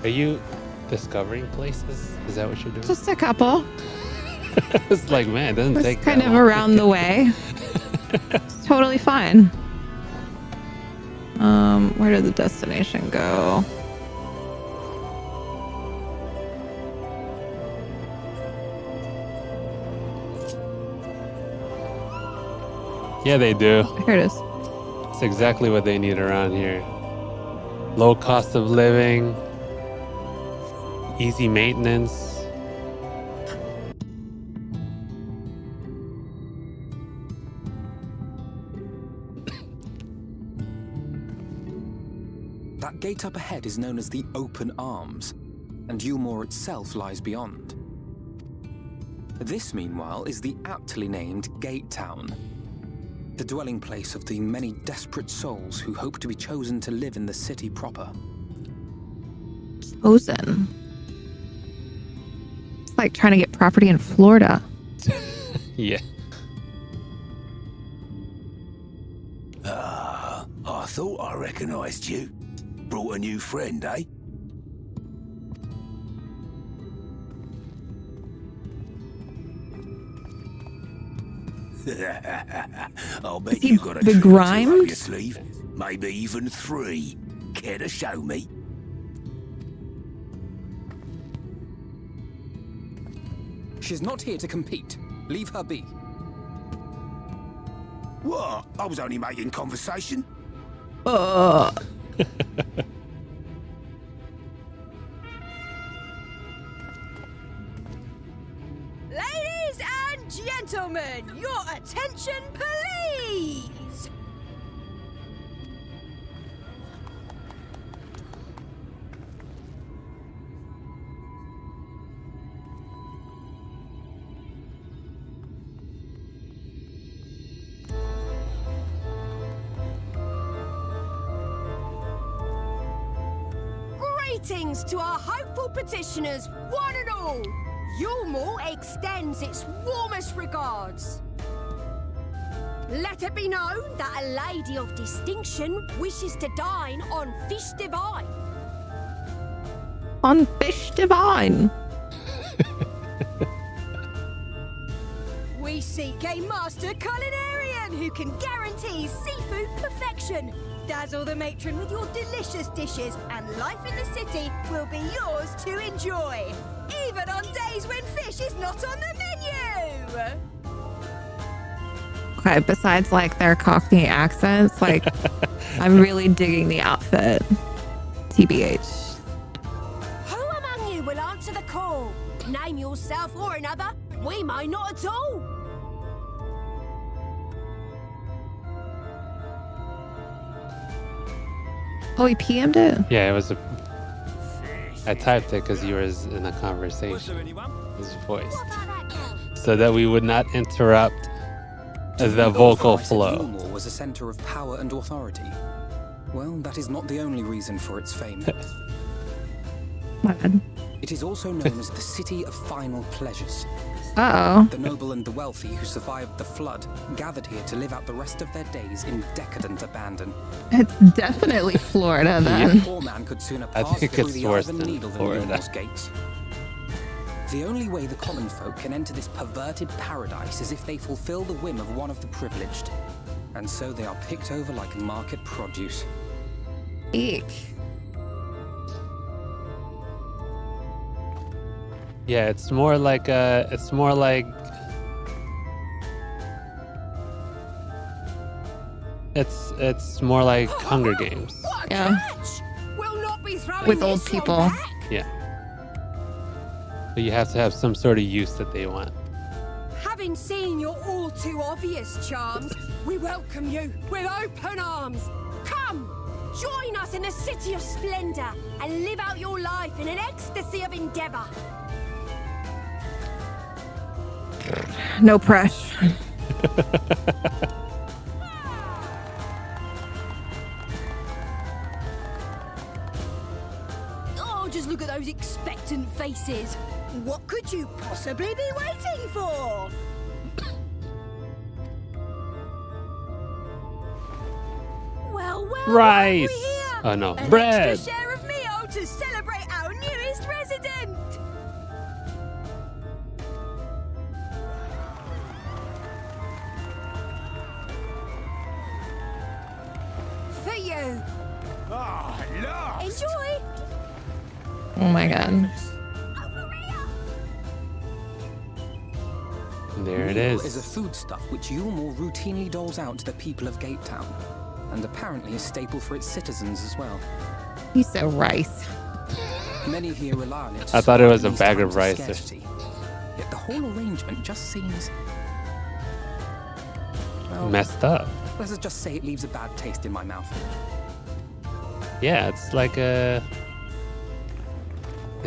Are you discovering places? Is that what you're doing? Just a couple. It's like, man, it doesn't Just take kind that of long. around the way. It's totally fine. Where did the destination go? Yeah, they do. Here it is. It's exactly what they need around here. Low cost of living, easy maintenance. That gate up ahead is known as the Open Arms, and Yulmore itself lies beyond. This, meanwhile, is the aptly named Gate Town, the dwelling place of the many desperate souls who hope to be chosen to live in the city proper. Chosen. It's like trying to get property in Florida. Yeah. I thought I recognized you. Brought a new friend, eh? I'll bet you got a trick or two up your sleeve. Maybe even 3. Care to show me? She's not here to compete. Leave her be. What? I was only making conversation. Ladies and gentlemen, your attention, please! Greetings to our hopeful petitioners, one and all! Yulmore extends its warmest regards. Let it be known that a lady of distinction wishes to dine on fish divine. On fish divine. We seek a master culinarian who can guarantee seafood perfection. Dazzle the matron with your delicious dishes, and life in the city will be yours to enjoy. Even on days when fish is not on the menu. Okay, besides like their Cockney accents, like I'm really digging the outfit. TBH. Who among you will answer the call? Name yourself or another. We might not at all. Oh, he PM'd it? Yeah, it was a... I typed it because you were in a conversation. His voice. So that we would not interrupt the vocal flow. Yulmore was a center of power and authority. Well, that is not the only reason for its fame. It is also known as the City of Final Pleasures. Uh-oh. The noble and the wealthy who survived the flood gathered here to live out the rest of their days in decadent abandon. It's definitely Florida then. A poor man could sooner I pass think through it's the worse Iron than Needle than Florida. Yulmore's gates. The only way the common folk can enter this perverted paradise is if they fulfill the whim of one of the privileged. And so they are picked over like market produce. Eek. Yeah, it's more like it's more like Hunger Games. Yeah. Will not be throwing With this old one people. back. Yeah. But you have to have some sort of use that they want. Having seen your all too obvious charms, we welcome you with open arms. Come, join us in the city of splendor and live out your life in an ecstasy of endeavor. No pressure. Oh, just look at those expectant faces. What could you possibly be waiting for? Well, Rice. what have we here? Oh no, An bread. extra share of meal to celebrate our you. Ah, look. Enjoy. Oh my god. There it Meal is. is a foodstuff which Yulmore routinely doles out to the people of Gatetown, and apparently a staple for its citizens as well. You said rice. Many here rely on it. I thought it was a in these bag of times rice. scarcity. Yet the whole arrangement just seems... well, Messed up. let's just say it leaves a bad taste in my mouth. Yeah, it's like they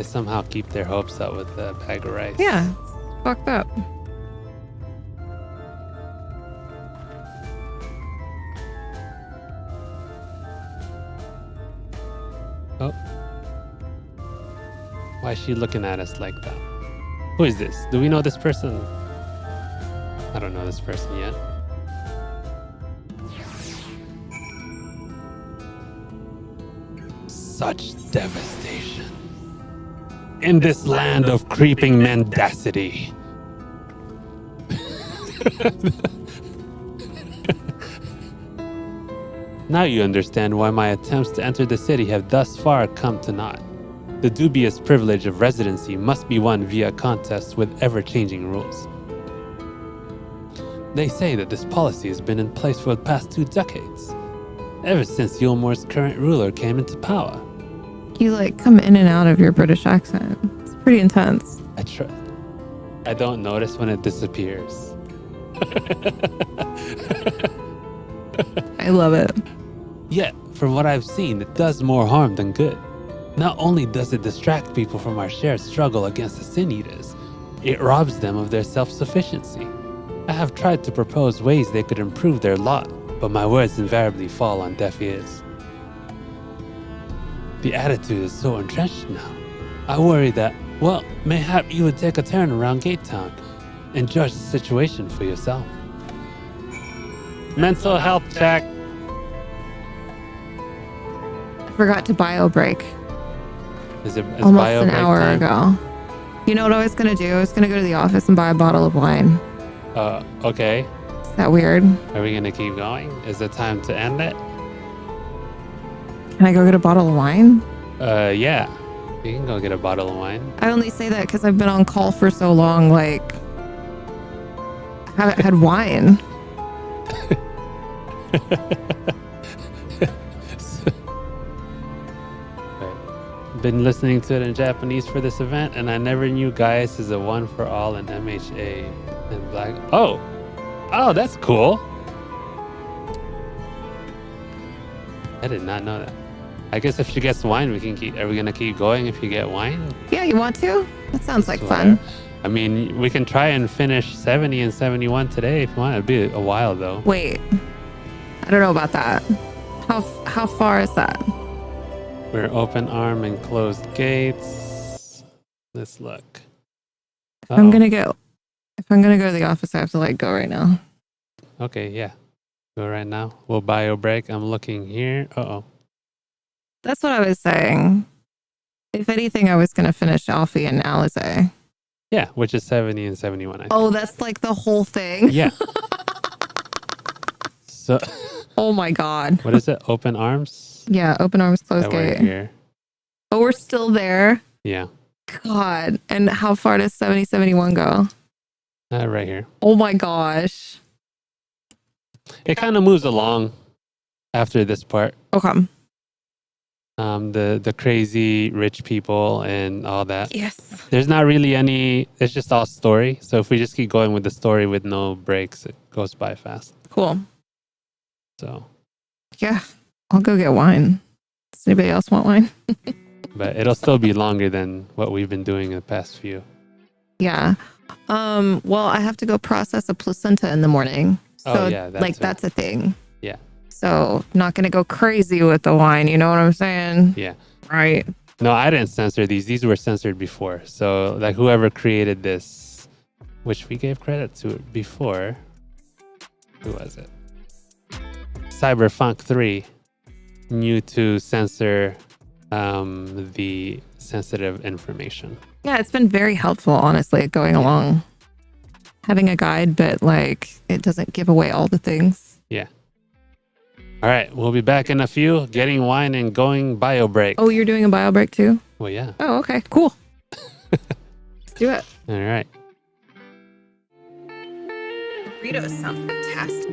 somehow keep their hopes up with a bag of rice. Yeah. Fucked up. Oh. Why is she looking at us like that? Who is this? Do we know this person? I don't know this person yet. Such devastation. In this land of creeping mendacity. Now you understand why my attempts to enter the city have thus far come to naught. The dubious privilege of residency must be won via contests with ever-changing rules. They say that this policy has been in place for the past 2 decades, ever since Yulmore's current ruler came into power. You like come in and out of your British accent. It's pretty intense. I don't notice when it disappears. I love it. Yet, from what I've seen, it does more harm than good. Not only does it distract people from our shared struggle against the Sin Eaters, it robs them of their self-sufficiency. I have tried to propose ways they could improve their lot, but my words invariably fall on deaf ears. The attitude is so entrenched now. I worry that, well, mayhap you would take a turn around Gatetown and judge the situation for yourself. Mental health check. I forgot to bio break. Is almost bio an break hour time? ago. You know what I was gonna do? I was gonna go to the office and buy a bottle of wine. Okay. Is that weird? Are we gonna keep going? Is it time to end it? Can I go get a bottle of wine? Yeah. You can go get a bottle of wine. I only say that because I've been on call for so long, like, I haven't had wine. Been listening to it in Japanese for this event, and I never knew Gaius is a one for all in MHA and Black. Oh, that's cool. I did not know that. I guess if she gets wine, we can keep. Are we gonna keep going if you get wine? Yeah, you want to? That sounds like Whatever. fun. I mean, we can try and finish 70 and 71 today if you want. It'd be a while though. Wait, I don't know about that. How far is that? We're open arm and closed gates. Let's look. If I'm gonna go to the office, I have to like go right now. Okay, yeah. Go right now. We'll bio break. I'm looking here. Uh-oh. That's what I was saying. If anything, I was gonna finish Alfie and Alize. Yeah, which is 70 and 71. I think. Oh, that's like the whole thing. Yeah. So. Oh my God. What is it? Open arms? Yeah, open arms, closed That we're gate. here. Oh, we're still there. Yeah. God. And how far does 7071 go? Right here. Oh my gosh. It kind of moves along after this part. Okay. The crazy rich people and all that. Yes. There's not really any. It's just all story. So if we just keep going with the story with no breaks, it goes by fast. Cool. So. Yeah, I'll go get wine. Does anybody else want wine? But it'll still be longer than what we've been doing in the past few. Yeah. Well, I have to go process a placenta in the morning. So Oh, yeah, that too. that's a thing. Yeah. So not gonna go crazy with the wine, you know what I'm saying? Yeah. Right. No, I didn't censor these. These were censored before. So like whoever created this, which we gave credit to it before. Who was it? Cyberfunk 3 knew to censor the sensitive information. Yeah, it's been very helpful, honestly, going along. Having a guide, but like it doesn't give away all the things. Yeah. All right, we'll be back in a few, getting wine and going bio break. Oh, you're doing a bio break too? Well, yeah. Oh, okay, cool. Let's do it. All right. Burritos sound fantastic.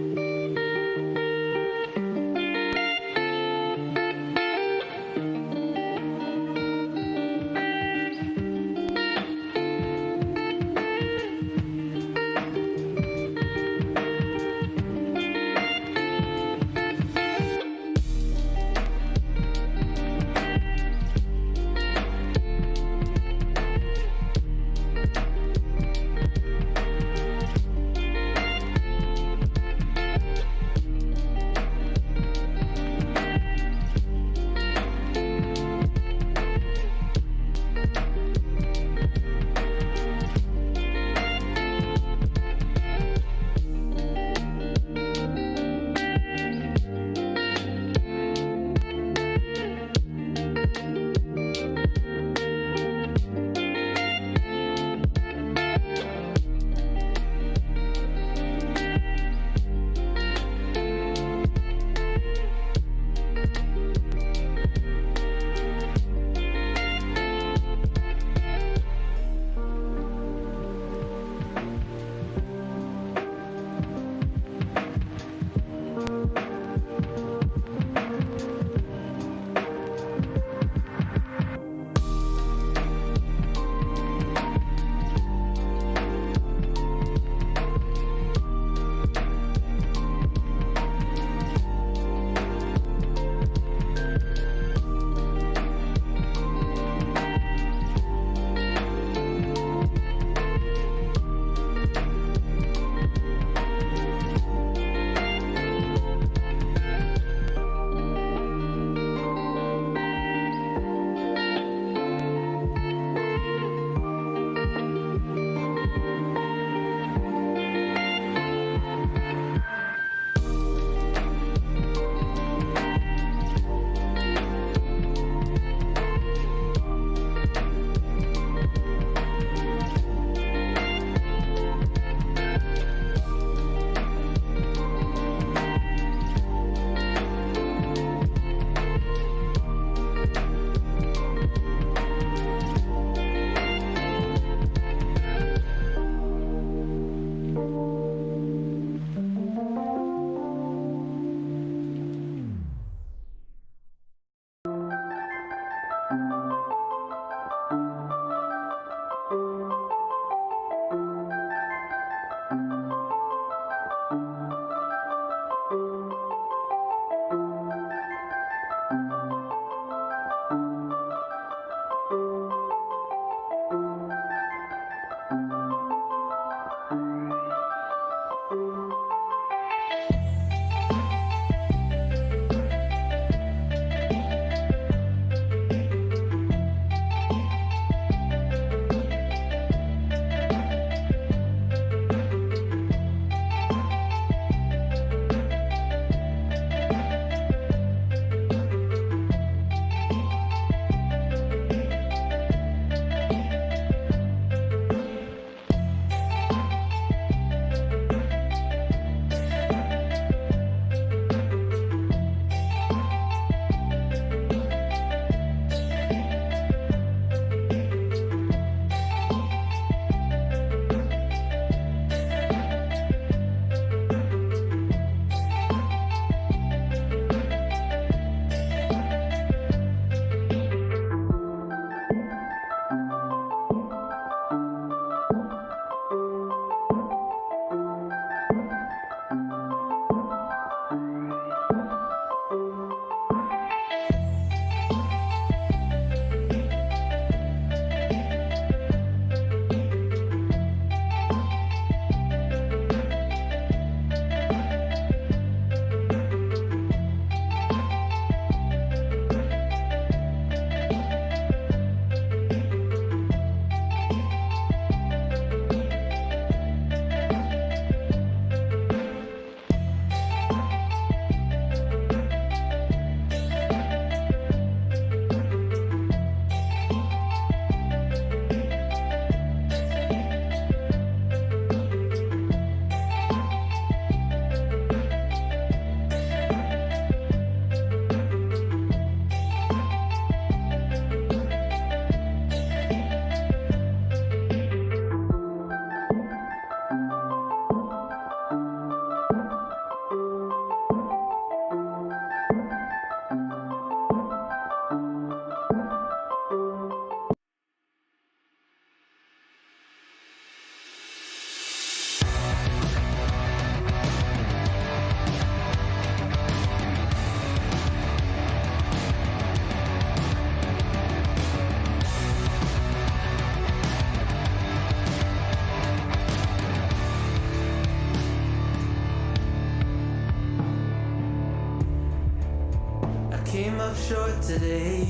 came up short today.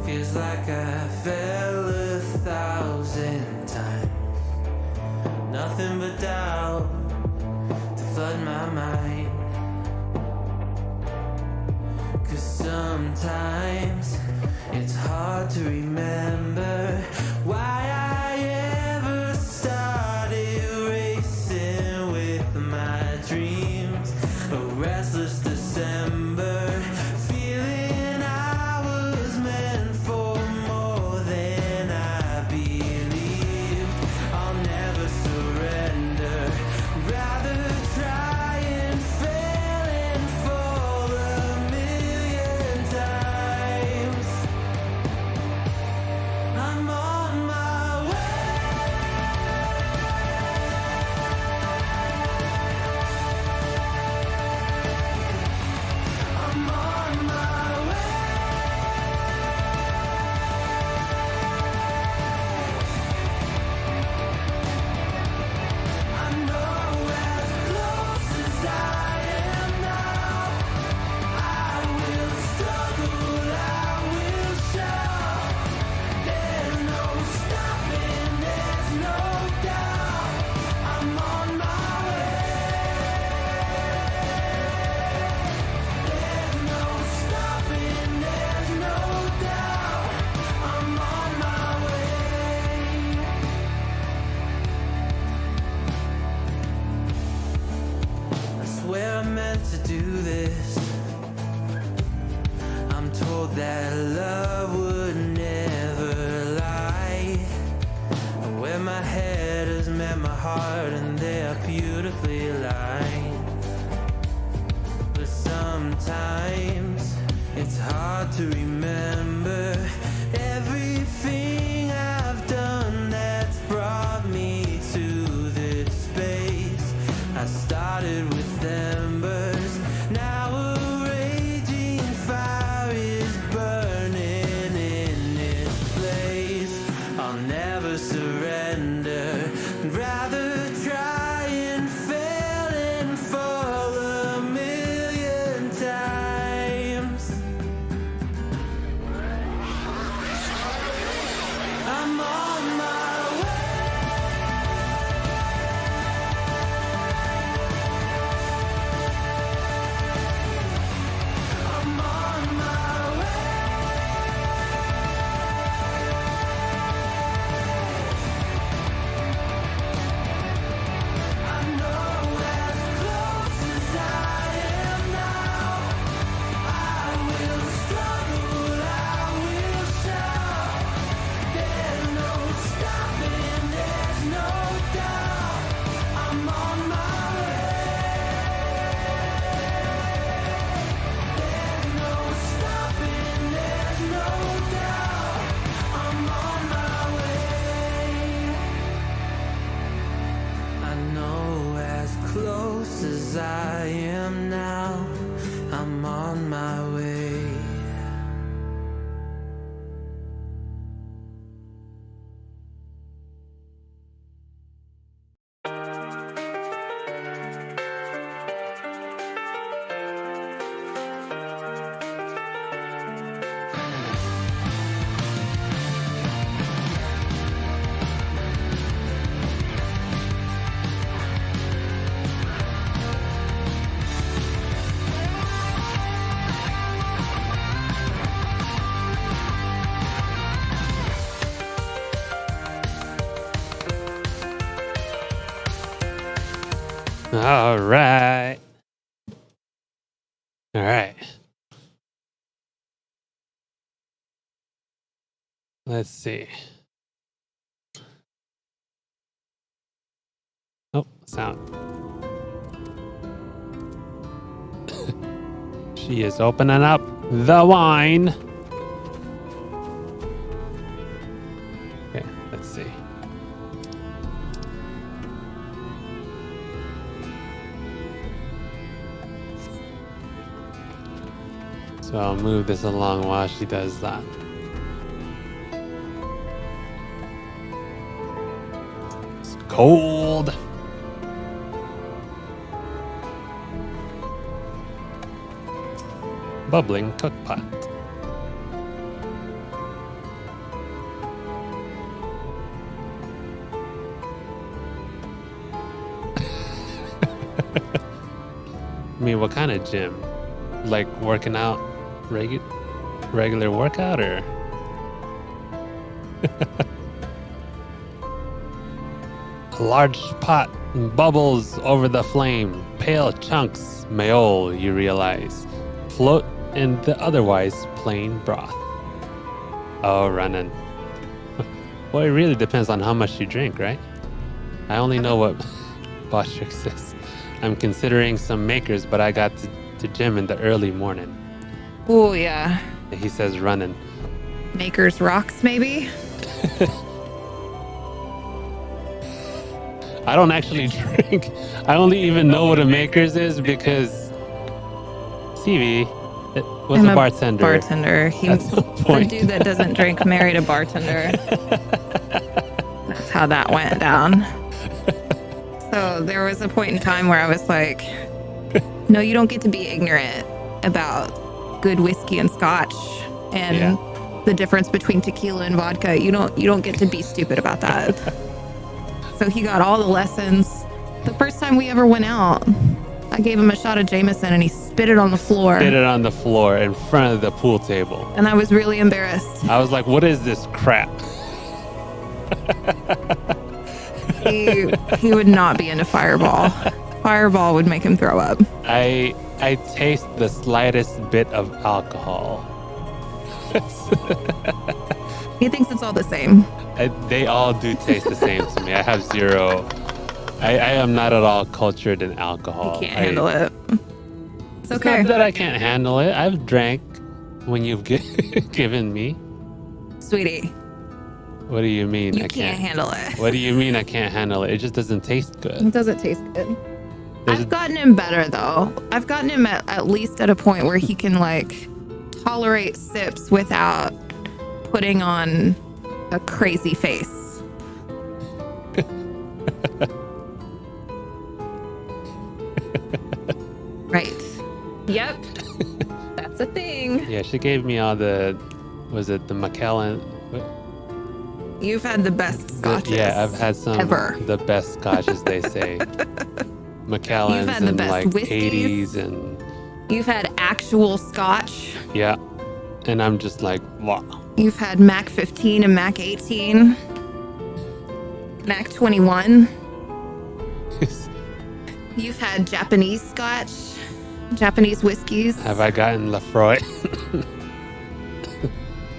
Feels like I fell 1,000 times. Nothing but doubt to flood my mind. 'Cause sometimes it's hard to remember why I ever started racing with my dreams. A restless December, feeling I was meant for more than I believed. I'll never surrender, rather try and fail and fall 1,000,000 times. I'm on my way. I'm on my way. I know as close as I am now, I will struggle, I will shout. There's no stopping, there's no doubt. I'm on my way. There's no stopping, there's no doubt. I'm on my way. I swear I meant to do this. I'm told that love would never lie. Where my head has met my heart and they are beautifully aligned. But sometimes it's hard to remember everything I've done that's brought me to this space. I started with embers, now a raging fire is burning in this place. I'll never surrender, rather try and fail and fall 1,000,000 times. I'm on my way. I'm on my way. I know as close as I am now, I will struggle, I will shout. There's no stopping, there's no doubt. I'm on my way. There's no stopping, there's no doubt. I'm on my way. I know as close as I am now, I'm on my way. All right. All right. Let's see. Oh, sound. She is opening up the wine. Okay, let's see. So I'll move this along while she does that. It's cold. bubbling cook pot. I mean, what kind of gym? Like working out, regular workout, or? A large pot bubbles over the flame. Pale chunks, mayol, you realize, float in the otherwise plain broth. Oh, running. Well, it really depends on how much you drink, right? I only know what Bostrix is. I'm considering some makers, but I got to gym in the early morning. Oh, yeah. He says running. Maker's Rocks, maybe? I don't actually drink. I only even know what a Maker's is because Seavy was a bartender. Bartender. He's a dude that doesn't drink married a bartender. That's how that went down. So there was a point in time where I was like, no, you don't get to be ignorant about good whiskey and scotch and the difference between tequila and vodka. You don't get to be stupid about that. So he got all the lessons. The first time we ever went out, I gave him a shot of Jameson and he spit it on the floor. Spit it on the floor in front of the pool table. And I was really embarrassed. I was like, what is this crap? He would not be into Fireball. Fireball would make him throw up. I taste the slightest bit of alcohol. He thinks it's all the same. They all do taste the same to me. I have zero. I am not at all cultured in alcohol. You can't handle it. It's okay. Not that I can't handle it. I've drank when you've given me. Sweetie. What do you mean I can't handle it? What do you mean I can't handle it? It just doesn't taste good. It doesn't taste good. I've gotten him better though. I've gotten him at least at a point where he can like tolerate sips without putting on a crazy face. Right. Yep. That's a thing. Yeah, she gave me all the, was it the Macallan? You've had the best scotches. Yeah, I've had some ever. The best scotches, they say. Macallans You've had the and best like whiskeys. 80s and You've had actual scotch. yeah. And I'm just like, wow. You've had Mac 15 and Mac 18. Mac 21. You've had Japanese scotch, Japanese whiskeys. Have I gotten Lafroy?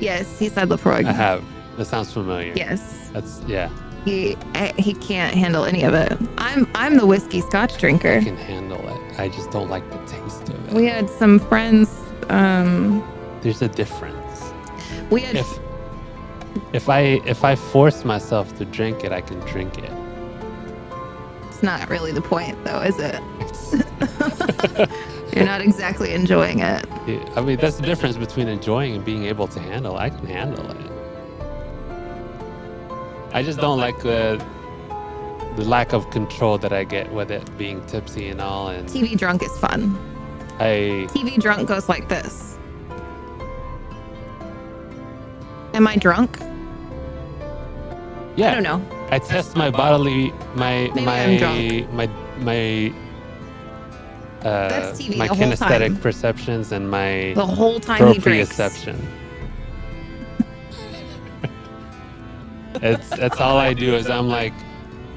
Yes, he said Lafroy. I have. That sounds familiar. Yes. That's, yeah. He can't handle any of it. I'm the whiskey scotch drinker. I can handle it. I just don't like the taste of it. We had some friends. There's a difference. We had. If I force myself to drink it, I can drink it. It's not really the point, though, is it? You're not exactly enjoying it. Yeah, I mean, that's the difference between enjoying and being able to handle it. I can handle it. I just don't like the lack of control that I get with it being tipsy and all. And TV drunk is fun. TV drunk goes like this. Am I drunk? Yeah. I don't know. I test my bodily, my That's TV my the whole kinesthetic time. perceptions and my The whole time he drinks. proprioception. That's all I do is I'm like,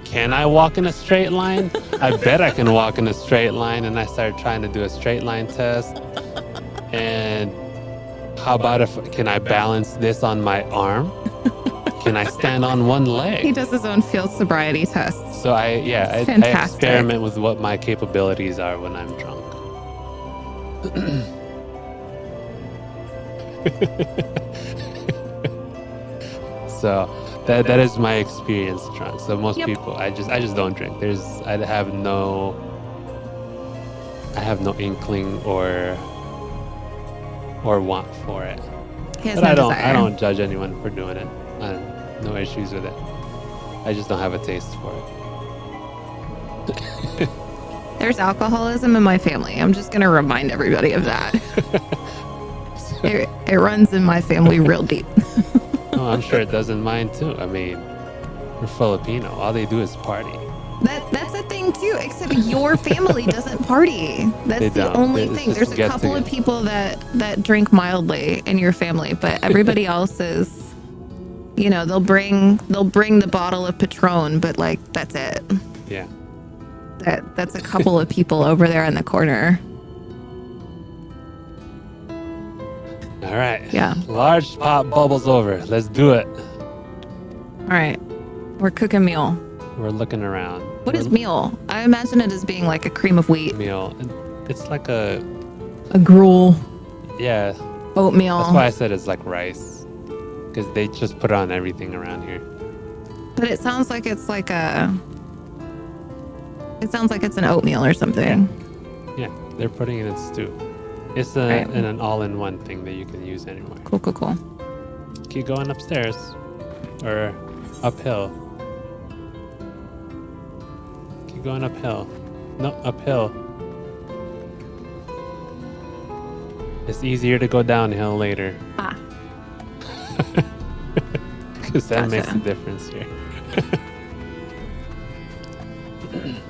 can I walk in a straight line? I bet I can walk in a straight line. And I started trying to do a straight line test. And how about can I balance this on my arm? Can I stand on one leg? He does his own field sobriety tests. So I Fantastic. experiment with what my capabilities are when I'm drunk. So that is my experience drunk. So most people, I just don't drink. I have no inkling or want for it. But I don't judge anyone for doing it. No issues with it. I just don't have a taste for it. There's alcoholism in my family. I'm just going to remind everybody of that. It runs in my family real deep. Oh, I'm sure it does in mine too. I mean, we're Filipino. All they do is party. That's a thing too, except your family doesn't party. That's the only thing. There's a couple of people that drink mildly in your family, but everybody else is, you know, they'll bring the bottle of Patron, but like that's it. Yeah. That's a couple of people over there in the corner. All right. Yeah. Large pot bubbles over. Let's do it. All right. We're cooking meal. We're looking around. What is meal? I imagine it as being like a cream of wheat. Meal. It's like a gruel. Yeah. Oatmeal. That's why I said it's like rice, because they just put on everything around here. But it sounds like it's like a. It sounds like it's an oatmeal or something. Yeah, they're putting it in stew. It's an all-in-one thing that you can use anywhere. Cool. Keep going upstairs or uphill. Keep going uphill. No, uphill. It's easier to go downhill later. Ah. Because that makes a difference here.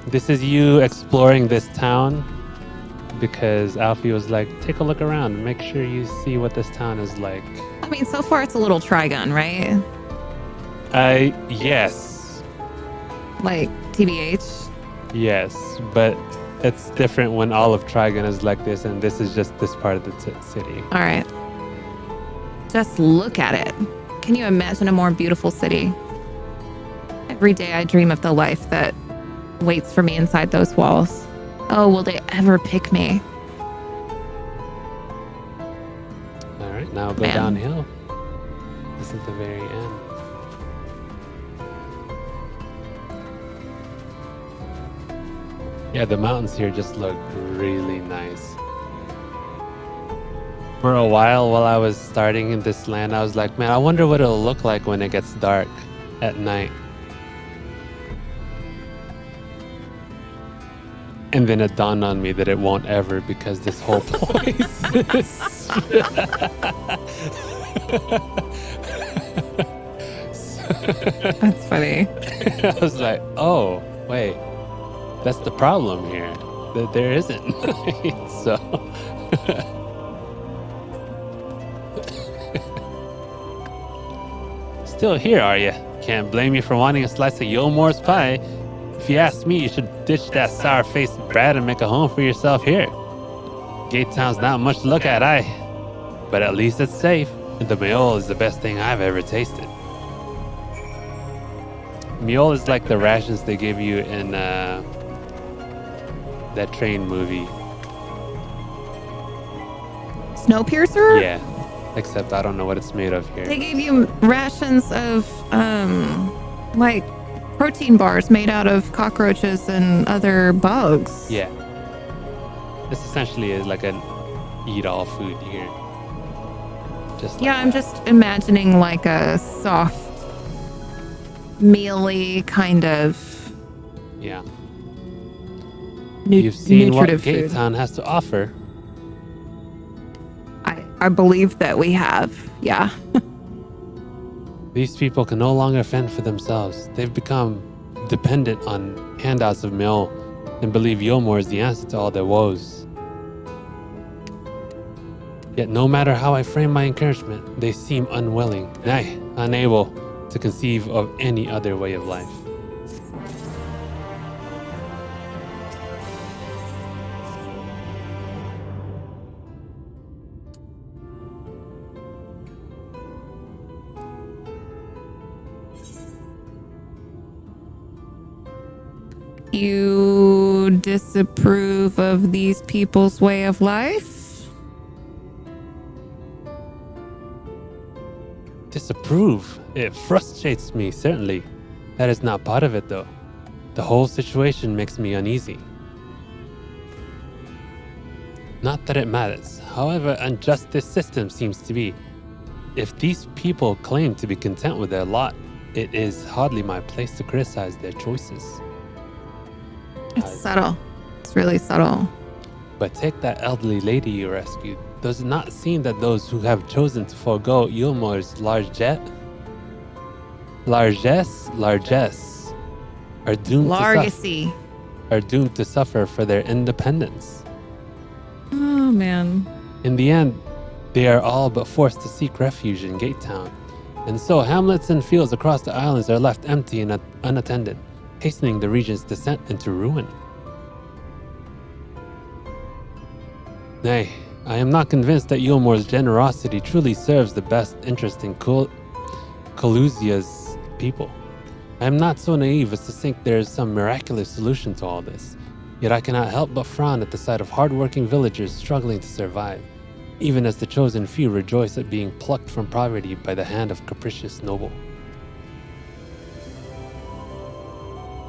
This is you exploring this town because Alfie was like, take a look around. Make sure you see what this town is like. I mean, so far it's a little Trigun, right? Yes. Like TBH? Yes, but it's different when all of Trigun is like this and this is just this part of the city. All right. Just look at it. Can you imagine a more beautiful city? Every day I dream of the life that waits for me inside those walls. Oh, will they ever pick me? All right, now go downhill. This is the very end. Yeah, the mountains here just look really nice. For a while I was starting in this land, I was like, man, I wonder what it'll look like when it gets dark at night. And then it dawned on me that it won't ever, because this whole place is... That's funny. I was like, oh, wait. That's the problem here. That there isn't. So... Still here, are you? Can't blame you for wanting a slice of Yulmore's pie. If you ask me, you should ditch that sour-faced brat and make a home for yourself here. Gatetown's not much to look at, but at least it's safe. And the meole is the best thing I've ever tasted. Meole is like the rations they give you in that train movie. Snowpiercer? Yeah, except I don't know what it's made of here. They gave you rations of, like, protein bars made out of cockroaches and other bugs. Yeah. This essentially is like an eat-all food here. Just like I'm just imagining like a soft, mealy kind of. Yeah. You've seen what Gatetown has to offer. I believe that we have. Yeah. These people can no longer fend for themselves. They've become dependent on handouts of meal and believe Yulmore is the answer to all their woes. Yet no matter how I frame my encouragement, they seem unwilling, nay, unable to conceive of any other way of life. You disapprove of these people's way of life? Disapprove? It frustrates me, certainly. That is not part of it, though. The whole situation makes me uneasy. Not that it matters, however unjust this system seems to be. If these people claim to be content with their lot, it is hardly my place to criticize their choices. It's subtle. It's It's really subtle. But take that elderly lady you rescued. Does it not seem that those who have chosen to forego Eulmore's largesse are doomed to suffer for their independence? Oh, man. In the end, they are all but forced to seek refuge in Gate Town. And so hamlets and fields across the islands are left empty and unattended, hastening the region's descent into ruin. Nay, I am not convinced that Eulmore's generosity truly serves the best interest in Calusia's people. I am not so naive as to think there is some miraculous solution to all this, yet I cannot help but frown at the sight of hard-working villagers struggling to survive, even as the chosen few rejoice at being plucked from poverty by the hand of capricious noble.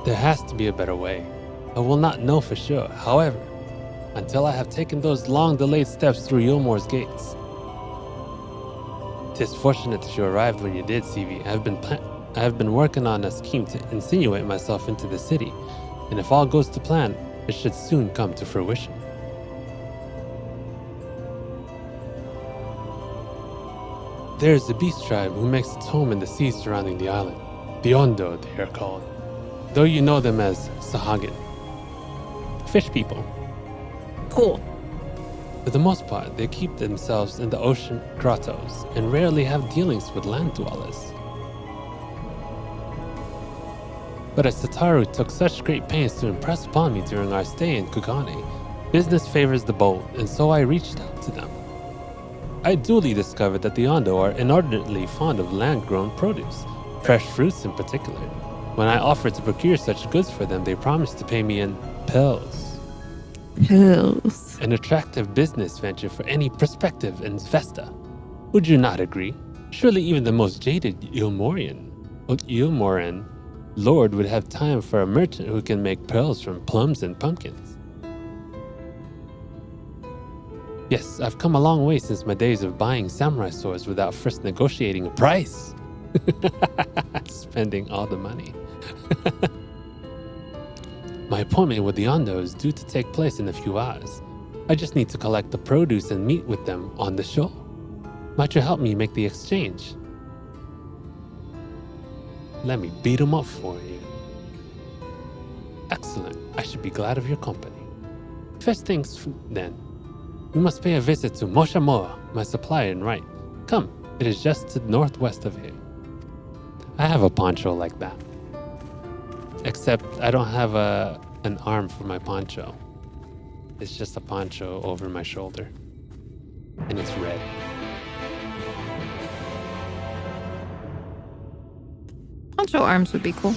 There has to be a better way. I will not know for sure, however, until I have taken those long-delayed steps through Eulmore's gates. 'Tis fortunate that you arrived when you did, Seavy. I have been working on a scheme to insinuate myself into the city, and if all goes to plan, it should soon come to fruition. There is a beast tribe who makes its home in the seas surrounding the island. The Ondo, they are called, though you know them as Sahagin. Fish people. Cool. For the most part, they keep themselves in the ocean grottos and rarely have dealings with land dwellers. But as Sataru took such great pains to impress upon me during our stay in Kugane, business favors the bold, and so I reached out to them. I duly discovered that the Ondo are inordinately fond of land-grown produce, fresh fruits in particular. When I offered to procure such goods for them, they promised to pay me in pearls. Pearls. An attractive business venture for any prospective investor. Would you not agree? Surely even the most jaded Eulmorean lord would have time for a merchant who can make pearls from plums and pumpkins. Yes, I've come a long way since my days of buying samurai swords without first negotiating a price. Spending all the money. My appointment with the Ondo is due to take place in a few hours. I just need to collect the produce and meet with them on the shore. Might you help me make the exchange? Let me beat them up for you. Excellent. I should be glad of your company. First things then. We must pay a visit to Moshamoa, my supplier in right. Come, it is just to the northwest of here. I have a poncho like that. Except I don't have an arm for my poncho. It's just a poncho over my shoulder. And it's red. Poncho arms would be cool.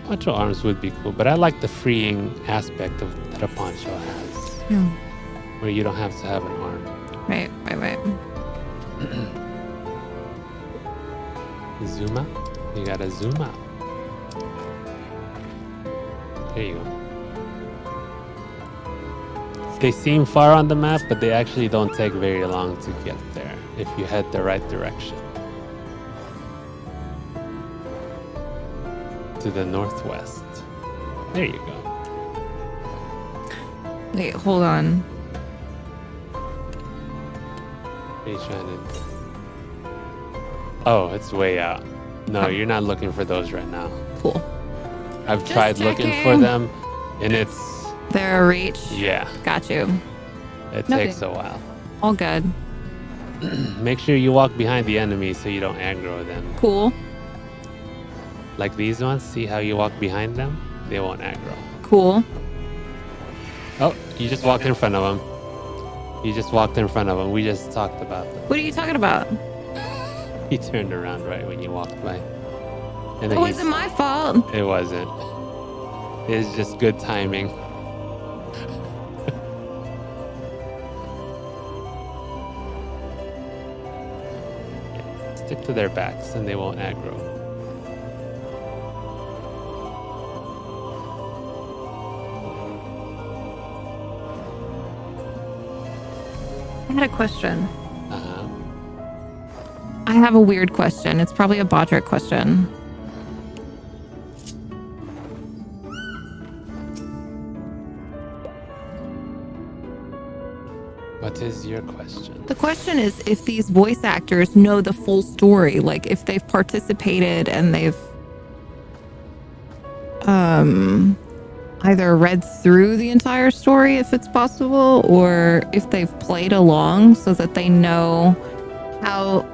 Poncho arms would be cool, but I like the freeing aspect of that a poncho has. Yeah. Where you don't have to have an arm. Right. Zoom out. You gotta zoom out. There you go. They seem far on the map, but they actually don't take very long to get there if you head the right direction. To the northwest. There you go. Wait, hold on. What are you trying to... Oh, it's way out. No, you're not looking for those right now. Cool. I've tried looking for them, and it's... They're a reach? Yeah. Got you. It takes a while. All good. Make sure you walk behind the enemy so you don't aggro them. Cool. Like these ones, see how you walk behind them? They won't aggro. Cool. Oh, you just walked in front of them. You just walked in front of them. We just talked about them. What are you talking about? He turned around right when you walked by. And It wasn't my fault. It wasn't. It's just good timing. Stick to their backs and they won't aggro. I had a question. I have a weird question. It's probably a Bodrick question. What is your question? The question is if these voice actors know the full story, like if they've participated and they've either read through the entire story, if it's possible, or if they've played along so that they know how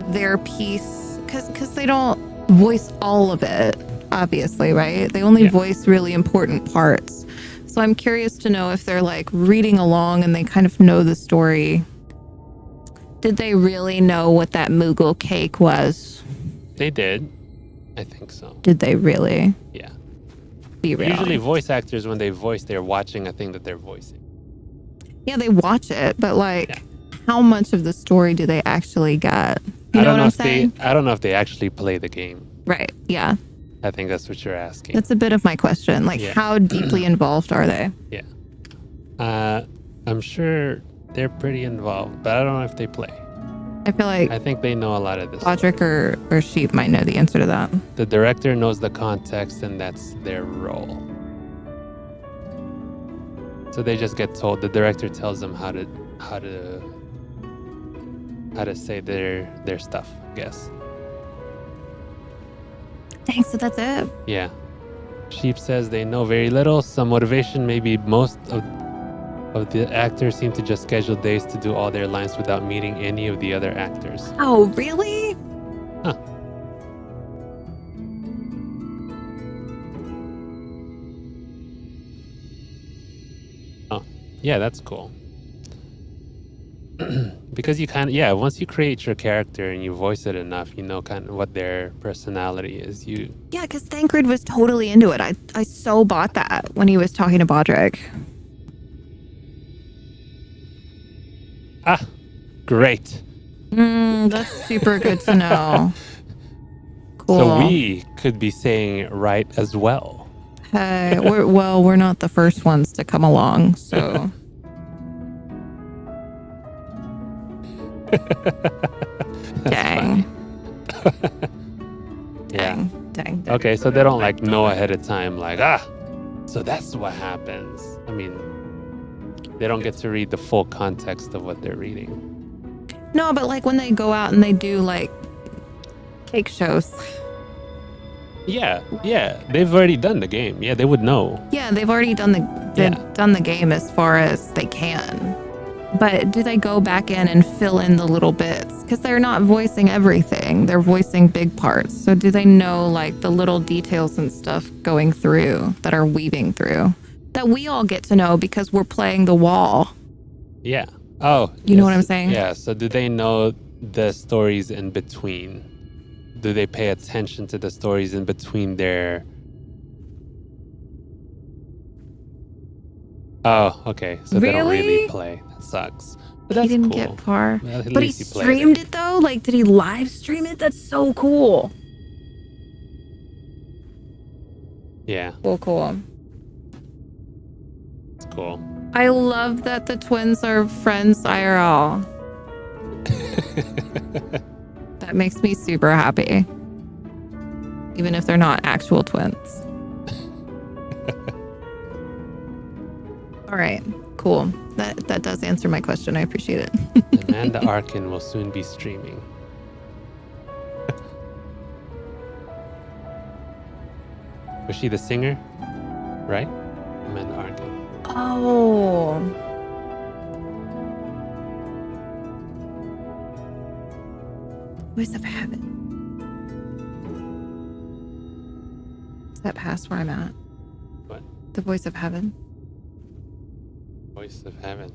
their piece, because they don't voice all of it, obviously, right? They only voice really important parts. So I'm curious to know if they're like reading along and they kind of know the story. Did they really know what that Moogle cake was? They did. I think so. Did they really? Yeah. Be real. Usually voice actors, when they voice, they're watching a thing that they're voicing. Yeah, they watch it, but like, how much of the story do they actually get? You know what I'm saying? I don't know if they actually play the game. Right. Yeah. I think that's what you're asking. That's a bit of my question. Like, how deeply involved are they? Yeah. I'm sure they're pretty involved, but I don't know if they play. I feel like I think they know a lot of this. Podrick or Sheep might know the answer to that. The director knows the context, and that's their role. So they just get told. The director tells them how to say their stuff, I guess. Thanks, so that's it. Yeah. Sheep says they know very little, some motivation, maybe most of the actors seem to just schedule days to do all their lines without meeting any of the other actors. Oh, really? Huh. Oh, yeah, that's cool. Because you kind of, once you create your character and you voice it enough, you know kind of what their personality is. Yeah, because Thancred was totally into it. I so bought that when he was talking to Bodrick. Ah, great. That's super good to know. Cool. So we could be saying it right as well. Hey, we're not the first ones to come along, so... Dang. Yeah. Dang. Okay, so they don't like know ahead of time, like, so that's what happens. I mean, they don't get to read the full context of what they're reading. No, but like when they go out and they do like cake shows. Yeah, they've already done the game. Yeah, they would know. Yeah, they've already done the game as far as they can. But do they go back in and fill in the little bits? Because they're not voicing everything. They're voicing big parts. So do they know like the little details and stuff going through that are weaving through that we all get to know because we're playing the wall? Yeah. Oh, you know what I'm saying? Yeah. So do they know the stories in between? Do they pay attention to the stories in between their... Oh, okay. So they don't really play. That sucks. But that's he didn't cool. get par. Well, but he streamed it though? Like, did he live stream it? That's so cool. Yeah. Cool. It's cool. I love that the twins are friends IRL. That makes me super happy. Even if they're not actual twins. All right, cool. That does answer my question. I appreciate it. Amanda Arkin will soon be streaming. Was she the singer? Right? Amanda Arkin. Oh. Voice of Heaven. Is that past where I'm at? What? The Voice of Heaven. Voice of Heaven.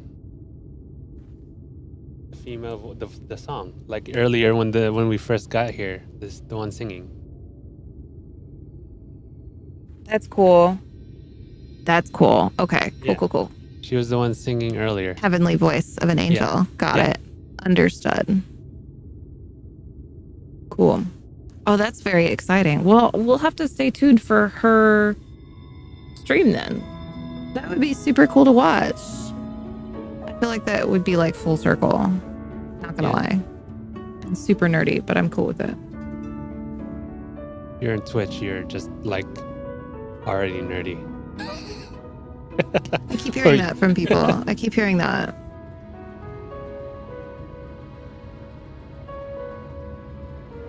The female, the song, like earlier when we first got here, the one singing. That's cool. That's cool. Okay, cool. She was the one singing earlier. Heavenly voice of an angel. Yeah. Got it. Understood. Cool. Oh, that's very exciting. Well, we'll have to stay tuned for her stream then. That would be super cool to watch. I feel like that would be like full circle. Not gonna lie. It's super nerdy, but I'm cool with it. You're on Twitch, you're just like already nerdy. I keep hearing that from people. I keep hearing that.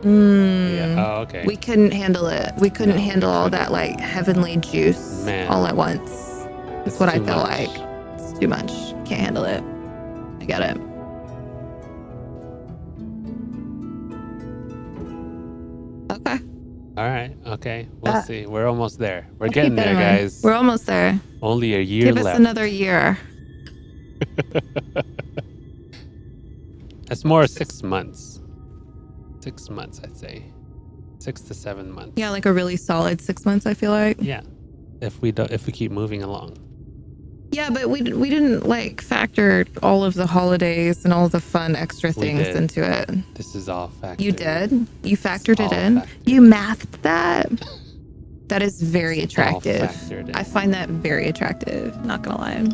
Yeah. Oh, okay. We couldn't handle it. We couldn't handle all that like heavenly juice all at once. That's what I feel like. It's too much. Can't handle it. I get it. Okay. All right. Okay. We'll see. We're almost there. We're I'll getting keep that there, in mind. guys. We're almost there. Only a year Give left. us another year. That's more 6 months. 6 months, I'd say. 6 to 7 months. Yeah, like a really solid 6 months, I feel like. Yeah. If we keep moving along. Yeah, but we didn't like factor all of the holidays and all the fun extra things into it. This is all factored. You did? You factored it in? You mathed that? That is very attractive. I find that very attractive, not gonna lie.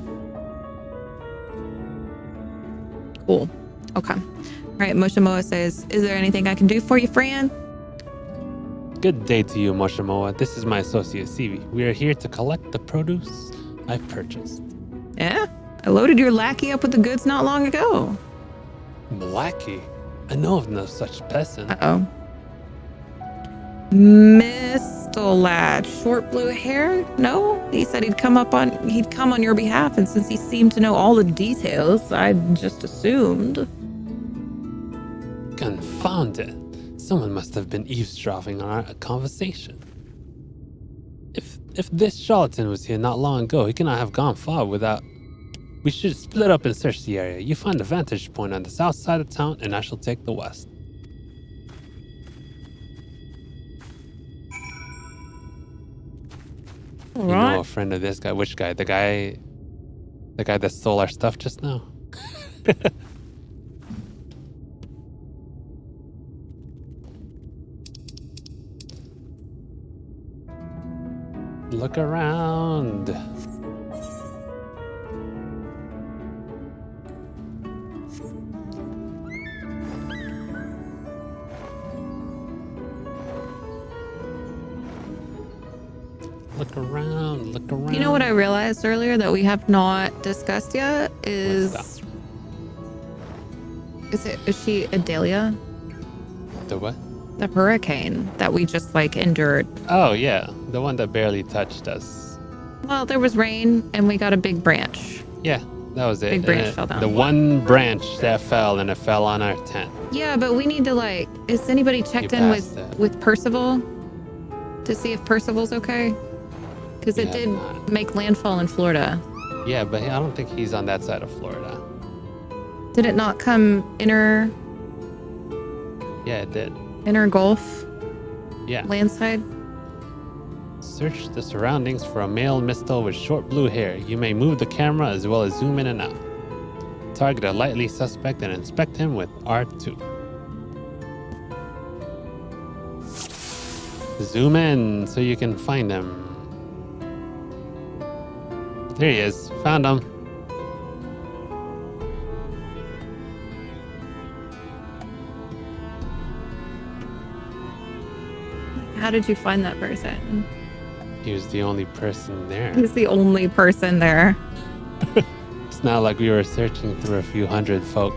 Cool. Okay. All right, Moshimoa says, is there anything I can do for you, friend? Good day to you, Moshimoa. This is my associate, Seavy. We are here to collect the produce I've purchased. Yeah? I loaded your lackey up with the goods not long ago. Lackey? I know of no such person. Uh-oh. Mr. Lad, short blue hair? No? He said he'd come on your behalf, and since he seemed to know all the details, I just assumed. Confound it. Someone must have been eavesdropping on our conversation. If this charlatan was here not long ago, he cannot have gone far without... We should split up and search the area. You find a vantage point on the south side of town, and I shall take the west. You know a friend of this guy. Which guy? The guy that stole our stuff just now? Look around. Look around, look around. You know what I realized earlier that we have not discussed yet is... Is she Adelia? The what? The hurricane that we just like endured. Oh yeah, the one that barely touched us. Well, there was rain and we got a big branch. Yeah, that was it. Big branch fell down. The one branch that fell, and it fell on our tent. Yeah, but we need to like, is anybody checked in with Percival to see if Percival's okay? Because it did make landfall in Florida. Yeah, but I don't think he's on that side of Florida. Did it not come inner? Yeah, it did. Inner Gulf? Yeah. Landside? Search the surroundings for a male mistel with short blue hair. You may move the camera as well as zoom in and out. Target a likely suspect and inspect him with R2. Zoom in so you can find him. There he is. Found him. How did you find that person? He was the only person there. He's the only person there. It's not like we were searching through a few hundred folk.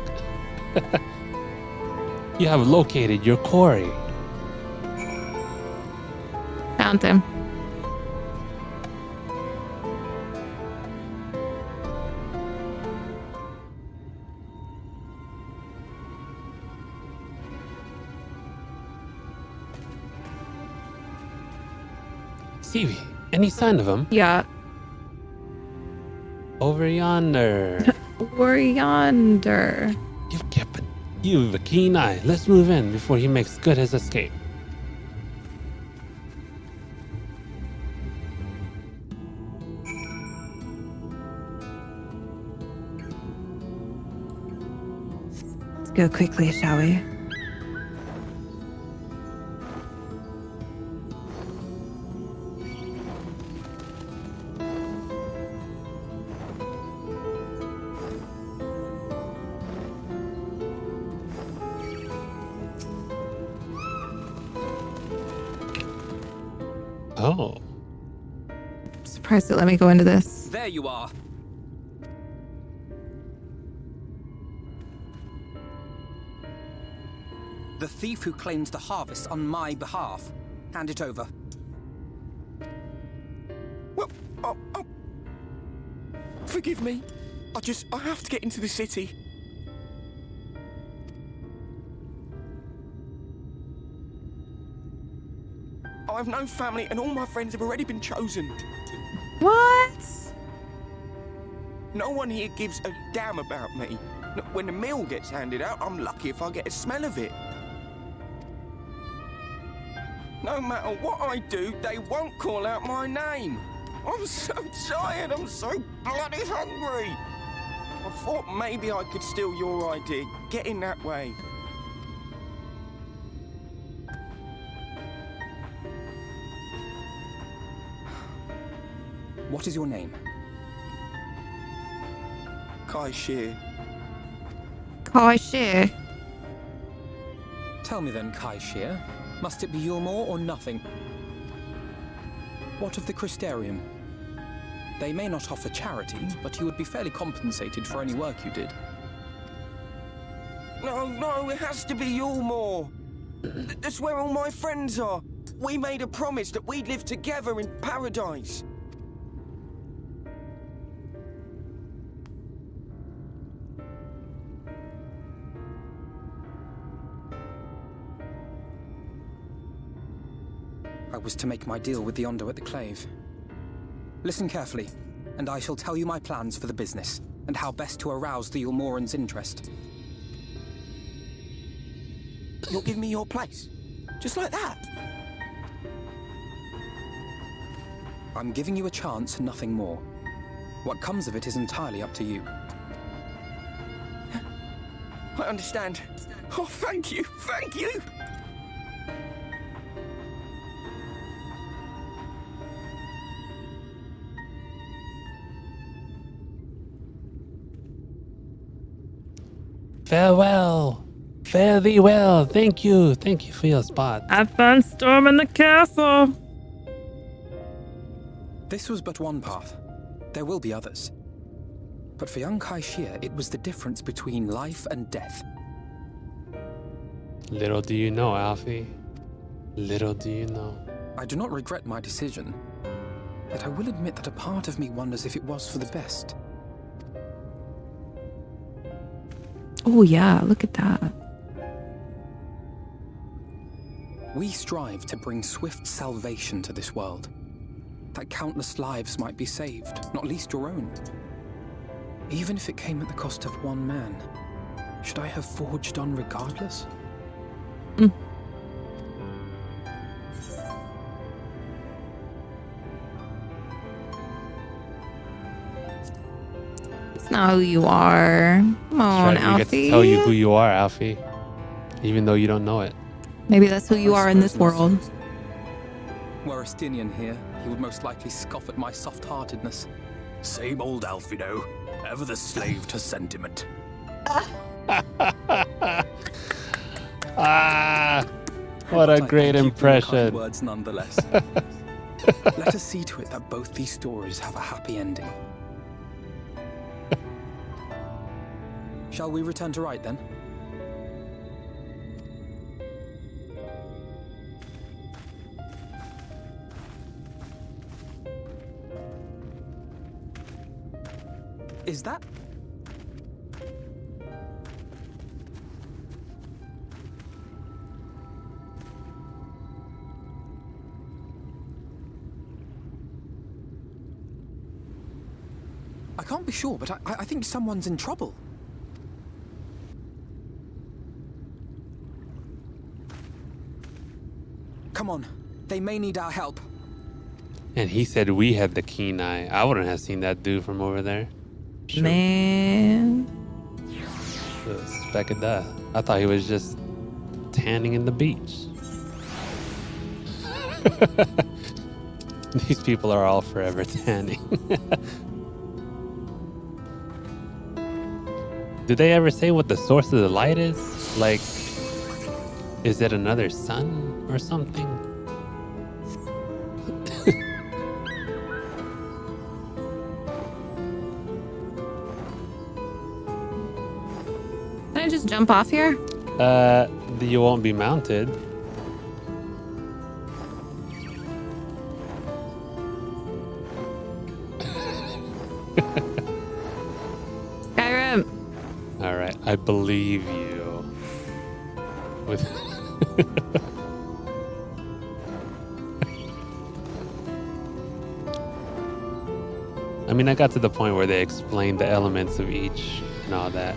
You have located your quarry. Found him. Seavy, any sign of him? Yeah. Over yonder. Over yonder. You've a keen eye. Let's move in before he makes good his escape. Let's go quickly, shall we? Oh. Surprised it let me go into this. There you are. The thief who claims the harvest on my behalf. Hand it over. Well, forgive me. I have to get into the city. I have no family and all my friends have already been chosen. What? No one here gives a damn about me. When the meal gets handed out, I'm lucky if I get a smell of it. No matter what I do, they won't call out my name. I'm so tired, I'm so bloody hungry. I thought maybe I could steal your idea, get in that way. What is your name? Kai Shear. Kai Shear. Tell me then, Kai Shear. Must it be Yulmore or nothing? What of the Crystarium? They may not offer charity, but you would be fairly compensated for any work you did. No, it has to be Yulmore. That's where all my friends are. We made a promise that we'd live together in paradise. I was to make my deal with the Ondo at the Clave. Listen carefully, and I shall tell you my plans for the business, and how best to arouse the Yulmorans' interest. You'll give me your place? Just like that? I'm giving you a chance, nothing more. What comes of it is entirely up to you. I understand. Oh, thank you, thank you! Farewell. Fare thee well. Thank you. Thank you for your spot. Have fun storming the castle. This was but one path. There will be others. But for young Kai Shear, it was the difference between life and death. Little do you know, Alfie. Little do you know. I do not regret my decision, yet I will admit that a part of me wonders if it was for the best. Oh yeah, look at that. We strive to bring swift salvation to this world, that countless lives might be saved, not least your own. Even if it came at the cost of one man, should I have forged on regardless? It's not who you are. Come on, Alfie. We get to tell you who you are, Alfie, even though you don't know it. Maybe that's who you are in this world. Were Estinian here, he would most likely scoff at my soft-heartedness. Same old Alfino, ever the slave to sentiment. What a great impression. Words nonetheless. Let us see to it that both these stories have a happy ending. Shall we return to Wright then? Is that? I can't be sure, but I think someone's in trouble. Come on, they may need our help. And he said we had the keen eye. I wouldn't have seen that dude from over there. Sure. Man. Speck of that. I thought he was just tanning in the beach. These people are all forever tanning. Did they ever say what the source of the light is? Like, is it another sun or something? Can I just jump off here? you won't be mounted. Skyrim. All right, I believe you. With I mean, I got to the point where they explained the elements of each and all that.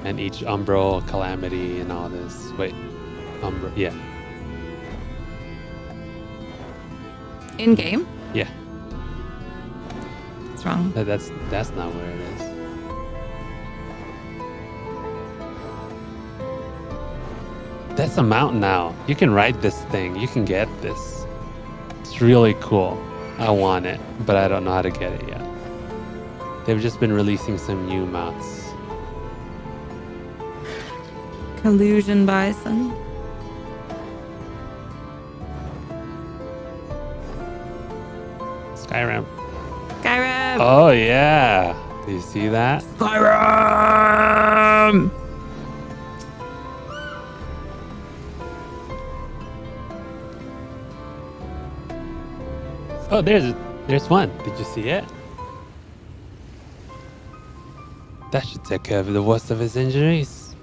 And each umbral calamity and all this. Wait, yeah. In game? Yeah. What's wrong? That's not where it is. That's a mountain now. You can ride this thing. You can get this. It's really cool. I want it, but I don't know how to get it yet. They've just been releasing some new mounts. Collusion bison. Skyrim. Skyrim. Oh yeah. Do you see that? Skyrim. Oh, there's one. Did you see it? That should take care of the worst of his injuries.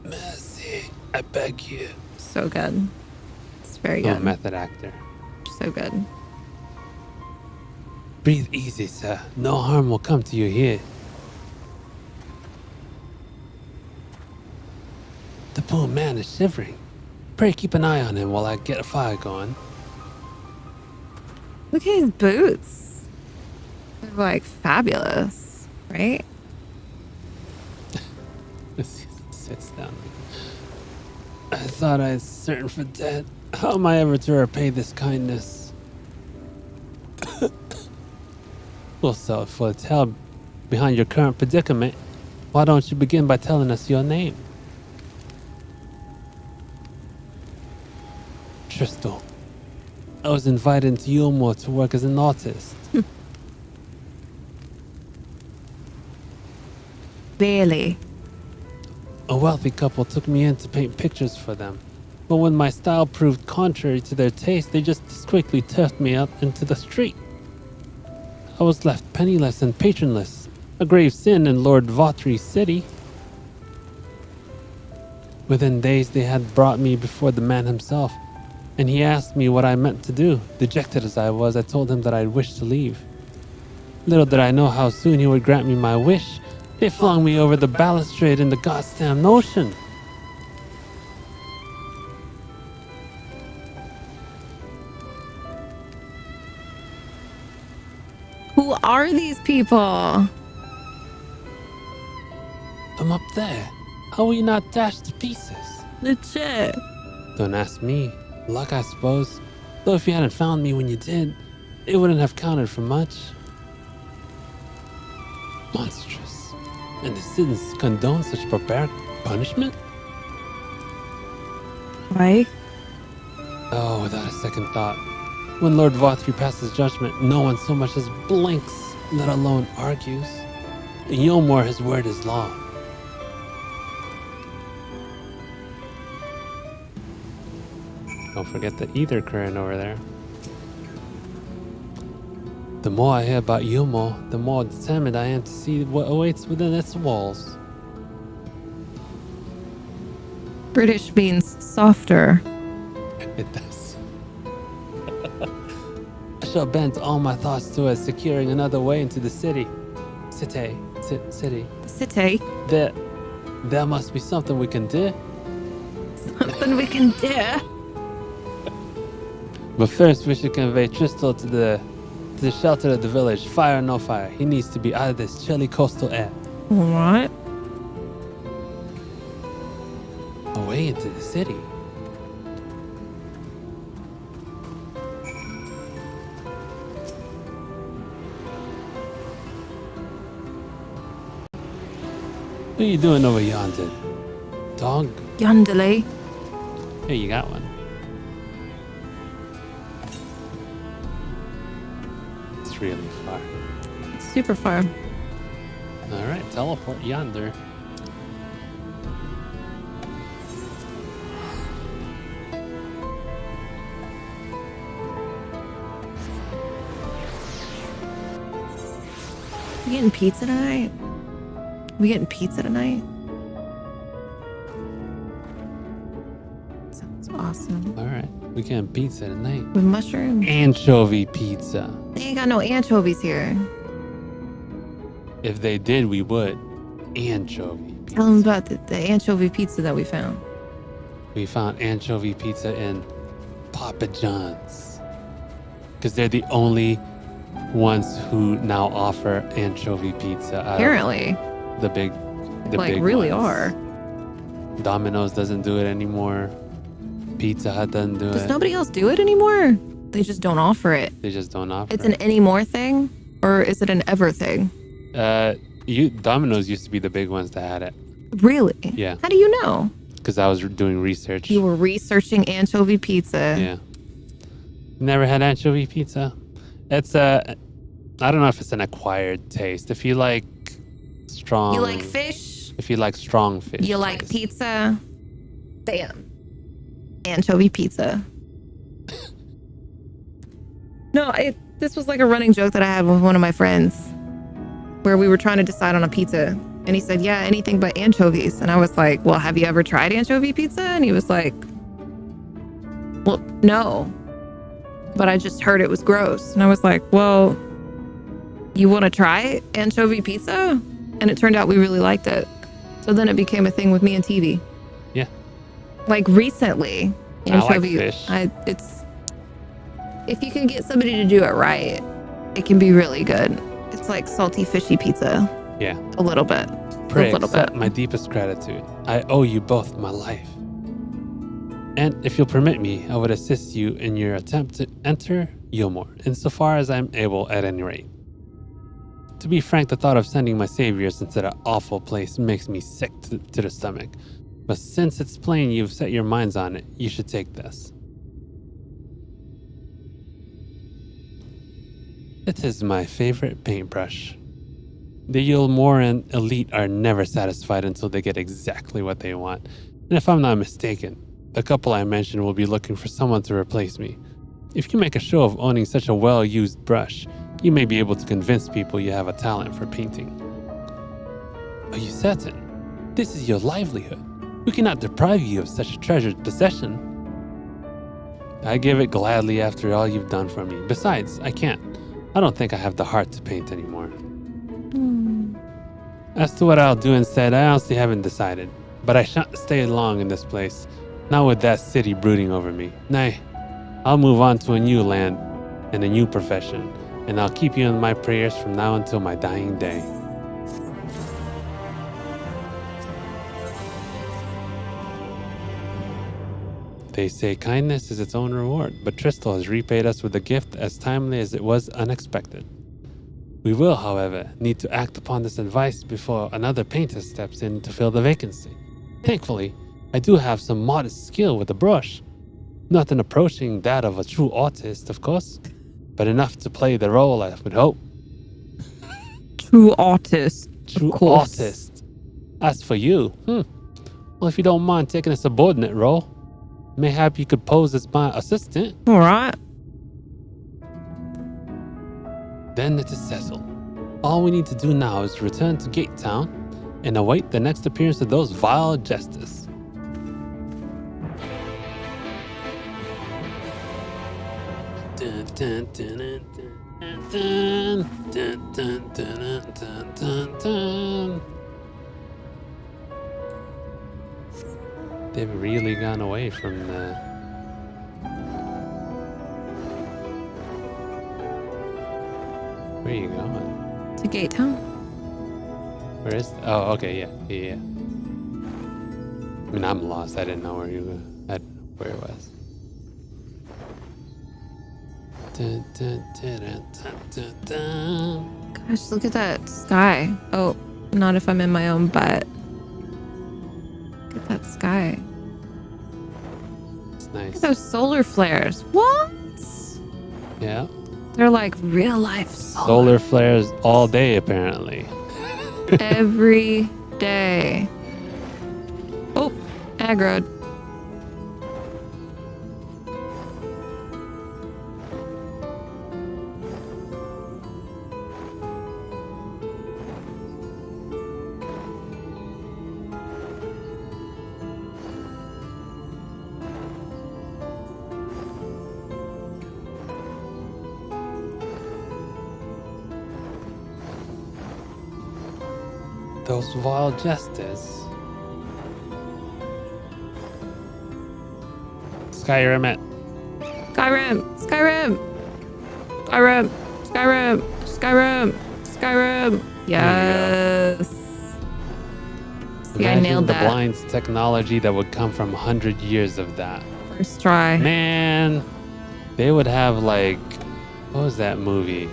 Mercy, I beg you. So good. It's very good. Oh, method actor. So good. Breathe easy, sir. No harm will come to you here. The poor man is shivering. Pray keep an eye on him while I get a fire going. Look at his boots. They're like fabulous, right? Sits down. I thought I was certain for dead. How am I ever to repay this kindness? Well, so for the tale behind your current predicament, why don't you begin by telling us your name? Tristal. I was invited into Yulmore to work as an artist. Really? A wealthy couple took me in to paint pictures for them. But when my style proved contrary to their taste, they just as quickly turfed me out into the street. I was left penniless and patronless, a grave sin in Lord Vaughtry's city. Within days they had brought me before the man himself, and he asked me what I meant to do. Dejected as I was, I told him that I wished to leave. Little did I know how soon he would grant me my wish. They flung me over the balustrade in the goddamn ocean. Who are these people? I'm up there. How were you not dashed to pieces? Legit. Don't ask me. Luck, I suppose. Though if you hadn't found me when you did, it wouldn't have counted for much. Monstrous. And the citizens condone such barbaric punishment? Right? Oh, without a second thought. When Lord Vaughtry passes judgment, no one so much as blinks, let alone argues. In Yulmore, his word is law. Don't forget the ether current over there. The more I hear about Yulmore, the more determined I am to see what awaits within its walls. British means softer. It does. I shall bend all my thoughts towards securing another way into the city. City. City. There must be something we can do. Something we can do. But first, we should convey Tristal to the shelter of the village. Fire or no fire, he needs to be out of this chilly coastal air. What? Away into the city. What are you doing over yonder? Dog? Yonderly. Hey, you got one. It's really far. Super far. All right, teleport yonder. We getting pizza tonight? We getting pizza tonight? Sounds awesome. All right, we getting pizza tonight. With mushrooms? Anchovy pizza. They ain't got no anchovies here. If they did, we would. Anchovy pizza. Tell them about the anchovy pizza that we found. We found anchovy pizza in Papa John's. Because they're the only ones who now offer anchovy pizza. Apparently. The big really ones. are. Domino's doesn't do it anymore. Pizza Hut doesn't do Does it. nobody else do it anymore? They just don't offer it. They just don't offer It's it. an anymore thing? Or is it an ever thing? Domino's used to be the big ones that had it. Really? Yeah. How do you know? Because I was doing research. You were researching anchovy pizza. Yeah. Never had anchovy pizza. It's I don't know if it's an acquired taste. If you like strong. You like fish? If you like strong fish. You like pizza? Bam. Anchovy pizza. No, this was like a running joke that I had with one of my friends where we were trying to decide on a pizza. And he said, yeah, anything but anchovies. And I was like, well, have you ever tried anchovy pizza? And he was like, well, no. But I just heard it was gross. And I was like, well, you want to try anchovy pizza? And it turned out we really liked it. So then it became a thing with me and TV. Yeah. Like recently, anchovy. I like fish. If you can get somebody to do it right, it can be really good. It's like salty, fishy pizza. Yeah. A little bit. Pray a little accept bit. my deepest gratitude. I owe you both my life. And if you'll permit me, I would assist you in your attempt to enter Yulmore, insofar as I'm able at any rate. To be frank, the thought of sending my saviors into that awful place makes me sick to the stomach. But since it's plain you've set your minds on it, you should take this. It is my favorite paintbrush. The Yulmoran elite are never satisfied until they get exactly what they want. And if I'm not mistaken, the couple I mentioned will be looking for someone to replace me. If you make a show of owning such a well-used brush, you may be able to convince people you have a talent for painting. Are you certain? This is your livelihood. We cannot deprive you of such a treasured possession. I give it gladly after all you've done for me. Besides, I can't. I don't think I have the heart to paint anymore. As to what I'll do instead, I honestly haven't decided. But I shan't stay long in this place, not with that city brooding over me. Nay, I'll move on to a new land and a new profession, and I'll keep you in my prayers from now until my dying day. They say kindness is its own reward, but Tristal has repaid us with a gift as timely as it was unexpected. We will, however, need to act upon this advice before another painter steps in to fill the vacancy. Thankfully, I do have some modest skill with the brush. Nothing approaching that of a true artist, of course, but enough to play the role, I would hope. True artist. True artist. As for you, well, if you don't mind taking a subordinate role, mayhap you could pose as my assistant. All right. Then it is settled. All we need to do now is return to Gate Town and await the next appearance of those vile jesters. Dun, dun, dun, dun, dun, dun, dun, dun, dun, dun, dun. They've really gone away from the... Where are you going? To Gate Town. Where is... Oh, okay, yeah. I mean, I'm lost. I didn't know where you were. Where it was. Dun, dun, dun, dun, dun, dun. Gosh, look at that sky. Oh, not if I'm in my own butt. Look at that sky. It's nice. Look at those solar flares. What? Yeah. They're like real life Solar flares all day, apparently. Every day. Oh, aggroed. Those vile jesters. Skyrim it. Skyrim! Skyrim! Skyrim! Skyrim! Skyrim! Skyrim! Yes. See, I nailed the that. blinds technology that would come from 100 years of that. First try. Man, they would have like, what was that movie?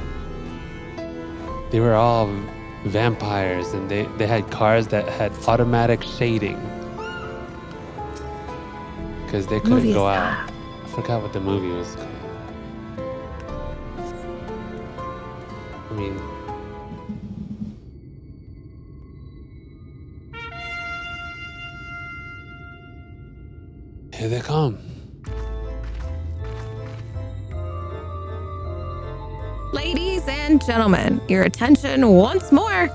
They were all vampires and they had cars that had automatic shading because they couldn't go out. I forgot what the movie was called. I mean, here they come. Ladies and gentlemen, your attention once more.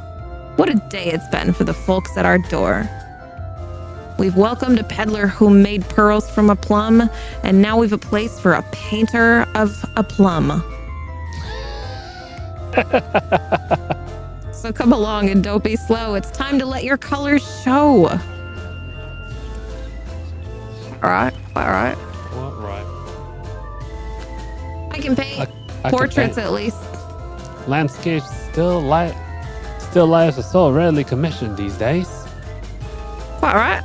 What a day it's been for the folks at our door. We've welcomed a peddler who made pearls from a plum, and now we've a place for a painter of a plum. So come along and don't be slow. It's time to let your colors show. All right. What right? I can paint. I Portraits, can paint. at least. Landscapes still lives are so rarely commissioned these days. All right.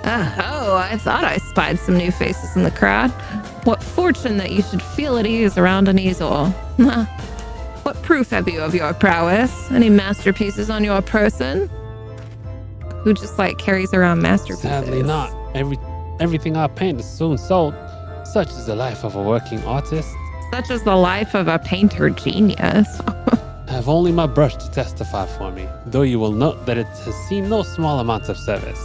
Oh, I thought I spied some new faces in the crowd. What fortune that you should feel at ease around an easel. What proof have you of your prowess? Any masterpieces on your person? Who just like carries around masterpieces? Sadly not. Everything I paint is soon sold. Such is the life of a working artist. Such is the life of a painter genius. I have only my brush to testify for me, though you will note that it has seen no small amounts of service.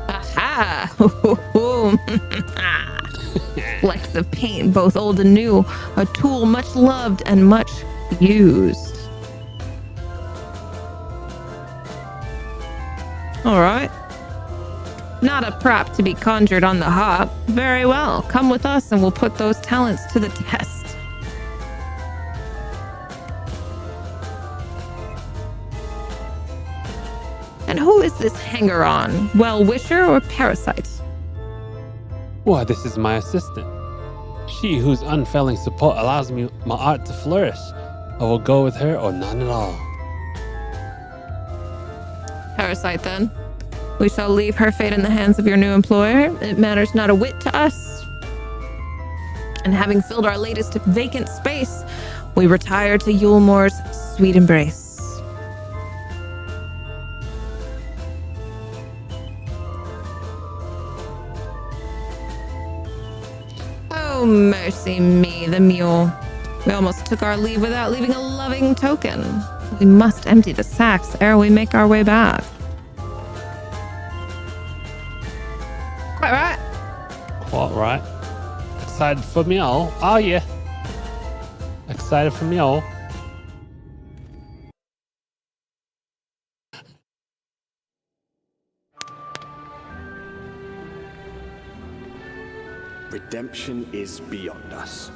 Aha! Flecks of paint, both old and new, a tool much loved and much used. All right. Not a prop to be conjured on the hop. Very well. Come with us and we'll put those talents to the test. And who is this hanger-on? Well-wisher or parasite? Why, this is my assistant. She whose unfailing support allows me my art to flourish. I will go with her or none at all. Parasite, then. We shall leave her fate in the hands of your new employer. It matters not a whit to us. And having filled our latest vacant space, we retire to Yulemore's sweet embrace. Oh, mercy me, the mule. We almost took our leave without leaving a loving token. We must empty the sacks ere we make our way back. Quite right. Quite right. Excited for me all, are you? Excited for me all. Redemption is beyond us.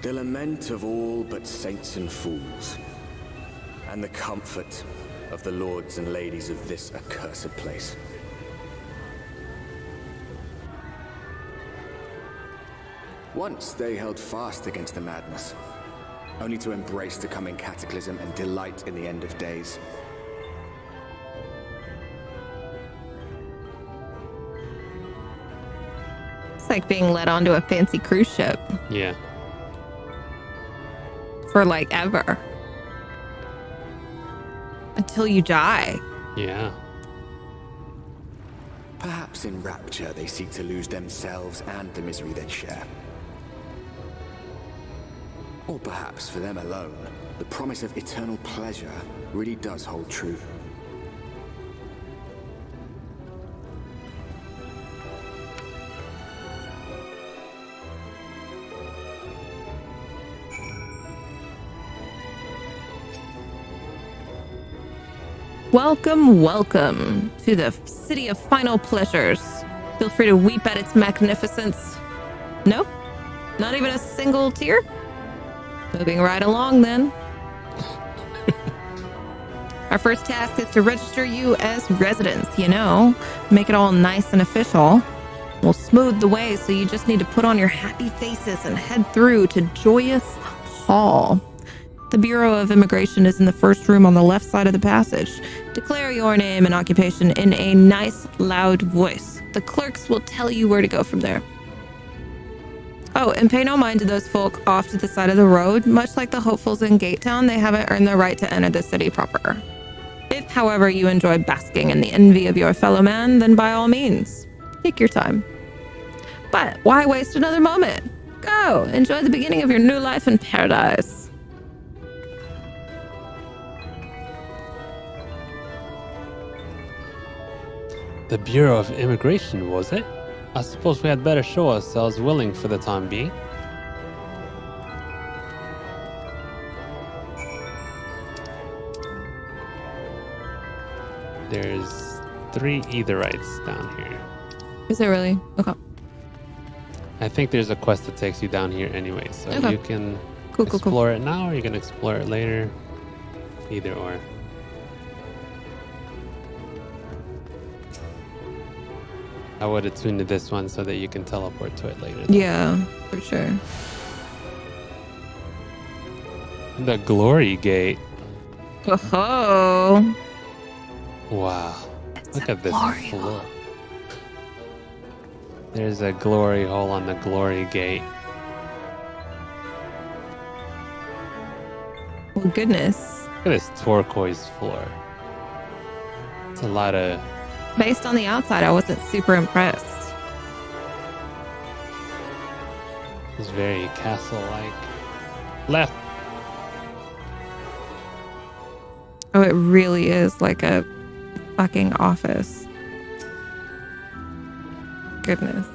The lament of all but saints and fools, and the comfort of the lords and ladies of this accursed place. Once they held fast against the madness, only to embrace the coming cataclysm and delight in the end of days. It's like being led onto a fancy cruise ship. Yeah. For like ever. Until you die. Yeah. Perhaps in rapture they seek to lose themselves and the misery they share. Or perhaps for them alone, the promise of eternal pleasure really does hold true. Welcome, welcome to the city of final pleasures. Feel free to weep at its magnificence. No? Not even a single tear? Moving right along then. Our first task is to register you as residents, you know, make it all nice and official. We'll smooth the way, so you just need to put on your happy faces and head through to Joyous Hall. The Bureau of Immigration is in the first room on the left side of the passage. Declare your name and occupation in a nice, loud voice. The clerks will tell you where to go from there. Oh, and pay no mind to those folk off to the side of the road. Much like the hopefuls in Gatetown, they haven't earned the right to enter the city proper. If, however, you enjoy basking in the envy of your fellow man, then by all means, take your time. But why waste another moment? Go, enjoy the beginning of your new life in paradise. The Bureau of Immigration, was it? I suppose we had better show ourselves willing for the time being. There's 3 Aetherites down here. Is there really? Okay. I think there's a quest that takes you down here anyway, so Okay. you can Cool. explore it now or you can explore it later. Either or. I would have tuned to this one so that you can teleport to it later. Yeah, for sure. The Glory Gate. Oh. Wow. Look at this floor. There's a glory hole on the Glory Gate. Oh, goodness. Look at this turquoise floor. It's a lot of... Based on the outside, I wasn't super impressed. It's very castle-like. Left. Oh, it really is like a fucking office. Goodness.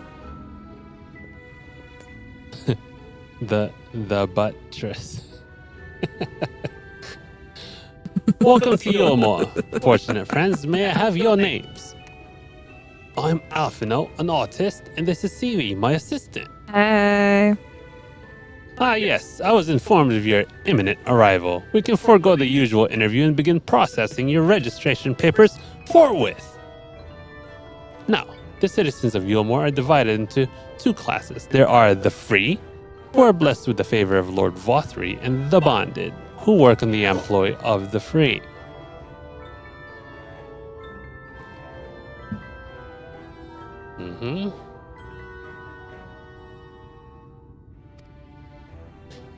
the buttress. Welcome to Yulmore, fortunate friends. May I have your names? I'm Alphino, an artist, and this is Seavy, my assistant. Hey. Ah, yes, I was informed of your imminent arrival. We can forego the usual interview and begin processing your registration papers forthwith. Now, the citizens of Yulmore are divided into 2 classes. There are the free, who are blessed with the favor of Lord Vothry, and the bonded, who work in the employ of the free.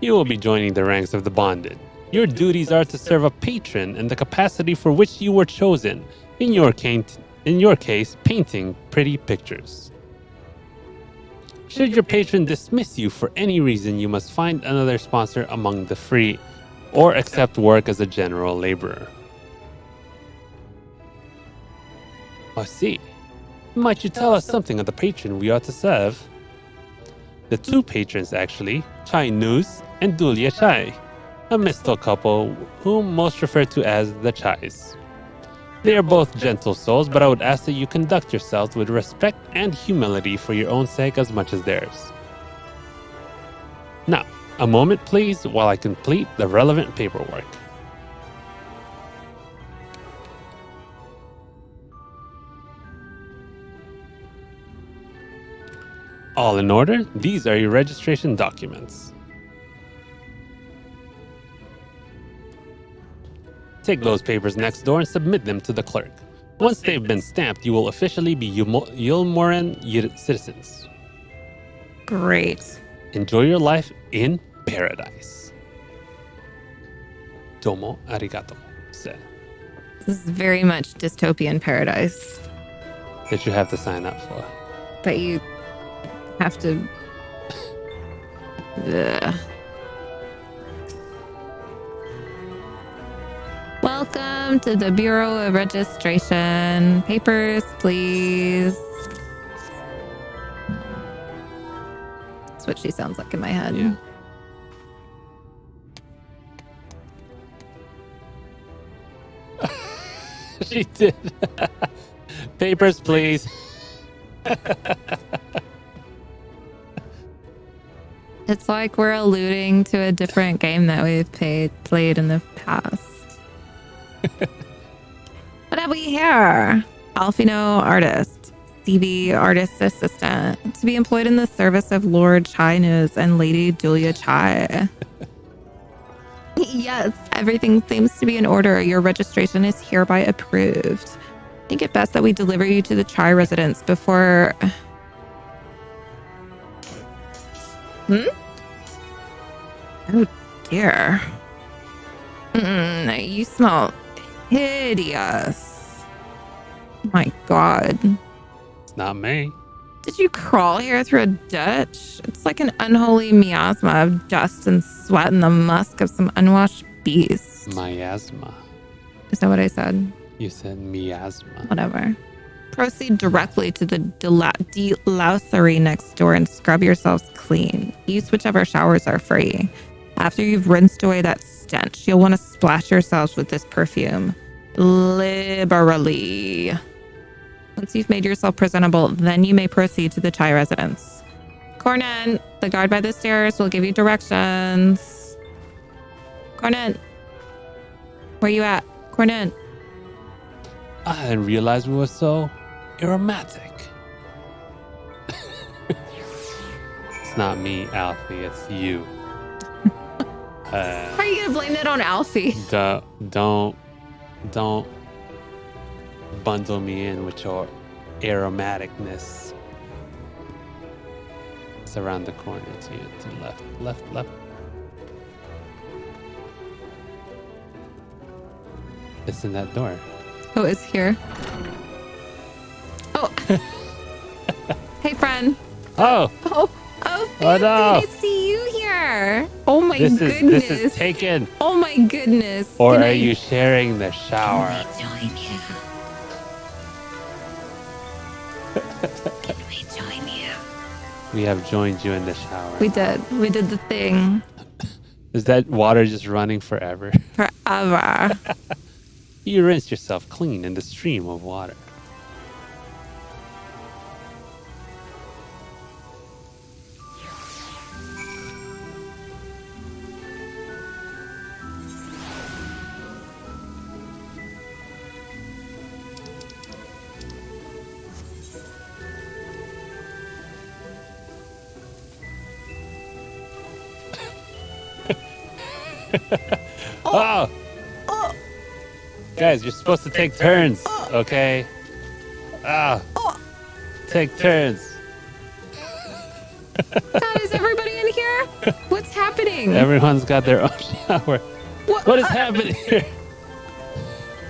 You will be joining the ranks of the bonded. Your duties are to serve a patron in the capacity for which you were chosen. In your case, painting pretty pictures. Should your patron dismiss you for any reason, you must find another sponsor among the free, or accept work as a general laborer. I see. Might you tell us something of the patron we are to serve? The 2 patrons, actually, Chai News and Dulia Chai, a mystical couple whom most refer to as the Chais. They are both gentle souls, but I would ask that you conduct yourselves with respect and humility for your own sake as much as theirs. Now, a moment please while I complete the relevant paperwork. All in order, these are your registration documents. Take those papers next door and submit them to the clerk. Once they've been stamped, you will officially be Yulmoran citizens. Great. Enjoy your life in paradise. Domo arigato, said. This is very much dystopian paradise. That you have to sign up for. But you have to... Ugh. Welcome to the Bureau of Registration. Papers, please. That's what she sounds like in my head. Yeah. She did. Papers, please. It's like we're alluding to a different game that we've played in the past. What have we here? Alfino artist, CV artist assistant, to be employed in the service of Lord Chai News and Lady Julia Chai. Yes, everything seems to be in order. Your registration is hereby approved. I think it best that we deliver you to the Chai residence before... Oh dear. You smell hideous. My God. It's not me. Did you crawl here through a ditch? It's like an unholy miasma of dust and sweat and the musk of some unwashed beast. Miasma. Is that what I said? You said miasma. Whatever. Proceed directly to the delousery next door and scrub yourselves clean. Use whichever showers are free. After you've rinsed away that stench, you'll want to splash yourselves with this perfume liberally. Once you've made yourself presentable, then you may proceed to the Chai residence. Cornet, the guard by the stairs will give you directions. Cornet, where you at? Cornet. I didn't realize we were so aromatic. It's not me, Alfie. It's you. How are you gonna blame that on Alfie? Don't bundle me in with your aromaticness. It's around the corner to you, to the left. It's in that door. Oh, it's here. Oh. Hey, friend. Oh. Oh, fancy no. to see you here. Oh my goodness. This is taken. Oh my goodness. Or are you sharing the shower? Can we join you? We have joined you in the shower. We did. We did the thing. Is that water just running forever? Forever. You rinse yourself clean in the stream of water. Oh! Guys, you're supposed to take turns, okay? Take turns. God, is everybody in here? What's happening? Everyone's got their own shower. What is happening here?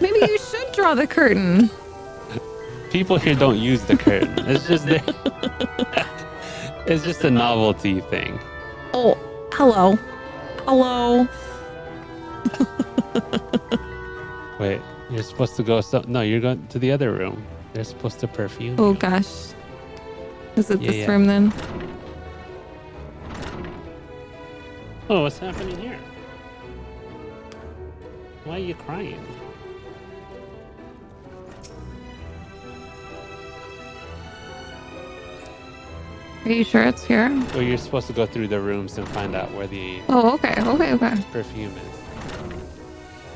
Maybe you should draw the curtain. People here don't use the curtain. It's just it's just a novelty thing. Oh, hello. Hello. Wait, you're supposed to go no, you're going to the other room. They're supposed to perfume. Oh gosh. Is it this Yeah. room then? Oh, what's happening here? Why are you crying? Are you sure it's here? Well, you're supposed to go through the rooms and find out where the Oh, okay. perfume is.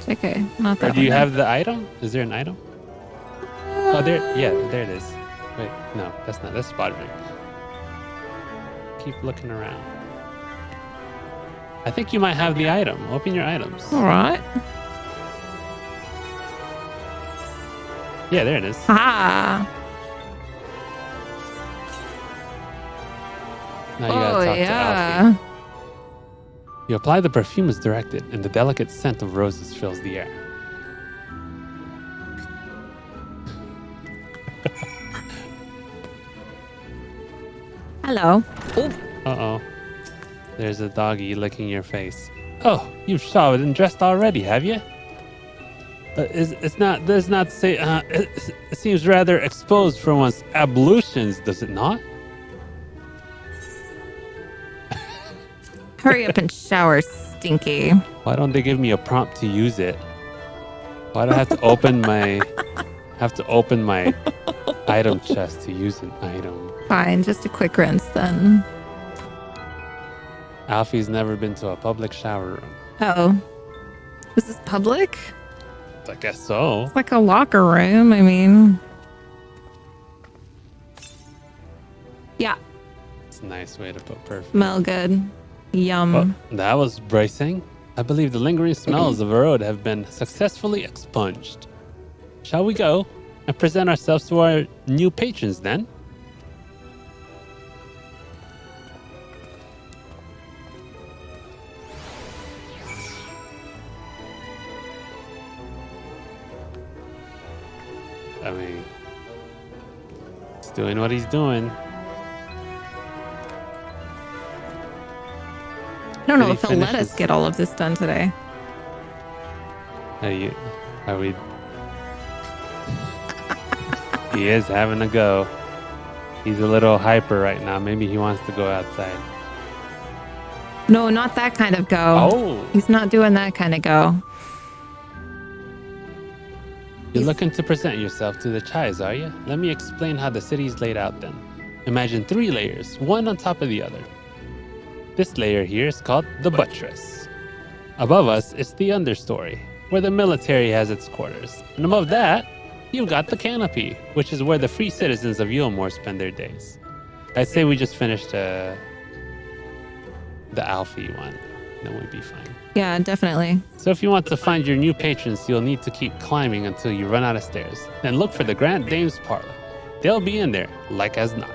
Okay, not that Or do you one have the item? Is there an item? Oh, there. Yeah, there it is. Wait, no, that's not. That's Spodrick. Keep looking around. I think you might have the item. Open your items. then. All right. Yeah, there it is. Ah. Now you gotta talk to Alfie. You apply the perfume as directed, and the delicate scent of roses fills the air. Hello. Oh. Uh-oh. There's a doggy licking your face. Oh, you've showered and dressed already, have you? It seems rather exposed for one's ablutions, does it not? Hurry up and shower, Stinky. Why don't they give me a prompt to use it? Why do I have to open my item chest to use an item? Fine, just a quick rinse then. Alfie's never been to a public shower room. Oh. Was this public? I guess so. It's like a locker room. I mean. Yeah. It's a nice way to put perfume. Smell good. Yum. Well, that was bracing. I believe the lingering smells of a road have been successfully expunged. Shall we go and present ourselves to our new patrons then? I mean, he's doing what he's doing. I don't know if he'll let us get all of this done today. Are we? He is having a go. He's a little hyper right now. Maybe he wants to go outside. No, not that kind of go. Oh. He's not doing that kind of go. You're looking to present yourself to the Chais, are you? Let me explain how the city's laid out then. Imagine 3 layers, one on top of the other. This layer here is called the buttress. Above us is the understory, where the military has its quarters. And above that, you've got the canopy, which is where the free citizens of Yulmore spend their days. I'd say we just finished the Alfie one. Then we'd be fine. Yeah, definitely. So if you want to find your new patrons, you'll need to keep climbing until you run out of stairs. Then look for the Grand Dame's parlor. They'll be in there, like as not.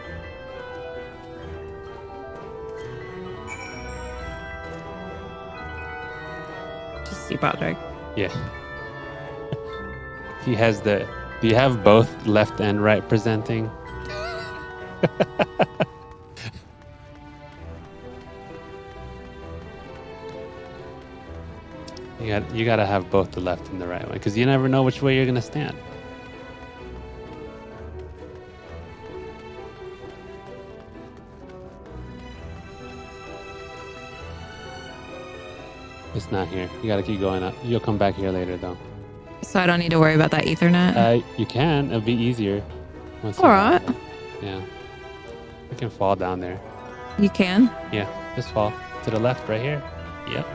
Just see Patrick. Yeah. He has the... Do you have both left and right presenting? You gotta have both the left and the right one, because you never know which way you're gonna stand. It's not here. You gotta keep going up. You'll come back here later, though. So I don't need to worry about that Ethernet? You can. It'll be easier. All right. Yeah. You can fall down there. You can? Yeah. Just fall. To the left, right here. Yep.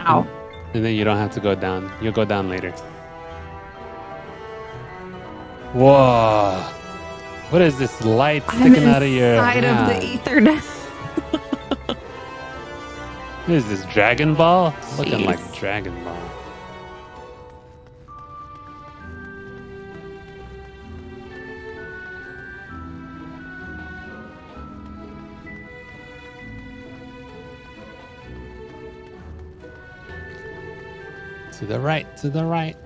Ow. And then you don't have to go down. You'll go down later. Whoa. What is this light sticking out of your side of the Ethernet. What is this, Dragon Ball? Looking like Dragon Ball. To the right, to the right.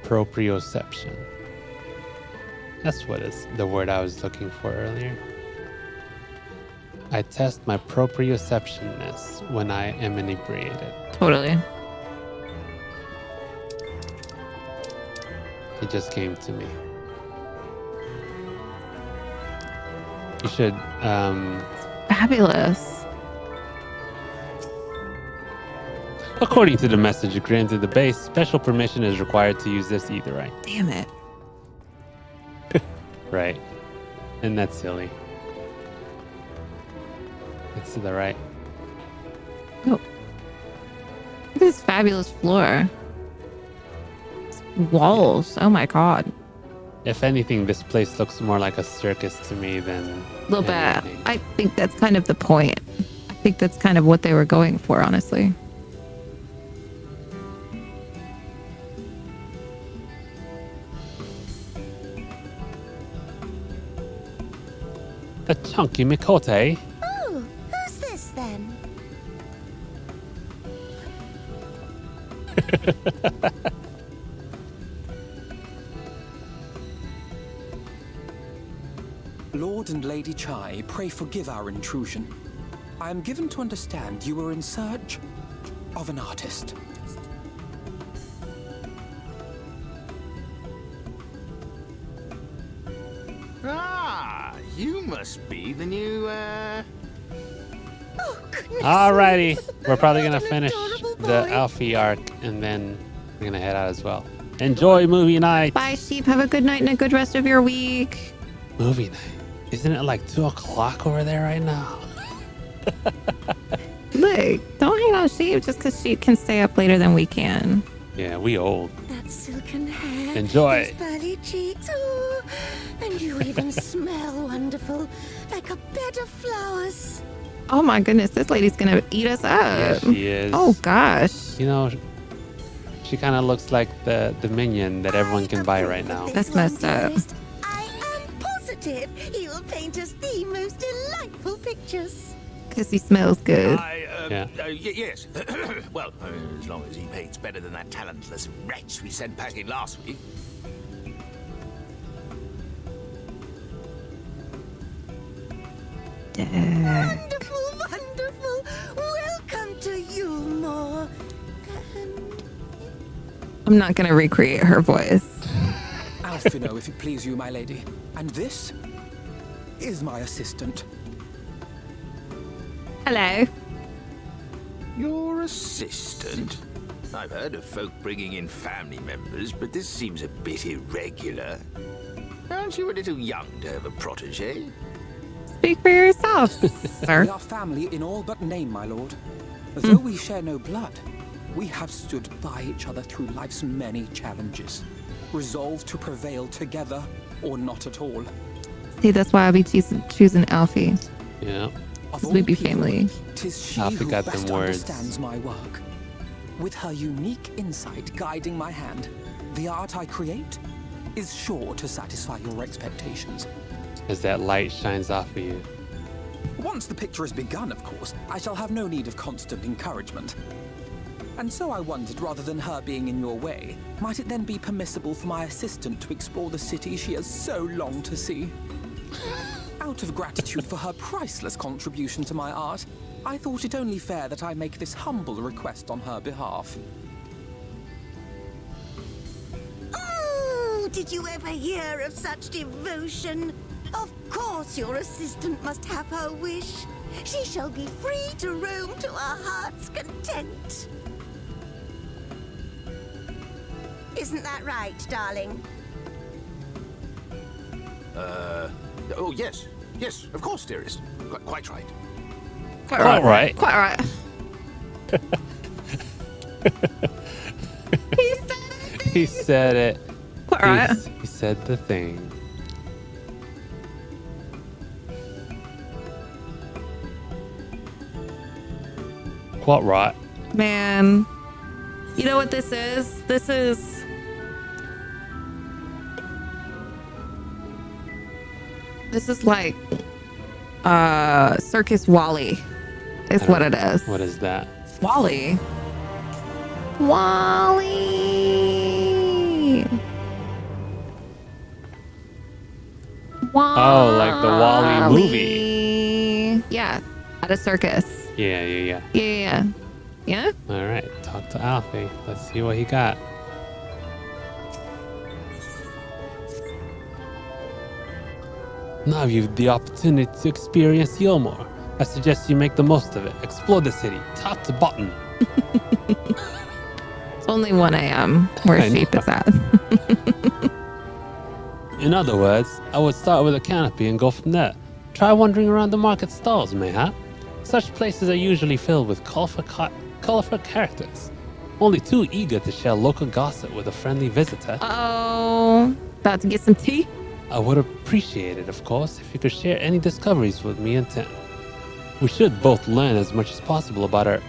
Proprioception. That's what is the word I was looking for earlier. I test my proprioceptionness when I am inebriated. Totally. It just came to me. You should, Fabulous. According to the message granted the base, special permission is required to use this etherite. Damn it. Right. Isn't that silly? It's to the right. Oh. Look at this fabulous floor. Walls. Oh my god. If anything, this place looks more like a circus to me than A little bit. I think that's kind of the point. I think that's kind of what they were going for, honestly. A chunky Mikote. Oh, who's this then? Lord and Lady Chai, pray forgive our intrusion. I am given to understand you were in search of an artist. Ah, you must be the new, Alrighty. We're probably going to finish the Alfie arc and then we're going to head out as well. Enjoy movie night. Bye, sheep. Have a good night and a good rest of your week. Movie night. Isn't it like 2 o'clock over there right now? Look, don't hate on sheep just because sheep can stay up later than we can. Yeah, we old. That silken hair. Enjoy. Those pearly cheeks. Ooh, and you even smell wonderful, like a bed of flowers. Oh my goodness, this lady's gonna eat us up. Yeah, she is. Oh gosh. You know, she kind of looks like the minion that everyone can buy right now. That's messed up. I am positive he will paint us the most delightful pictures. Because he smells good. Yes. Well, as long as he paints better than that talentless wretch we sent packing last week. Wonderful, wonderful. Welcome to Yulmore. I'm not gonna recreate her voice. Alfino, if it please you, my lady. And this is my assistant. Hello. Your assistant? I've heard of folk bringing in family members, but this seems a bit irregular. Aren't you a little young to have a protege? Speak for yourself, sir. We are family in all but name, my lord. Though we share no blood, we have stood by each other through life's many challenges, resolved to prevail together or not at all. See, that's why I'll be choosing Alfie. Yeah. Sleepy family. 'Tis she Alfie who got best them words. understands my work. With her unique insight guiding my hand, the art I create is sure to satisfy your expectations. As that light shines off of you. Once the picture has begun, of course, I shall have no need of constant encouragement. And so I wondered, rather than her being in your way, might it then be permissible for my assistant to explore the city she has so longed to see? Out of gratitude for her priceless contribution to my art, I thought it only fair that I make this humble request on her behalf. Oh, did you ever hear of such devotion? Of course your assistant must have her wish. She shall be free to roam to her heart's content. Isn't that right, darling? Oh, yes. Yes, of course, dearest. Quite right. Quite right. Quite right. He said it. Quite right. He said the thing. Quite right. Man. You know what this is? This is... This is like Circus Wally is what it is. What is that? Wally. Wally. Oh, like the Wally movie. Yeah, at a circus. Yeah. Yeah. All right, talk to Alfie. Let's see what he got. Now you've the opportunity to experience Yulmore. I suggest you make the most of it. Explore the city, top to bottom. It's only 1 a.m. where I sheep is at. In other words, I would start with a canopy and go from there. Try wandering around the market stalls, mayhap. Such places are usually filled with colorful characters, only too eager to share local gossip with a friendly visitor. Oh, about to get some tea? I would appreciate it, of course, if you could share any discoveries with me and Tim. We should both learn as much as possible about our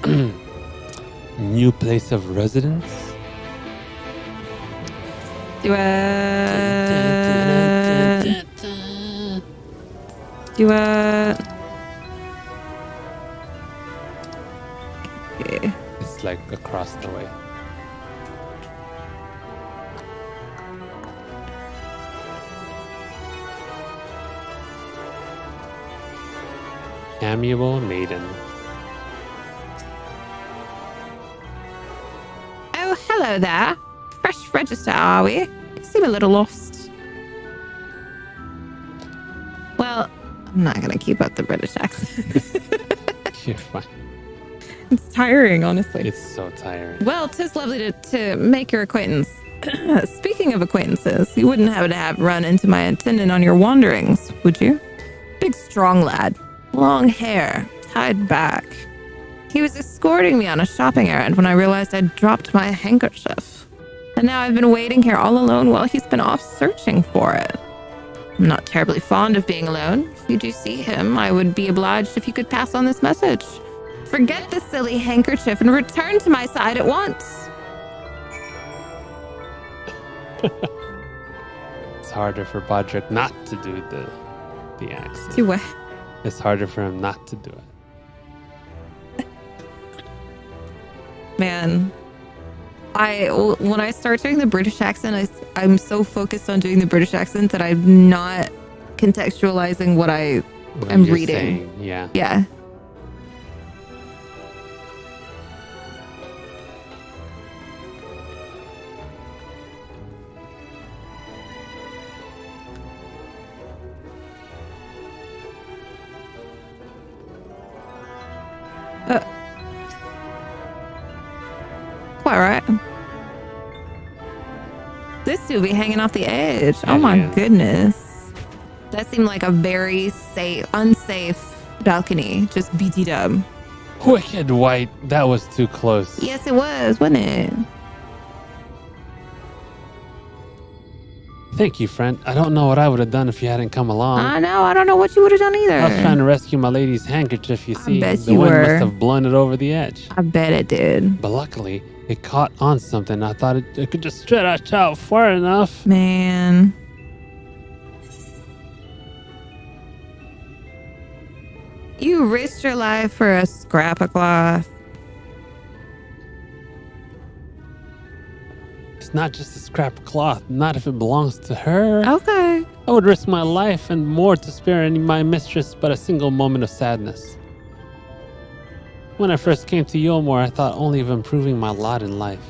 new place of residence. Do it. Okay. It's like across the way. Amiable maiden. Oh, hello there. Fresh register, are we? You seem a little lost. Well, I'm not going to keep up the British accent. You're fine. It's tiring, honestly. It's so tiring. Well, 'tis lovely to make your acquaintance. Speaking of acquaintances, you wouldn't happen to have run into my attendant on your wanderings, would you? Big, strong lad. Long hair, tied back. He was escorting me on a shopping errand when I realized I'd dropped my handkerchief. And now I've been waiting here all alone while he's been off searching for it. I'm not terribly fond of being alone. If you do see him, I would be obliged if you could pass on this message. Forget the silly handkerchief and return to my side at once. It's harder for Bodrick not to do the accent. Do what? It's harder for him not to do it. Man, when I start doing the British accent, I'm so focused on doing the British accent that I'm not contextualizing what I'm reading. Saying. Yeah. Yeah. Quite right. This dude be hanging off the edge. Yeah, oh my yeah. goodness. That seemed like a very unsafe balcony. Just BT'd up. Wicked White. That was too close. Yes, it was, wasn't it? Thank you, friend. I don't know what I would have done if you hadn't come along. I know. I don't know what you would have done either. I was trying to rescue my lady's handkerchief, you see. bet The you wind were. must have blown it over the edge. I bet it did. But luckily, it caught on something. I thought it could just stretch out far enough. Man. You risked your life for a scrap of cloth. It's not just a scrap of cloth. Not if it belongs to her. Okay. I would risk my life and more to spare my mistress but a single moment of sadness. When I first came to Yulmore, I thought only of improving my lot in life.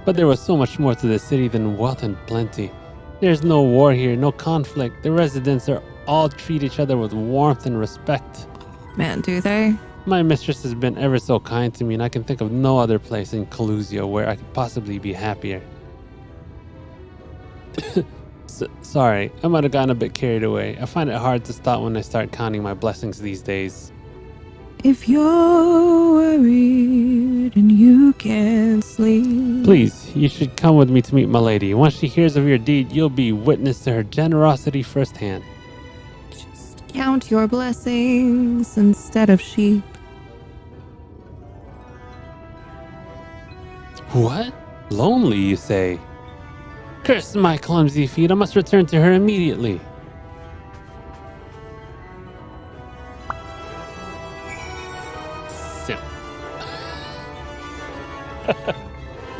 But there was so much more to the city than wealth and plenty. There's no war here, no conflict. The residents all treat each other with warmth and respect. Man, do they? My mistress has been ever so kind to me, and I can think of no other place in Coluzio where I could possibly be happier. Sorry, I might have gotten a bit carried away. I find it hard to stop when I start counting my blessings these days. If you're worried and you can't sleep. Please, you should come with me to meet my lady. Once she hears of your deed, you'll be witness to her generosity firsthand. Just count your blessings instead of sheep. What? Lonely, you say? Curse my clumsy feet. I must return to her immediately. Simp.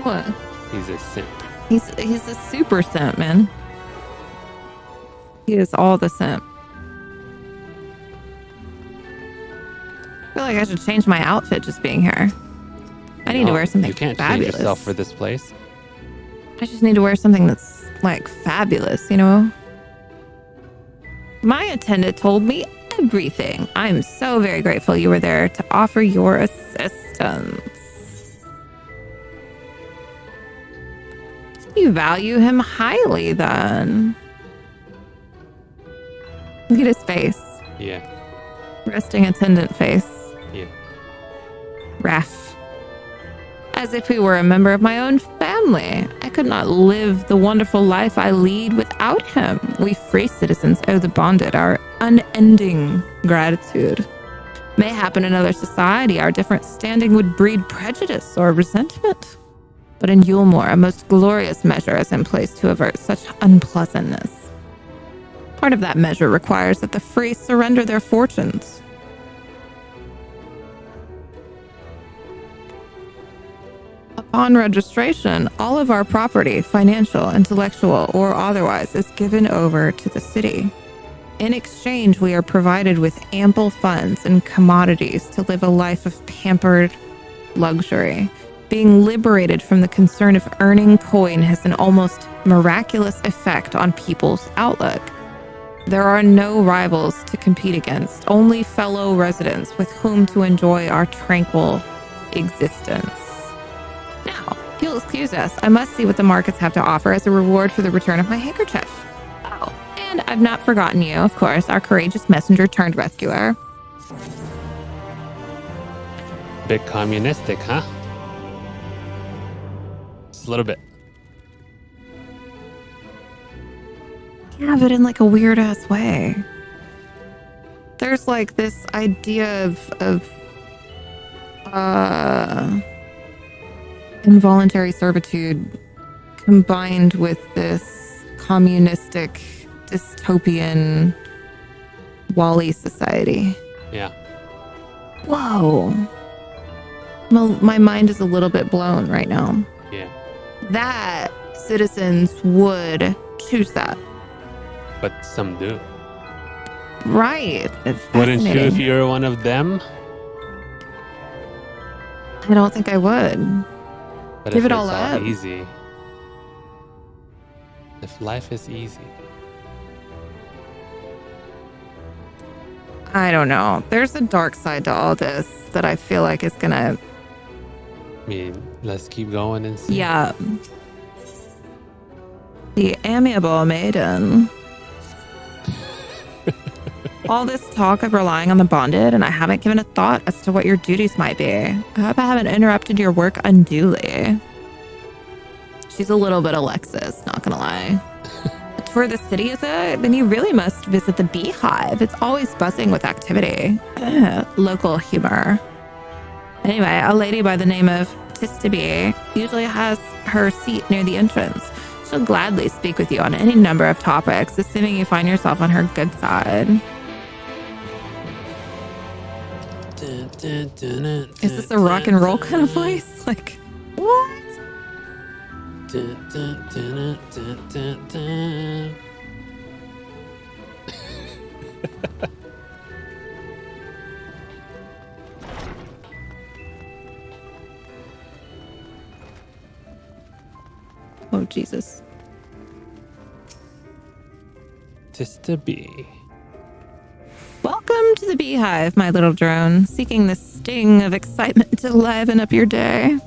What? He's a simp. He's a super simp, man. He is all the simp. I feel like I should change my outfit just being here. I need to wear something You can't fabulous. change yourself for this place. I just need to wear something that's like fabulous, you know? My attendant told me everything. I'm so very grateful you were there to offer your assistance. You value him highly then. Look at his face. Yeah. Resting attendant face. Yeah. Raph. As if he were a member of my own family. I could not live the wonderful life I lead without him. We free citizens owe the bonded our unending gratitude. Mayhap in another society, our different standing would breed prejudice or resentment. But in Yulmore, a most glorious measure is in place to avert such unpleasantness. Part of that measure requires that the free surrender their fortunes. Upon registration, all of our property, financial, intellectual, or otherwise, is given over to the city. In exchange, we are provided with ample funds and commodities to live a life of pampered luxury. Being liberated from the concern of earning coin has an almost miraculous effect on people's outlook. There are no rivals to compete against, only fellow residents with whom to enjoy our tranquil existence. Now, if you'll excuse us, I must see what the markets have to offer as a reward for the return of my handkerchief. Oh, and I've not forgotten you, of course, our courageous messenger turned rescuer. Bit communistic, huh? Just a little bit. Yeah, but in like a weird ass way. There's like this idea of involuntary servitude combined with this communistic dystopian Wall-E society. Yeah. Whoa. My mind is a little bit blown right now. Yeah. That citizens would choose that. But some do. Right. Wouldn't you if you were one of them? I don't think I would. But Give if it all it's up. Easy. If life is easy. I don't know. There's a dark side to all this that I feel like is gonna. I mean, let's keep going and see. Yeah. The amiable maiden. All this talk of relying on the bonded, and I haven't given a thought as to what your duties might be. I hope I haven't interrupted your work unduly. She's a little bit Alexis, not gonna lie. Tour the city, is it? Then you really must visit the beehive. It's always buzzing with activity. Local humor. Anyway, a lady by the name of Tistaby usually has her seat near the entrance. She'll gladly speak with you on any number of topics, assuming you find yourself on her good side. Is this a rock and roll kind of voice? Like, what? Oh, Jesus. Just to be. Welcome to the beehive, my little drone, seeking the sting of excitement to liven up your day.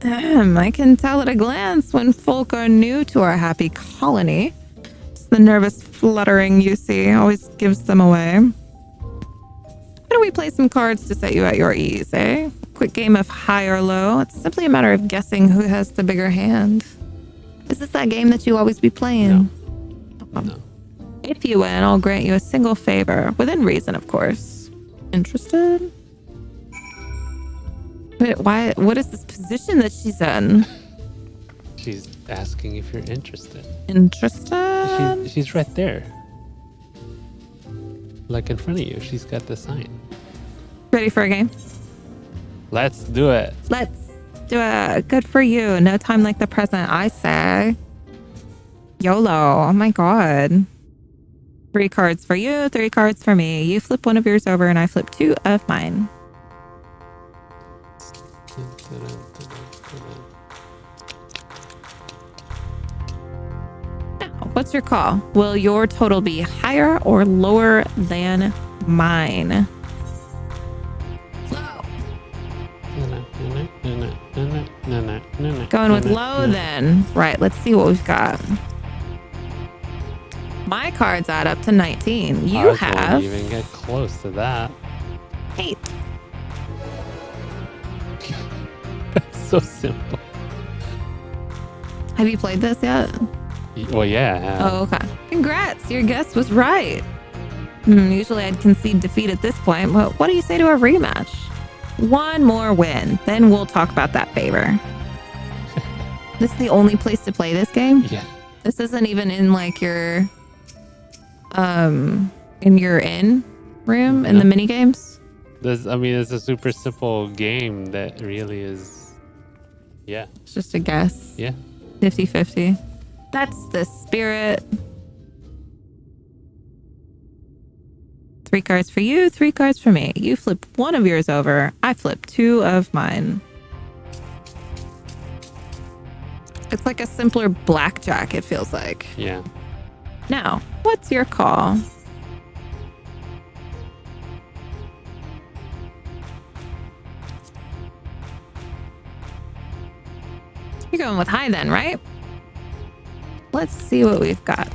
I can tell at a glance when folk are new to our happy colony. It's the nervous fluttering you see always gives them away. Why don't we play some cards to set you at your ease, eh? Quick game of high or low. It's simply a matter of guessing who has the bigger hand. Is this that game that you always be playing? No. If you win, I'll grant you a single favor, within reason, of course. Interested? Wait, why? What is this position that she's in? She's asking if you're interested. Interested? She's right there. Like in front of you. She's got the sign. Ready for a game? Let's do it. Let's do it. Good for you. No time like the present, I say. YOLO. Oh my God. 3 cards for you, 3 cards for me. You flip one of yours over and I flip 2 of mine. Now, what's your call? Will your total be higher or lower than mine? Going with low then. Right, let's see what we've got. My cards add up to 19. You Ours have... won't even get close to that. 8. That's so simple. Have you played this yet? Well, yeah. Oh, okay. Congrats, your guess was right. Usually I'd concede defeat at this point, but what do you say to a rematch? 1 more win, then we'll talk about that favor. This is the only place to play this game? Yeah. This isn't even in like your in your inn room in the mini games? I mean, it's a super simple game that really is, yeah. It's just a guess. Yeah. 50-50. That's the spirit. 3 cards for you, 3 cards for me. You flip 1 of yours over. I flip 2 of mine. It's like a simpler blackjack, it feels like. Yeah. Now, what's your call? You're going with high then, right? Let's see what we've got.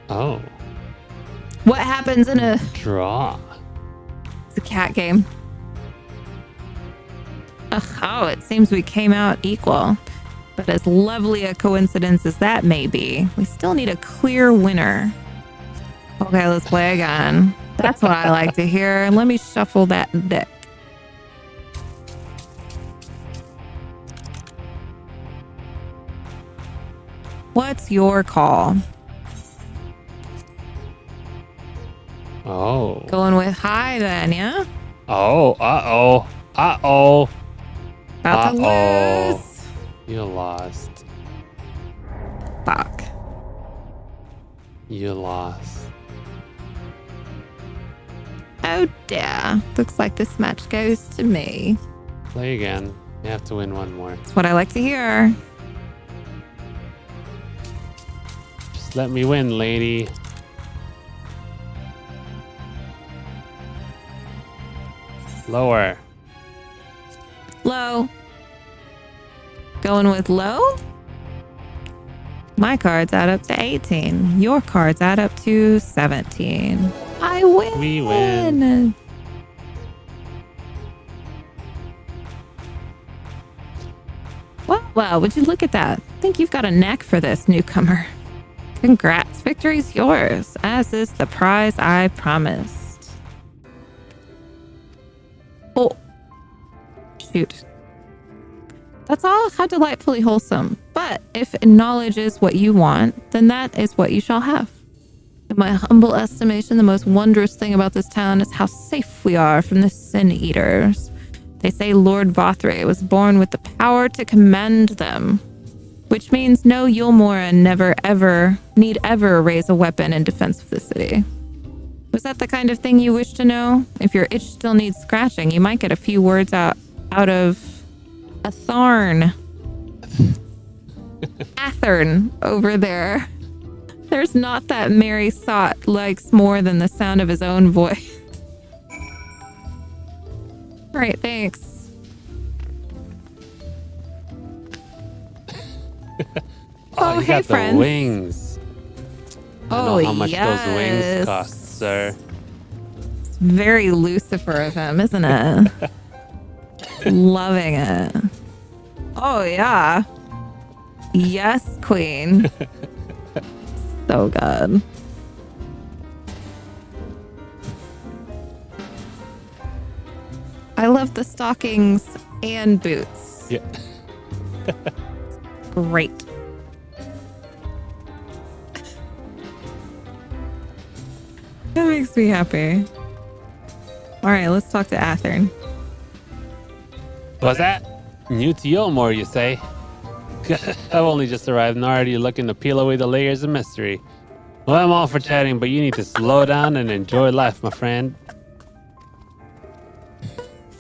Oh. What happens in a draw? It's a cat game. Ugh, oh, it seems we came out equal. But as lovely a coincidence as that may be, we still need a clear winner. Okay, let's play again. That's what I like to hear. Let me shuffle that deck. What's your call? Oh. Going with high then, yeah? Oh, uh-oh. Uh-oh. About to lose. You lost. Fuck. You lost. Oh dear. Looks like this match goes to me. Play again. You have to win one more. That's what I like to hear. Just let me win, lady. Lower. Low. Going with low? My cards add up to 18. Your cards add up to 17. I win. We win. Well, would you look at that? I think you've got a knack for this, newcomer. Congrats. Victory's yours, as is the prize I promised. Oh. Shoot. That's all how delightfully wholesome. But if knowledge is what you want, then that is what you shall have. In my humble estimation, the most wondrous thing about this town is how safe we are from the Sin Eaters. They say Lord Vothray was born with the power to command them, which means no Yulmora need ever raise a weapon in defense of the city. Was that the kind of thing you wish to know? If your itch still needs scratching, you might get a few words out of Atharn. Athern over there. There's not that merry sot likes more than the sound of his own voice. All right, thanks. Oh, you hey, got friends. the wings. I Oh, know how much yes. those wings cost, sir. It's very Lucifer of him, isn't it? Loving it. Oh, yeah. Yes, queen. So good. I love the stockings and boots. Yeah. Great. That makes me happy. All right, let's talk to Athern. What's that? New to Yulmore, you say? I've only just arrived and already looking to peel away the layers of mystery. Well, I'm all for chatting, but you need to slow down and enjoy life, my friend.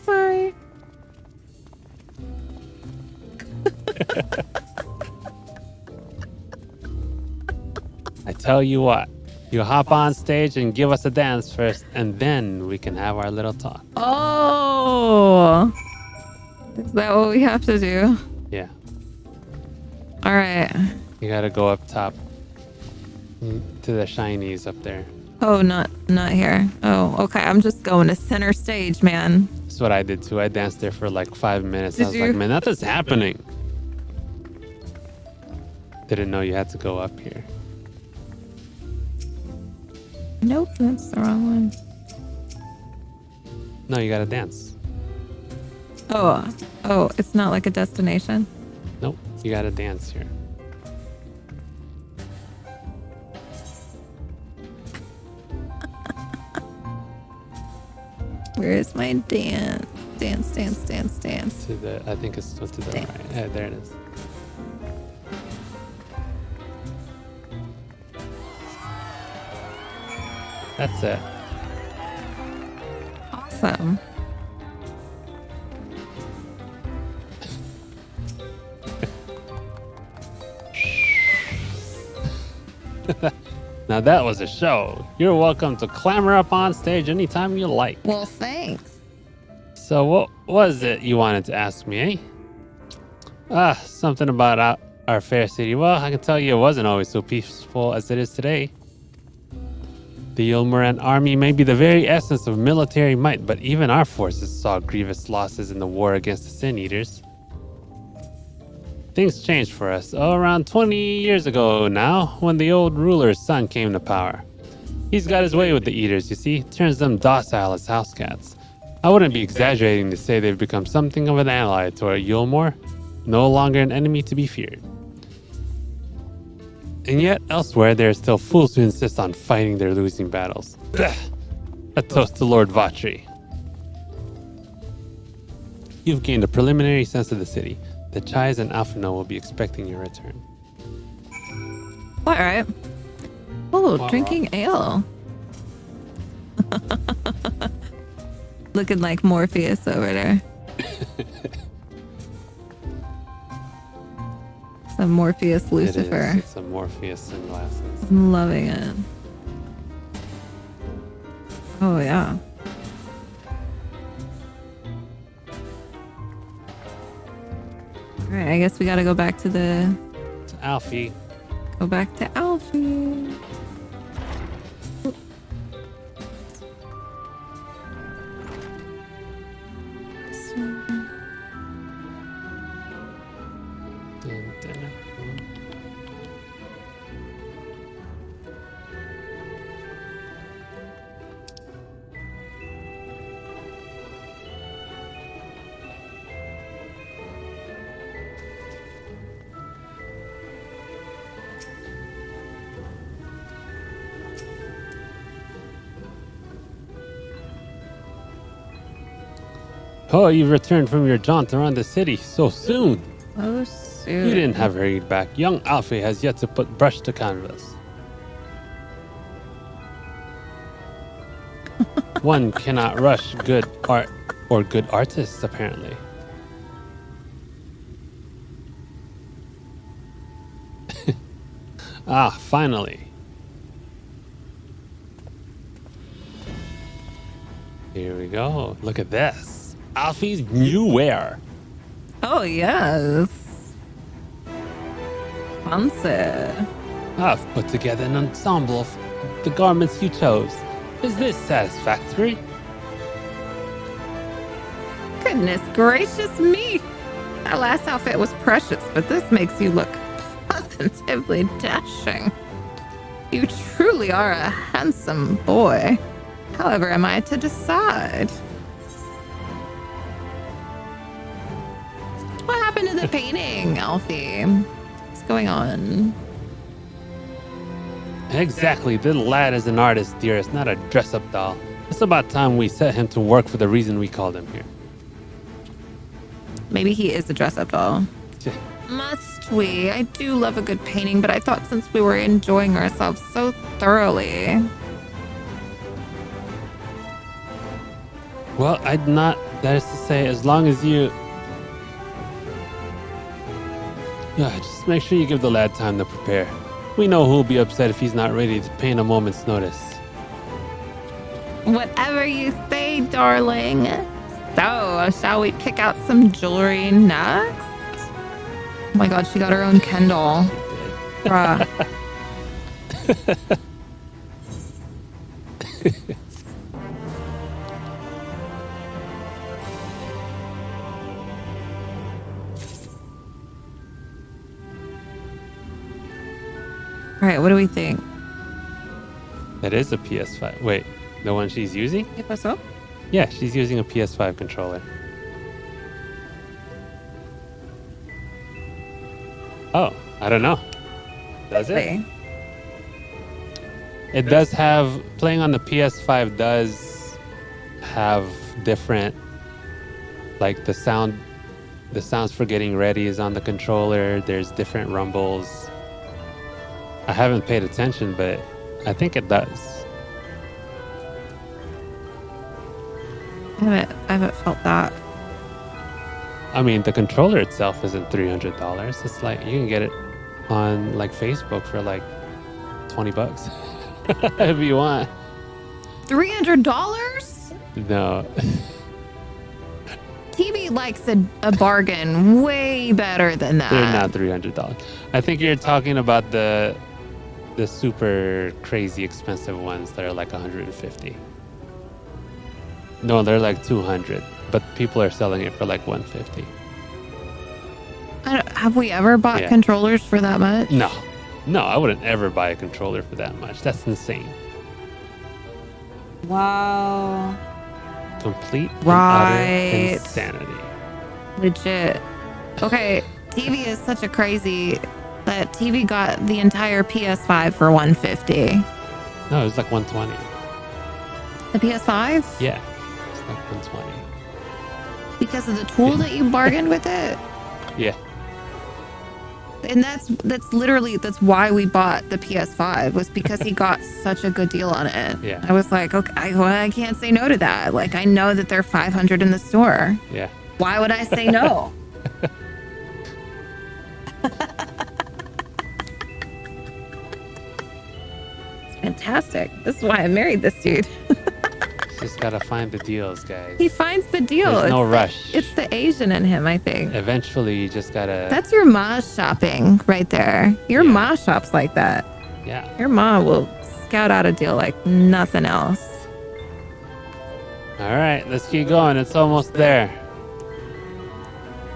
Sorry. I tell you what, you hop on stage and give us a dance first, and then we can have our little talk. Oh. Is that what we have to do? Yeah. All right. You gotta go up top to the shinies up there. Oh, not here. Oh, okay. I'm just going to center stage, man. That's what I did too. I danced there for like 5 minutes. I Did was you? like, man, nothing's happening. Didn't know you had to go up here. Nope, that's the wrong one. No, you gotta dance. Oh, it's not like a destination. Nope, you gotta dance here. Where is my dance? Dance. To the, I think it's to the right. Yeah, there it is. That's it. Awesome. Now that was a show. You're welcome to clamber up on stage anytime you like. Well, thanks. So what was it you wanted to ask me, eh? Something about our fair city. Well, I can tell you it wasn't always so peaceful as it is today. The Yulmuran army may be the very essence of military might, but even our forces saw grievous losses in the war against the Sin Eaters. Things changed for us around 20 years ago now, when the old ruler's son came to power. He's got his way with the Eaters, you see, turns them docile as house cats. I wouldn't be exaggerating to say they've become something of an ally to our Yulmor, no longer an enemy to be feared. And yet, elsewhere, there are still fools who insist on fighting their losing battles. A toast to Lord Vatri. You've gained a preliminary sense of the city. The Chais and Alphino will be expecting your return. All right. Oh, drinking ale. Looking like Morpheus over there. Some Morpheus Lucifer. It's a Morpheus sunglasses. I'm loving it. Oh, yeah. All right, I guess we got to go back to the... To Alfie. Go back to Alfie. Oh, you've returned from your jaunt around the city so soon. Oh, soon. You didn't have hurried back. Young Alfie has yet to put brush to canvas. One cannot rush good art or good artists, apparently. Ah, finally. Here we go. Look at this. Alfie's new wear. Oh, yes. Fancy. I've put together an ensemble of the garments you chose. Is this satisfactory? Goodness gracious me. That last outfit was precious, but this makes you look positively dashing. You truly are a handsome boy. However am I to decide? What happened to the painting, Alfie? What's going on? Exactly. The lad is an artist, dearest, not a dress-up doll. It's about time we set him to work for the reason we called him here. Maybe he is a dress-up doll. Must we? I do love a good painting, but I thought since we were enjoying ourselves so thoroughly. Well, I'd not. That is to say, as long as you... just make sure you give the lad time to prepare. We know who'll be upset if he's not ready to paint a moment's notice. Whatever you say, darling. So, shall we pick out some jewelry next? Oh my god, she got her own Kendall. Bruh. All right, what do we think? That is a PS5. Wait, the one she's using? ¿Qué pasó? Yeah, she's using a PS5 controller. Oh, I don't know. Does it? It does have, playing on the PS5 does have different, like the sounds for getting ready is on the controller. There's different rumbles. I haven't paid attention, but I think it does. I haven't felt that. I mean, the controller itself isn't $300. It's like you can get it on like Facebook for like $20 if you want. $300? No. TV likes a bargain way better than that. They're not $300. I think you're talking about the super crazy expensive ones that are like 150. No, they're like 200, but people are selling it for like 150. Have we ever bought controllers for that much? No, I wouldn't ever buy a controller for that much. That's insane. Wow. Complete and Right. utter insanity. Legit. Okay, TV is such a crazy that TV got the entire PS5 for 150. No, it was like 120. The PS5? Yeah, it's like 120. Because of the tool that you bargained with it? Yeah. And that's why we bought the PS5, was because he got such a good deal on it. Yeah. I was like, okay, well, I can't say no to that. Like, I know that they're $500 in the store. Yeah. Why would I say no? It's fantastic. This is why I married this dude. Just gotta find the deals, guys. He finds the deal. There's no rush. It's the Asian in him, I think. Eventually, you just gotta. That's your ma shopping right there. Your ma shops like that. Yeah. Your ma will scout out a deal like nothing else. All right, let's keep going. It's almost there.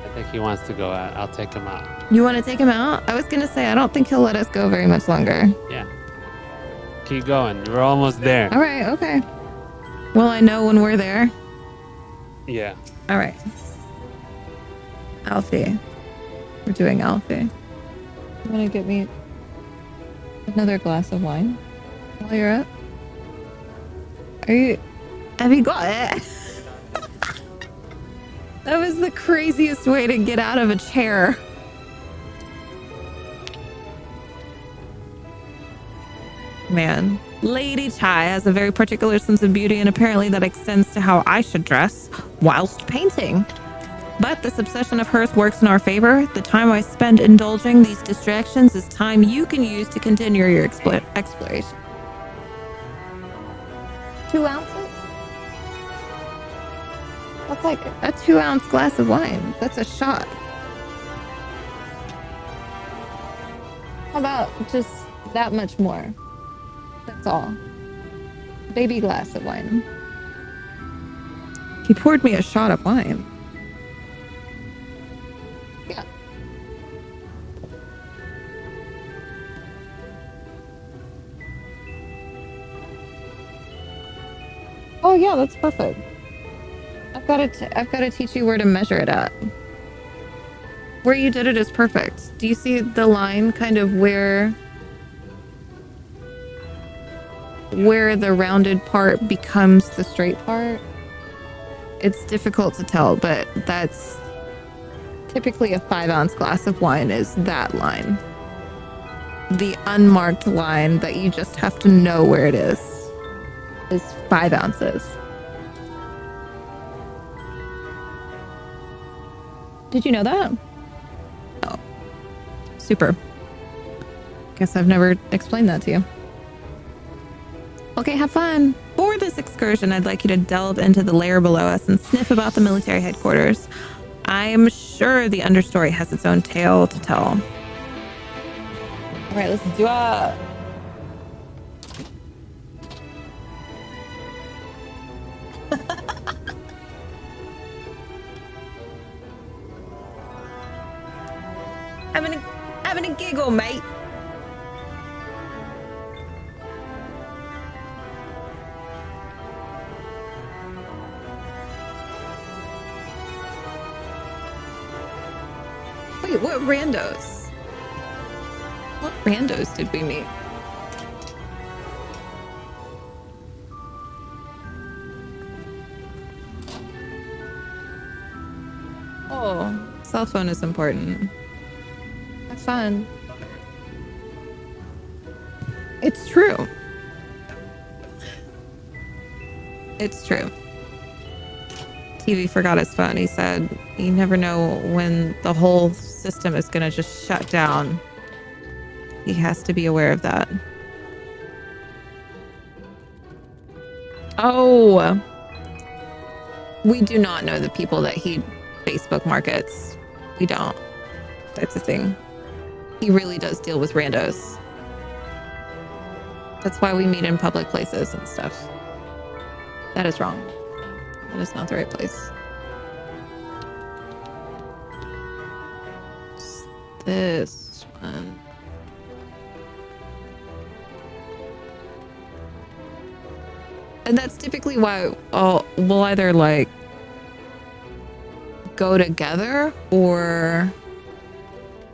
I think he wants to go out. I'll take him out. You want to take him out? I was going to say, I don't think he'll let us go very much longer. Yeah. Keep going. We're almost there. All right, okay. Well, I know when we're there. Yeah. All right. Alfie. We're doing Alfie. You want to get me another glass of wine while you're up? Have you got it? That was the craziest way to get out of a chair. Man. Lady Chai has a very particular sense of beauty, and apparently that extends to how I should dress whilst painting. But this obsession of hers works in our favor. The time I spend indulging these distractions is time you can use to continue your exploration. 2 ounces? That's like a 2-ounce glass of wine. That's a shot. How about just that much more? That's all. Baby glass of wine. He poured me a shot of wine. Yeah. Oh yeah, that's perfect. I've got to teach you where to measure it at. Where you did it is perfect. Do you see the line kind of where the rounded part becomes the straight part? It's difficult to tell, but that's typically a 5-ounce glass of wine is that line. The unmarked line that you just have to know where it is 5 ounces. Did you know that? Oh, super. Guess I've never explained that to you. Okay, have fun. For this excursion, I'd like you to delve into the layer below us and sniff about the military headquarters. I'm sure the understory has its own tale to tell. All right, let's do it. Having a giggle, mate. Wait, what randos? What randos did we meet? Oh, cell phone is important. Have fun. It's true. It's true. TV forgot his phone. He said, you never know when the whole system is going to just shut down. He has to be aware of that. Oh, we do not know the people that he Facebook markets. We don't. That's the thing. He really does deal with randos. That's why we meet in public places and stuff. That is wrong. That is not the right place. This one. And that's typically why we'll either like go together or